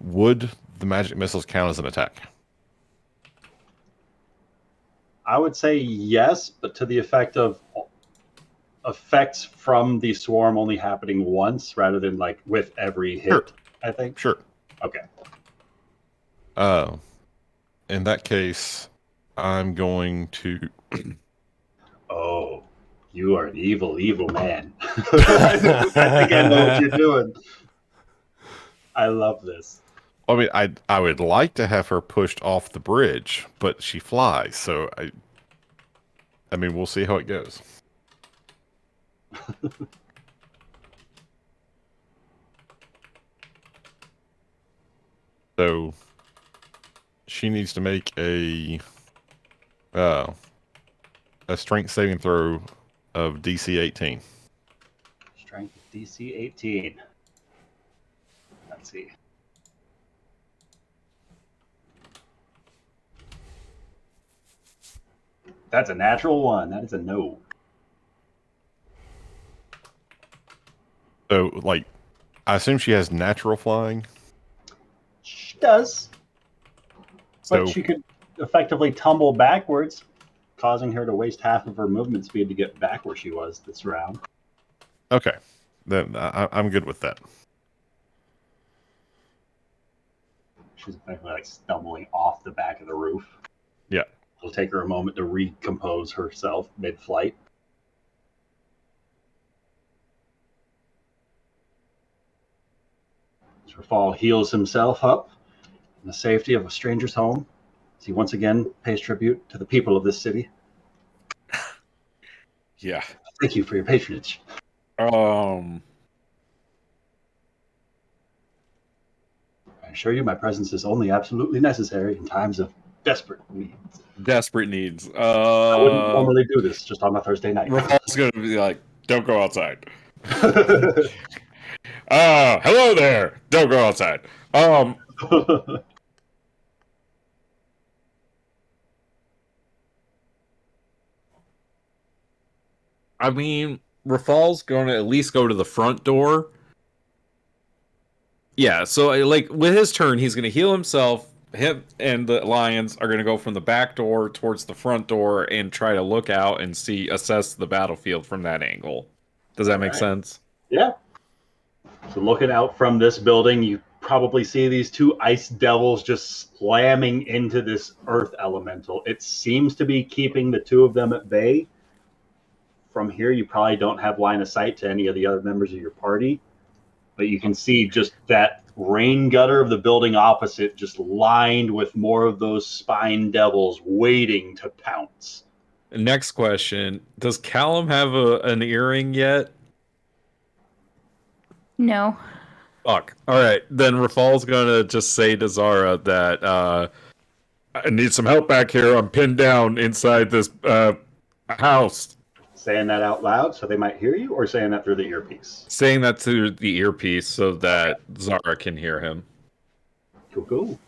Would the magic missiles count as an attack? I would say yes, but to the effect of effects from the swarm only happening once rather than like with every hit, Sure. I think. Sure. Okay. In that case, I'm going to. Oh, you are an evil, evil man. I think I know what you're doing. I love this. I mean, I would like to have her pushed off the bridge, but she flies, so I mean, we'll see how it goes. So she needs to make a strength saving throw of DC 18. Strength DC 18. Let's see. That's a natural one. That is a no. So, like, I assume she has natural flying. She does. So But she could effectively tumble backwards, causing her to waste half of her movement speed to get back where she was this round. okay, then I'm good with that. She's effectively like stumbling off the back of the roof. Yeah. It'll take her a moment to recompose herself mid-flight. Rafal heals himself up in the safety of a stranger's home as he once again pays tribute to the people of this city. Yeah. Thank you for your patronage. Um. I assure you my presence is only absolutely necessary in times of desperate needs. Desperate needs. I wouldn't normally do this just on a Thursday night. Rafal's gonna be like, "Don't go outside." Hello there. Don't go outside. I mean, Rafal's going to at least go to the front door. Yeah, so like with his turn, he's going to heal himself. Him and the lions are going to go from the back door towards the front door and try to look out and assess the battlefield from that angle. Does that make sense? Yeah. So looking out from this building, you probably see these two ice devils just slamming into this earth elemental. It seems to be keeping the two of them at bay. From here, you probably don't have line of sight to any of the other members of your party, but you can see just that rain gutter of the building opposite just lined with more of those spine devils waiting to pounce. Next question: does Callum have an earring yet? No. Fuck. All right, then Rafal's gonna just say to Zara that I need some help back here. I'm pinned down inside this house. Saying that out loud so they might hear you, or saying that through the earpiece? Saying that through the earpiece so that Zara can hear him. Cool.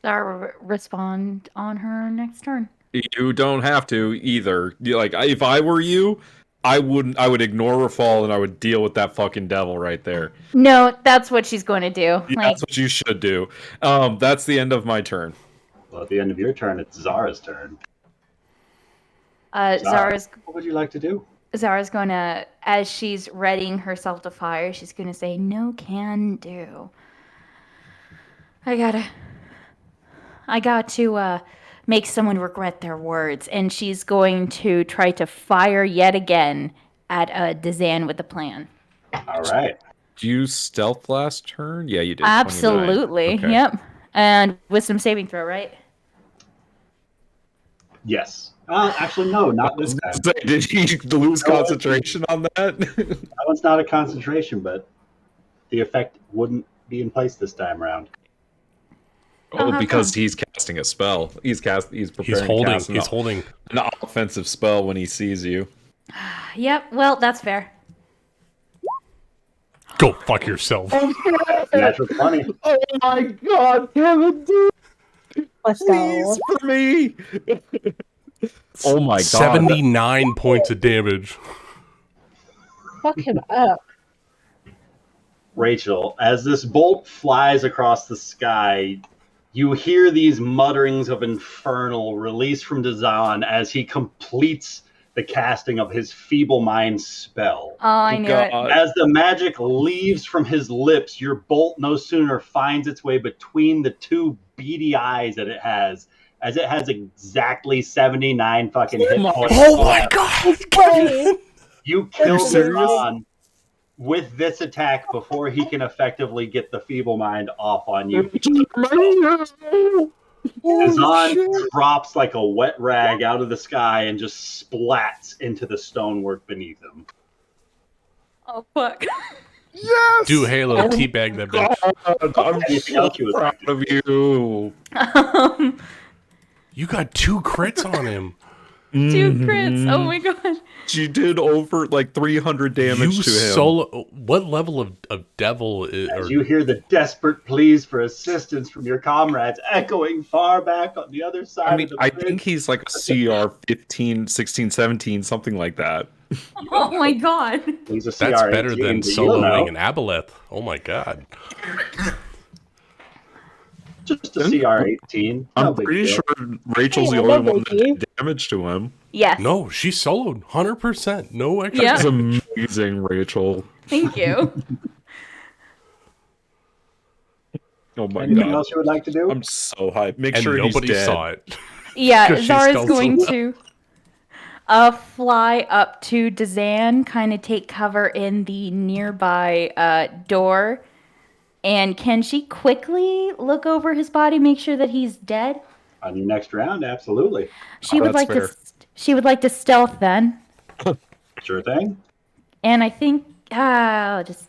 Zara respond on her next turn. You don't have to either. Like, if I were you, I wouldn't. I would ignore Rafal and I would deal with that fucking devil right there. No, that's what she's going to do. Yeah, Like, that's what you should do. That's the end of my turn. Well, at the end of your turn, it's Zara's turn. Zara's What would you like to do? Zara's going to, as she's readying herself to fire, she's going to say, "No can do. I got to make someone regret their words," and she's going to try to fire yet again at Dazan with a plan. All right. Did you stealth last turn? Yeah, you did. Absolutely. 29. Okay. Yep. And wisdom saving throw, right? Yes. Actually, no, not this time. Did he lose concentration on that? That one's not a concentration, but the effect wouldn't be in place this time around. Oh, because he's casting a spell. He's preparing to cast holding an offensive spell when he sees you. Yep. Well, that's fair. Go fuck yourself. Natural 20. Oh my god, Kevin, dude! Let's Please, go. for me! Oh my god. 79 points of damage. Fuck him up. Rachel, as this bolt flies across the sky, you hear these mutterings of infernal released from Dazan as he completes the casting of his feeble mind spell. Oh, I knew it. As the magic leaves from his lips, your bolt no sooner finds its way between the two beady eyes that it has, as it has exactly 79 fucking hit points. Oh my god! You kill serious? Dazan with this attack before he can effectively get the feeble mind off on you. Dazan drops like a wet rag out of the sky and just splats into the stonework beneath him. Oh, fuck. Yes! Do Halo, teabag that bitch. I'm Anything so else you would proud like to of you. You got 2 crits on him. 2 crits. Oh my god. She did over like 300 damage You to him. solo. What level of devil is? As you hear the desperate pleas for assistance from your comrades echoing far back on the other side I mean, of the I bridge. think he's like a CR 15, 16, 17, something like that. Oh my god. He's a That's CR better 18, than but you'll know. soloing an aboleth. Oh my god. Just a CR 18. I'm No big pretty deal. sure Rachel's the Hey, only no one that biggie. did damage to him. Yes. No, she soloed 100%. No extra. Yeah. It's amazing, Rachel. Thank you. Oh my Anything god. else you would like to do? I'm so hyped. Make And sure he's nobody dead. saw it. Yeah, 'Cause she Zara's stealths going so to fly up to Dazan, kind of take cover in the nearby door. And can she quickly look over his body, make sure that he's dead? On your next round, absolutely. She would that's like fair. to. She would like to stealth then, Sure thing. and I think I'll just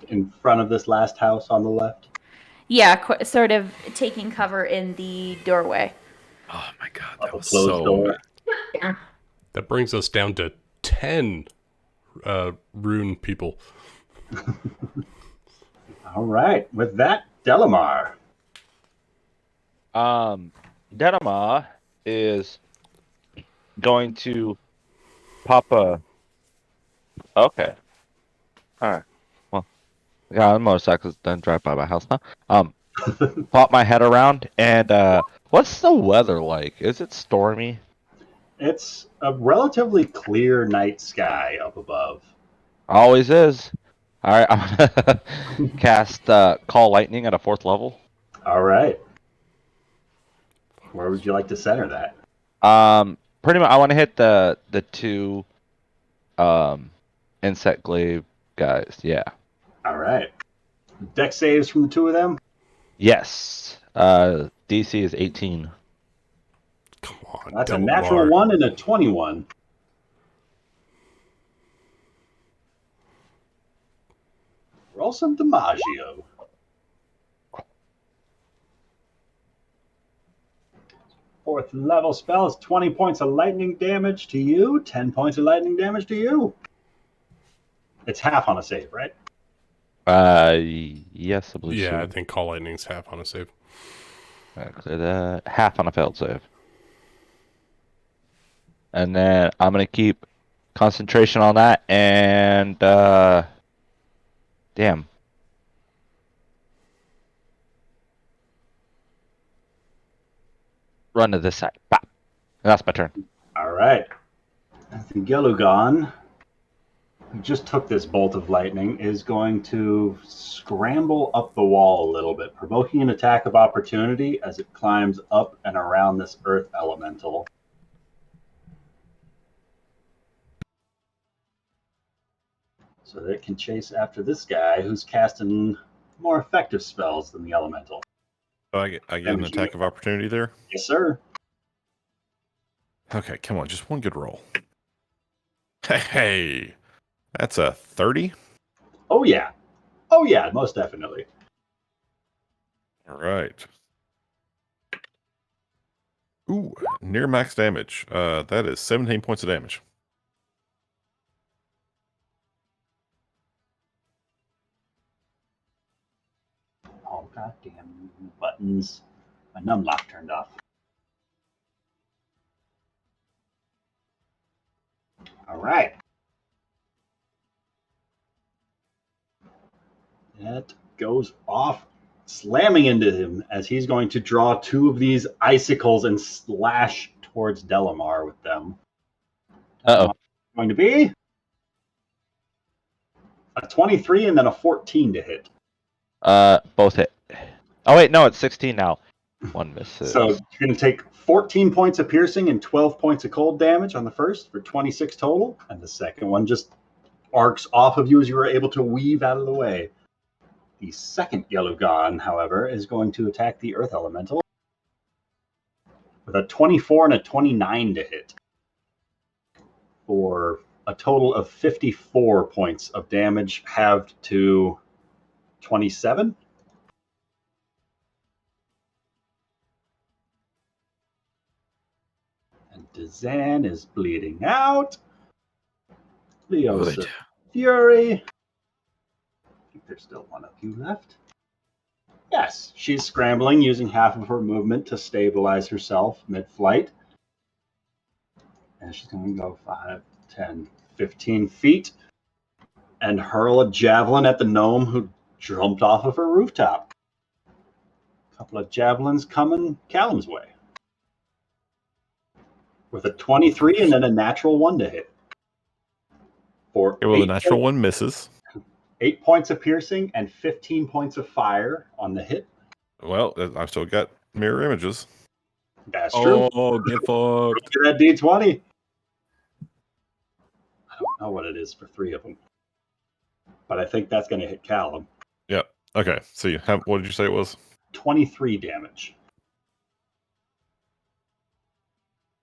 In front of this last house on the left. sort of taking cover in the doorway. Oh my god, Of that a was closed so door. That brings us down to 10 rune people. All right. With that, Delamar. Denema is going to pop a. Okay. All right. Well, I got a motorcycle then drive by my house now. Pop my head around and what's the weather like? Is it stormy? It's a relatively clear night sky up above. Always is. All right, I'm gonna cast Call Lightning at a 4th level. All right. Where would you like to center that? Pretty much, I want to hit the 2 insect glaive guys. Yeah. All right. Dex saves from the two of them. Yes. DC is 18. Come on, That's a Delamar. natural 1 and a 21. Roll some DiMaggio. Fourth level spell is 20 points of lightning damage to you, 10 points of lightning damage to you. It's half on a save, right? Yes, I believe so. Yeah, I think Call Lightning's half on a save. Clear that. Half on a failed save. And then I'm gonna keep concentration on that and damn. Run to this side. Bop. And that's my turn. All right. The Gelugon, who just took this bolt of lightning, is going to scramble up the wall a little bit, provoking an attack of opportunity as it climbs up and around this earth elemental. So that it can chase after this guy who's casting more effective spells than the elemental. So I get an attack of opportunity there. Yes, sir. Okay, come on, just one good roll. Hey, that's a 30. Oh, yeah. Oh, yeah, most definitely. All right. Ooh, near max damage. That is 17 points of damage. Oh, goddamn buttons. My numlock turned off. All right. That goes off, slamming into him as he's going to draw two of these icicles and slash towards Delamar with them. Uh-oh. Going to be a 23 and then a 14 to hit. Both hit. Oh wait, no, it's 16 now. One misses. So you're going to take 14 points of piercing and 12 points of cold damage on the first for 26 total. And the second one just arcs off of you as you are able to weave out of the way. The second Gelugon, however, is going to attack the Earth Elemental with a 24 and a 29 to hit for a total of 54 points of damage, halved to 27. And Dazan is bleeding out. Leo's Good. Fury. I think there's still one of you left. Yes, she's scrambling, using half of her movement to stabilize herself mid-flight. And she's going to go 5, 10, 15 feet and hurl a javelin at the gnome who jumped off of her rooftop. A couple of javelins coming Callum's way. With a 23 and then a natural 1 to hit. For Okay, well, the natural one misses. 8 points of piercing and 15 points of fire on the hit. Well, I've still got mirror images. That's true. Oh, get fucked. Look at that D20. I don't know what it is for 3 of them. But I think that's going to hit Callum. Yep. Okay. So what did you say it was? 23 damage.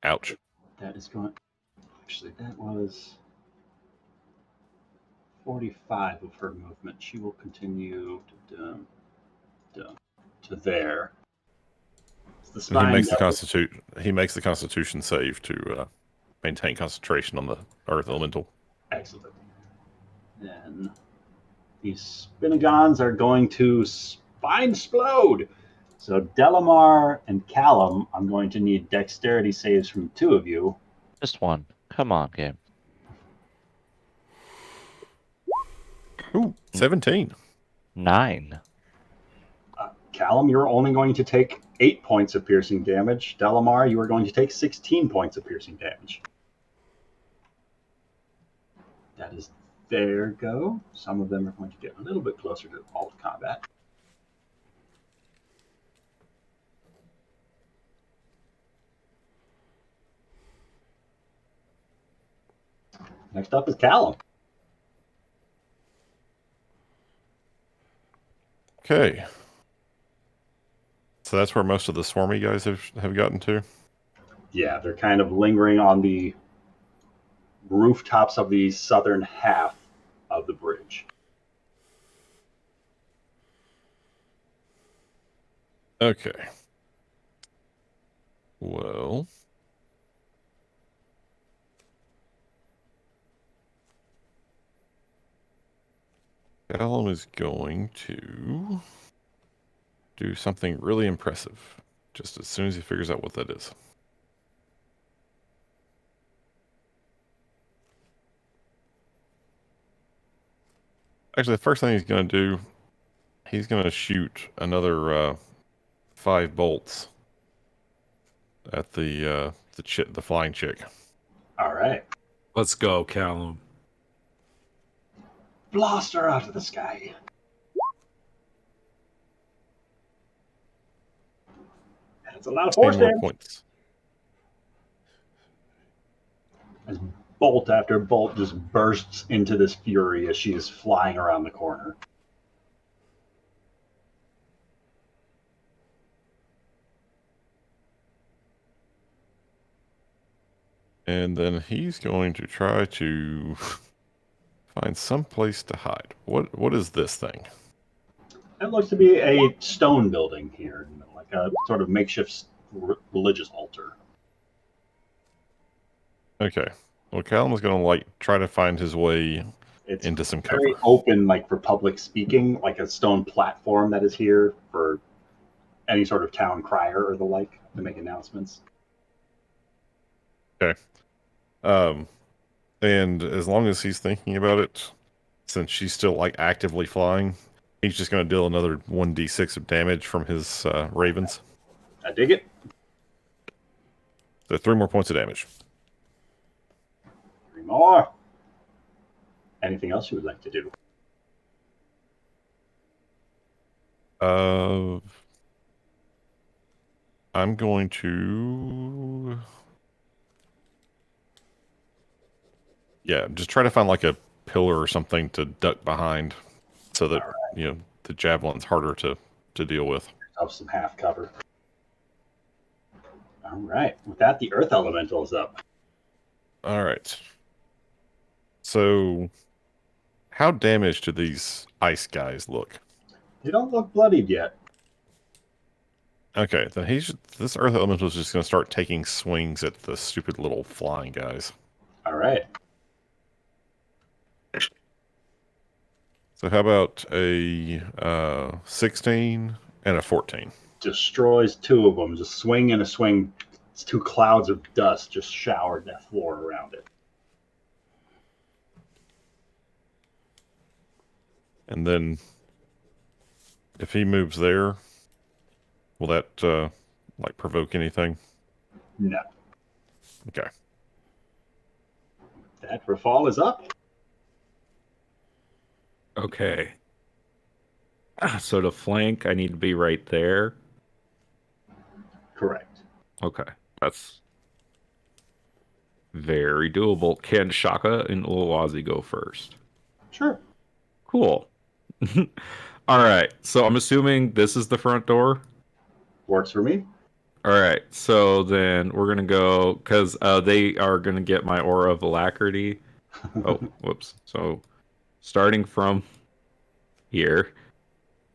Ouch. That is going... Actually, that was 45 of her movement. She will continue to there. And he makes the Constitution save to maintain concentration on the Earth Elemental. Excellent. Then these Spinagons are going to Spine Explode. So Delamar and Callum, I'm going to need dexterity saves from 2 of you. Just one. Come on, game. Ooh, 17. 9. Callum, you're only going to take 8 points of piercing damage. Delamar, you are going to take 16 points of piercing damage. That is their go. Some of them are going to get a little bit closer to all of combat. Next up is Callum. Okay. So that's where most of the swarmy guys have gotten to. Yeah, they're kind of lingering on the rooftops of the southern half of the bridge. Okay. Well, Callum is going to do something really impressive just as soon as he figures out what that is. Actually, the first thing he's going to do, he's going to shoot another 5 bolts at the flying chick. All right. Let's go, Callum. Blast her out of the sky. That's a lot of 10 force more damage. points. As bolt after bolt just bursts into this fury as she is flying around the corner. And then he's going to try to find some place to hide. What is this thing? It looks to be a stone building here, like a sort of makeshift religious altar. Okay. Well, Callum is going to try to find his way It's into some cover. very open, like for public speaking, like a stone platform that is here for any sort of town crier or the like to make announcements. Okay. And as long as he's thinking about it, since she's still like actively flying, he's just going to deal another 1d6 of damage from his ravens. I dig it. So 3 more points of damage. 3 more. Anything else you would like to do? I'm going to... Yeah, just try to find like a pillar or something to duck behind so that, the javelin's harder to deal with. Have some half cover. All right. With that, the earth elemental is up. All right. So, how damaged do these ice guys look? They don't look bloodied yet. Okay, then this earth elemental is just going to start taking swings at the stupid little flying guys. All right. So how about a 16 and a 14? Destroys 2 of them. Just swing and a swing. It's 2 clouds of dust just showered that floor around it. And then if he moves there, will that provoke anything? No. Okay. That Rafal is up. Okay. So to flank, I need to be right there. Correct. Okay. That's very doable. Can Shaka and Uluwazi go first? Sure. Cool. All right. So I'm assuming this is the front door. Works for me. All right. So then we're going to go because they are going to get my aura of alacrity. Oh, whoops. So starting from here,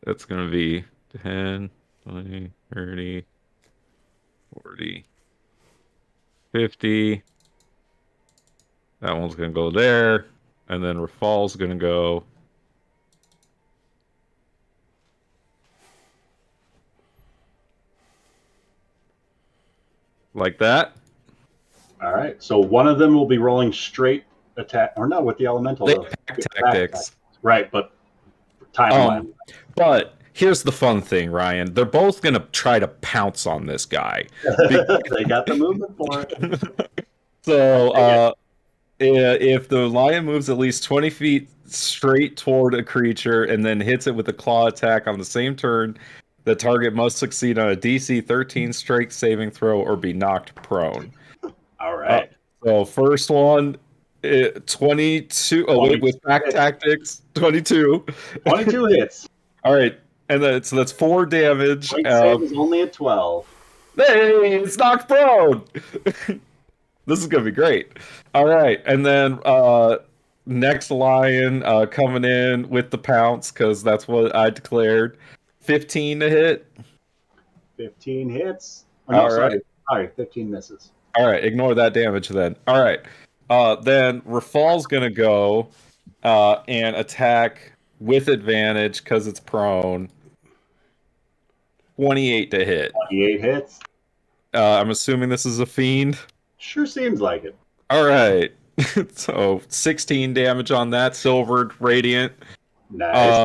that's going to be 10, 20, 30, 40, 50. That one's going to go there. And then Rafal's going to go like that. All right. So one of them will be rolling straight attack, or no, with the elemental. They though. pack tactics. Right, but timeline. But here's the fun thing, Ryan. They're both going to try to pounce on this guy. They got the movement for it. So, if the lion moves at least 20 feet straight toward a creature and then hits it with a claw attack on the same turn, the target must succeed on a DC 13 strength saving throw or be knocked prone. All right. So first one, 22. Oh, wait, with pack tactics, 22. 22 hits. All right. And then so that's 4 damage. Strength save is only a 12. Hey, it's knocked prone. This is gonna be great. All right, and then next lion coming in with the pounce because that's what I declared. 15 to hit. 15 hits. Oh, no, All sorry. right. Sorry, 15 misses. All right, ignore that damage then. All right. Then Rafal's gonna go and attack with advantage because it's prone. 28 to hit. 28 hits. I'm assuming this is a fiend. Sure seems like it. All right. So 16 damage on that silvered radiant. Nice.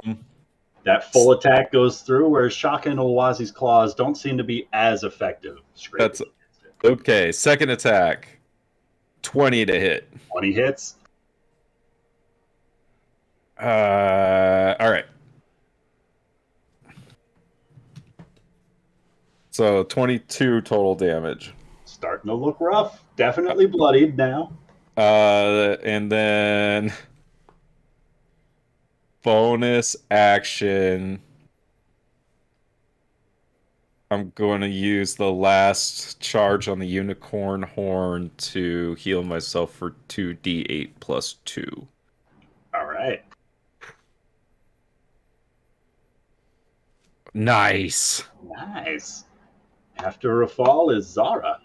That full attack goes through, whereas Shaka and Owazi's claws don't seem to be as effective. That's okay. Second attack, 20 to hit. 20 hits. All right. So 22 total damage. Starting to look rough. Definitely bloodied now. And then bonus action. I'm going to use the last charge on the unicorn horn to heal myself for 2d8 plus 2. All right. Nice. Nice. After a fall is Zara.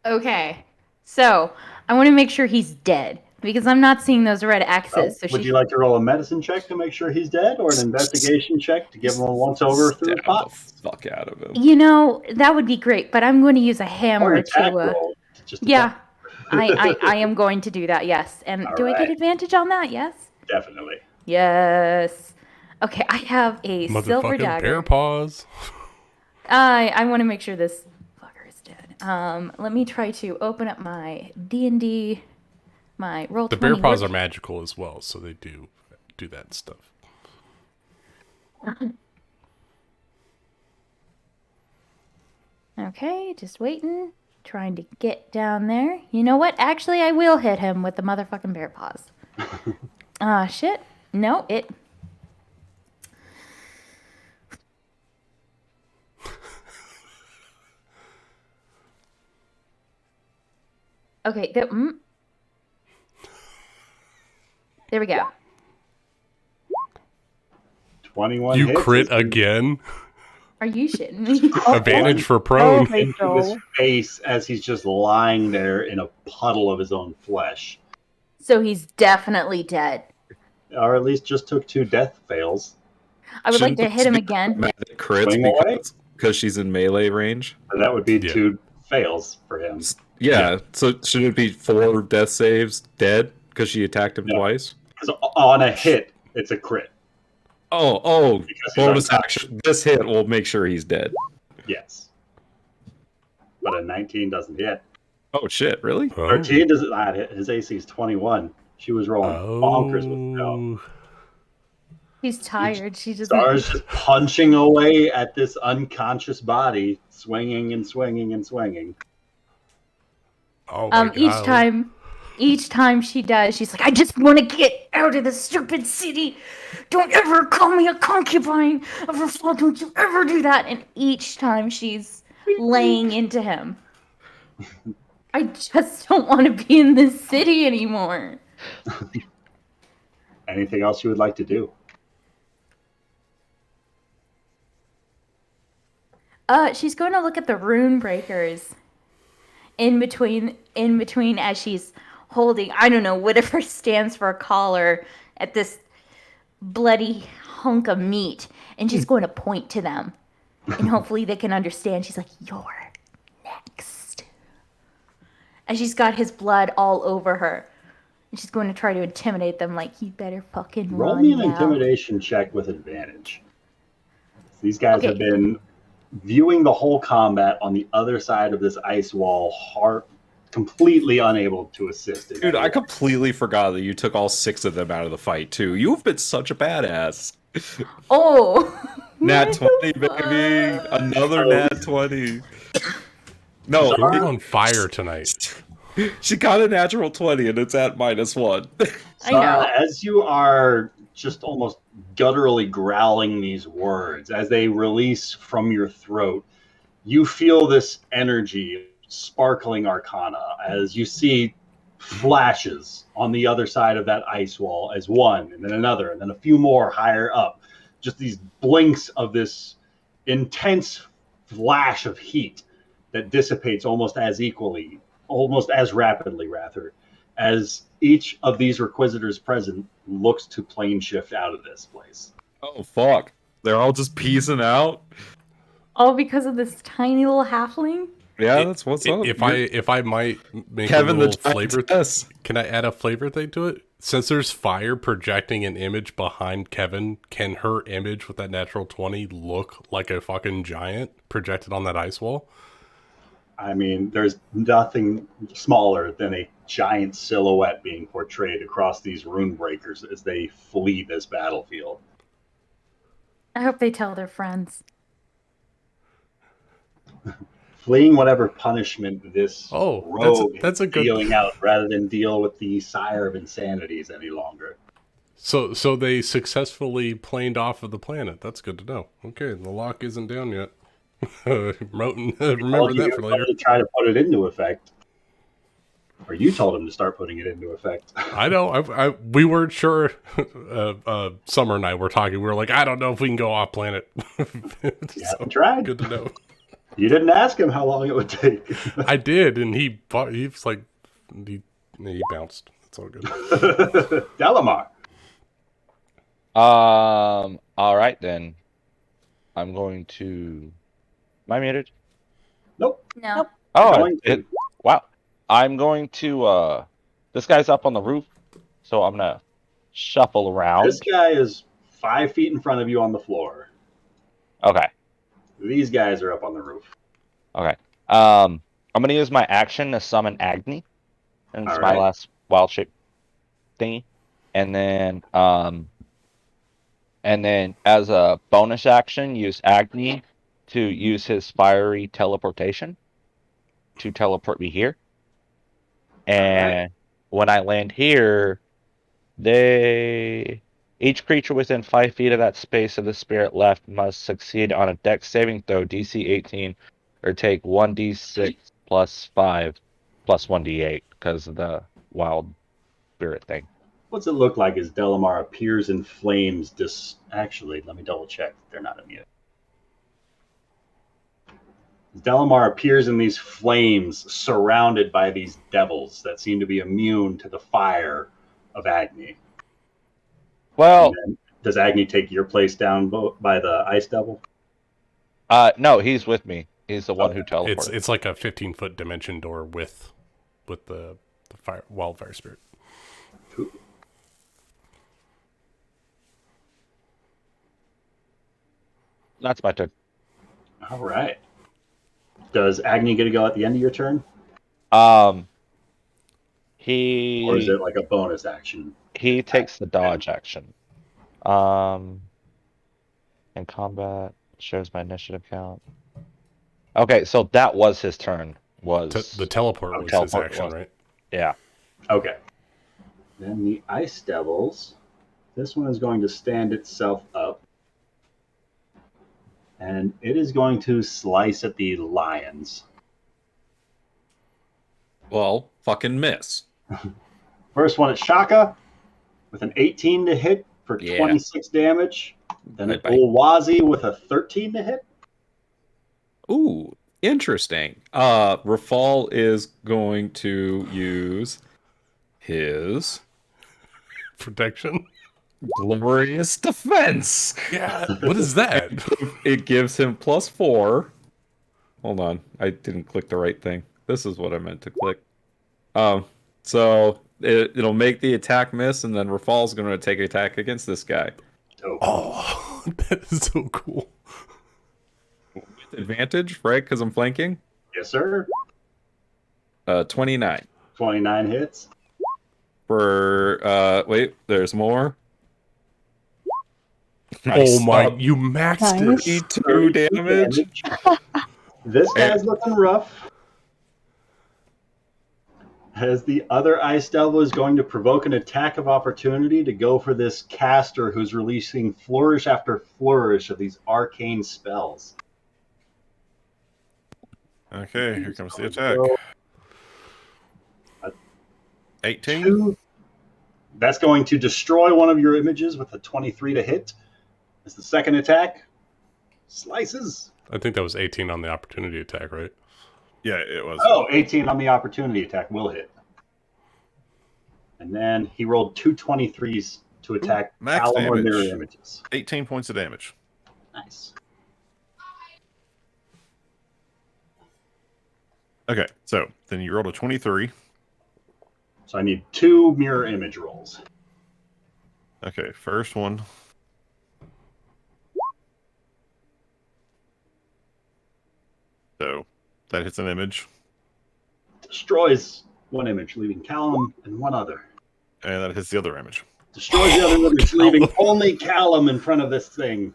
Okay, so I want to make sure he's dead because I'm not seeing those red X's. So Would you like to roll a medicine check to make sure he's dead, or an investigation check to give him a once over through the Stab pot? the fuck out of him. You know, that would be great, but I'm going to use a Or hammer an attack to. roll. Just Yeah, attack. I am going to do that. Yes, and All do I get right. advantage on that? Yes. Definitely. Yes. Okay, I have a silver Motherfucking dagger. bear paws. I want to make sure this fucker is dead. Let me try to open up my D&D, my roll. The bear paws are magical as well, so they do that stuff. Okay, just waiting, trying to get down there. You know what? Actually, I will hit him with the motherfucking bear paws. Shit. No, it. Okay, there we go. 21 You hits. crit again? Are you shitting me? Advantage for Oh, prone. Into his face as he's just lying there in a puddle of his own flesh. So he's definitely dead. Or at least just took 2 death fails. I would like to Shouldn't hit him be again. automatic crits Swing away? because she's in melee range. And that would be Yeah. 2 fails for him. Yeah, so should it be 4 death saves dead because she attacked him No. twice? Because on a hit, it's a crit. Oh, Because he's bonus unconscious. action. This hit will make sure he's dead. Yes. But a 19 doesn't hit. Oh shit, really? Oh. 13 does not hit. His AC is 21. She was rolling bonkers with no. She's tired. She just. Zara's just punching away at this unconscious body, swinging and swinging and swinging. Oh my Each time she does, she's like, I just want to get out of this stupid city. Don't ever call me a concubine of her fault. Don't you ever do that. And each time she's laying into him. I just don't want to be in this city anymore. Anything else you would like to do? She's going to look at the rune breakers in between as she's holding, I don't know, whatever stands for a collar at this bloody hunk of meat, and she's going to point to them, and hopefully they can understand. She's like, "You're next," and she's got his blood all over her, and she's going to try to intimidate them, like, "You better fucking Roll run me an now." intimidation check with advantage. These guys have been viewing the whole combat on the other side of this ice wall, completely unable to assist. Dude, I completely forgot that you took all 6 of them out of the fight too. You've been such a badass. Oh, Nat 20, baby. Another Nat 20. No, You're on fire tonight. she got a natural 20 and it's at -1. I know. As you are just almost gutturally growling these words. As they release from your throat, you feel this energy sparkling arcana as you see flashes on the other side of that ice wall as one, and then another, and then a few more higher up. Just these blinks of this intense flash of heat that dissipates almost as equally, almost as rapidly, rather, as each of these Requisitors present looks to plane shift out of this place. Oh fuck! They're all just peacing out. All because of this tiny little halfling? Yeah, that's what's up. If I might make Kevin a the little flavor, Giantess. can I add a flavor thing to it? Since there's fire projecting an image behind Kevin, can her image with that natural 20 look like a fucking giant projected on that ice wall? I mean, there's nothing smaller than a giant silhouette being portrayed across these rune breakers as they flee this battlefield. I hope they tell their friends. Fleeing whatever punishment this rogue that's a is good dealing out, rather than deal with the Sire of Insanities any longer. So they successfully planed off of the planet. That's good to know. Okay, the lock isn't down yet. Remember that for later. To try to put it into effect, or you told him to start putting it into effect. I know. We weren't sure. Summer and I were talking. We were like, I don't know if we can go off planet. So, tried. Good to know. You didn't ask him how long it would take. I did, and he was like, he bounced. It's all good. Delamar. All right then. I'm going to. Am I muted? Nope. No. Nope. Oh, wow. I'm going to. This guy's up on the roof, so I'm gonna shuffle around. This guy is 5 feet in front of you on the floor. Okay. These guys are up on the roof. Okay. I'm gonna use my action to summon Agni, and it's my last wild shape thingy, and then as a bonus action, use Agni to use his fiery teleportation to teleport me here. And when I land here, each creature within 5 feet of that space of the spirit left must succeed on a dex saving throw DC 18 or take 1d6 plus 5 plus 1d8 because of the wild spirit thing. What's it look like as Delamar appears in flames? Actually, let me double check. They're not immune. Delamar appears in these flames surrounded by these devils that seem to be immune to the fire of Agni. Well, does Agni take your place down by the ice devil? No, he's with me. He's the one who teleported. It's like a 15-foot dimension door with the wildfire spirit. Cool. That's my turn. All right. Does Agni get to go at the end of your turn? Or is it like a bonus action? He takes the dodge action. In combat, shows my initiative count. Okay, so that was his turn. The teleport was his action, right? Yeah. Okay. Then the Ice Devils. This one is going to stand itself up. And it is going to slice at the lions. Well, fucking miss. First one at Shaka with an 18 to hit for 26 damage. Then at Ulwazi with a 13 to hit. Ooh, interesting. Rafal is going to use his protection. Glorious defense. Yeah. What is that? It gives him +4. Hold on. I didn't click the right thing. This is what I meant to click. So it'll make the attack miss, and then Rafal's going to take an attack against this guy. Oh, that is so cool. With advantage, right? Because I'm flanking? Yes, sir. 29. 29 hits. For, wait, there's more. Nice. Oh my, you maxed it. 32 damage. This guy's looking rough. As the other Ice Devil is going to provoke an attack of opportunity to go for this caster who's releasing flourish after flourish of these arcane spells. Okay, here comes the attack. 18? 2. That's going to destroy one of your images with a 23 to hit. As the second attack slices. I think that was 18 on the opportunity attack, right? Yeah, it was. Oh, 18 on the opportunity attack will hit. And then he rolled 2 23s to attack max Callum or damage. mirror images. 18 points of damage. Nice. Okay, so then you rolled a 23. So I need 2 mirror image rolls. Okay, first one. So that hits an image, Destroys one image, leaving Callum and one other. and that hits the other image. Destroys the other image, leaving only Callum in front of this thing.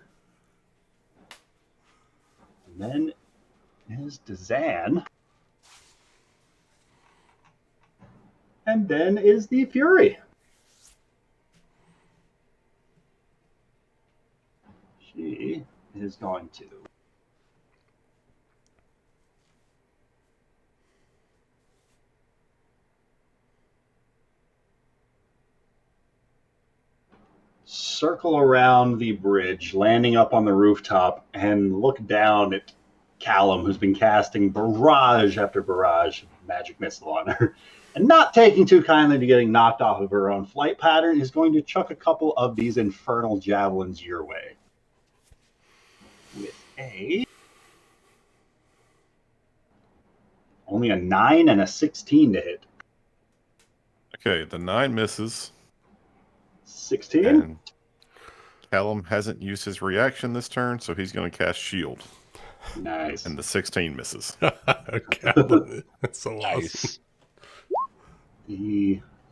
And then is Dazan. And then is the Fury. She is going to circle around the bridge, landing up on the rooftop, and look down at Callum, who's been casting barrage after barrage of magic missile on her. And not taking too kindly to getting knocked off of her own flight pattern, is going to chuck a couple of these infernal javelins your way. With only a 9 and a 16 to hit. Okay, the 9 misses. 16? And Callum hasn't used his reaction this turn, so he's going to cast Shield. Nice. And the 16 misses. God, that's so awesome. Nice.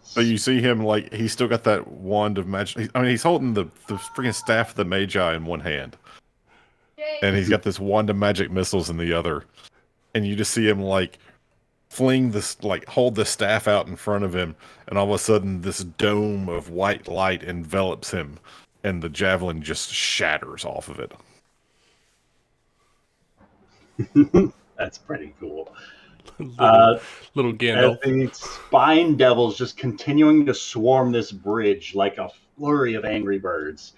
So you see him, like, he's still got that wand of magic. I mean, he's holding the freaking staff of the Magi in one hand. And he's got this wand of magic missiles in the other. And you just see him, like, fling this, like, hold the staff out in front of him. And all of a sudden, this dome of white light envelops him. And the javelin just shatters off of it. That's pretty cool. Little As Gandalf. the spine devils just continuing to swarm this bridge like a flurry of angry birds.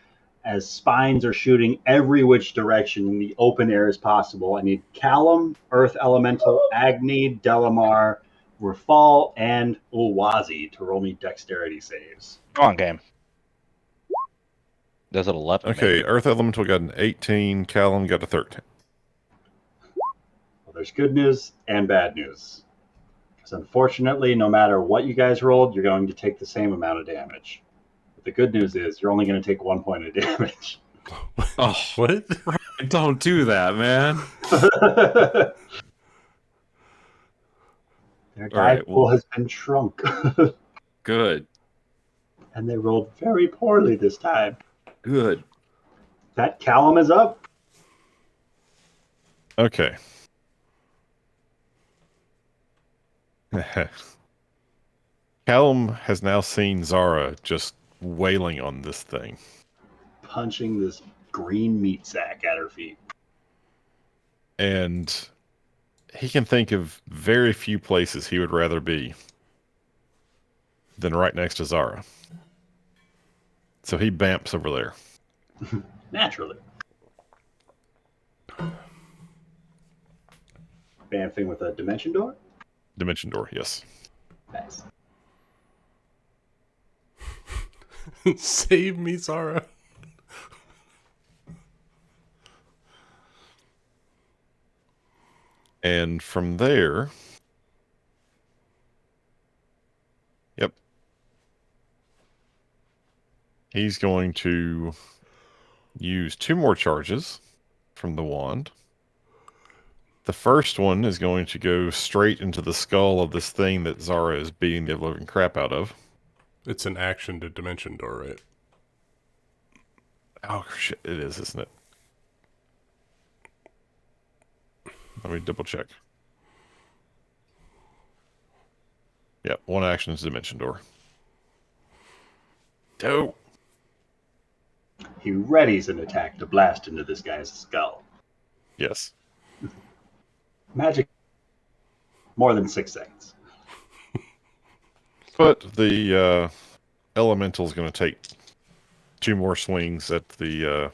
As spines are shooting every which direction in the open air as possible. I need Callum, Earth Elemental, Agni, Delamar, Rafal, and Ulwazi to roll me dexterity saves. Come on, game. Does it 11? Okay, maybe? Earth Elemental got an 18, Callum got a 13. Well, there's good news and bad news. Because unfortunately, no matter what you guys rolled, you're going to take the same amount of damage. But the good news is you're only going to take 1 point of damage. Oh, What? don't do that, man. Their All die right, pool well- has been shrunk. Good. And they rolled very poorly this time. Good. That Callum is up. Okay. Callum has now seen Zara just wailing on this thing. Punching this green meat sack at her feet. And he can think of very few places he would rather be than right next to Zara. So he bamps over there. Naturally. Bamfing with a dimension door. Dimension door, yes. Nice. Save me, Zara. And from there... Yep. He's going to use 2 more charges from the wand. The first one is going to go straight into the skull of this thing that Zara is beating the living crap out of. It's an action to dimension door, right? Oh, shit, it is, isn't it? Let me double check. Yep, one action is Dimension Door. Dope. He readies an attack to blast into this guy's skull. Yes. Magic. More than 6 seconds. But the elemental's going to take 2 more swings at the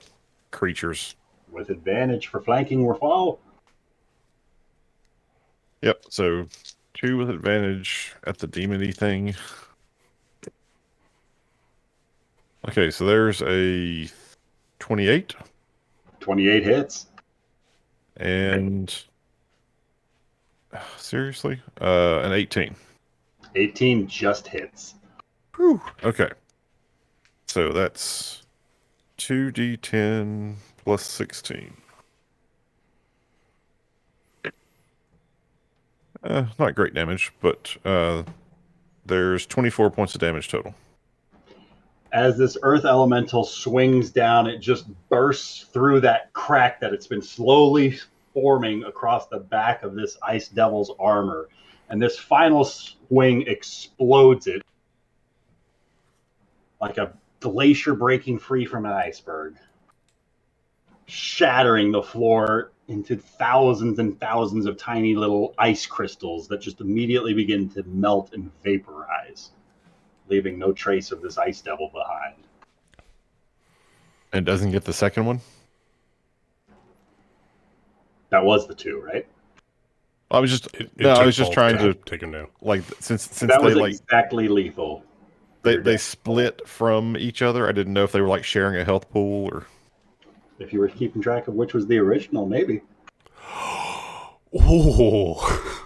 creatures. With advantage for flanking Rafal. Yep, so 2 with advantage at the demon-y thing. Okay, so there's a 28. 28 hits. And seriously? An 18. 18 just hits. Whew. Okay. So that's 2d10 plus 16. Not great damage, but there's 24 points of damage total. As this earth elemental swings down, it just bursts through that crack that it's been slowly forming across the back of this ice devil's armor. And this final swing explodes it like a glacier breaking free from an iceberg, shattering the floor into thousands and thousands of tiny little ice crystals that just immediately begin to melt and vaporize, leaving no trace of this ice devil behind. And doesn't get the second one? That was the 2, right? I was just It no, I took was just both trying to take him down. like since That they was like exactly lethal. they split from each other. I didn't know if they were like sharing a health pool or. If you were keeping track of which was the original, maybe. Oh.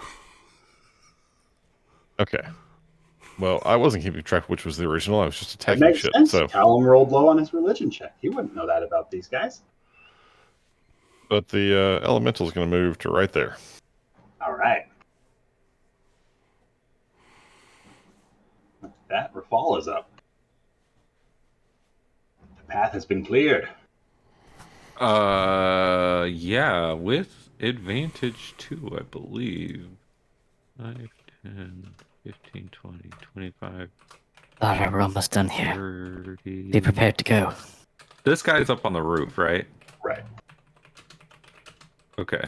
Okay. Well, I wasn't keeping track of which was the original. I was just It attacking makes shit. sense. So, Callum rolled low on his religion check. He wouldn't know that about these guys. but the elemental is going to move to right there. All right. That Rafal is up. The path has been cleared. Yeah, with advantage too, I believe. 5, 10, 15, 20, 25, Alright, we're almost done here. 30. Be prepared to go. This guy's up on the roof, right? Right. Okay.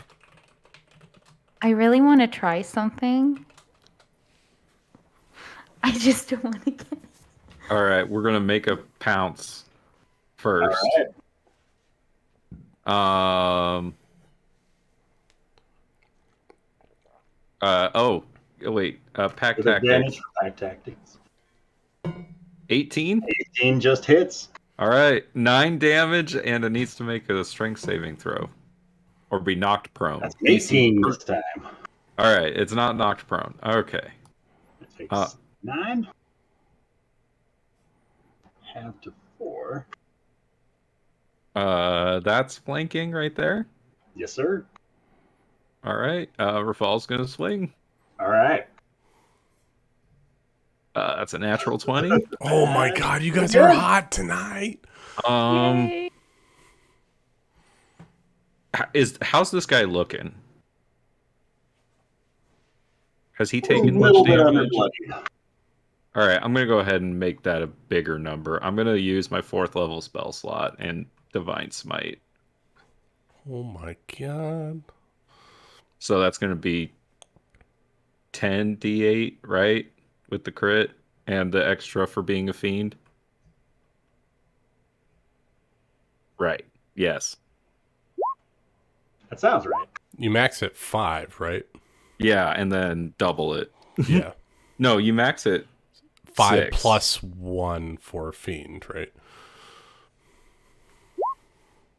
I really want to try something. I just don't want to get. All right, we're gonna make a pounce first. All right. Oh, wait. Pack With advantage tactics. for pack tactics. 18. 18 just hits. All right, 9 damage, and it needs to make a strength saving throw, or be knocked prone. That's AC 18 this time. All right, it's not knocked prone. Okay. It takes 9. Half to 4. That's flanking right there. Yes, sir. All right, Rafal's gonna swing. All right. That's a natural 20. Oh my god, you guys are hot tonight. Yay. How's this guy looking? Has he A taken much little bit damage? underbloodied. All right, I'm gonna go ahead and make that a bigger number. I'm gonna use my 4th level spell slot and Divine Smite. Oh my god. So that's gonna be 10 d8, right? With the crit and the extra for being a fiend. Right. Yes. That sounds right. You max at 5, right? Yeah, and then double it. Yeah. No, you max it 5 6. plus 1 for fiend, right?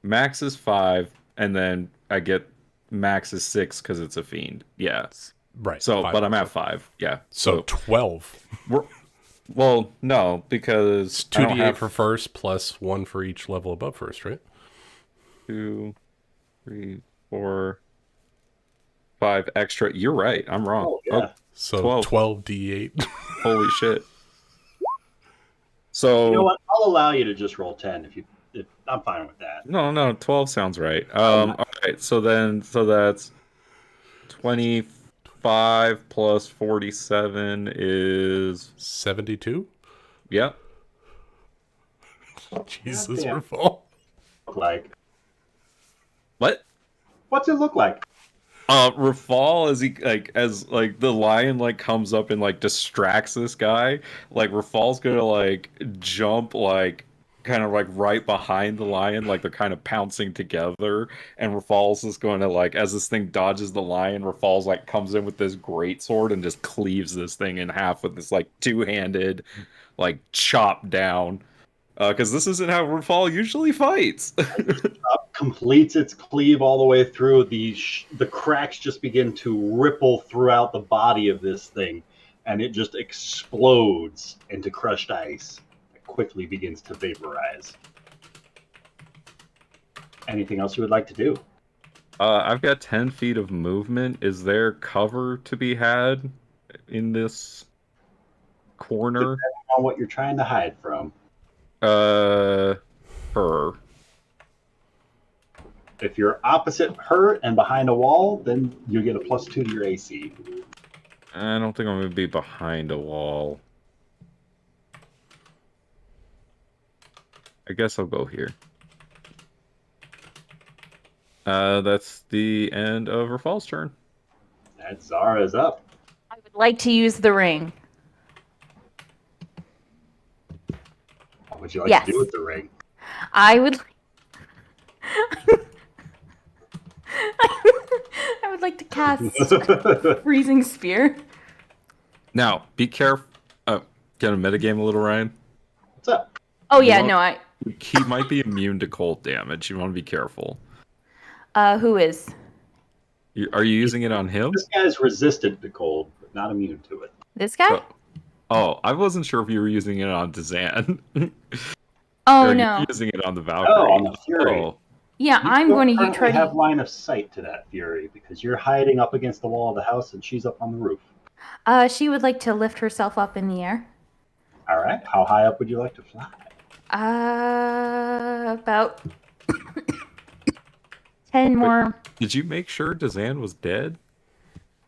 Max is 5, and then I get max is 6 because it's a fiend. Yeah. Right. So, 5 but I'm plus at 5. Yeah. So 12. Well, no, because It's I don't 2d8 have for first plus 1 for each level above first, right? 2, 3, 4, 5 extra. You're right. I'm wrong. Oh, yeah. So 12. 12d8. Holy shit. So You know what? I'll allow you to just roll 10 if I'm fine with that. No, 12 sounds right. All right. So that's 20. 5 plus 47 is 72? yeah. Jesus, Goddamn. Rafal. Look like? What? What's it look like? Rafal as the lion like comes up and like distracts this guy, like Rafal's gonna like jump like kind of like right behind the lion, like they're kind of pouncing together, and Rafal's is going to like as this thing dodges the lion, Rafal's like comes in with this great sword and just cleaves this thing in half with this like two-handed like chop down. Because this isn't how Rafal usually fights. Completes its cleave all the way through. The cracks just begin to ripple throughout the body of this thing, and it just explodes into crushed ice. It quickly begins to vaporize. Anything else you would like to do? I've got 10 feet of movement. Is there cover to be had in this corner? Depending on what you're trying to hide from. Her. If you're opposite her and behind a wall, then you get a +2 to your AC. I don't think I'm going to be behind a wall. I guess I'll go here. That's the end of Rafal's turn. And Zara's up. I would like to use the ring. What would you like Yes. to do with the ring? I would. I would like to cast freezing spear. Now, be careful. Gonna metagame a little, Ryan. What's up? Oh yeah, want- no, He might be immune to cold damage. You want to be careful. who is? Are you using it on him? This guy's resistant to cold, but not immune to it. This guy? Oh, I wasn't sure if you were using it on Dazan. Oh Or no. you're using it on the Valkyrie. Oh, on the Fury. Oh, Yeah, You I'm don't going to currently try have to. line of sight to that Fury because you're hiding up against the wall of the house and she's up on the roof. She would like to lift herself up in the air. All right. How high up would you like to fly? About 10 more. did you make sure Dazan was dead?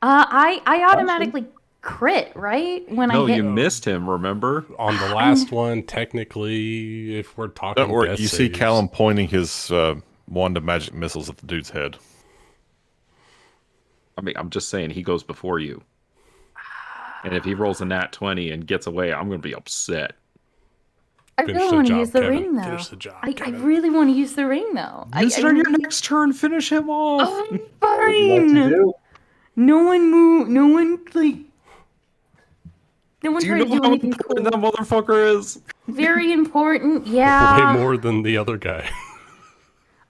I automatically crit, right? When No, I hit. you missed him, remember? On the last one, technically, if we're talking Don't worry, death you see saves- Callum pointing his wand of magic missiles at the dude's head. I mean, I'm just saying he goes before you. And if he rolls a nat 20 and gets away, I'm going to be upset. I Finish really the want to job, use the Kevin. ring, though. Finish the job, I Kevin. really want to use the ring, though. Use it on your next turn. Finish him off. Oh, What would you like to fine. do? No one move. No one, like. No one Do you try know to do how anything important cool. that motherfucker is? Very important, yeah. Way more than the other guy.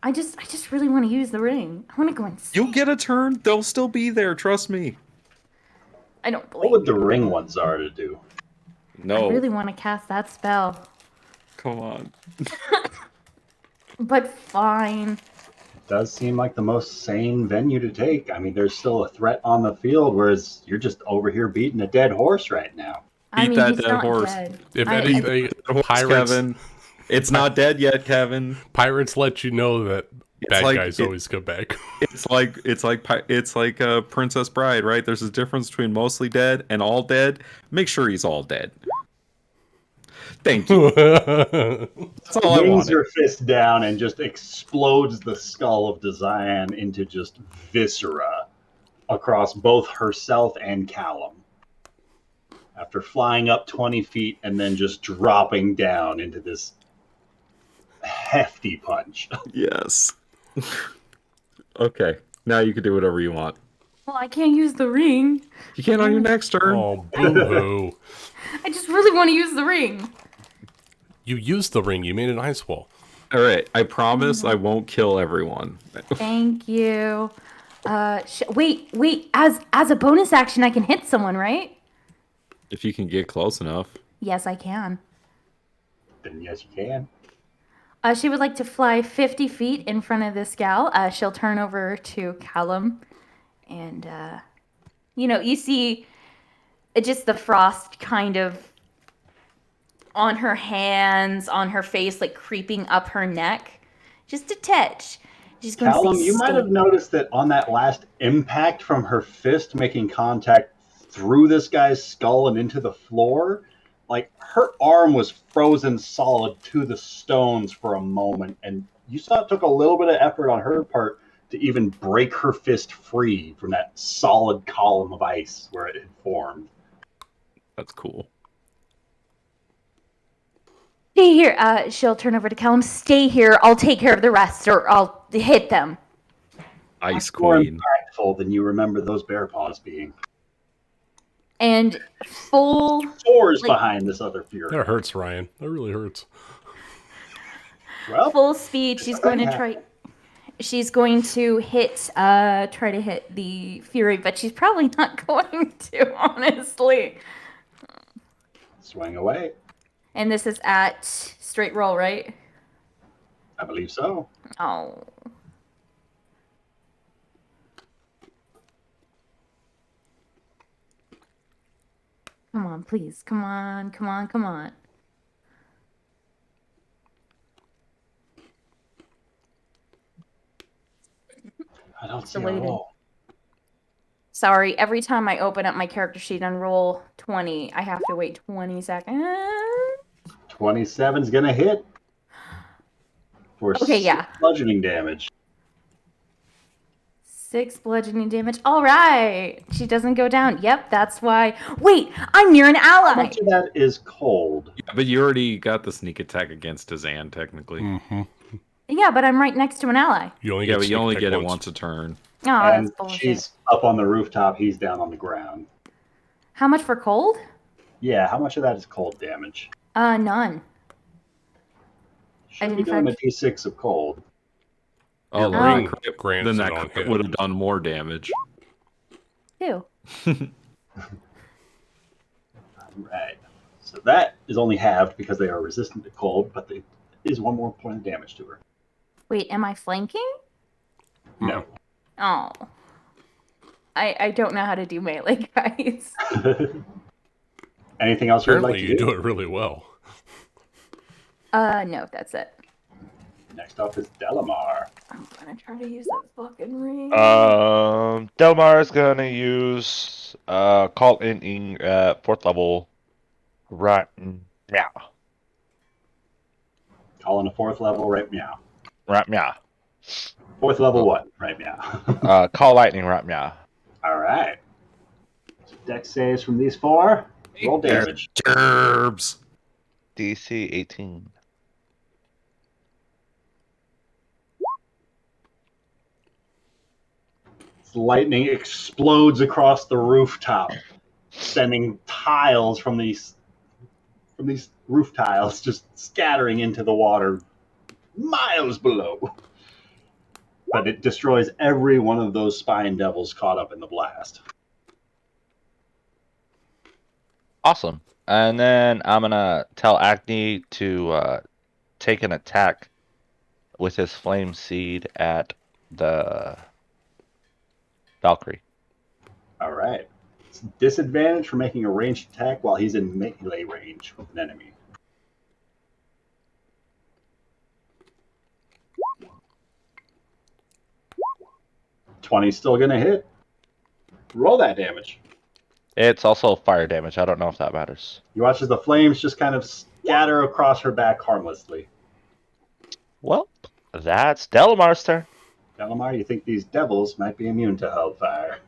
I just really want to use the ring. I want to go insane. You'll get a turn. They'll still be there. Trust me. I don't What believe. would the ring want Zara to do? No. I really want to cast that spell, Come on. but fine. It does seem like the most sane venue to take. I mean, there's still a threat on the field, whereas you're just over here beating a dead horse right now. I Beat mean, that he's dead not horse. dead. If I- anything, Horse, pirates, Kevin. It's not dead yet, Kevin. pirates let you know that bad like- guys always come back. It's like Princess Bride, right? There's a difference between mostly dead and all dead. Make sure he's all dead. Thank you. That's all I Wings wanted. her fist down and just explodes the skull of Dazan into just viscera across both herself and Callum. After flying up 20 feet and then just dropping down into this hefty punch. Yes. Okay. Now you can do whatever you want. Well, I can't use the ring. You can on your next turn. Oh, boo-hoo. I just really want to use the ring. You used the ring. You made an ice wall. All right. I promise I won't kill everyone. Thank you. Wait. As a bonus action, I can hit someone, right? If you can get close enough. Yes, I can. Then yes, you can. She would like to fly 50 feet in front of this gal. She'll turn over to Callum. And, you see just the frost kind of on her hands, on her face, like creeping up her neck. Just a touch. She's going Callum, to say you might have stay. noticed that on that last impact from her fist making contact through this guy's skull and into the floor, like her arm was frozen solid to the stones for a moment, and you saw it took a little bit of effort on her part to even break her fist free from that solid column of ice where it had formed. That's cool. Stay here. She'll turn over to Callum. Stay here. I'll take care of the rest, or I'll hit them. Ice Much more Queen. impactful than you remember those bear paws being. And full Soars like behind this other fury. That hurts, Ryan. That really hurts. Well, full speed. She's going to thing try. She's going to try to hit the fury, but she's probably not going to, honestly. swing away. And this is at straight roll, right? I believe so. Oh. Come on, please. Come on, come on, come on. I don't see The a way to- roll. Sorry, every time I open up my character sheet and roll 20, I have to wait 20 seconds. 27's gonna hit for Okay, yeah. 6 bludgeoning damage. 6 bludgeoning damage. All right. She doesn't go down. Yep, that's why. Wait, I'm near an How ally. much of that is cold? Yeah, but you already got the sneak attack against Azan, technically. Mm-hmm. Yeah, but I'm right next to an ally. You only Yeah, get but you sneak only attack get it once a turn. Oh, And that's bullshit. she's up on the rooftop, he's down on the ground. How much for cold? Yeah, how much of that is cold damage? None. Should in be doing fact- a d6 of cold. Oh, Your then ring that grants then it that on crit hit. would have done more damage. Ew. Right. So that is only halved because they are resistant to cold, but there is 1 more point of damage to her. Wait, am I flanking? No. Oh. I don't know how to do melee, guys. Anything else you'd Apparently, like to you do it really well. No, that's it. Next up is Delamar. I'm gonna try to use that fucking ring. Delmar is gonna use call in 4th level. Right meow. Calling a 4th level right meow. Right meow. 4th level what? Right meow. Call lightning right meow. All right. So dex saves from these 4. Roll damage. Gerbs. DC 18. Lightning explodes across the rooftop, sending tiles from these roof tiles just scattering into the water miles below. But it destroys every one of those spine devils caught up in the blast. Awesome. And then I'm gonna tell Acne to take an attack with his flame seed at the Valkyrie. All right. It's disadvantage for making a ranged attack while he's in melee range with an enemy. $20's still gonna hit. Roll that damage. It's also fire damage. I don't know if that matters. You watch as the flames just kind of scatter across her back harmlessly. Well, that's Delamar's turn. Delamar, you think these devils might be immune to hellfire.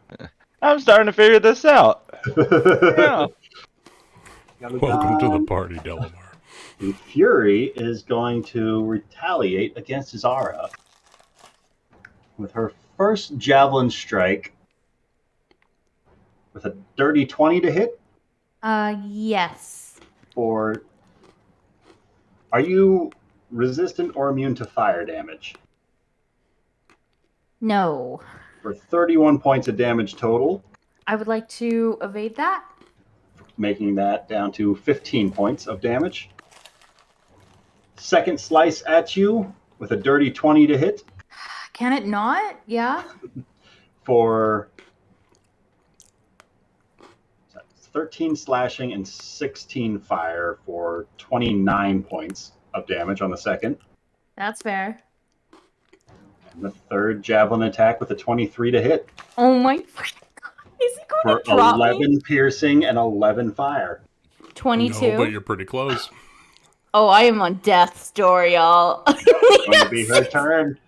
I'm starting to figure this out. Yeah. Welcome to the party, Delamar. The Fury is going to retaliate against Zara with her first javelin strike with a dirty 20 to hit. Yes. Or are you resistant or immune to fire damage? No. For 31 points of damage total, I would like to evade that. making that down to 15 points of damage. Second slice at you with a dirty 20 to hit Can it not? Yeah. for 13 slashing and 16 fire for 29 points of damage on the second. That's fair. And the third javelin attack with a 23 to hit Oh my! Is he going for to drop 11 piercing and 11 fire. me? 22. No, but you're pretty close. Oh, I am on death's door, y'all. It's going to be her turn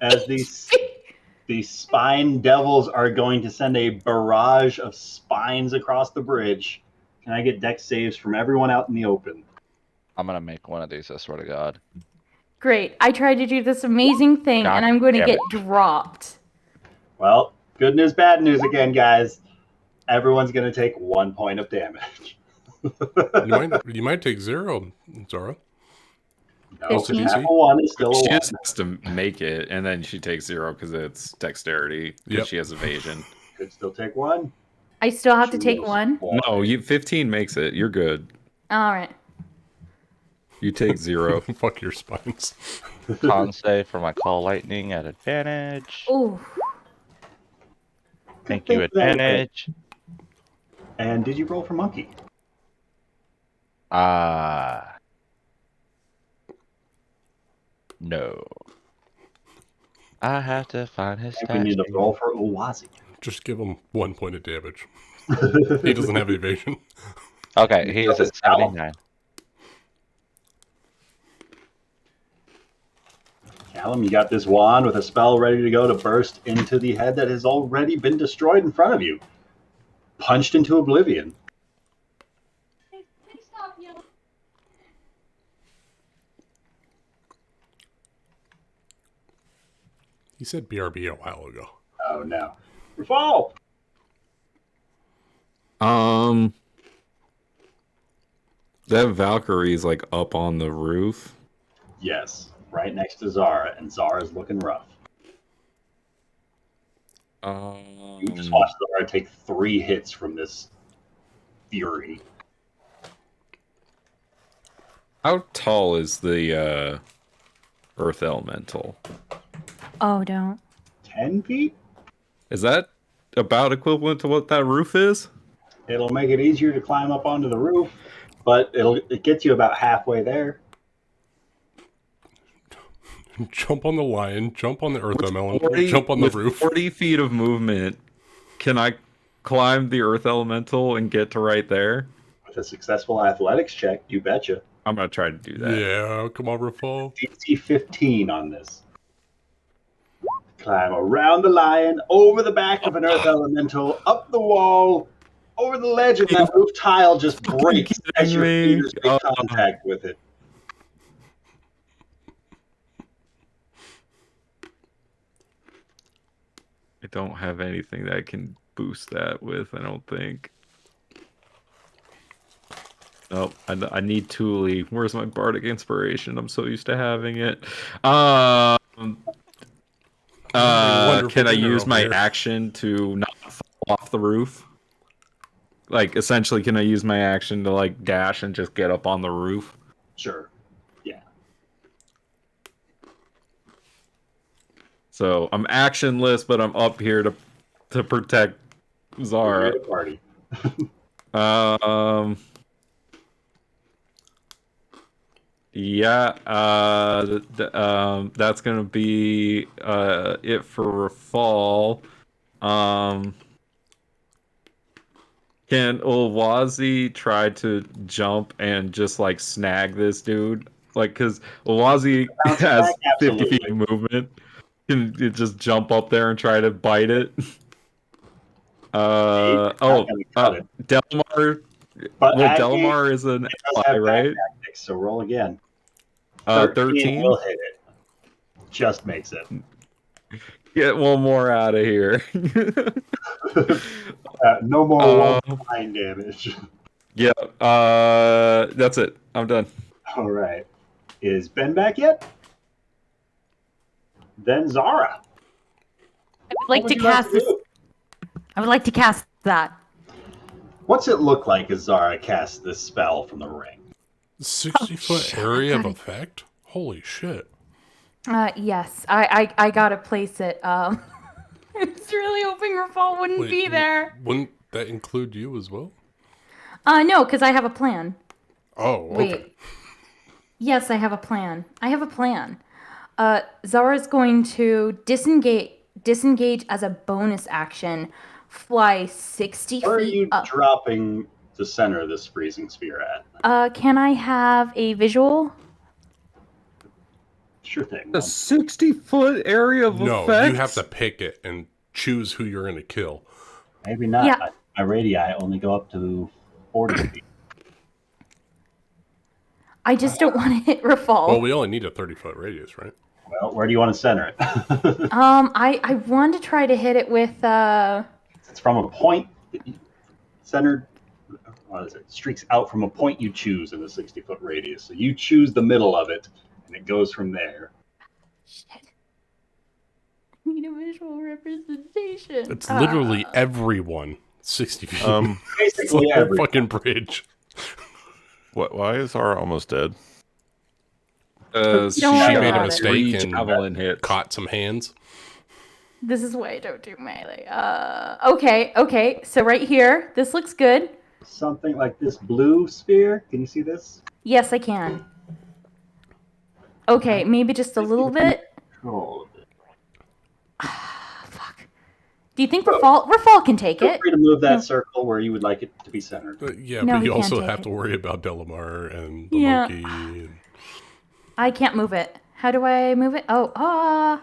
as the spine devils are going to send a barrage of spines across the bridge. Can I get dex saves from everyone out in the open? I'm gonna make one of these, I swear to God. Great. I tried to do this amazing thing, God and I'm going to damn get it. dropped. Well, good news, bad news again, guys. Everyone's going to take 1 point of damage. You might take 0, Zara. No, 15? half a 1 is still a She 1. just has to make it, and then she takes 0 because it's dexterity. Because Yep. she has evasion. Could still take 1. I still have to She take will 1. spawn. No, 15 makes it. You're good. All right. You take 0. Fuck your spines. Con save for my call lightning at advantage. Ooh. Thank you, Think that way. advantage. And did you roll for monkey? No. I have to find his I think we need to statue. roll for Uwazi. Just give him 1 point of damage. He doesn't have evasion. Okay, he is at Ow. 79. Callum, you got this wand with a spell ready to go to burst into the head that has already been destroyed in front of you. Punched into oblivion. He said BRB a while ago. Oh no. Fall! That Valkyrie's like up on the roof. Yes, right next to Zara, and Zara's looking rough. You just watched Zara take 3 hits from this fury. How tall is the Earth Elemental? Oh, don't. 10 feet? Is that about equivalent to what that roof is? It'll make it easier to climb up onto the roof, but it gets you about halfway there. Jump on the lion, jump on the Earth Elemental, 40 jump on the with roof. 40 feet of movement. Can I climb the Earth Elemental and get to right there? With a successful athletics check, you betcha. I'm gonna try to do that. Yeah, come on, Rafal. DC 15 on this. Climb around the lion, over the back of an earth elemental, up the wall, over the ledge, and that roof tile just breaks as your kidding me? fingers make contact with it. I don't have anything that I can boost that with, I don't think. Nope, I need Thule. Where's my Bardic Inspiration? I'm so used to having it. Can I use my action to not fall off the roof? Like, essentially, can I use my action to, like, dash and just get up on the roof? Sure. Yeah. So, I'm actionless, but I'm up here to protect Zara. You're the party. Yeah, that's gonna be it for Rafal. Can Ulwazi try to jump and just like snag this dude? Like, cause Ulwazi Bounce has back? 50 feet Absolutely. of movement. Can you just jump up there and try to bite it? Not gonna cut it. Delmar. But Well, Aggie, Delmar is an it does ally, have right? back tactics, so roll again. 13. will hit it. Just makes it. Get one more out of here. No more Uh, line damage. Yeah, that's it. I'm done. All right. Is Ben back yet? Then Zara. I would like What to would you cast this. do? I would like to cast that. What's it look like as Zara casts this spell from the ring? 60-foot area of effect? Holy shit. Yes, I gotta place it. I was really hoping Rafal wouldn't Wait, be there. Wouldn't that include you as well? No, because I have a plan. Oh, okay. Wait. Yes, I have a plan. I have a plan. Zara's going to disengage as a bonus action, fly 60 Where are feet you up. dropping the center of this freezing sphere at? Can I have a visual? Sure thing. A 60-foot area of No, effect? you have to pick it and choose who you're going to kill. Maybe not. Yeah. My radii only go up to 40 feet. I just don't want to hit Rafal. Well, we only need a 30-foot radius, right? Well, where do you want to center it? I want to try to hit it with It's from a point centered. What is it? Streaks out from a point you choose in the 60-foot radius. So you choose the middle of it, and it goes from there. Shit. I need a visual representation. It's literally everyone 60 feet. it's Basically, the whole every fucking bridge. Why is Zara almost dead? She Don't She worry made a about it. mistake 3 and javelin hits. caught some hands. This is why I don't do melee. Okay. So right here, this looks good. something like this blue sphere. Can you see this? Yes, I can. Okay, maybe just a little bit. Control of it. Fuck. Do you think Rafal can take Feel it? free to move that No. circle where you would like it to be centered. Yeah, No, but he you can't also take have it. to worry about Delamar and the Yeah. monkey. And... I can't move it. How do I move it? Okay.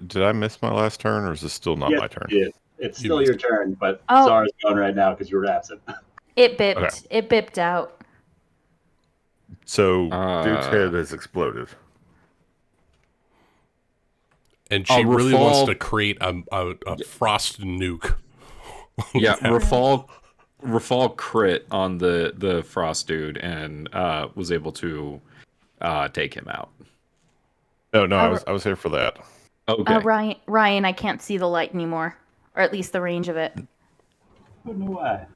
Did I miss my last turn, or is this still not Yes, my turn? you did. It's You still missed your turn, but Oh. Zara's going right now because you were absent. It bipped. Okay. It bipped out. So, dude's head has exploded. And she really Rafal- wants to create a frost nuke. Yeah, Rafal crit on the frost dude and was able to take him out. No, I was here for that. Okay. Ryan, I can't see the light anymore, or at least the range of it. I don't know why.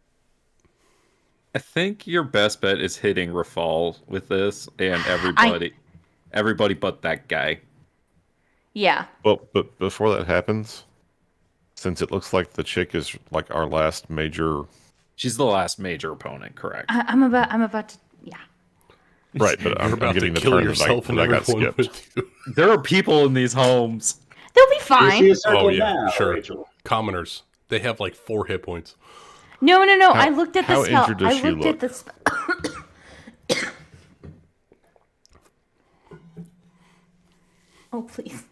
I think your best bet is hitting Rafal with this, and everybody but that guy. Yeah. Well, but before that happens, since it looks like the chick is like our last major, She's the last major opponent, correct? I'm about to. Yeah. right? But I'm You're about to getting the kill turn yourself and that I got everyone skipped. with you. There are people in these homes. They'll be You see fine. a circle Oh, yeah, now, sure. Rachel. Commoners. They have like 4 hit points. No. How- I looked at the how spell. injured does I she looked at look? the spell. Oh, please.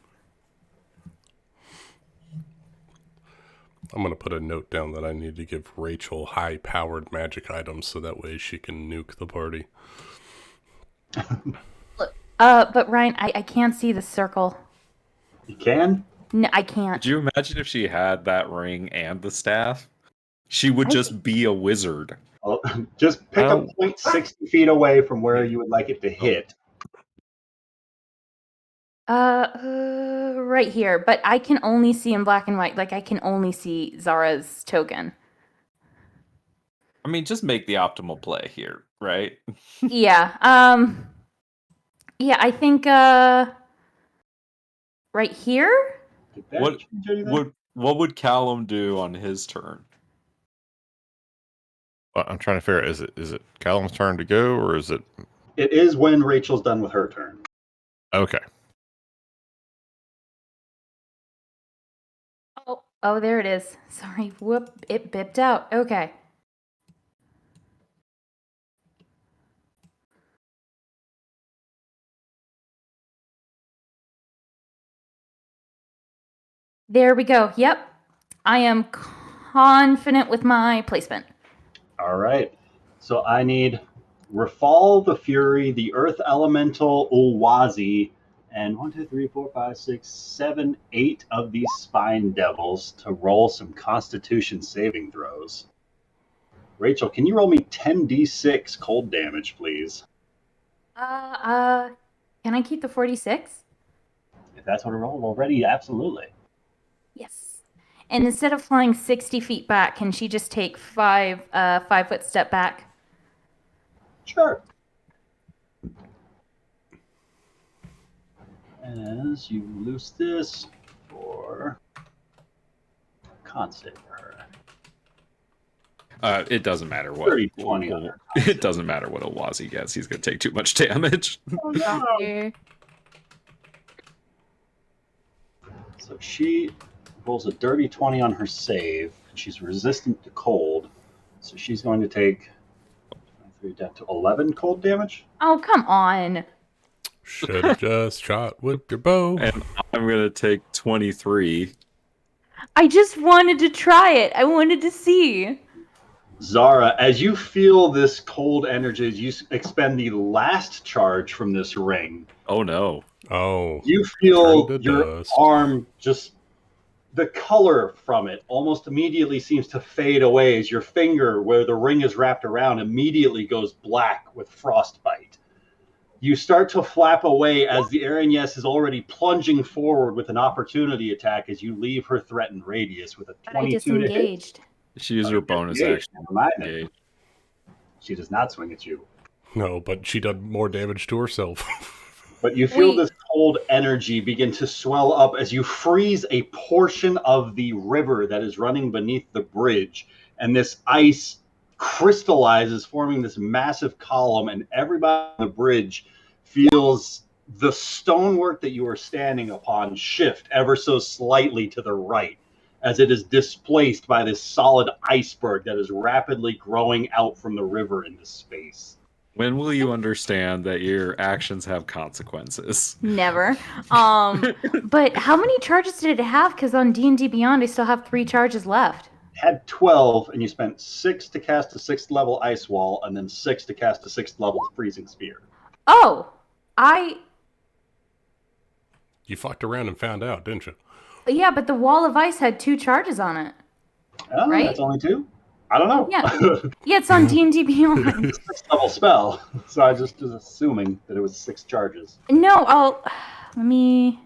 I'm going to put a note down that I need to give Rachel high-powered magic items so that way she can nuke the party. But Ryan, I can't see the circle. You can? No, I can't. Could you imagine if she had that ring and the staff? She would just be a wizard. Well, just pick a Oh. point 60 feet away from where you would like it to hit. Right here. But I can only see in black and white. Like, I can only see Zara's token. I mean, just make the optimal play here, right? Yeah. Yeah, I think, right here? Did that What change anything? what would Callum do on his turn? I'm trying to figure out, is it Callum's turn to go, or is it... It is when Rachel's done with her turn. Okay. Oh, there it is. Sorry. Whoop. It bipped out. Okay. There we go. Yep. I am confident with my placement. All right. So I need Rafal the Fury, the Earth Elemental Ulwazi, and 1, 2, 3, 4, 5, 6, 7, 8 of these Spine Devils to roll some Constitution saving throws. Rachel, can you roll me 10d6 cold damage, please? Can I keep the 46? If that's what I rolled already, absolutely. Yes. And instead of flying 60 feet back, can she just take 5-foot step back? Sure. As you loose this for con save for her. It doesn't matter what. 30, 20 on her. It doesn't matter what Owazi gets. He's gonna take too much damage. Oh no! So she rolls a dirty 20 on her save, and she's resistant to cold. So she's going to take 3 down to 11 cold damage. Oh, come on. Should have just shot with your bow. And I'm gonna take 23. I just wanted to try it. I wanted to see. Zara, as you feel this cold energy, as you expend the last charge from this ring, Oh no. Oh. you feel Turn to your dust. arm just, the color from it almost immediately seems to fade away as your finger, where the ring is wrapped around, immediately goes black with frostbite. You start to flap away as the Araignes is already plunging forward with an opportunity attack as you leave her threatened radius with a But I 22 to hit. disengaged. She used her bonus Engage. action. Never mind it. Engage. She does not swing at you. No, but she did more damage to herself. But you feel Wait. this cold energy begin to swell up as you freeze a portion of the river that is running beneath the bridge. And this ice crystallizes, forming this massive column, and everybody on the bridge feels the stonework that you are standing upon shift ever so slightly to the right as it is displaced by this solid iceberg that is rapidly growing out from the river into space. When will you understand that your actions have consequences? Never. But how many charges did it have? Because on D&D Beyond, I still have 3 charges left. Had 12, and you spent 6 to cast a 6th level ice wall, and then 6 to cast a 6th level freezing spear. Oh, You fucked around and found out, didn't you? yeah, but the wall of ice had 2 charges on it. Oh, Right? that's only 2? I don't know. Yeah. Yeah, it's on D&D Beyond. 6th level spell, so I just was assuming that it was 6 charges. No, let me...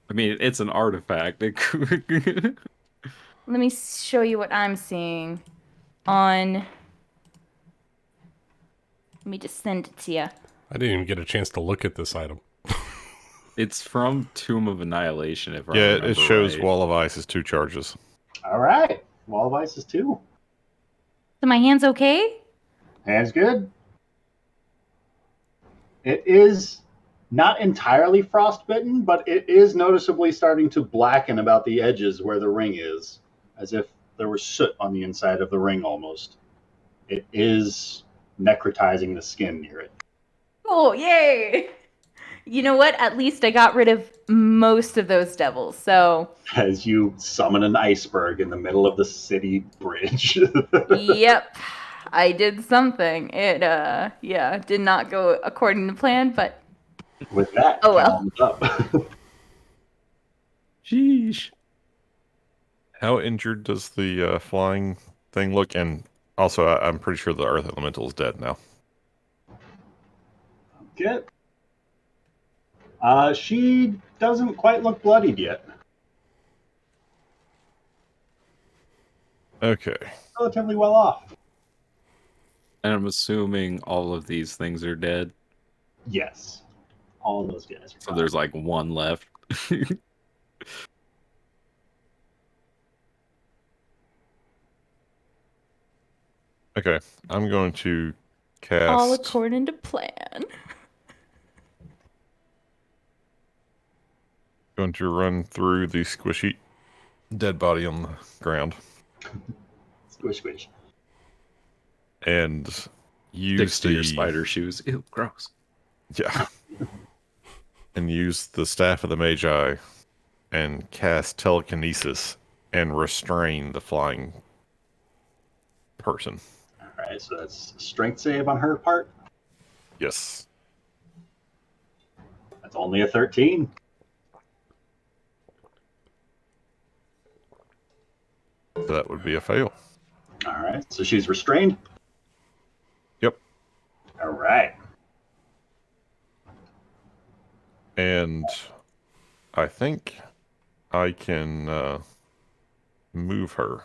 I mean, it's an artifact. Let me show you what I'm seeing on... Let me just send it to you. I didn't even get a chance to look at this item. It's from Tomb of Annihilation, if I Yeah, remember it shows right. Wall of Ice is 2 charges. All right. Wall of ice is 2. So my hand's okay? Hands good. It is not entirely frostbitten, but it is noticeably starting to blacken about the edges where the ring is, as if there was soot on the inside of the ring almost. It is necrotizing the skin near it. Oh, yay! You know what? At least I got rid of most of those devils, so... As you summon an iceberg in the middle of the city bridge. Yep. I did something. It, yeah, did not go according to plan, but... With that, Oh, well. Callum's up. Sheesh. How injured does the flying thing look? And also, I'm pretty sure the Earth Elemental is dead now. Good. She doesn't quite look bloodied yet. Okay. Relatively well off. And I'm assuming all of these things are dead. Yes. All those guys are So gone. there's like one left. Okay. I'm going to cast. All according to plan. Going to run through the squishy dead body on the ground Squish, squish. and use Sticks to your the spider shoes. Ew, gross. Yeah. And use the Staff of the Magi and cast telekinesis and restrain the flying person. All right, so that's a strength save on her part. Yes. That's only a 13. So that would be a fail. All right, so she's restrained. Yep. All right. And I think I can move her.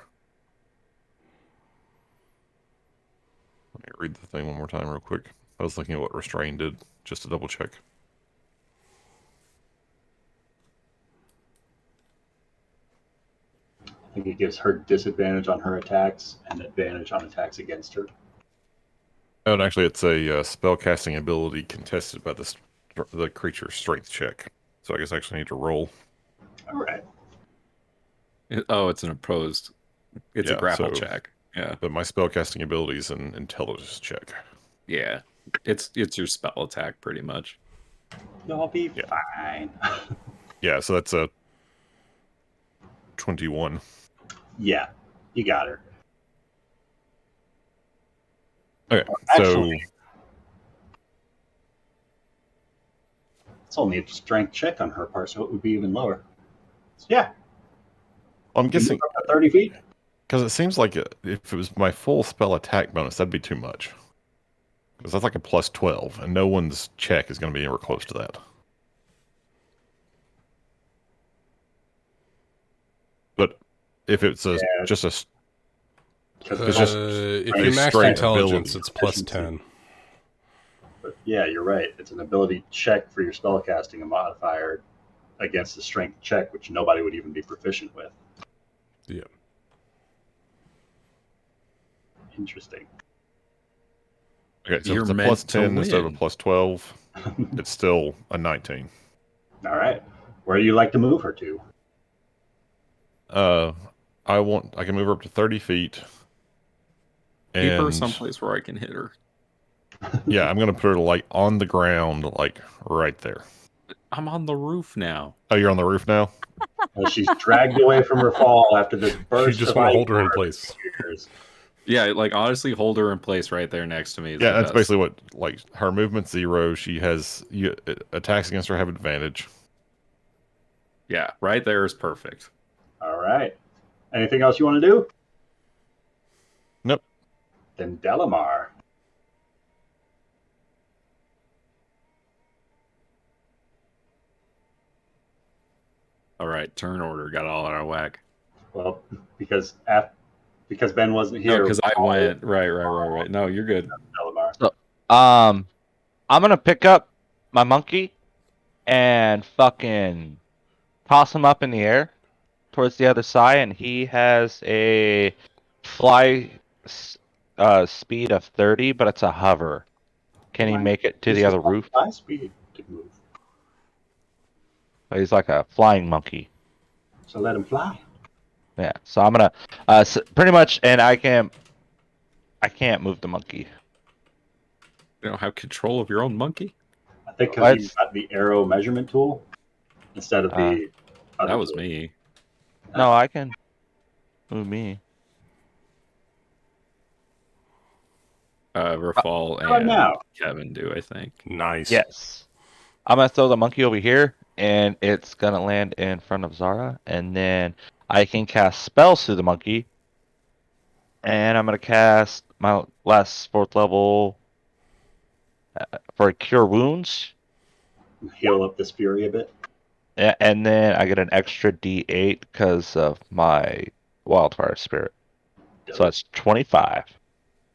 Let me read the thing one more time real quick. I was looking at what restrain did, just to double check. I think it gives her disadvantage on her attacks and advantage on attacks against her. Oh, and actually, it's a spell casting ability contested by the creature's strength check. So I guess I actually need to roll. All right. Oh, it's an opposed. It's a Yeah, grapple so- check. Yeah. But my spellcasting ability is an intelligence check. Yeah. It's your spell attack pretty much. You'll be Yeah. fine. Yeah, so that's a 21. Yeah, you got her. Okay, Actually, it's only a strength check on her part, so it would be even lower. So yeah, I'm you can guessing move up to 30 feet. because it seems like if it was my full spell attack bonus, that'd be too much. Because that's like a plus 12, and no one's check is going to be anywhere close to that. But if it's just a It's just if a you max straight intelligence, ability. it's plus Efficiency. 10. But yeah, you're right. It's an ability check for your spellcasting a modifier against a strength check, which nobody would even be proficient with. Yeah. Interesting. Okay, so You're if it's a meant plus to 10 instead of a win. plus 12, it's still a 19. All right. Where do you like to move her to? I can move her up to 30 feet. Keep her And someplace where I can hit her. yeah, I'm going to put her like on the ground, like right there. I'm on the roof now. Oh, you're on the roof now? She's dragged away from her fall after this burst You just of want to ice hold her in water place. appears. Yeah, like honestly, hold her in place right there next to me. Is Yeah, the that's best. basically what, like, her movement's 0. She has, attacks against her have advantage. Yeah, right there is perfect. All right. Anything else you want to do? Nope. Then Delamar. All right, turn order got all out of whack. Well, because Ben wasn't No, here. because I went right. No, you're good. Delamar. I'm gonna pick up my monkey and fucking toss him up in the air towards the other side, and he has a fly speed of 30, but it's a hover. Can he make it to He's the just other roof? high speed to move. He's like a flying monkey. So let him fly. Yeah, so I'm gonna pretty much, and I can't move the monkey. You don't have control of your own monkey? I think because What? you've got the arrow measurement tool instead of the other That was tool. me. No, I can move me. Rafal How about and now? Kevin do, I think. Nice. Yes. I'm gonna throw the monkey over here, and it's gonna land in front of Zara, and then I can cast spells through the monkey. And I'm gonna cast my last 4th level for Cure Wounds. Heal up this fury a bit. And then I get an extra D8 because of my Wildfire Spirit. So that's 25.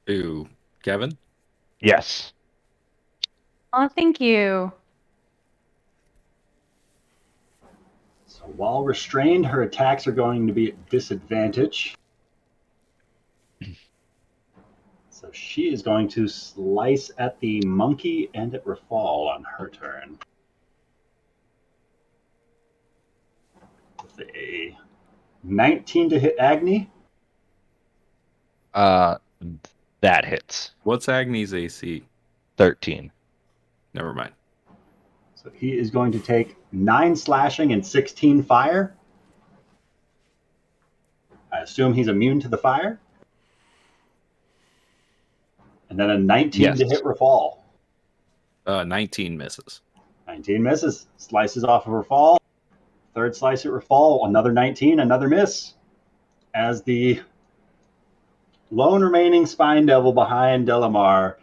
Ooh, Kevin? Yes. Oh, thank you. So while restrained, her attacks are going to be at disadvantage. So she is going to slice at the monkey and at Rafal on her turn. With a 19 to hit Agni. That hits. What's Agni's AC? 13. Never mind. So he is going to take 9 slashing and 16 fire. I assume he's immune to the fire. And then a 19 to Yes. hit Rafal. 19 misses. 19 misses. Slices off of Rafal. Third slice at Rafal. Another 19, another miss. As the lone remaining Spine Devil behind Delamar,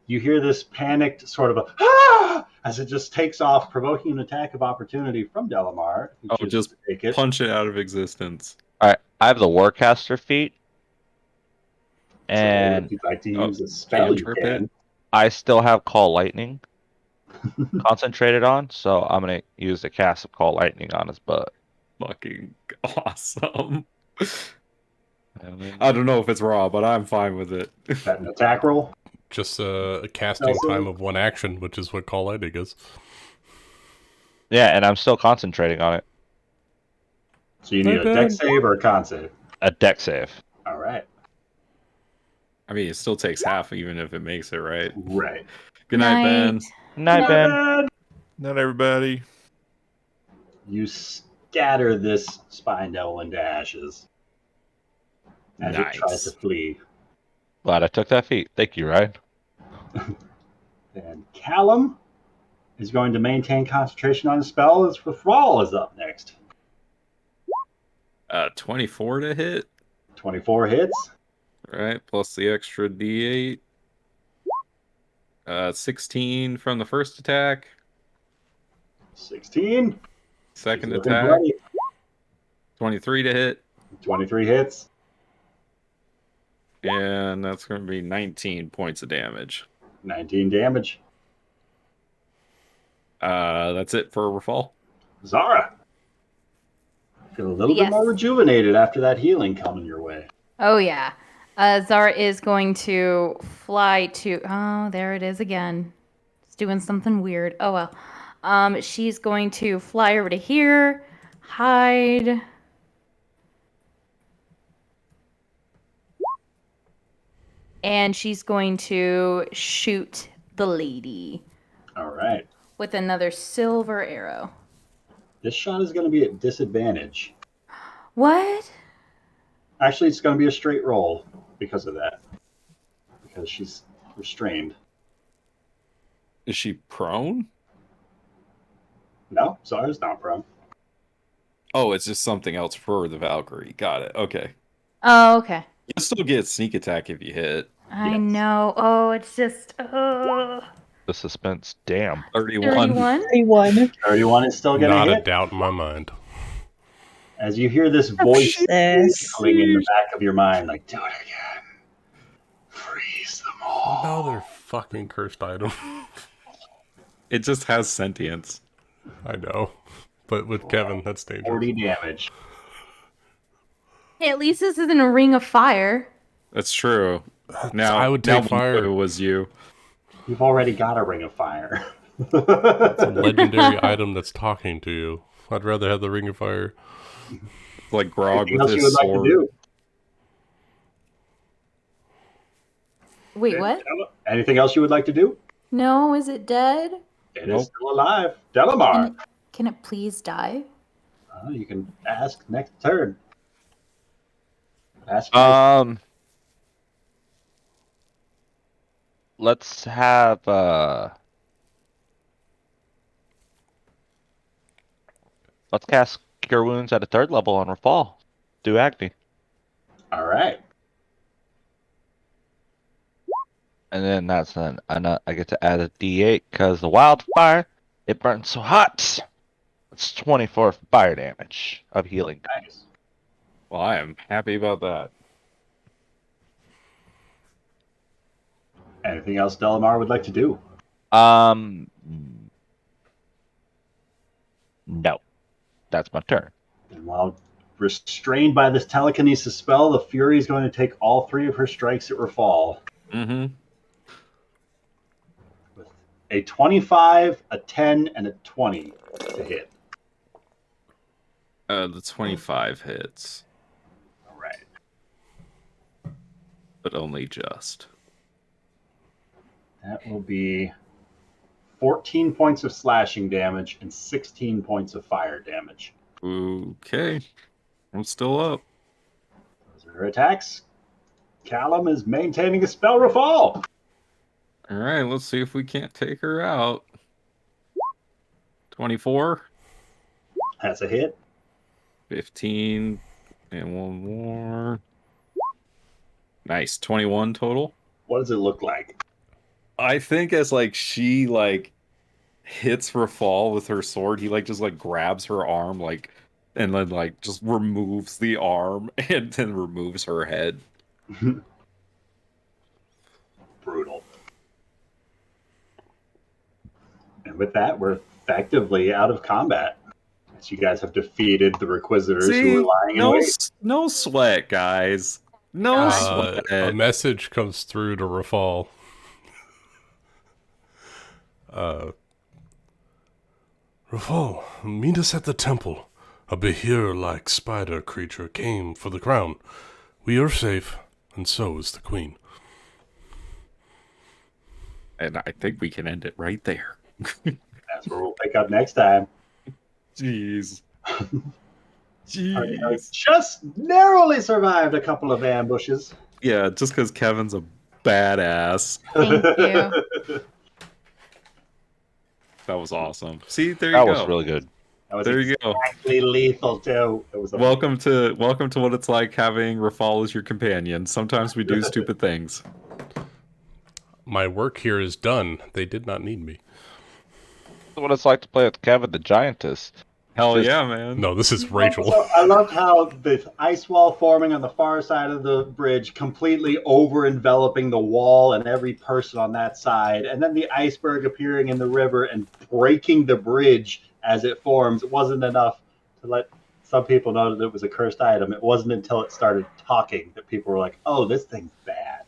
you hear this panicked sort of a ah! As it just takes off, provoking an attack of opportunity from Delamar. He Oh, chooses just to take it. punch it out of existence. Alright, I have the Warcaster feat. So And if you'd like to Oh, use a spell, you cantrip can. it? I still have Call Lightning concentrated on, so I'm going to use the cast of Call Lightning on his butt. Fucking awesome. I don't know if it's raw, but I'm fine with it. Is that an attack roll? Just a casting Also- time of 1 action, which is what Call Lightning is. Yeah, and I'm still concentrating on it. So you need a deck save or a con save? A deck save. All right. I mean, it still takes half, even if it makes it, right? Right. Good night, Ben. Night, Ben. Not everybody. You scatter this spine devil into ashes as it tries to Nice. flee. Glad I took that feat. Thank you, Ryan. And Callum is going to maintain concentration on his spell as Withdrawal is up next. 24 to hit. 24 hits. Right, plus the extra D8. 16 from the first attack. 16. Second She's looking attack. bloody. 23 to hit. 23 hits. And that's going to be 19 points of damage. 19 damage. That's it for Rafal. Zara. Feel a little bit Yes. more rejuvenated after that healing coming your way. Oh, yeah. Zara is going to fly to... Oh, there it is again. It's doing something weird. Oh, well. She's going to fly over to here, hide... And she's going to shoot the lady All right. with another silver arrow. This shot is going to be at disadvantage. What? Actually, it's going to be a straight roll because of that. Because she's restrained. Is she prone? No, Zara's not prone. Oh, it's just something else for the Valkyrie. Got it. Okay. Oh, okay. You still get sneak attack if you hit. I Yes. know. Oh, it's just... Oh. The suspense. Damn. 31. 31. 31 is still going to Not a hit. doubt in my mind. As you hear this voice This. echoing in the back of your mind, like, do it again. Freeze them all. Another fucking cursed item. It just has sentience. I know. But with Kevin, that's dangerous. 40 damage. Hey, at least this isn't a ring of fire. That's true. Now I would now take fire. It was you. You've already got a ring of fire. It's a legendary item that's talking to you. I'd rather have the Ring of Fire. It's like Grog Anything with else you his would like sword. to do? Wait, what? Anything else you would like to do? No, is it dead? It Nope. is still alive. Delamar. Can it please die? You can ask next turn. Ask. Let's have let's cast Cure Wounds at a 3rd level on Rafal. Do Agni. All right. And then that's then I get to add a D8 because the wildfire, it burns so hot. It's 24 fire damage of healing. Nice. Well, I am happy about that. Anything else Delamar would like to do? No. That's my turn. And while restrained by this telekinesis spell, the Fury is going to take all 3 of her strikes at Rafal. Mm-hmm. With a 25, a 10, and a 20 to hit. The 25 hits, All right. but only just. That will be 14 points of slashing damage and 16 points of fire damage. Okay. I'm still up. Those are her attacks. Callum is maintaining a spell Rafal. All right, let's see if we can't take her out. 24, That's a hit. 15, and one more. Nice, 21 total. What does it look like? I think as like she like hits Rafal with her sword, he like just like grabs her arm like and then like just removes the arm and then removes her head. Brutal. And with that, we're effectively out of combat. As you guys have defeated the Requisitors who were lying in no, wait. no sweat, guys. No sweat. A message comes through to Rafal. Rafal, meet us at the temple. A Behir-like spider creature came for the crown. We are safe, and so is the queen. And I think we can end it right there. That's where we'll pick up next time. Jeez. I just narrowly survived a couple of ambushes. Yeah, just because Kevin's a badass. Thank you. That was awesome. See, there you That go. was really good. That was There you go. exactly lethal too. It was Welcome to what it's like having Rafal as your companion. Sometimes we do stupid things. My work here is done. They did not need me. What it's like to play with Kevin the Giantess. Hell Just- yeah, man. No, this is Rachel. Also, I loved how the ice wall forming on the far side of the bridge, completely over enveloping the wall and every person on that side, and then the iceberg appearing in the river and breaking the bridge as it forms. It wasn't enough to let some people know that it was a cursed item. It wasn't until it started talking that people were like, "Oh, this thing's bad."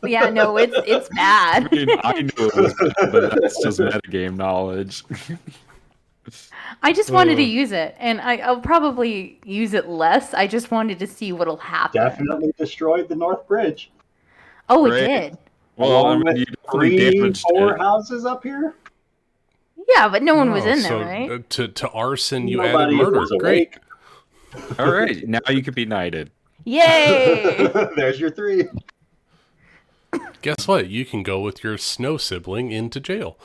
Yeah, no, it's bad. I mean, I knew it was bad, but that's just metagame knowledge. I just wanted to use it, and I'll probably use it less. I just wanted to see what'll happen. Definitely destroyed the North Bridge. Oh, it Great. did. Well, I Along mean, with you definitely damaged 4 it. houses up here. Yeah, but no one was Oh, in there, so, right? to arson, you added Nobody murder. was Great. awake. All right, now you can be knighted. Yay! There's your 3. Guess what? You can go with your snow sibling into jail.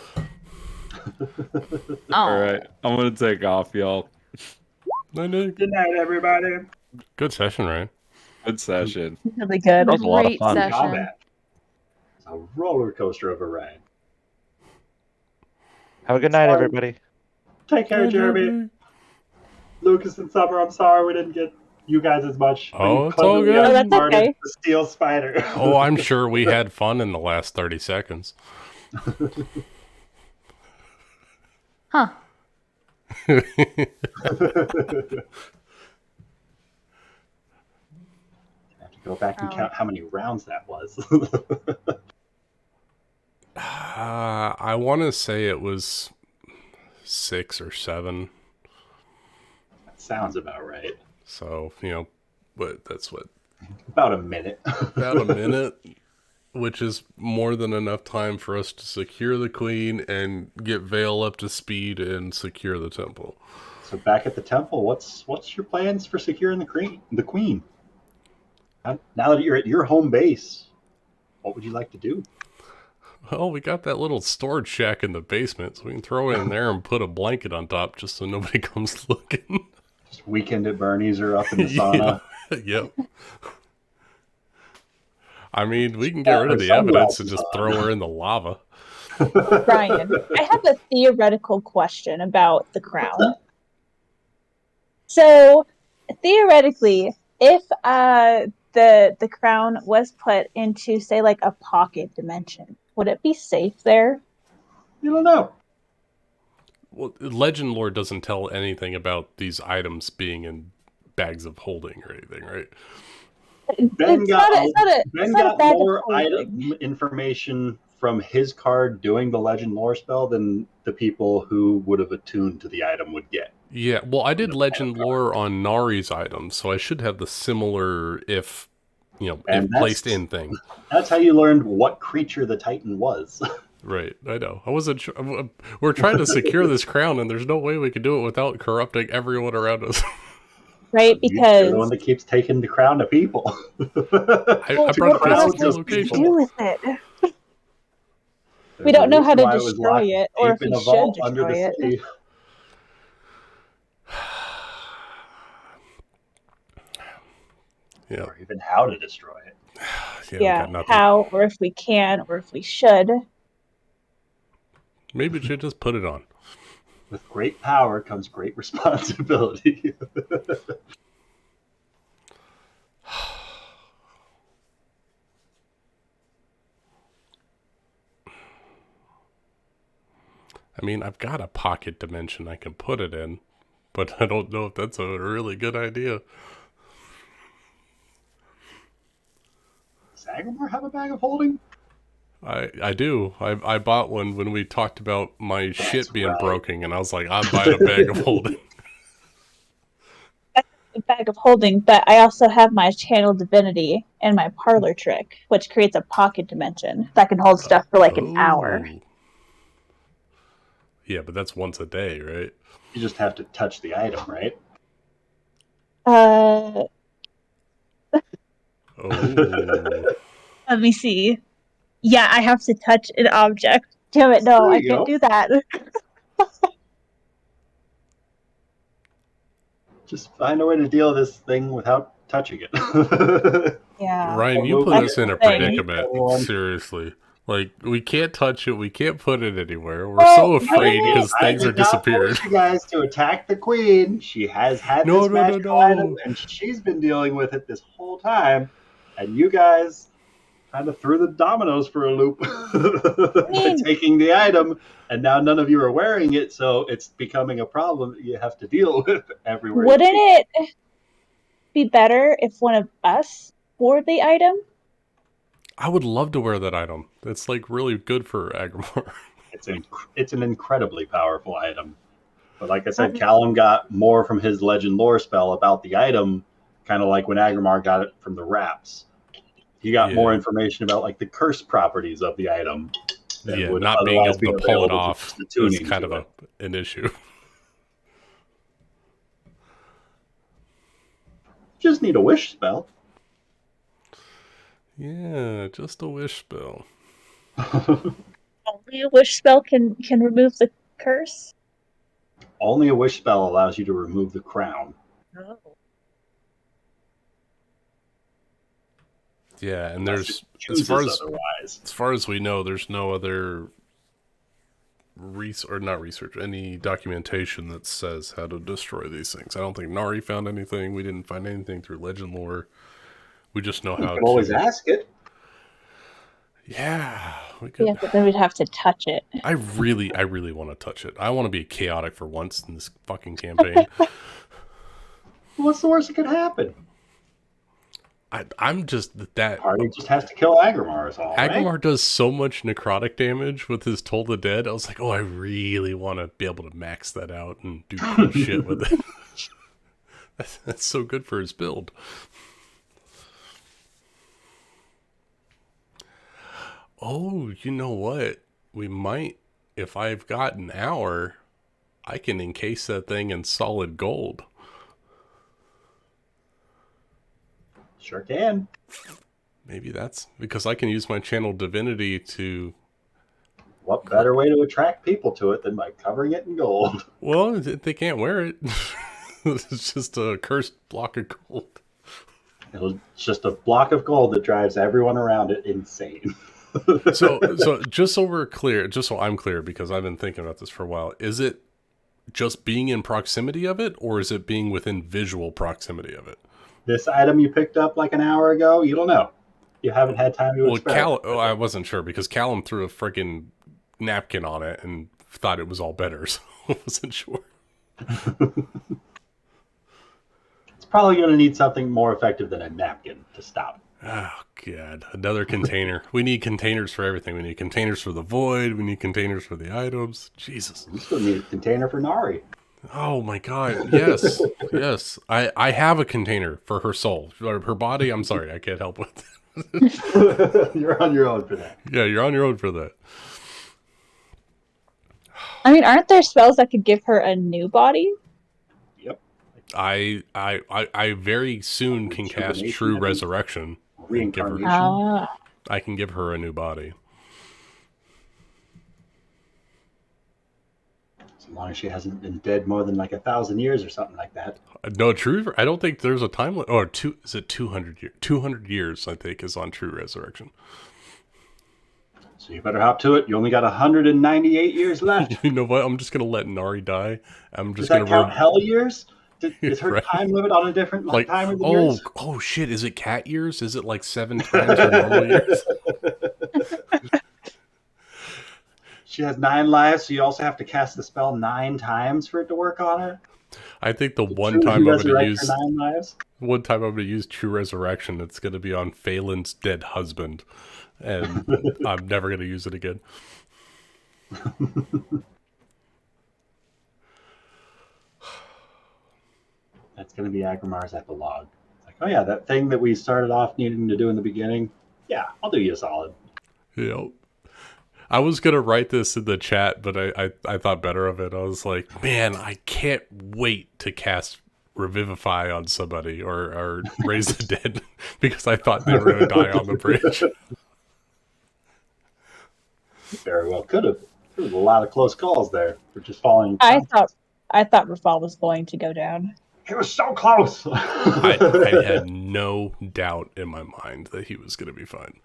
All right, I'm gonna take off, y'all. Good night, everybody. Good session, Ryan. Good session. Really good. That was a lot of Great fun. session. Combat. It's a roller coaster of a ride. Have a good night, everybody. Take care, Jeremy. Lucas and Summer, I'm sorry we didn't get you guys as much. but Oh, you it's all cleverly good. Oh, that's outsmarted okay. the steel spider. Oh, I'm sure we had fun in the last 30 seconds. Huh. I have to go back and count how many rounds that was. I want to say it was 6 or 7. That sounds about right. So, but that's what, About a minute. about a minute, which is more than enough time for us to secure the queen and get Vale up to speed and secure the temple. So back at the temple, what's your plans for securing the queen? Now that you're at your home base, what would you like to do? Well, we got that little storage shack in the basement, so we can throw it in there and put a blanket on top just so nobody comes looking. Just weekend at Bernie's or up in the sauna. Yep. I mean, we can get rid of the evidence and just throw her in the lava. Brian, I have a theoretical question about the crown. So, theoretically, if the crown was put into, say, like a pocket dimension, would it be safe there? You don't know. Well, Legend lore doesn't tell anything about these items being in bags of holding or anything, right? Ben got it's not a bag of more holding. information from his card doing the legend lore spell than the people who would have attuned to the item would get. Yeah, well, I did Legend lore on Nari's items, so I should have the similar if placed in thing. That's how you learned what creature the Titan was. Right, I know. I wasn't sure. We're trying to secure this crown, and there's no way we could do it without corrupting everyone around us. Right, You're because the one that keeps taking the crown to people. I brought it crowns to the just location. do with it. We don't know how to Why it was destroy locked it, or if deep in we a should vault under destroy the it. city. Yeah, Or even how to destroy it. we Yeah, got nothing. how, or if we can, or if we should. Maybe we should just put it on. With great power comes great responsibility. I mean, I've got a pocket dimension I can put it in, but I don't know if that's a really good idea. Does Agamor have a bag of holding? I do. I bought one when we talked about my shit being right. broken, and I was like, I'm buying a bag of holding. A bag of holding, but I also have my channel divinity and my parlor trick, which creates a pocket dimension that can hold stuff for like an hour. Oh. Yeah, but that's once a day, right? You just have to touch the item, right? Oh. Let me see. Yeah, I have to touch an object. Damn it, no, There I you can't go. do that. Just find a way to deal with this thing without touching it. Yeah. Ryan, you Or put moving us it. in a Thing. predicament. Anyone. Seriously. Like, we can't touch it. We can't put it anywhere. We're Well, so afraid wouldn't because I things are did not disappeared. force you guys to attack the queen. She has had No, this no, no, magical no. item, and she's been dealing with it this whole time. And you guys kind of threw the dominoes for a loop by mean- taking the item, and now none of you are wearing it, so it's becoming a problem that you have to deal with everywhere. you Wouldn't go. it be better if one of us wore the item? I would love to wear that item. It's like really good for Agrimar. It's an incredibly powerful item. But like I said, Callum got more from his legend lore spell about the item, kind of like when Agrimar got it from the wraps. He got more information about like the curse properties of the item. Yeah, would not being otherwise able to be pull it available to off the is tuning kind to of an issue. Just need a wish spell. Yeah, just a wish spell. Only a wish spell can remove the curse? Only a wish spell allows you to remove the crown. Oh. Yeah, and Unless there's it chooses otherwise. as far as we know, there's no other any documentation that says how to destroy these things. I don't think Nari found anything. We didn't find anything through legend lore. We just know You how can to always ask it. Yeah, we could. Yeah, but then we'd have to touch it. I really want to touch it. I want to be chaotic for once in this fucking campaign. What's the worst that could happen? I'm just that. Party just has to kill Agrimar is all, Agrimar right? does so much necrotic damage with his Toll the Dead. I was like, oh, I really want to be able to max that out and do cool shit with it. That's so good for his build. Oh, you know what? We might, if I've got an hour, I can encase that thing in solid gold. Sure can. Maybe that's because I can use my channel divinity to... What better way to attract people to it than by covering it in gold? Well, they can't wear it. It's just a cursed block of gold. It's just a block of gold that drives everyone around it insane. So just so we're clear, just so I'm clear, because I've been thinking about this for a while, is it just being in proximity of it, or is it being within visual proximity of it? This item you picked up like an hour ago, you don't know. You haven't had time to experiment. I wasn't sure because Callum threw a freaking napkin on it and thought it was all better, so I wasn't sure. It's probably going to need something more effective than a napkin to stop. Oh, God. Another container. We need containers for everything. We need containers for the void. We need containers for the items. Jesus. You still need a container for Nari. Oh, my God. Yes. Yes. I have a container for her soul. Her body, I'm sorry. I can't help with it. You're on your own for that. Yeah, you're on your own for that. I mean, aren't there spells that could give her a new body? Yep. I very soon can cast True Resurrection. Reincarnation. I can give her a new body. As long as she hasn't been dead more than like 1,000 years or something like that. No, True. I don't think there's a time limit. Or is it 200 years? 200 years, I think, is on True Resurrection. So you better hop to it. You only got 198 years left. You know what? I'm just gonna let Nari die. I'm just Does that gonna count hell years? Is her right. time limit on a different time of the years? Oh shit! Is it cat years? Is it like 7 times her normal years? She has 9 lives, so you also have to cast the spell 9 times for it to work on her. I think the one time I'm gonna use 9 lives. one time I'm gonna use True Resurrection. It's gonna be on Phelan's dead husband. and I'm never going to use it again. That's going to be Agrimar's epilogue. It's like, oh yeah, that thing that we started off needing to do in the beginning. Yeah, I'll do you a solid. Yep. I was going to write this in the chat, but I thought better of it. I was like, man, I can't wait to cast Revivify on somebody or Raise the Dead because I thought they were going to die on the bridge. Very well could have. There was a lot of close calls there for just falling. I thought Rafal was going to go down. He was so close. I had no doubt in my mind that he was going to be fine.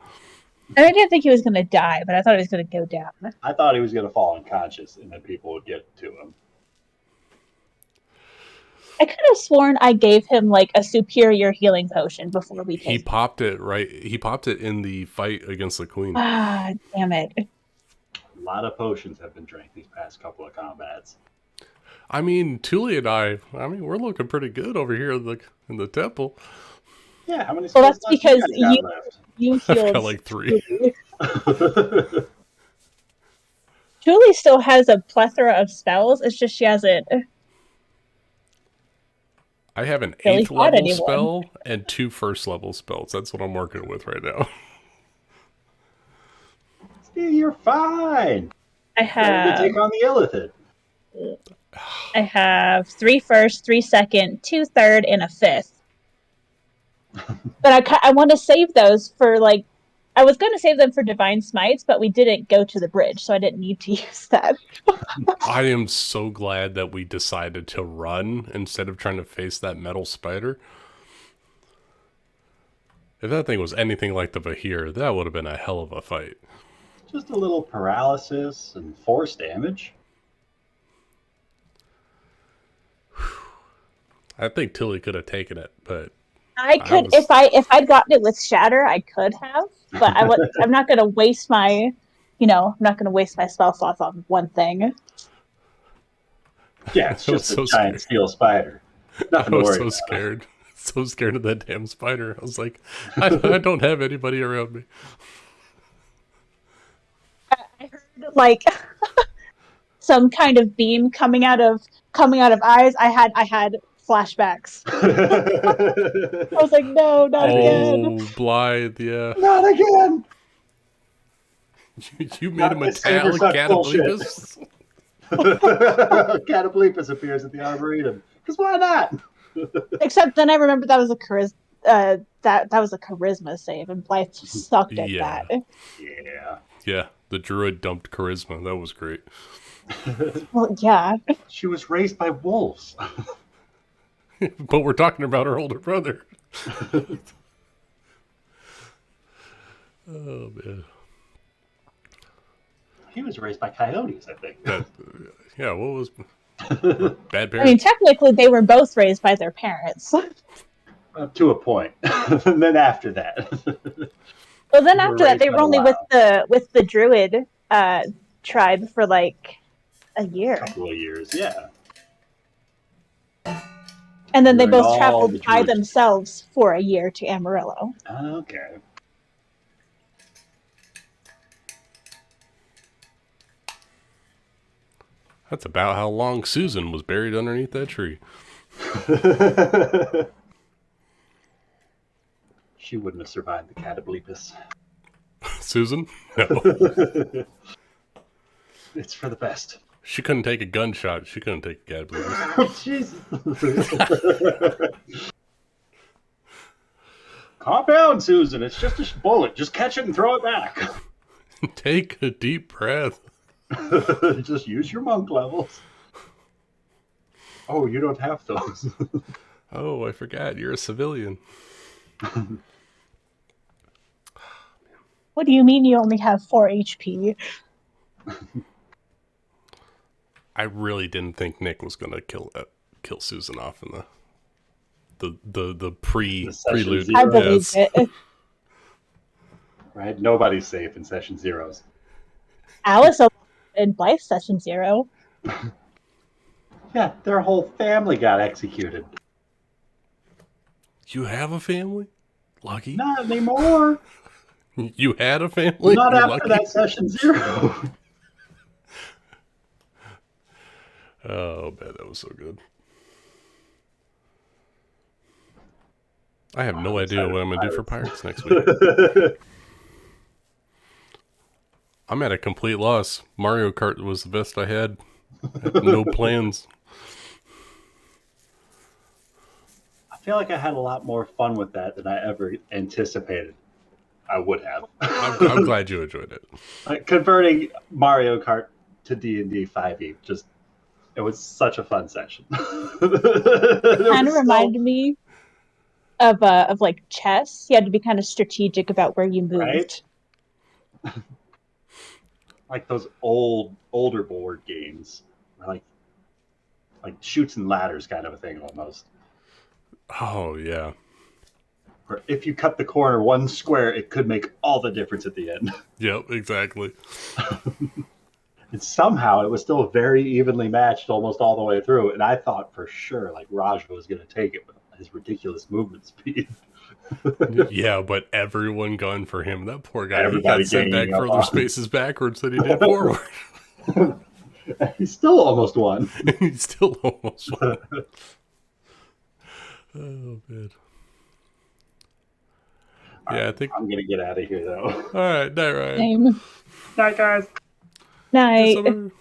And I didn't think he was going to die, but I thought he was going to go down. I thought he was going to fall unconscious, and then people would get to him. I could have sworn I gave him like a superior healing potion before we He tasted. popped it right. He popped it in the fight against the queen. Ah, damn it. A lot of potions have been drank these past couple of combats. I mean, Tuli and I mean, we're looking pretty good over here in the temple. Yeah, how many? Well, that's spells left because guys got left? you I've healed. got like 3. Julie still has a plethora of spells. It's just she hasn't. I have an Really 8th fought level anyone. spell and 2 1st level spells. That's what I'm working with right now. See, you're fine. I Ready to have take on the Illithid. I have 3 first, 3 second, 2 third, and a 5th. But I want to save those for like. I was going to save them for Divine Smites, but we didn't go to the bridge, so I didn't need to use that. I am so glad that we decided to run instead of trying to face that metal spider. If that thing was anything like the Vahir, that would have been a hell of a fight. Just a little paralysis and force damage. I think Tilly could have taken it, but I could if I'd gotten it with Shatter, I could have, but I'm not going to waste my, I'm not going to waste my spell slots on one thing. Yeah, it's I was just a so giant steel spider. Nothing I to was worry so about. scared. So scared of that damn spider. I was like, I don't have anybody around me. I heard like some kind of beam coming out of eyes. I had flashbacks. I was like, no, not again. Oh, Blythe, yeah. Not again! You made a Not this Saber metallic Suck bullshit. Cataplepus? Cataplepus appears at the Arboretum. Because why not? Except then I remember that was a that was a charisma save, and Blythe sucked at Yeah. that. Yeah. Yeah, the druid dumped charisma. That was great. Well, yeah. She was raised by wolves. But we're talking about her older brother. Oh, man. He was raised by coyotes, I think. Yeah, what was... Bad I parents? mean, technically, they were both raised by their parents. To a point. And then after that. Well, then They were after that, they raised were by only the with the druid tribe for like a year, couple of years, yeah. and then they During both all traveled the by druid- themselves for a year to Amarillo. Okay. That's about how long Susan was buried underneath that tree. She wouldn't have survived the Cataplepus. Susan? No. It's for the best. She couldn't take a gunshot. She couldn't take a Cataplepus. Jesus. Calm down, Susan. It's just a bullet. Just catch it and throw it back. Take a deep breath. Just use your monk levels. Oh, you don't have those. Oh, I forgot. You're a civilian. What do you mean you only have 4 HP? I really didn't think Nick was gonna kill Susan off in the prelude. session I believe Yes. it. Right? Nobody's safe in session zeros. Alice in Blythe Session 0. Yeah, their whole family got executed. You have a family? Lucky. Not anymore. You had a family? Not You're after lucky. that session 0. Oh, man, that was so good. I have no idea what I'm going to do for Pirates next week. I'm at a complete loss. Mario Kart was the best I had. I have no plans. I feel like I had a lot more fun with that than I ever anticipated I would have. I'm glad you enjoyed it. Like, converting Mario Kart to D&D 5e, just it was such a fun session. Kind of reminded me of like chess. You had to be kind of strategic about where you moved. Right? Like those older board games, like Chutes and Ladders kind of a thing almost. Oh, yeah. Where if you cut the corner one square, it could make all the difference at the end. Yep, exactly. And somehow it was still very evenly matched almost all the way through. And I thought for sure like Raja was going to take it with his ridiculous movement speed. Yeah, but everyone gone for him. That poor guy. Everybody he got sent back ganging up further on spaces backwards than he did forward. He still almost won. He still almost won. Oh, man. Yeah, I think. I'm going to get out of here, though. All right, night, Ryan. Same. Night, guys. Night. Good summer.